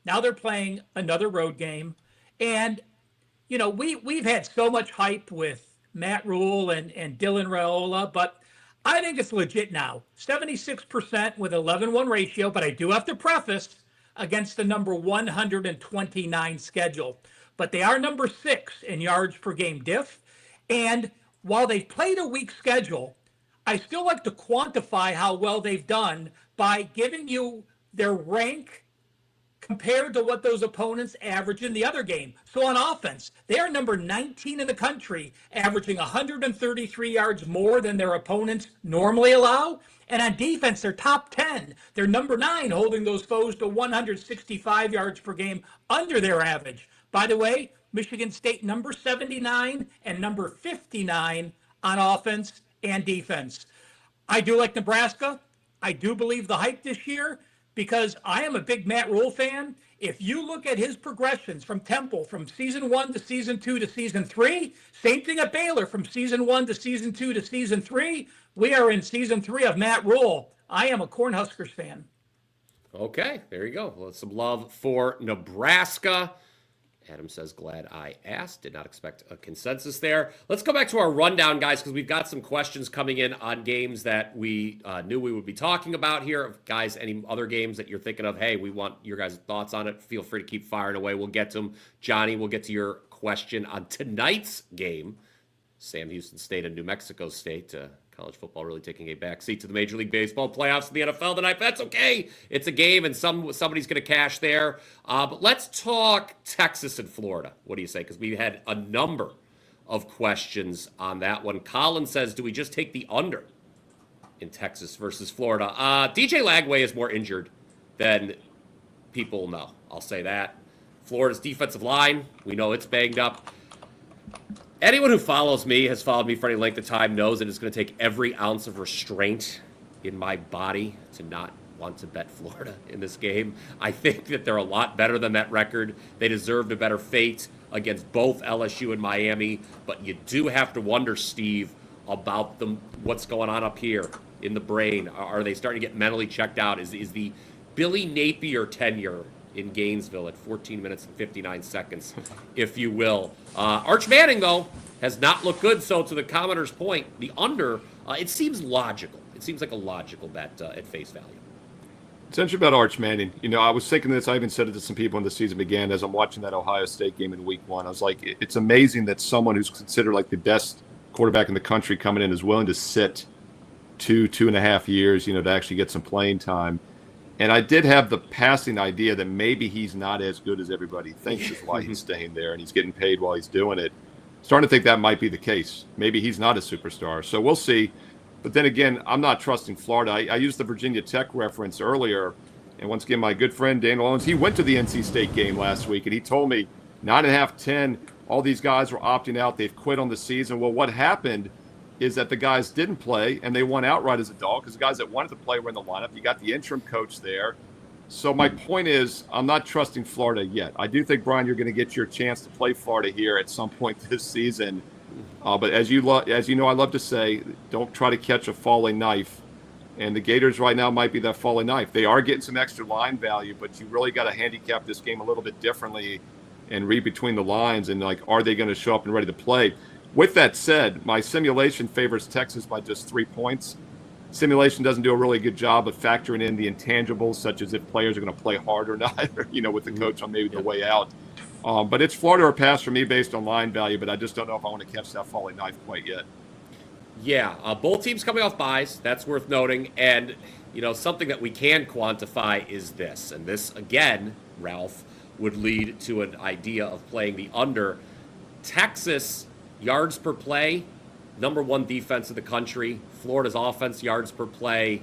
[SPEAKER 4] Now they're playing another road game. And, you know, we've had so much hype with Matt Rule and Dylan Raiola, but I think it's legit now. 76% with 11-1 ratio, but I do have to preface against the number 129 schedule. But they are number 6 in yards per game diff. And while they've played a weak schedule, I still like to quantify how well they've done by giving you their rank compared to what those opponents average in the other game. So on offense, they are number 19 in the country, averaging 133 yards more than their opponents normally allow. And on defense, they're top 10. They're number 9, holding those foes to 165 yards per game under their average. By the way, Michigan State number 79 and number 59 on offense and defense. I do like Nebraska. I do believe the hype this year because I am a big Matt Rule fan. If you look at his progressions from Temple, from season 1 to season 2 to season 3, same thing at Baylor, from season 1 to season 2 to season 3, we are in season 3 of Matt Rule. I am a Cornhuskers fan.
[SPEAKER 13] Okay, there you go. Well, some love for Nebraska. Adam says, glad I asked. Did not expect a consensus there. Let's go back to our rundown, guys, because we've got some questions coming in on games that we knew we would be talking about here. Guys, any other games that you're thinking of, hey, we want your guys' thoughts on it, feel free to keep firing away. We'll get to them. Johnny, we'll get to your question on tonight's game. Sam Houston State and New Mexico State. College football really taking a backseat to the Major League Baseball playoffs in the NFL tonight. But that's okay. It's a game, and somebody's going to cash there. But let's talk Texas and Florida. What do you say? Because we had a number of questions on that one. Colin says, do we just take the under in Texas versus Florida? DJ Lagway is more injured than people know. I'll say that. Florida's defensive line, we know it's banged up. Anyone who follows me, has followed me for any length of time, knows that it's going to take every ounce of restraint in my body to not want to bet Florida in this game. I think that they're a lot better than that record. They deserved a better fate against both LSU and Miami, but you do have to wonder, Steve, about what's going on up here in the brain. Are they starting to get mentally checked out? Is the Billy Napier tenure in Gainesville at 14 minutes and 59 seconds, if you will. Arch Manning, though, has not looked good. So to the commenter's point, the under, it seems logical. It seems like a logical bet at face value.
[SPEAKER 14] It's interesting about Arch Manning. You know, I was thinking this. I even said it to some people when the season began as I'm watching that Ohio State game in week 1. I was like, it's amazing that someone who's considered like the best quarterback in the country coming in is willing to sit 2.5 years, to actually get some playing time. And I did have the passing idea that maybe he's not as good as everybody thinks is why he's staying there and he's getting paid while he's doing it. Starting to think that might be the case. Maybe he's not a superstar. So we'll see. But then again, I'm not trusting Florida. I used the Virginia Tech reference earlier. And once again, my good friend Daniel Owens, he went to the NC State game last week and he told me 9.5, 10, all these guys were opting out. They've quit on the season. Well, what happened is that the guys didn't play and they won outright as a dog because the guys that wanted to play were in the lineup. You got the interim coach there. So my point is I'm not trusting Florida yet. I do think, Brian, you're going to get your chance to play Florida here at some point this season. But as you know, I love to say, don't try to catch a falling knife. And the Gators right now might be that falling knife. They are getting some extra line value, but you really got to handicap this game a little bit differently and read between the lines and, like, are they going to show up and ready to play? With that said, my simulation favors Texas by just 3 points. Simulation doesn't do a really good job of factoring in the intangibles, such as if players are going to play hard or not, with the coach on maybe the way out. But it's Florida or pass for me based on line value, but I just don't know if I want to catch that falling knife quite yet.
[SPEAKER 13] Yeah, both teams coming off buys. That's worth noting. And, something that we can quantify is this. And this, again, Ralph, would lead to an idea of playing the under. Texas yards per play, number 1 defense in the country. Florida's offense yards per play,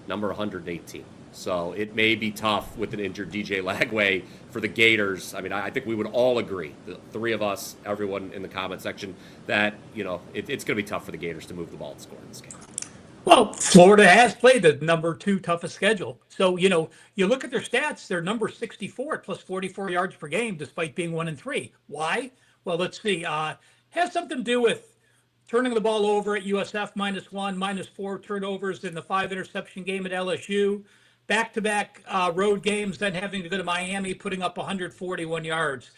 [SPEAKER 13] number 118. So it may be tough with an injured DJ Lagway for the Gators. I mean, I think we would all agree, the three of us, everyone in the comment section, that, it's going to be tough for the Gators to move the ball and score in this game.
[SPEAKER 4] Well, Florida has played the number 2 toughest schedule. So, you look at their stats, they're number 64 at plus 44 yards per game, despite being 1-3. Why? Well, let's see. Has something to do with turning the ball over at USF -1, -4 turnovers in the 5 interception game at LSU, back-to-back road games, then having to go to Miami, putting up 141 yards.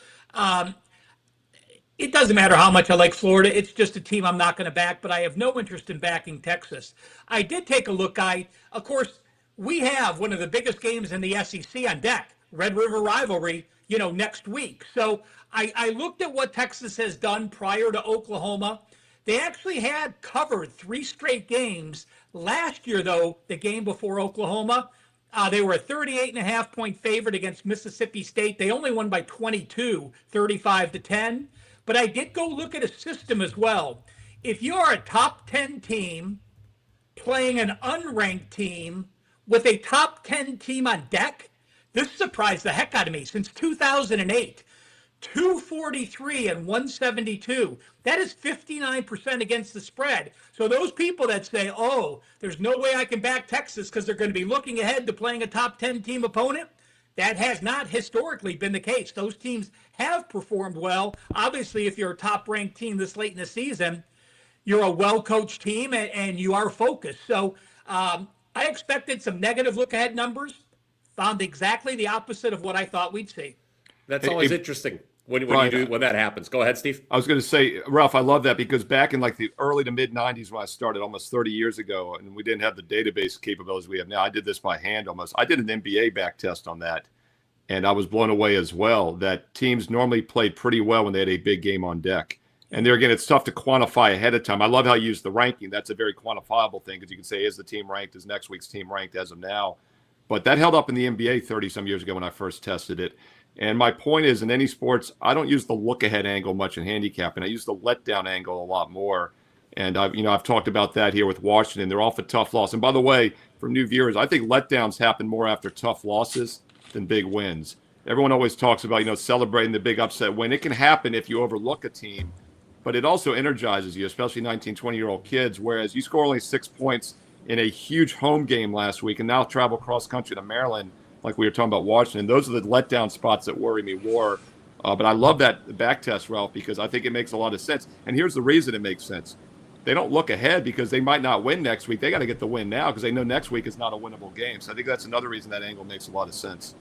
[SPEAKER 4] It doesn't matter how much I like Florida. It's just a team I'm not going to back, but I have no interest in backing Texas. I did take a look, of course, we have one of the biggest games in the SEC on deck, Red River rivalry, next week. So I looked at what Texas has done prior to Oklahoma. They actually had covered 3 straight games. Last year, though, the game before Oklahoma, They were a 38.5-point favorite against Mississippi State. They only won by 22, 35-10. But I did go look at a system as well. If you're a top 10 team playing an unranked team with a top 10 team on deck, this surprised the heck out of me. Since 2008, 243 and 172. That is 59% against the spread. So those people that say, oh, there's no way I can back Texas because they're going to be looking ahead to playing a top 10 team opponent, that has not historically been the case. Those teams have performed well. Obviously, if you're a top-ranked team this late in the season, you're a well-coached team and you are focused. So I expected some negative look-ahead numbers, found exactly the opposite of what I thought we'd see.
[SPEAKER 13] That's always interesting when that happens. Go ahead, Steve.
[SPEAKER 14] I was going to say, Ralph, I love that because back in like the early to mid 90s when I started almost 30 years ago, and we didn't have the database capabilities we have now, I did this by hand almost. I did an NBA back test on that, and I was blown away as well that teams normally played pretty well when they had a big game on deck. And there again, it's tough to quantify ahead of time. I love how you use the ranking. That's a very quantifiable thing because you can say, is the team ranked? Is next week's team ranked as of now? But that held up in the NBA 30-some years ago when I first tested it. And my point is, in any sports, I don't use the look-ahead angle much in handicapping. I use the letdown angle a lot more. And I've talked about that here with Washington. They're off a tough loss. And by the way, for new viewers, I think letdowns happen more after tough losses than big wins. Everyone always talks about, celebrating the big upset win. It can happen if you overlook a team, but it also energizes you, especially 19, 20-year-old kids. Whereas you score only 6 points in a huge home game last week and now travel cross country to Maryland, like we were talking about Washington. Those are the letdown spots that worry me more. But I love that back test, Ralph, because I think it makes a lot of sense. And here's the reason it makes sense. They don't look ahead because they might not win next week. They got to get the win now because they know next week is not a winnable game. So I think that's another reason that angle makes a lot of sense.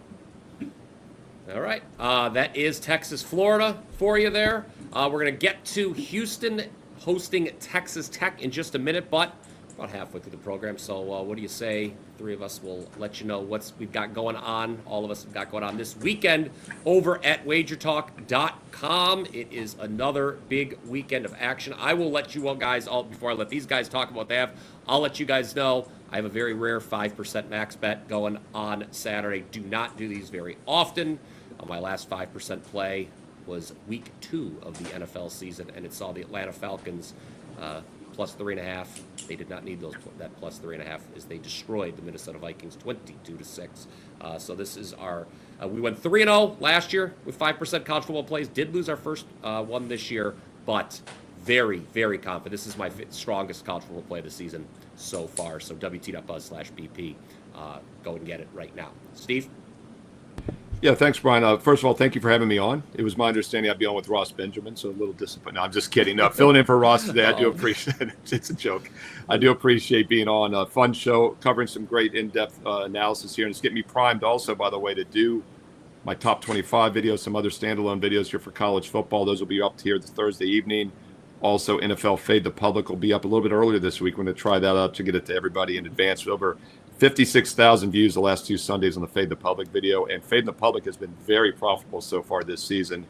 [SPEAKER 13] All right. That is Texas, Florida for you there. We're going to get to Houston hosting Texas Tech in just a minute, but about halfway through the program. So what do you say? Three of us will let you know what we've got going on. All of us have got going on this weekend over at WagerTalk.com. It is another big weekend of action. I will let you all guys, before I let these guys talk about what they have, I'll let you guys know I have a very rare 5% max bet going on Saturday. Do not do these very often. My last 5% play was week 2 of the NFL season, and it saw the Atlanta Falcons plus 3.5. They did not need that plus 3.5 as they destroyed the Minnesota Vikings 22-6. So this is our we went 3-0 last year with 5% college football plays. Did lose our first one this year, but very, very confident. This is my strongest college football play of the season so far. So WT.buzz/BP. Go and get it right now. Steve?
[SPEAKER 14] Yeah, thanks, Brian. First of all, thank you for having me on. It was my understanding I'd be on with Ross Benjamin, so a little disappointed. No, I'm just kidding. No, filling in for Ross today. I do appreciate it. It's a joke. I do appreciate being on. A fun show, covering some great in-depth analysis here. And it's getting me primed also, by the way, to do my top 25 videos, some other standalone videos here for college football. Those will be up here this Thursday evening. Also, NFL Fade the Public will be up a little bit earlier this week. We're going to try that out to get it to everybody in advance. Over 56,000 views the last 2 Sundays on the Fade the Public video, and Fade the Public has been very profitable so far this season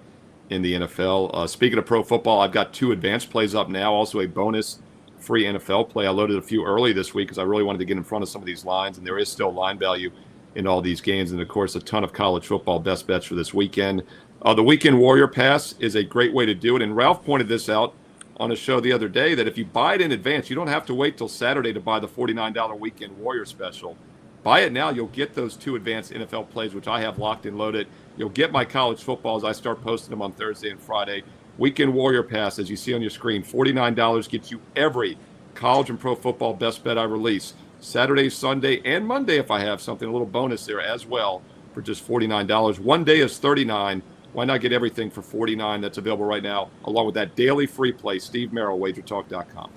[SPEAKER 14] in the NFL. Speaking of pro football, I've got 2 advanced plays up now, also a bonus free NFL play. I loaded a few early this week because I really wanted to get in front of some of these lines, and there is still line value in all these games, and of course a ton of college football best bets for this weekend. The Weekend Warrior Pass is a great way to do it, and Ralph pointed this out on a show the other day that if you buy it in advance, you don't have to wait till Saturday to buy the $49 Weekend Warrior Special. Buy it now. You'll get those 2 advanced NFL plays, which I have locked and loaded. You'll get my college football as I start posting them on Thursday and Friday. Weekend Warrior Pass, as you see on your screen, $49 gets you every college and pro football best bet I release. Saturday, Sunday, and Monday if I have something, a little bonus there as well for just $49. One day is $39. Why not get everything for $49 that's available right now, along with that daily free play? Steve Merrill, WagerTalk.com.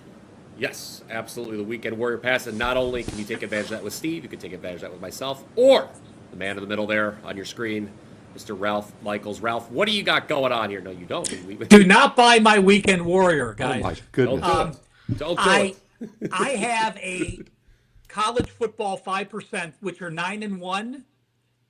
[SPEAKER 13] Yes, absolutely. The Weekend Warrior Pass. And not only can you take advantage of that with Steve, you can take advantage of that with myself, or the man in the middle there on your screen, Mr. Ralph Michaels. Ralph, what do you got going on here? No, you don't.
[SPEAKER 4] Do not buy my Weekend Warrior, guys.
[SPEAKER 14] Oh, my goodness.
[SPEAKER 13] Don't do it.
[SPEAKER 4] I have a college football 5%, which are 9-1.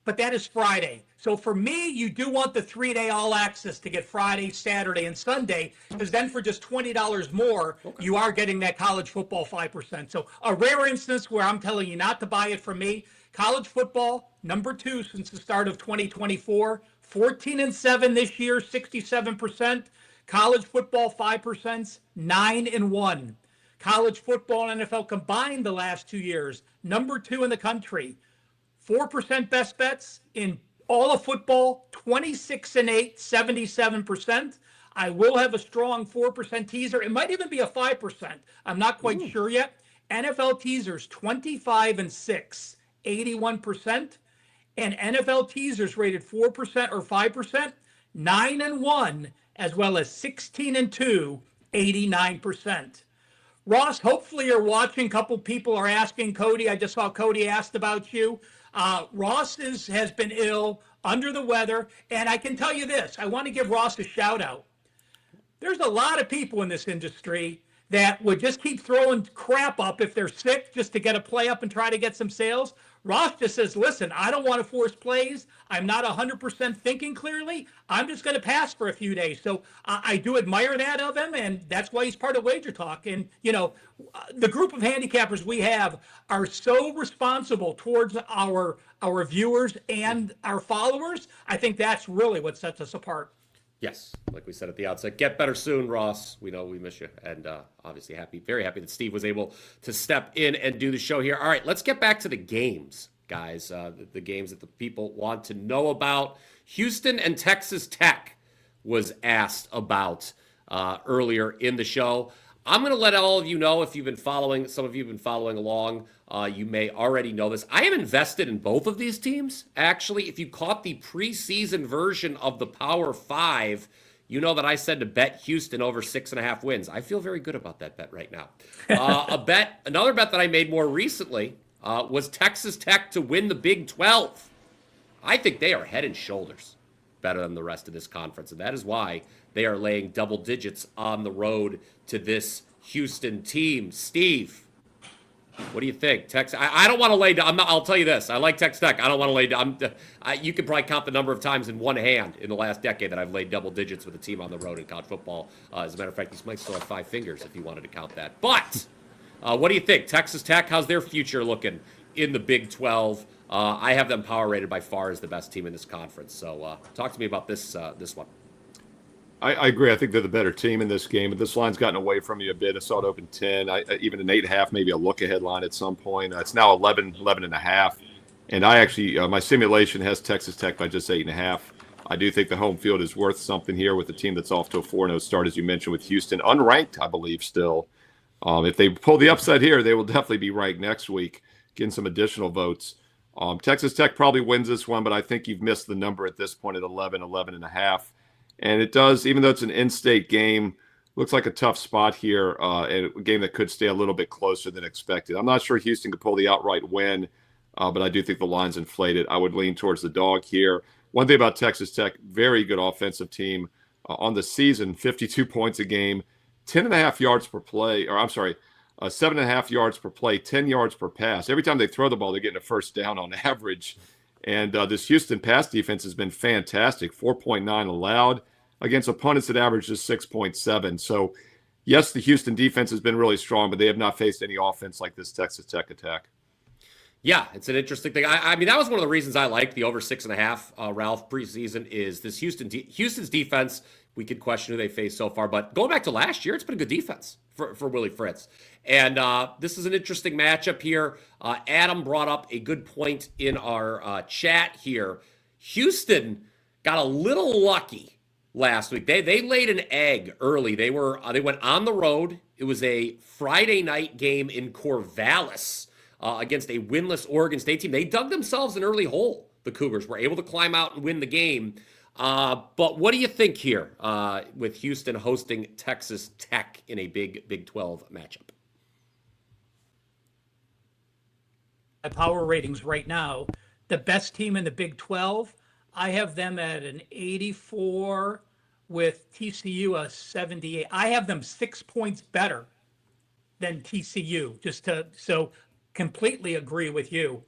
[SPEAKER 4] but that is Friday. So for me, you do want the 3-day all access to get Friday, Saturday, and Sunday, because then for just $20 more, you are getting that college football 5%. So a rare instance where I'm telling you not to buy it from me. College football, number 2 since the start of 2024, 14-7 this year, 67%. College football 5%, 9-1. College football and NFL combined the last 2 years, number 2 in the country. 4% best bets in all of football, 26-8, 77%. I will have a strong 4% teaser. It might even be a 5%. I'm not quite sure yet. NFL teasers, 25-6, 81%. And NFL teasers rated 4% or 5%, 9-1, as well as 16-2, 89%. Ross, hopefully you're watching. A couple people are asking Cody. I just saw Cody asked about you. Ross has been ill, under the weather, and I can tell you this. I want to give Ross a shout out. There's a lot of people in this industry that would just keep throwing crap up if they're sick just to get a play up and try to get some sales. Ross just says, listen, I don't want to force plays. I'm not 100% thinking clearly. I'm just going to pass for a few days. So I do admire that of him, and that's why he's part of WagerTalk. And, you know, the group of handicappers we have are so responsible towards our viewers and our followers. I think that's really what sets us apart.
[SPEAKER 13] Yes, like we said at the outset, get better soon, Ross. We know we miss you. And obviously very happy that Steve was able to step in and do the show here. All right, let's get back to the games, guys. The games that the people want to know about. Houston and Texas Tech was asked about earlier in the show. I'm going to let all of you know, if you've been following, some of you have been following along, you may already know this. I am invested in both of these teams. Actually, if you caught the preseason version of the Power 5, you know that I said to bet Houston over 6.5 wins. I feel very good about that bet right now. Another bet that I made more recently was Texas Tech to win the Big 12. I think they are head and shoulders better than the rest of this conference, and that is why they are laying double digits on the road to this Houston team. Steve, what do you think? I don't want to lay down. I'll tell you this. I like Texas Tech. I don't want to lay down. You could probably count the number of times in one hand in the last decade that I've laid double digits with a team on the road in college football. As a matter of fact, you might still have 5 fingers if you wanted to count that. But what do you think? Texas Tech, how's their future looking in the Big 12? I have them power rated by far as the best team in this conference. So talk to me about this one.
[SPEAKER 14] I agree. I think they're the better team in this game, but this line's gotten away from you a bit. I saw it open 10, even an 8.5, maybe a look-ahead line at some point. It's now 11.5. And I actually, my simulation has Texas Tech by just 8.5. I do think the home field is worth something here with a team that's off to a 4-0 start, as you mentioned, with Houston. Unranked, I believe, still. If they pull the upset here, they will definitely be ranked next week, getting some additional votes. Texas Tech probably wins this one, but I think you've missed the number at this point at 11.5. And it does, even though it's an in-state game, looks like a tough spot here, and a game that could stay a little bit closer than expected. I'm not sure Houston could pull the outright win, but I do think the line's inflated. I would lean towards the dog here. One thing about Texas Tech, very good offensive team on the season, 52 points a game, 10.5 yards per play, or 7.5 yards per play, 10 yards per pass. Every time they throw the ball, they're getting a first down on average. And this Houston pass defense has been fantastic, 4.9 allowed against opponents that average just 6.7. So, yes, the Houston defense has been really strong, but they have not faced any offense like this Texas Tech attack.
[SPEAKER 13] Yeah, it's an interesting thing. I mean, that was one of the reasons I liked the over 6.5, Ralph, preseason, is this Houston's defense. We could question who they faced so far, but going back to last year, it's been a good defense for Willie Fritz. And this is an interesting matchup here. Adam brought up a good point in our chat here. Houston got a little lucky last week. They laid an egg early. They went on the road. It was a Friday night game in Corvallis against a winless Oregon State team. They dug themselves an early hole. The Cougars were able to climb out and win the game. But what do you think here with Houston hosting Texas Tech in a Big 12 matchup?
[SPEAKER 4] Power ratings right now, the best team in the Big 12, I have them at an 84 with TCU a 78. I have them 6 points better than TCU, so completely agree with you.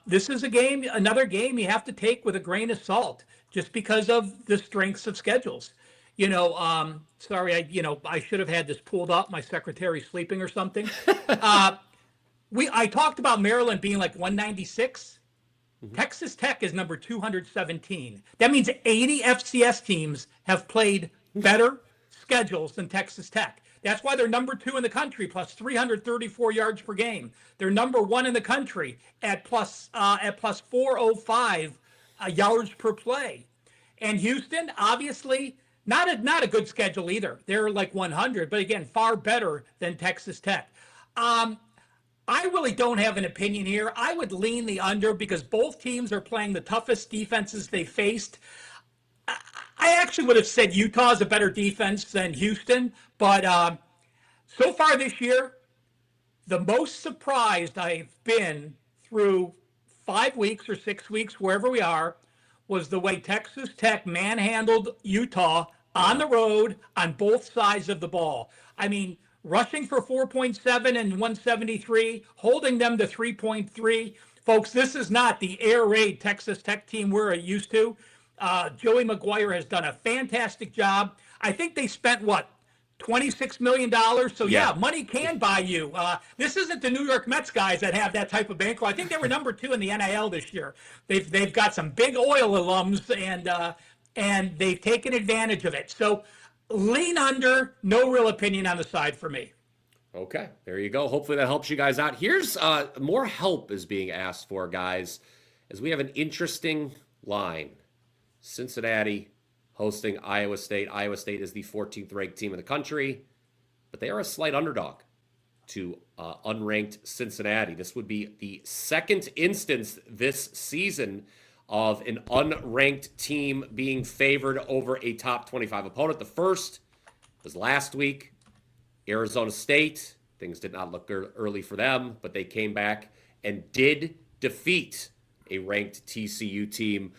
[SPEAKER 4] This is another game you have to take with a grain of salt, just because of the strengths of schedules. Sorry, I should have had this pulled up. My secretary's sleeping or something. I talked about Maryland being like 196. Texas Tech is number 217. That means 80 FCS teams have played better schedules than Texas Tech. That's why they're number 2 in the country, plus 334 yards per game. They're number 1 in the country at plus 405 yards per play. And Houston, obviously, not a good schedule either. They're like 100, but again, far better than Texas Tech. I really don't have an opinion here. I would lean the under because both teams are playing the toughest defenses they faced. I actually would have said Utah's a better defense than Houston, but so far this year, the most surprised I've been through 5 weeks or 6 weeks, wherever we are, was the way Texas Tech manhandled Utah on the road on both sides of the ball. I mean, rushing for 4.7 and 173, holding them to 3.3. Folks, this is not the air raid Texas Tech team we're used to. Joey McGuire has done a fantastic job. I think they spent, $26 million? So, yeah, money can buy you. This isn't the New York Mets guys that have that type of bankroll. I think they were number 2 in the NIL this year. They've got some big oil alums, and they've taken advantage of it. So, lean under, no real opinion on the side for me.
[SPEAKER 13] Okay, there you go. Hopefully that helps you guys out. Here's more help is being asked for, guys, as we have an interesting line. Cincinnati hosting Iowa State. Iowa State is the 14th ranked team in the country, but they are a slight underdog to unranked Cincinnati. This would be the second instance this season of an unranked team being favored over a top 25 opponent. The first was last week, Arizona State. Things did not look early for them, but they came back and did defeat a ranked TCU team.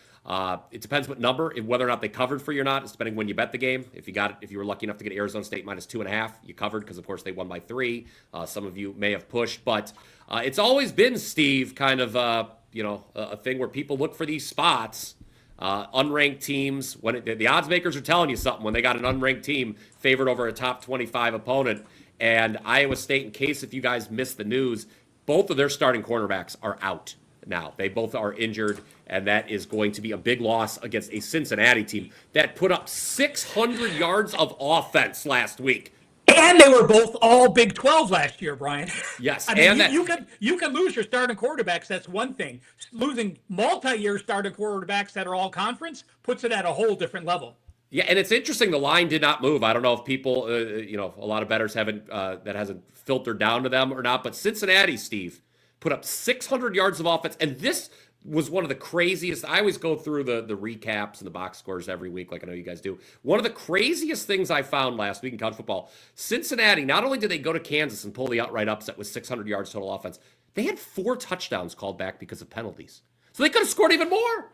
[SPEAKER 13] It depends what number, whether or not they covered for you or not. It's depending when you bet the game. If you were lucky enough to get Arizona State minus 2.5, you covered because, of course, they won by 3. Some of you may have pushed, but it's always been, Steve, kind of a thing where people look for these spots, unranked teams. When the odds makers are telling you something when they got an unranked team favored over a top 25 opponent. And Iowa State, in case if you guys missed the news, both of their starting cornerbacks are out now. They both are injured, and that is going to be a big loss against a Cincinnati team that put up 600 yards of offense last week.
[SPEAKER 4] And they were both all Big 12 last year, Brian.
[SPEAKER 13] Yes,
[SPEAKER 4] I mean, you can lose your starting quarterbacks. That's one thing. Losing multi-year starting quarterbacks that are all conference puts it at a whole different level.
[SPEAKER 13] Yeah, and it's interesting. The line did not move. I don't know if people, a lot of bettors haven't that hasn't filtered down to them or not. But Cincinnati, Steve, put up 600 yards of offense, and this was one of the craziest. I always go through the recaps and the box scores every week, like I know you guys do. One of the craziest things I found last week in college football, Cincinnati, not only did they go to Kansas and pull the outright upset with 600 yards total offense, they had 4 touchdowns called back because of penalties. So they could have scored even more.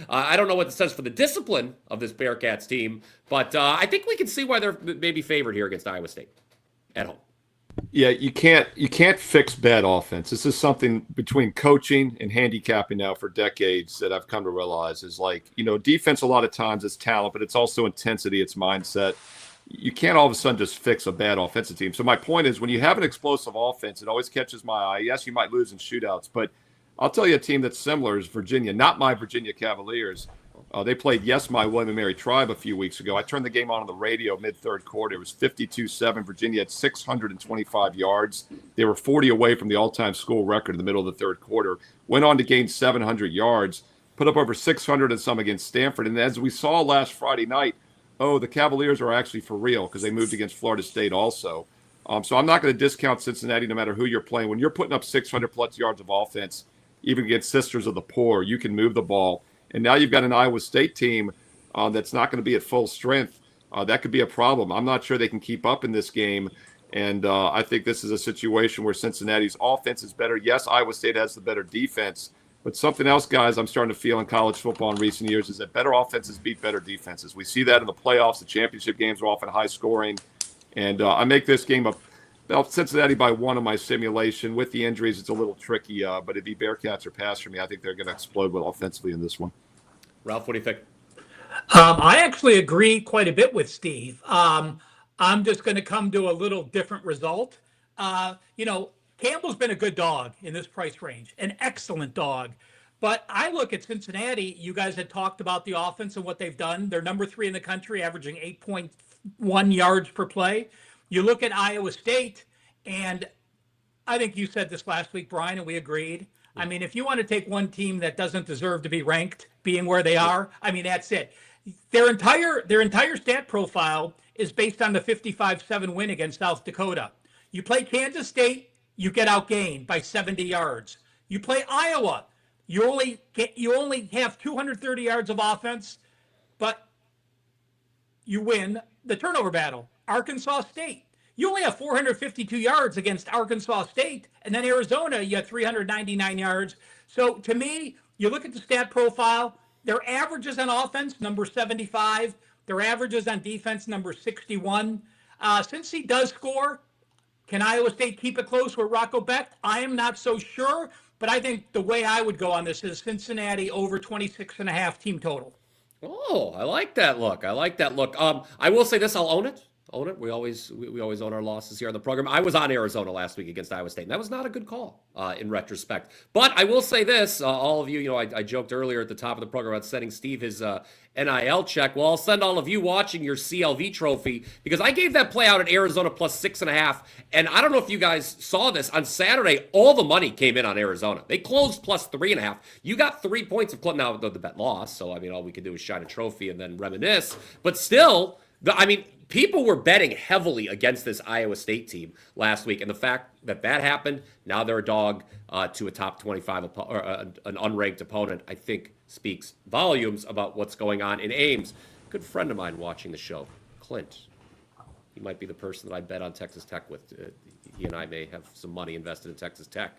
[SPEAKER 13] I don't know what it says for the discipline of this Bearcats team, but I think we can see why they're maybe favored here against Iowa State at home.
[SPEAKER 14] Yeah, you can't fix bad offense. This is something between coaching and handicapping now for decades that I've come to realize is defense a lot of times is talent, but it's also intensity, it's mindset. You can't all of a sudden just fix a bad offensive team. So my point is when you have an explosive offense, it always catches my eye. Yes, you might lose in shootouts, but I'll tell you a team that's similar is Virginia, not my Virginia Cavaliers. They played my William & Mary Tribe a few weeks ago. I turned the game on the radio mid-third quarter. It was 52-7. Virginia had 625 yards. They were 40 away from the all-time school record in the middle of the third quarter. Went on to gain 700 yards, put up over 600 and some against Stanford. And as we saw last Friday night, the Cavaliers are actually for real because they moved against Florida State also. So I'm not going to discount Cincinnati no matter who you're playing. When you're putting up 600-plus yards of offense, even against Sisters of the Poor, you can move the ball. And now you've got an Iowa State team that's not going to be at full strength. That could be a problem. I'm not sure they can keep up in this game. And I think this is a situation where Cincinnati's offense is better. Yes, Iowa State has the better defense. But something else, guys, I'm starting to feel in college football in recent years is that better offenses beat better defenses. We see that in the playoffs. The championship games are often high scoring. And I make this game Cincinnati by 1 on my simulation. With the injuries, it's a little tricky, but if the Bearcats are past for me, I think they're going to explode well offensively in this one.
[SPEAKER 13] Ralph, what do you think?
[SPEAKER 4] I actually agree quite a bit with Steve. I'm just going to come to a little different result. Campbell's been a good dog in this price range, an excellent dog. But I look at Cincinnati. You guys had talked about the offense and what they've done. They're number 3 in the country, averaging 8.1 yards per play. You look at Iowa State, and I think you said this last week, Brian, and we agreed. I mean, if you want to take one team that doesn't deserve to be ranked, being where they are, I mean, that's it. Their entire stat profile is based on the 55-7 win against South Dakota. You play Kansas State, you get outgained by 70 yards. You play Iowa, you only have 230 yards of offense, but you win the turnover battle. Arkansas State, you only have 452 yards against Arkansas State, and then Arizona, you have 399 yards. So to me, you look at the stat profile, their averages on offense, number 75, their averages on defense, number 61. Since he does score, can Iowa State keep it close with Rocco Becht? I am not so sure, but I think the way I would go on this is Cincinnati over 26.5 team total.
[SPEAKER 13] Oh, I like that look. I will say this, I'll own it. We always own our losses here on the program. I was on Arizona last week against Iowa State, and that was not a good call in retrospect. But I will say this, all of you, I joked earlier at the top of the program about sending Steve his NIL check. Well, I'll send all of you watching your CLV trophy, because I gave that play out at Arizona plus 6.5. And I don't know if you guys saw this. On Saturday, all the money came in on Arizona. They closed plus 3.5. You got 3 points of club. Now, the bet lost, so, I mean, all we could do is shine a trophy and then reminisce. But still, people were betting heavily against this Iowa State team last week, and the fact that happened, now they're a dog to a top 25 or an unranked opponent, I think speaks volumes about what's going on in Ames. Good friend of mine watching the show, Clint. He might be the person that I bet on Texas Tech with. He and I may have some money invested in Texas Tech.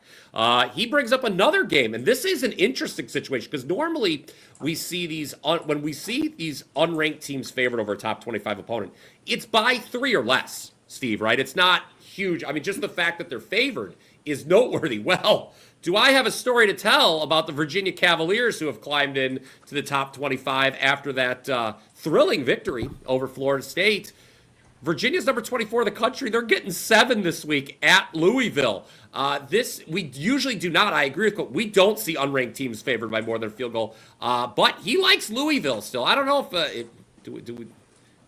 [SPEAKER 13] He brings up another game, and this is an interesting situation because normally we see these when we see these unranked teams favored over a top 25 opponent, it's by 3 or less, Steve, right? It's not huge. I mean, just the fact that they're favored is noteworthy. Well, do I have a story to tell about the Virginia Cavaliers who have climbed in to the top 25 after that thrilling victory over Florida State? Virginia's number 24 in the country. They're getting 7 this week at Louisville. This we usually do not. I agree with Coach. We don't see unranked teams favored by more than a field goal. But he likes Louisville still. I don't know if do we.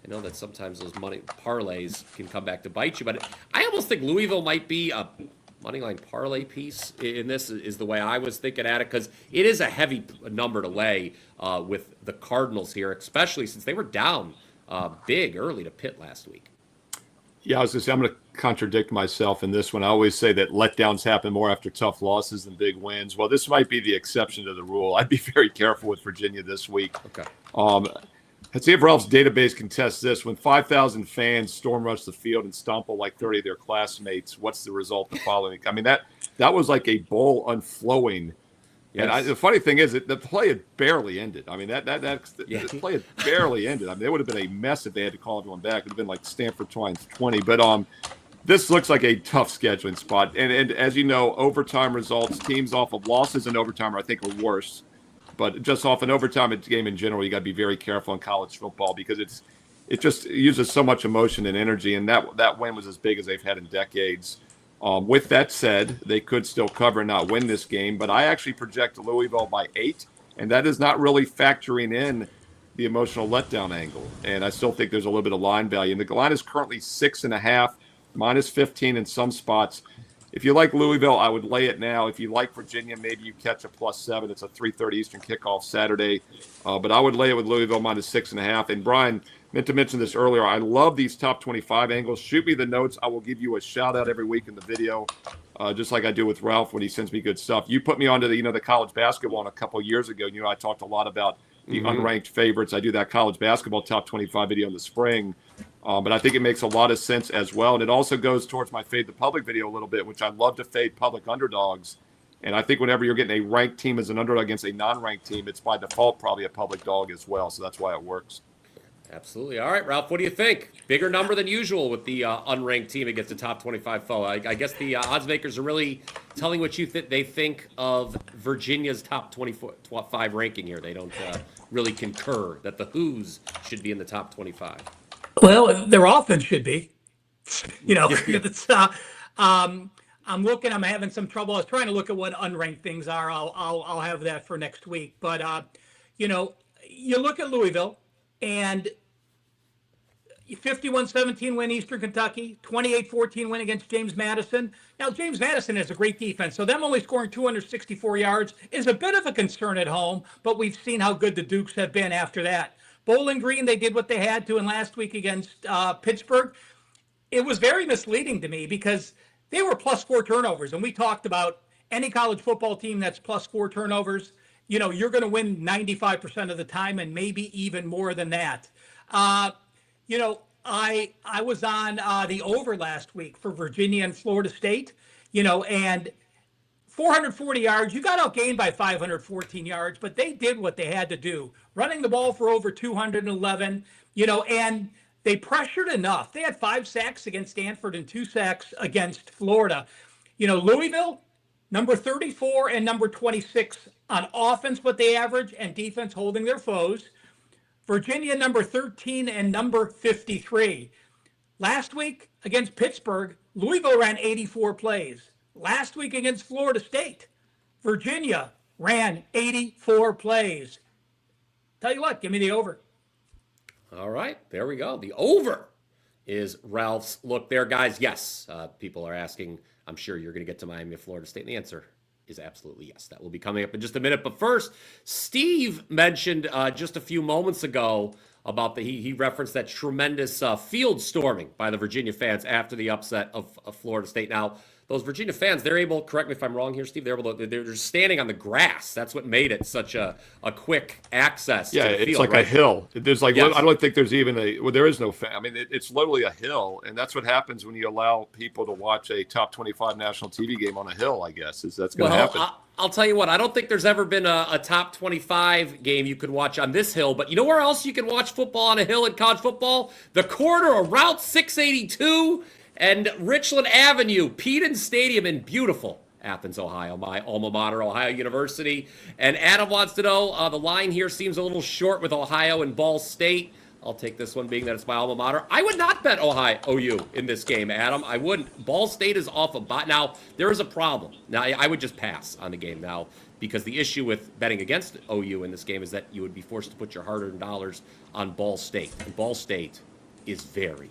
[SPEAKER 13] I know that sometimes those money parlays can come back to bite you, but I almost think Louisville might be a moneyline parlay piece in this. Is the way I was thinking at it, because it is a heavy number to lay with the Cardinals here, especially since they were down big early to Pitt last week.
[SPEAKER 14] Yeah, I was going to say, I'm going to contradict myself in this one. I always say that letdowns happen more after tough losses than big wins. Well, this might be the exception to the rule. I'd be very careful with Virginia this week.
[SPEAKER 13] Okay.
[SPEAKER 14] Let's see if Ralph's database can test this. When 5,000 fans storm rush the field and stomple like 30 of their classmates, what's the result the following? I mean, that was like a bowl unflowing. Yes. And the funny thing is that the play had barely ended. I mean, the play had barely ended. I mean, it would have been a mess if they had to call everyone back. It would have been like Stanford Twines 20. But this looks like a tough scheduling spot. And as you know, overtime results, teams off of losses in overtime, I think, are worse. But just off an overtime game in general, you got to be very careful in college football because it just uses so much emotion and energy. And that win was as big as they've had in decades. With that said, they could still cover and not win this game, but I actually project Louisville by 8, and that is not really factoring in the emotional letdown angle. And I still think there's a little bit of line value. And the line is currently 6.5, minus 15 in some spots. If you like Louisville, I would lay it now. If you like Virginia, maybe you catch a +7. It's a 3:30 Eastern kickoff Saturday. But I would lay it with Louisville minus 6.5. And Brian, meant to mention this earlier, I love these top 25 angles. Shoot me the notes. I will give you a shout out every week in the video, just like I do with Ralph when he sends me good stuff. You put me onto the college basketball a couple of years ago. I talked a lot about the unranked favorites. I do that college basketball top 25 video in the spring. But I think it makes a lot of sense as well. And it also goes towards my Fade the Public video a little bit, which I love to fade public underdogs. And I think whenever you're getting a ranked team as an underdog against a non-ranked team, it's by default probably a public dog as well. So that's why it works.
[SPEAKER 13] Absolutely. All right, Ralph, what do you think? Bigger number than usual with the unranked team against the top 25 foe. I guess the odds makers are really telling what they think of Virginia's top 25 ranking here. They don't really concur that the Who's should be in the top 25.
[SPEAKER 4] Well, their offense should be. It's, I'm looking. I'm having some trouble. I was trying to look at what unranked things are. I'll have that for next week. But you look at Louisville and 51-17 win Eastern Kentucky, 28-14 win against James Madison. Now, James Madison has a great defense, so them only scoring 264 yards is a bit of a concern at home, but we've seen how good the Dukes have been after that. Bowling Green, they did what they had to in last week against Pittsburgh. It was very misleading to me because they were +4 turnovers, and we talked about any college football team that's +4 turnovers, you're going to win 95% of the time and maybe even more than that. I was on the over last week for Virginia and Florida State, and 440 yards. You got outgained by 514 yards, but they did what they had to do, running the ball for over 211, and they pressured enough. They had 5 sacks against Stanford and 2 sacks against Florida. Louisville, number 34 and number 26 on offense, what they average, and defense holding their foes. Virginia, number 13 and number 53. Last week against Pittsburgh, Louisville ran 84 plays. Last week against Florida State, Virginia ran 84 plays. Tell you what, give me the over.
[SPEAKER 13] All right, there we go. The over is Ralph's look there, guys. Yes, people are asking. I'm sure you're going to get to Miami of Florida State, and the answer is absolutely yes. That will be coming up in just a minute. But first, Steve mentioned just a few moments ago about he referenced that tremendous field storming by the Virginia fans after the upset of Florida State. Now, those Virginia fans, they're able, correct me if I'm wrong here, Steve, they're standing on the grass. That's what made it such a quick access.
[SPEAKER 14] Yeah,
[SPEAKER 13] to the
[SPEAKER 14] it's
[SPEAKER 13] field,
[SPEAKER 14] like
[SPEAKER 13] right?
[SPEAKER 14] a hill. There's like,
[SPEAKER 13] Yes.
[SPEAKER 14] I don't think there's even there is no fan. I mean, it's literally a hill. And that's what happens when you allow people to watch a top 25 national TV game on a hill, I guess, that's going to happen.
[SPEAKER 13] I'll tell you what, I don't think there's ever been a top 25 game you could watch on this hill, but you know where else you can watch football on a hill in college football? The corner of Route 682 and Richland Avenue, Peden Stadium in beautiful Athens, Ohio, my alma mater, Ohio University. And Adam wants to know, the line here seems a little short with Ohio and Ball State. I'll take this one being that it's my alma mater. I would not bet OU in this game, Adam. I wouldn't. Ball State is off a bot. Now, there is a problem. Now, I would just pass on the game now because the issue with betting against OU in this game is that you would be forced to put your hard-earned dollars on Ball State. And Ball State is very,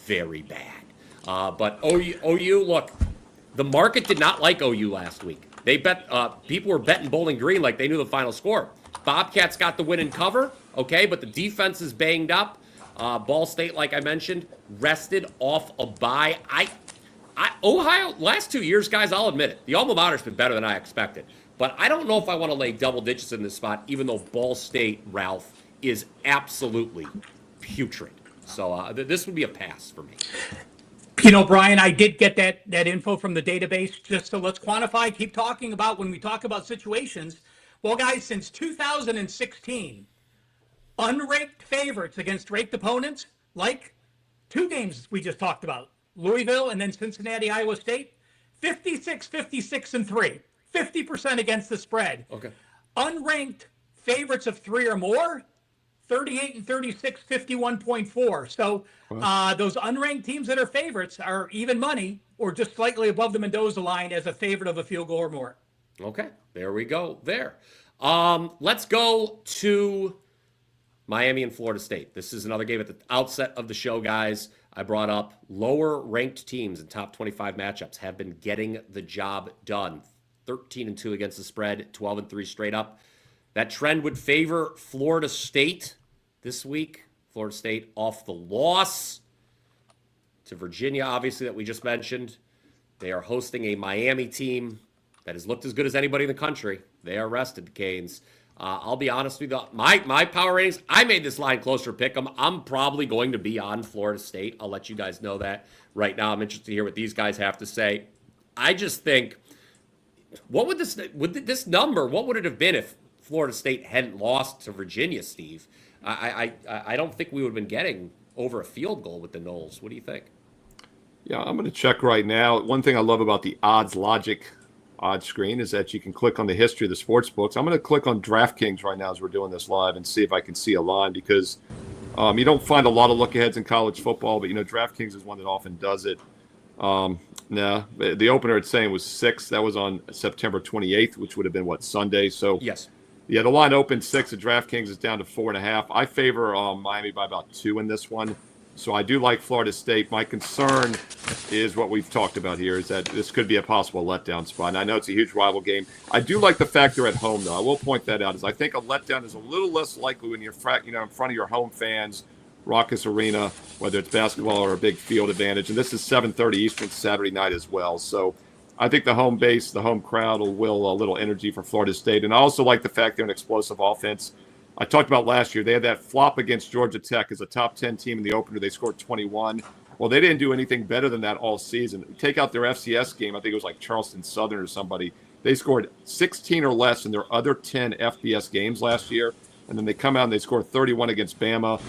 [SPEAKER 13] very bad. But OU, look, the market did not like OU last week. They bet people were betting Bowling Green like they knew the final score. Bobcats got the win and cover, okay, but the defense is banged up. Ball State, like I mentioned, rested off a bye. Ohio, last 2 years, guys, I'll admit it. The alma mater's been better than I expected. But I don't know if I want to lay double digits in this spot, even though Ball State, Ralph, is absolutely putrid. So this would be a pass for me.
[SPEAKER 4] Brian, I did get that info from the database. Just so let's quantify, keep talking about when we talk about situations. Well, guys, since 2016, unranked favorites against ranked opponents, like 2 games we just talked about, Louisville and then Cincinnati, Iowa State, 56, 56, and 3, 50% against the spread.
[SPEAKER 13] Okay.
[SPEAKER 4] Unranked favorites of 3 or more, 38 and 36, 51.4. So those unranked teams that are favorites are even money or just slightly above the Mendoza line as a favorite of a field goal or more.
[SPEAKER 13] Okay, there we go there. Let's go to Miami and Florida State. This is another game at the outset of the show, guys. I brought up lower ranked teams in top 25 matchups have been getting the job done. 13-2 against the spread, 12-3 straight up. That trend would favor Florida State this week. Florida State off the loss to Virginia, obviously, that we just mentioned. They are hosting a Miami team that has looked as good as anybody in the country. They are rested, Canes. I'll be honest with you. My power ratings, I made this line closer to pick 'em. I'm probably going to be on Florida State. I'll let you guys know that right now. I'm interested to hear what these guys have to say. I just think, what would this number, what would it have been if Florida State hadn't lost to Virginia, Steve, I don't think we would have been getting over a field goal with the Noles. What do you think?
[SPEAKER 14] Yeah, I'm going to check right now. One thing I love about the odds logic odds screen is that you can click on the history of the sports books. I'm going to click on DraftKings right now as we're doing this live and see if I can see a line, because you don't find a lot of look aheads in college football, but DraftKings is one that often does it. No, the opener it's saying was 6. That was on September 28th, which would have been Sunday. So
[SPEAKER 13] yes.
[SPEAKER 14] Yeah, the line opened 6 at DraftKings. Is down to 4.5. I favor Miami by about 2 in this one. So I do like Florida State. My concern is what we've talked about here, is that this could be a possible letdown spot. And I know it's a huge rival game. I do like the fact they're at home, though. I will point that out. Is I think a letdown is a little less likely when you're in front of your home fans, raucous arena, whether it's basketball or a big field advantage. And this is 7:30 Eastern Saturday night as well. So I think the home base, the home crowd will will a little energy for Florida State. And I also like the fact they're an explosive offense. I talked about last year, they had that flop against Georgia Tech as a top 10 team in the opener. They scored 21. Well, they didn't do anything better than that all season. Take out their FCS game, I think it was like Charleston Southern or somebody. They scored 16 or less in their other 10 FBS games last year. And then they come out and they score 31 against Bama.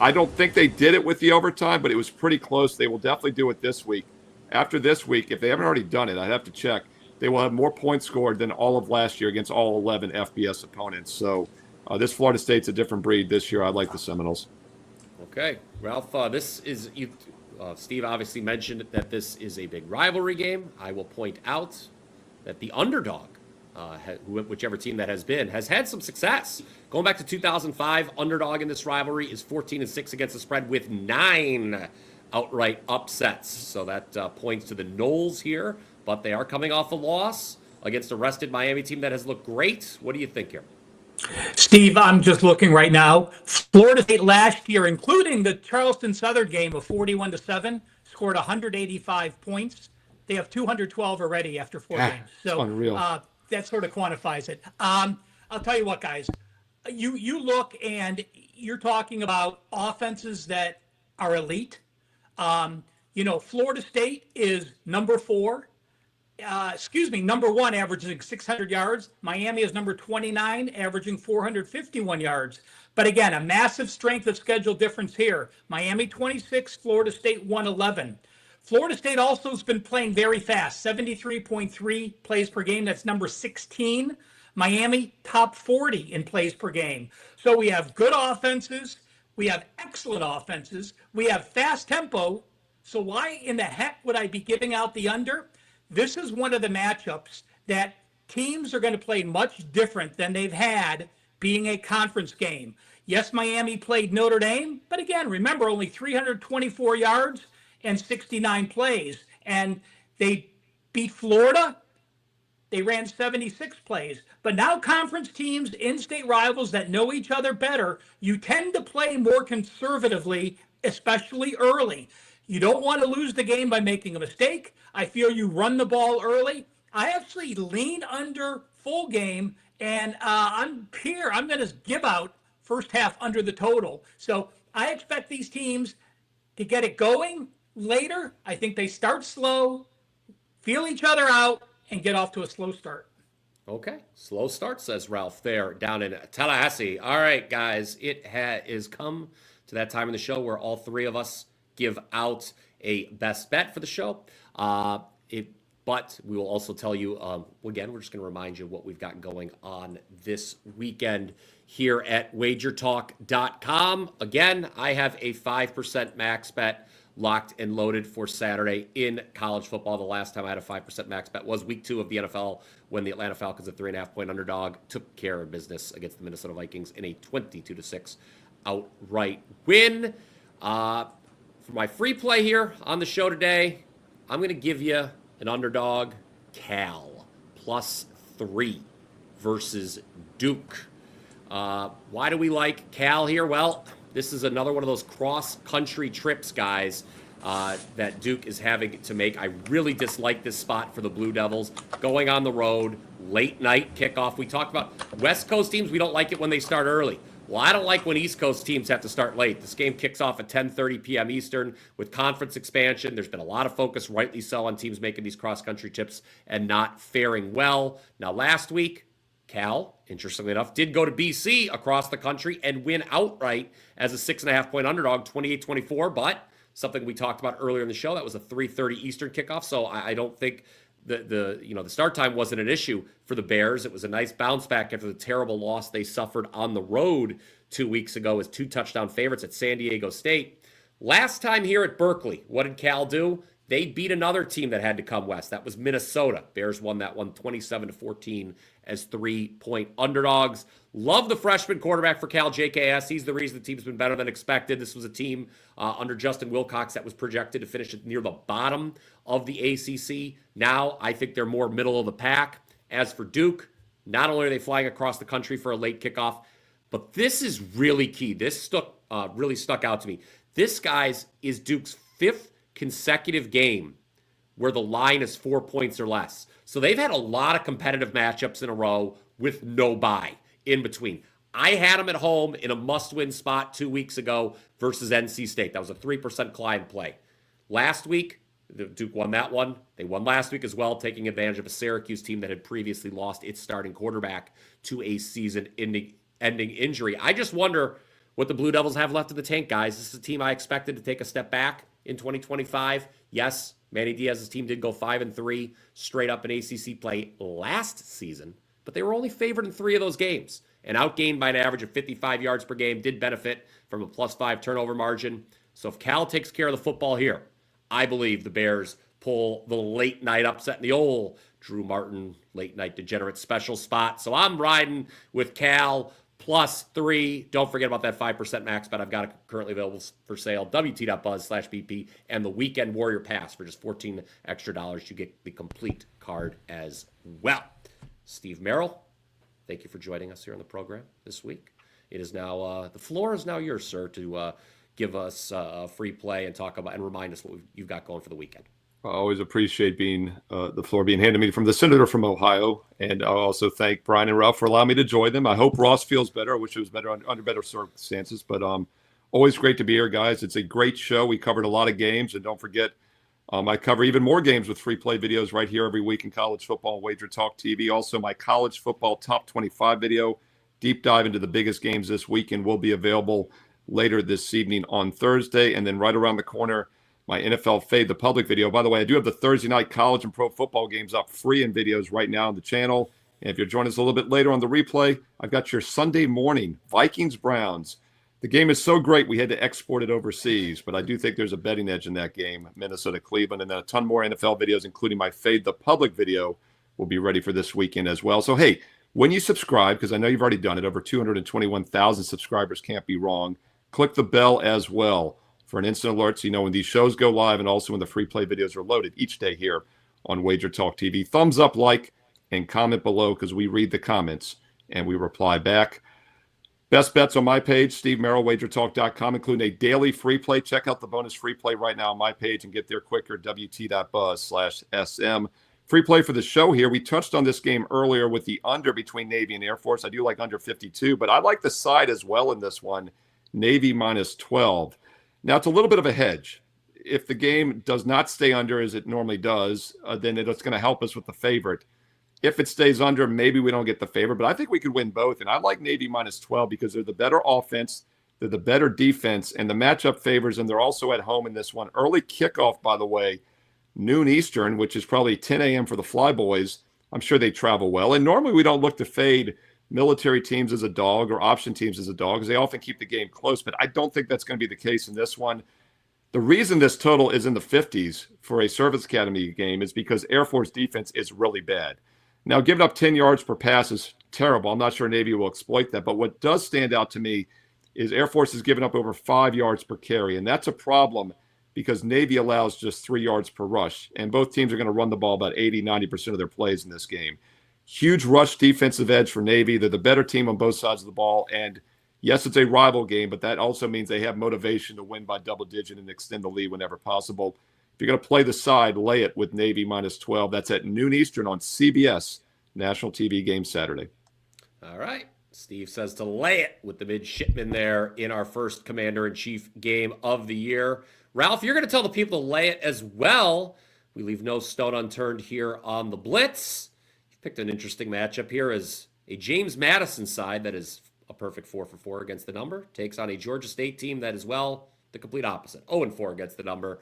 [SPEAKER 14] I don't think they did it with the overtime, but it was pretty close. They will definitely do it this week. After this week, if they haven't already done it, I'd have to check. They will have more points scored than all of last year against all 11 FBS opponents. So this Florida State's a different breed this year. I like the Seminoles.
[SPEAKER 13] Okay, Ralph, this is you. Steve obviously mentioned that this is a big rivalry game. I will point out that the underdog, whichever team that has been, has had some success. Going back to 2005, underdog in this rivalry is 14-6 against the spread with 9 outright upsets. So that points to the Noles here, but they are coming off a loss against a rested Miami team that has looked great. What do you think here?
[SPEAKER 4] Steve, I'm just looking right now. Florida State last year, including the Charleston Southern game of 41-7, scored 185 points. They have 212 already after 4 games. So that sort of quantifies it. I'll tell you what, guys. You look and you're talking about offenses that are elite. Florida State is number 1, averaging 600 yards. Miami is number 29, averaging 451 yards. But again, a massive strength of schedule difference here. Miami 26, Florida State 111. Florida State also has been playing very fast, 73.3 plays per game. That's number 16. Miami, top 40 in plays per game. So we have good offenses. We have excellent offenses. We have fast tempo. So why in the heck would I be giving out the under? This is one of the matchups that teams are going to play much different than they've had being a conference game. Yes, Miami played Notre Dame, but again, remember, only 324 yards and 69 plays. And they beat Florida. They ran 76 plays. But now conference teams, in-state rivals that know each other better, you tend to play more conservatively, especially early. You don't want to lose the game by making a mistake. I feel you run the ball early. I actually lean under full game, and I'm going to give out first half under the total. So I expect these teams to get it going later. I think they start slow, feel each other out, and get off to a slow start.
[SPEAKER 13] Okay, slow start, says Ralph there down in Tallahassee. All right, guys, it is come to that time in the show where all three of us give out a best bet for the show. But we will also tell you, again, we're just going to remind you what we've got going on this weekend here at WagerTalk.com. Again, I have a 5% max bet locked and loaded for Saturday in college football. The last time I had a 5% max bet was week 2 of the NFL when the Atlanta Falcons, a 3.5-point underdog, took care of business against the Minnesota Vikings in a 22-6 outright win. For my free play here on the show today, I'm going to give you an underdog, Cal, +3 versus Duke. Why do we like Cal here? Well, this is another one of those cross-country trips, guys, that Duke is having to make. I really dislike this spot for the Blue Devils. Going on the road, late night kickoff. We talked about West Coast teams. We don't like it when they start early. Well, I don't like when East Coast teams have to start late. This game kicks off at 10:30 p.m. Eastern with conference expansion. There's been a lot of focus, rightly so, on teams making these cross-country trips and not faring well. Now, last week, Cal, interestingly enough, did go to BC across the country and win outright as a 6.5-point underdog, 28-24. But something we talked about earlier in the show, that was a 3:30 Eastern kickoff. So I don't think the start time wasn't an issue for the Bears. It was a nice bounce back after the terrible loss they suffered on the road 2 weeks ago as 2 touchdown favorites at San Diego State. Last time here at Berkeley, what did Cal do? They beat another team that had to come west. That was Minnesota. Bears won that one 27-14 as 3-point underdogs. Love the freshman quarterback for Cal, JKS. He's the reason the team's been better than expected. This was a team under Justin Wilcox that was projected to finish near the bottom of the ACC. Now I think they're more middle of the pack. As for Duke, not only are they flying across the country for a late kickoff, but this is really key. This really stuck out to me. This, guys, is Duke's 5th consecutive game where the line is 4 points or less. So they've had a lot of competitive matchups in a row with no bye in between. I had them at home in a must-win spot 2 weeks ago versus NC State. That was a 3% climb play. Last week, Duke won that one. They won last week as well, taking advantage of a Syracuse team that had previously lost its starting quarterback to a season-ending injury. I just wonder what the Blue Devils have left in the tank, guys. This is a team I expected to take a step back in 2025. Yes, Manny Diaz's team did go 5-3 straight up in ACC play last season, but they were only favored in 3 of those games and outgained by an average of 55 yards per game, did benefit from a +5 turnover margin. So if Cal takes care of the football here, I believe the Bears pull the late night upset in the old Drew Martin late night degenerate special spot. So I'm riding with Cal +3. Don't forget about that 5% max bet I've got currently available for sale. WT.buzz/BP and the Weekend Warrior Pass for just $14 extra. You get the complete card as well. Steve Merrill, thank you for joining us here on the program this week. It is now, the floor is now yours, sir, to give us a free play and talk about and remind us what you've got going for the weekend.
[SPEAKER 14] I always appreciate the floor being handed to me from the senator from Ohio. And I'll also thank Brian and Ralph for allowing me to join them. I hope Ross feels better. I wish it was better under better circumstances. But always great to be here, guys. It's a great show. We covered a lot of games. And don't forget, I cover even more games with free play videos right here every week in college football, WagerTalk TV. Also, my college football top 25 video, deep dive into the biggest games this weekend, will be available later this evening on Thursday. And then right around the corner, my NFL Fade the Public video. By the way, I do have the Thursday night college and pro football games up free in videos right now on the channel. And if you're joining us a little bit later on the replay, I've got your Sunday morning Vikings-Browns. The game is so great, we had to export it overseas. But I do think there's a betting edge in that game, Minnesota-Cleveland. And then a ton more NFL videos, including my Fade the Public video, will be ready for this weekend as well. So, hey, when you subscribe, because I know you've already done it, over 221,000 subscribers, can't be wrong, click the bell as well for an instant alert so you know when these shows go live and also when the free play videos are loaded each day here on WagerTalk TV. Thumbs up, like, and comment below because we read the comments and we reply back. Best bets on my page, Steve Merrill, WagerTalk.com, including a daily free play. Check out the bonus free play right now on my page and get there quicker, WT.buzz/SM. Free play for the show here. We touched on this game earlier with the under between Navy and Air Force. I do like under 52, but I like the side as well in this one, Navy -12. Now, it's a little bit of a hedge. If the game does not stay under as it normally does, then it's going to help us with the favorite. If it stays under, maybe we don't get the favorite, but I think we could win both. And I like Navy -12 because they're the better offense, they're the better defense, and the matchup favors, and they're also at home in this one. Early kickoff, by the way, noon Eastern, which is probably 10 a.m. for the Flyboys. I'm sure they travel well. And normally we don't look to fade military teams as a dog or option teams as a dog because they often keep the game close, but I don't think that's going to be the case in this one. The reason this total is in the 50s for a service academy game is because Air Force defense is really bad. Now, giving up 10 yards per pass is terrible. I'm not sure Navy will exploit that, but what does stand out to me is Air Force has given up over 5 yards per carry, and that's a problem because Navy allows just 3 yards per rush, and both teams are going to run the ball about 80-90% of their plays in this game. Huge rush defensive edge for Navy. They're the better team on both sides of the ball. And yes, it's a rival game, but that also means they have motivation to win by double digit and extend the lead whenever possible. If you're going to play the side, lay it with Navy -12. That's at noon Eastern on CBS, national TV game Saturday.
[SPEAKER 13] All right. Steve says to lay it with the midshipman there in our first Commander-in-Chief game of the year. Ralph, you're going to tell the people to lay it as well. We leave no stone unturned here on the Blitz. Picked an interesting matchup here as A James Madison side that is a perfect 4-for-4 against the number takes on a Georgia State team that is, well, the complete opposite. 0-4 against the number.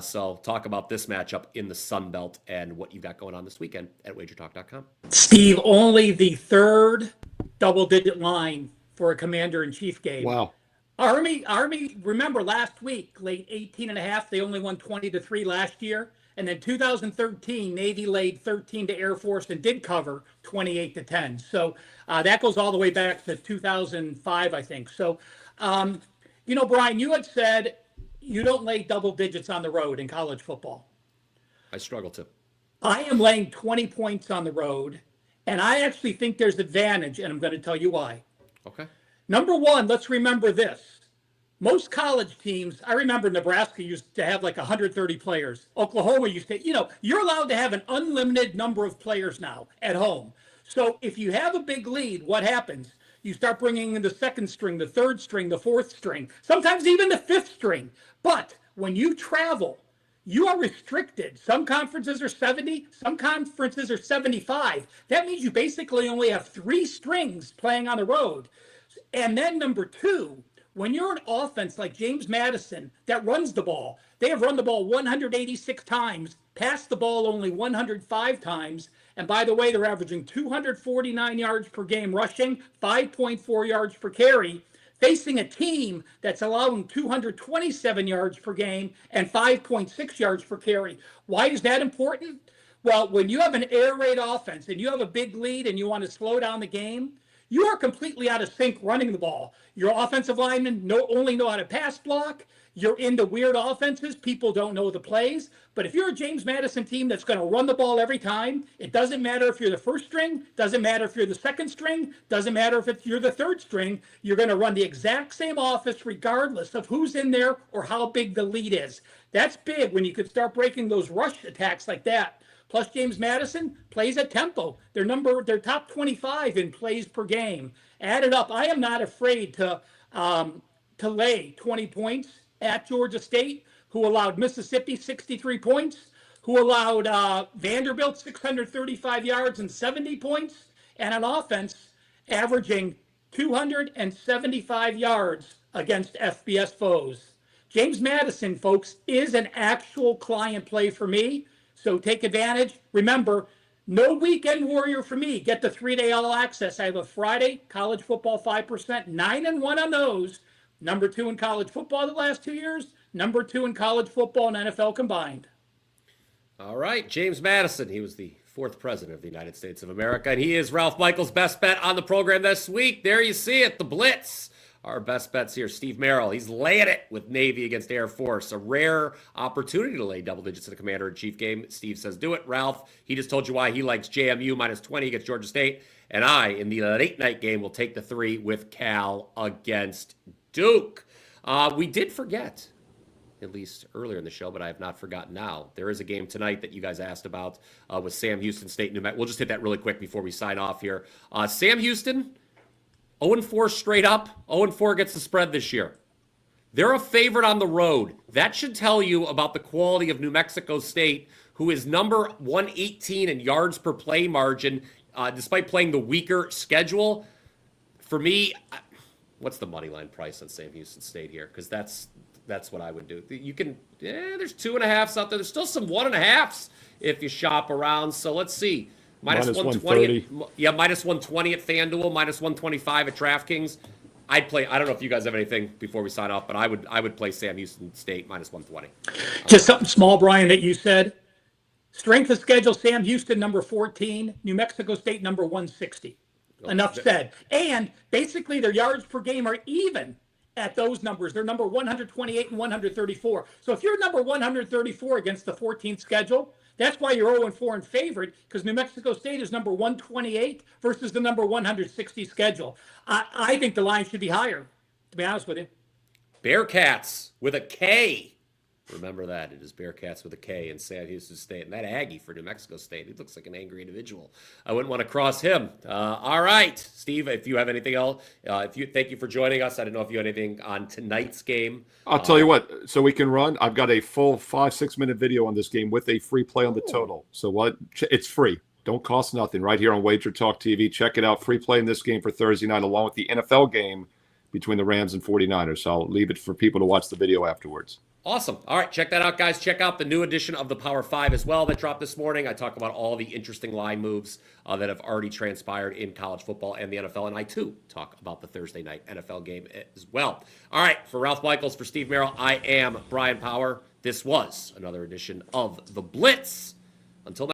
[SPEAKER 13] So talk about this matchup in the Sun Belt and what you've got going on this weekend at WagerTalk.com.
[SPEAKER 4] Steve, only the third double-digit line for a Commander-in-Chief game.
[SPEAKER 14] Wow.
[SPEAKER 4] Army, remember last week, late 18.5, they only won 20-3 last year. And then 2013, Navy laid 13 to Air Force and did cover 28-10. So that goes all the way back to 2005, I think. So, Brian, you had said you don't lay double digits on the road in college football.
[SPEAKER 13] I struggle to.
[SPEAKER 4] I am laying 20 points on the road, and I actually think there's advantage, and I'm going to tell you why.
[SPEAKER 13] Okay.
[SPEAKER 4] Number one, let's remember this. Most college teams, I remember Nebraska used to have like 130 players. Oklahoma used to, you're allowed to have an unlimited number of players now at home. So if you have a big lead, what happens? You start bringing in the second string, the third string, the fourth string, sometimes even the fifth string. But when you travel, you are restricted. Some conferences are 70, some conferences are 75. That means you basically only have 3 strings playing on the road. And then number two, when you're an offense like James Madison that runs the ball, they have run the ball 186 times, passed the ball only 105 times. And by the way, they're averaging 249 yards per game rushing, 5.4 yards per carry, facing a team that's allowing 227 yards per game and 5.6 yards per carry. Why is that important? Well, when you have an air raid offense and you have a big lead and you want to slow down the game, you are completely out of sync running the ball. Your offensive linemen only know how to pass block. You're into weird offenses. People don't know the plays. But if you're a James Madison team that's going to run the ball every time, it doesn't matter if you're the first string, doesn't matter if you're the second string, doesn't matter if you're the third string. You're going to run the exact same offense regardless of who's in there or how big the lead is. That's big when you could start breaking those rush attacks like that. Plus, James Madison plays at tempo. They're top 25 in plays per game. Add it up. I am not afraid to lay 20 points at Georgia State, who allowed Mississippi 63 points, who allowed Vanderbilt 635 yards and 70 points, and an offense averaging 275 yards against FBS foes. James Madison, folks, is an actual client play for me. So take advantage. Remember, no weekend warrior for me. Get the 3-day all access. I have a Friday college football 5%, 9-1 on those. Number 2 in college football the last 2 years. Number 2 in college football and NFL combined.
[SPEAKER 13] All right, James Madison. He was the 4th president of the United States of America, and he is Ralph Michaels' best bet on the program this week. There you see it, the Blitz. Our best bets here, Steve Merrill. He's laying it with Navy against Air Force. A rare opportunity to lay double digits in a Commander-in-Chief game. Steve says do it. Ralph, he just told you why he likes JMU -20 against Georgia State. And I, in the late night game, will take the 3 with Cal against Duke. We did forget, at least earlier in the show, but I have not forgotten now. There is a game tonight that you guys asked about with Sam Houston State, New Mexico. We'll just hit that really quick before we sign off here. Sam Houston, 0-4 straight up. 0-4 gets the spread this year. They're a favorite on the road. That should tell you about the quality of New Mexico State, who is number 118 in yards per play margin, despite playing the weaker schedule. For me, what's the money line price on Sam Houston State here? Because that's what I would do. You can, there's 2.5s out there. There's still some 1.5s if you shop around. So let's see. Minus 120. Minus 120 at FanDuel, minus 125 at DraftKings. I'd play. I don't know if you guys have anything before we sign off, but I would play Sam Houston State minus 120.
[SPEAKER 4] Just something small, Brian, that you said. Strength of schedule: Sam Houston number 14, New Mexico State number 160. Enough said. And basically, their yards per game are even at those numbers. They're number 128 and 134. So if you're number 134 against the 14th schedule, that's why you're 0-4 in favorite, because New Mexico State is number 128 versus the number 160 schedule. I think the line should be higher, to be honest with you.
[SPEAKER 13] Bearcats with a K. Remember that. It is Bearcats with a K in Sam Houston State. And that Aggie for New Mexico State, he looks like an angry individual. I wouldn't want to cross him. All right, Steve, if you have anything else, thank you for joining us. I don't know if you have anything on tonight's game.
[SPEAKER 14] I'll tell you what, so we can run. I've got a full 5-6 minute video on this game with a free play on the total. So it's free. Don't cost nothing right here on Wager Talk TV. Check it out. Free play in this game for Thursday night, along with the NFL game between the Rams and 49ers. So I'll leave it for people to watch the video afterwards.
[SPEAKER 13] Awesome. All right, check that out, guys. Check out the new edition of the Power 5 as well that dropped this morning. I talk about all the interesting line moves that have already transpired in college football and the NFL. And I, too, talk about the Thursday night NFL game as well. All right, for Ralph Michaels, for Steve Merrill, I am Brian Power. This was another edition of The Blitz. Until next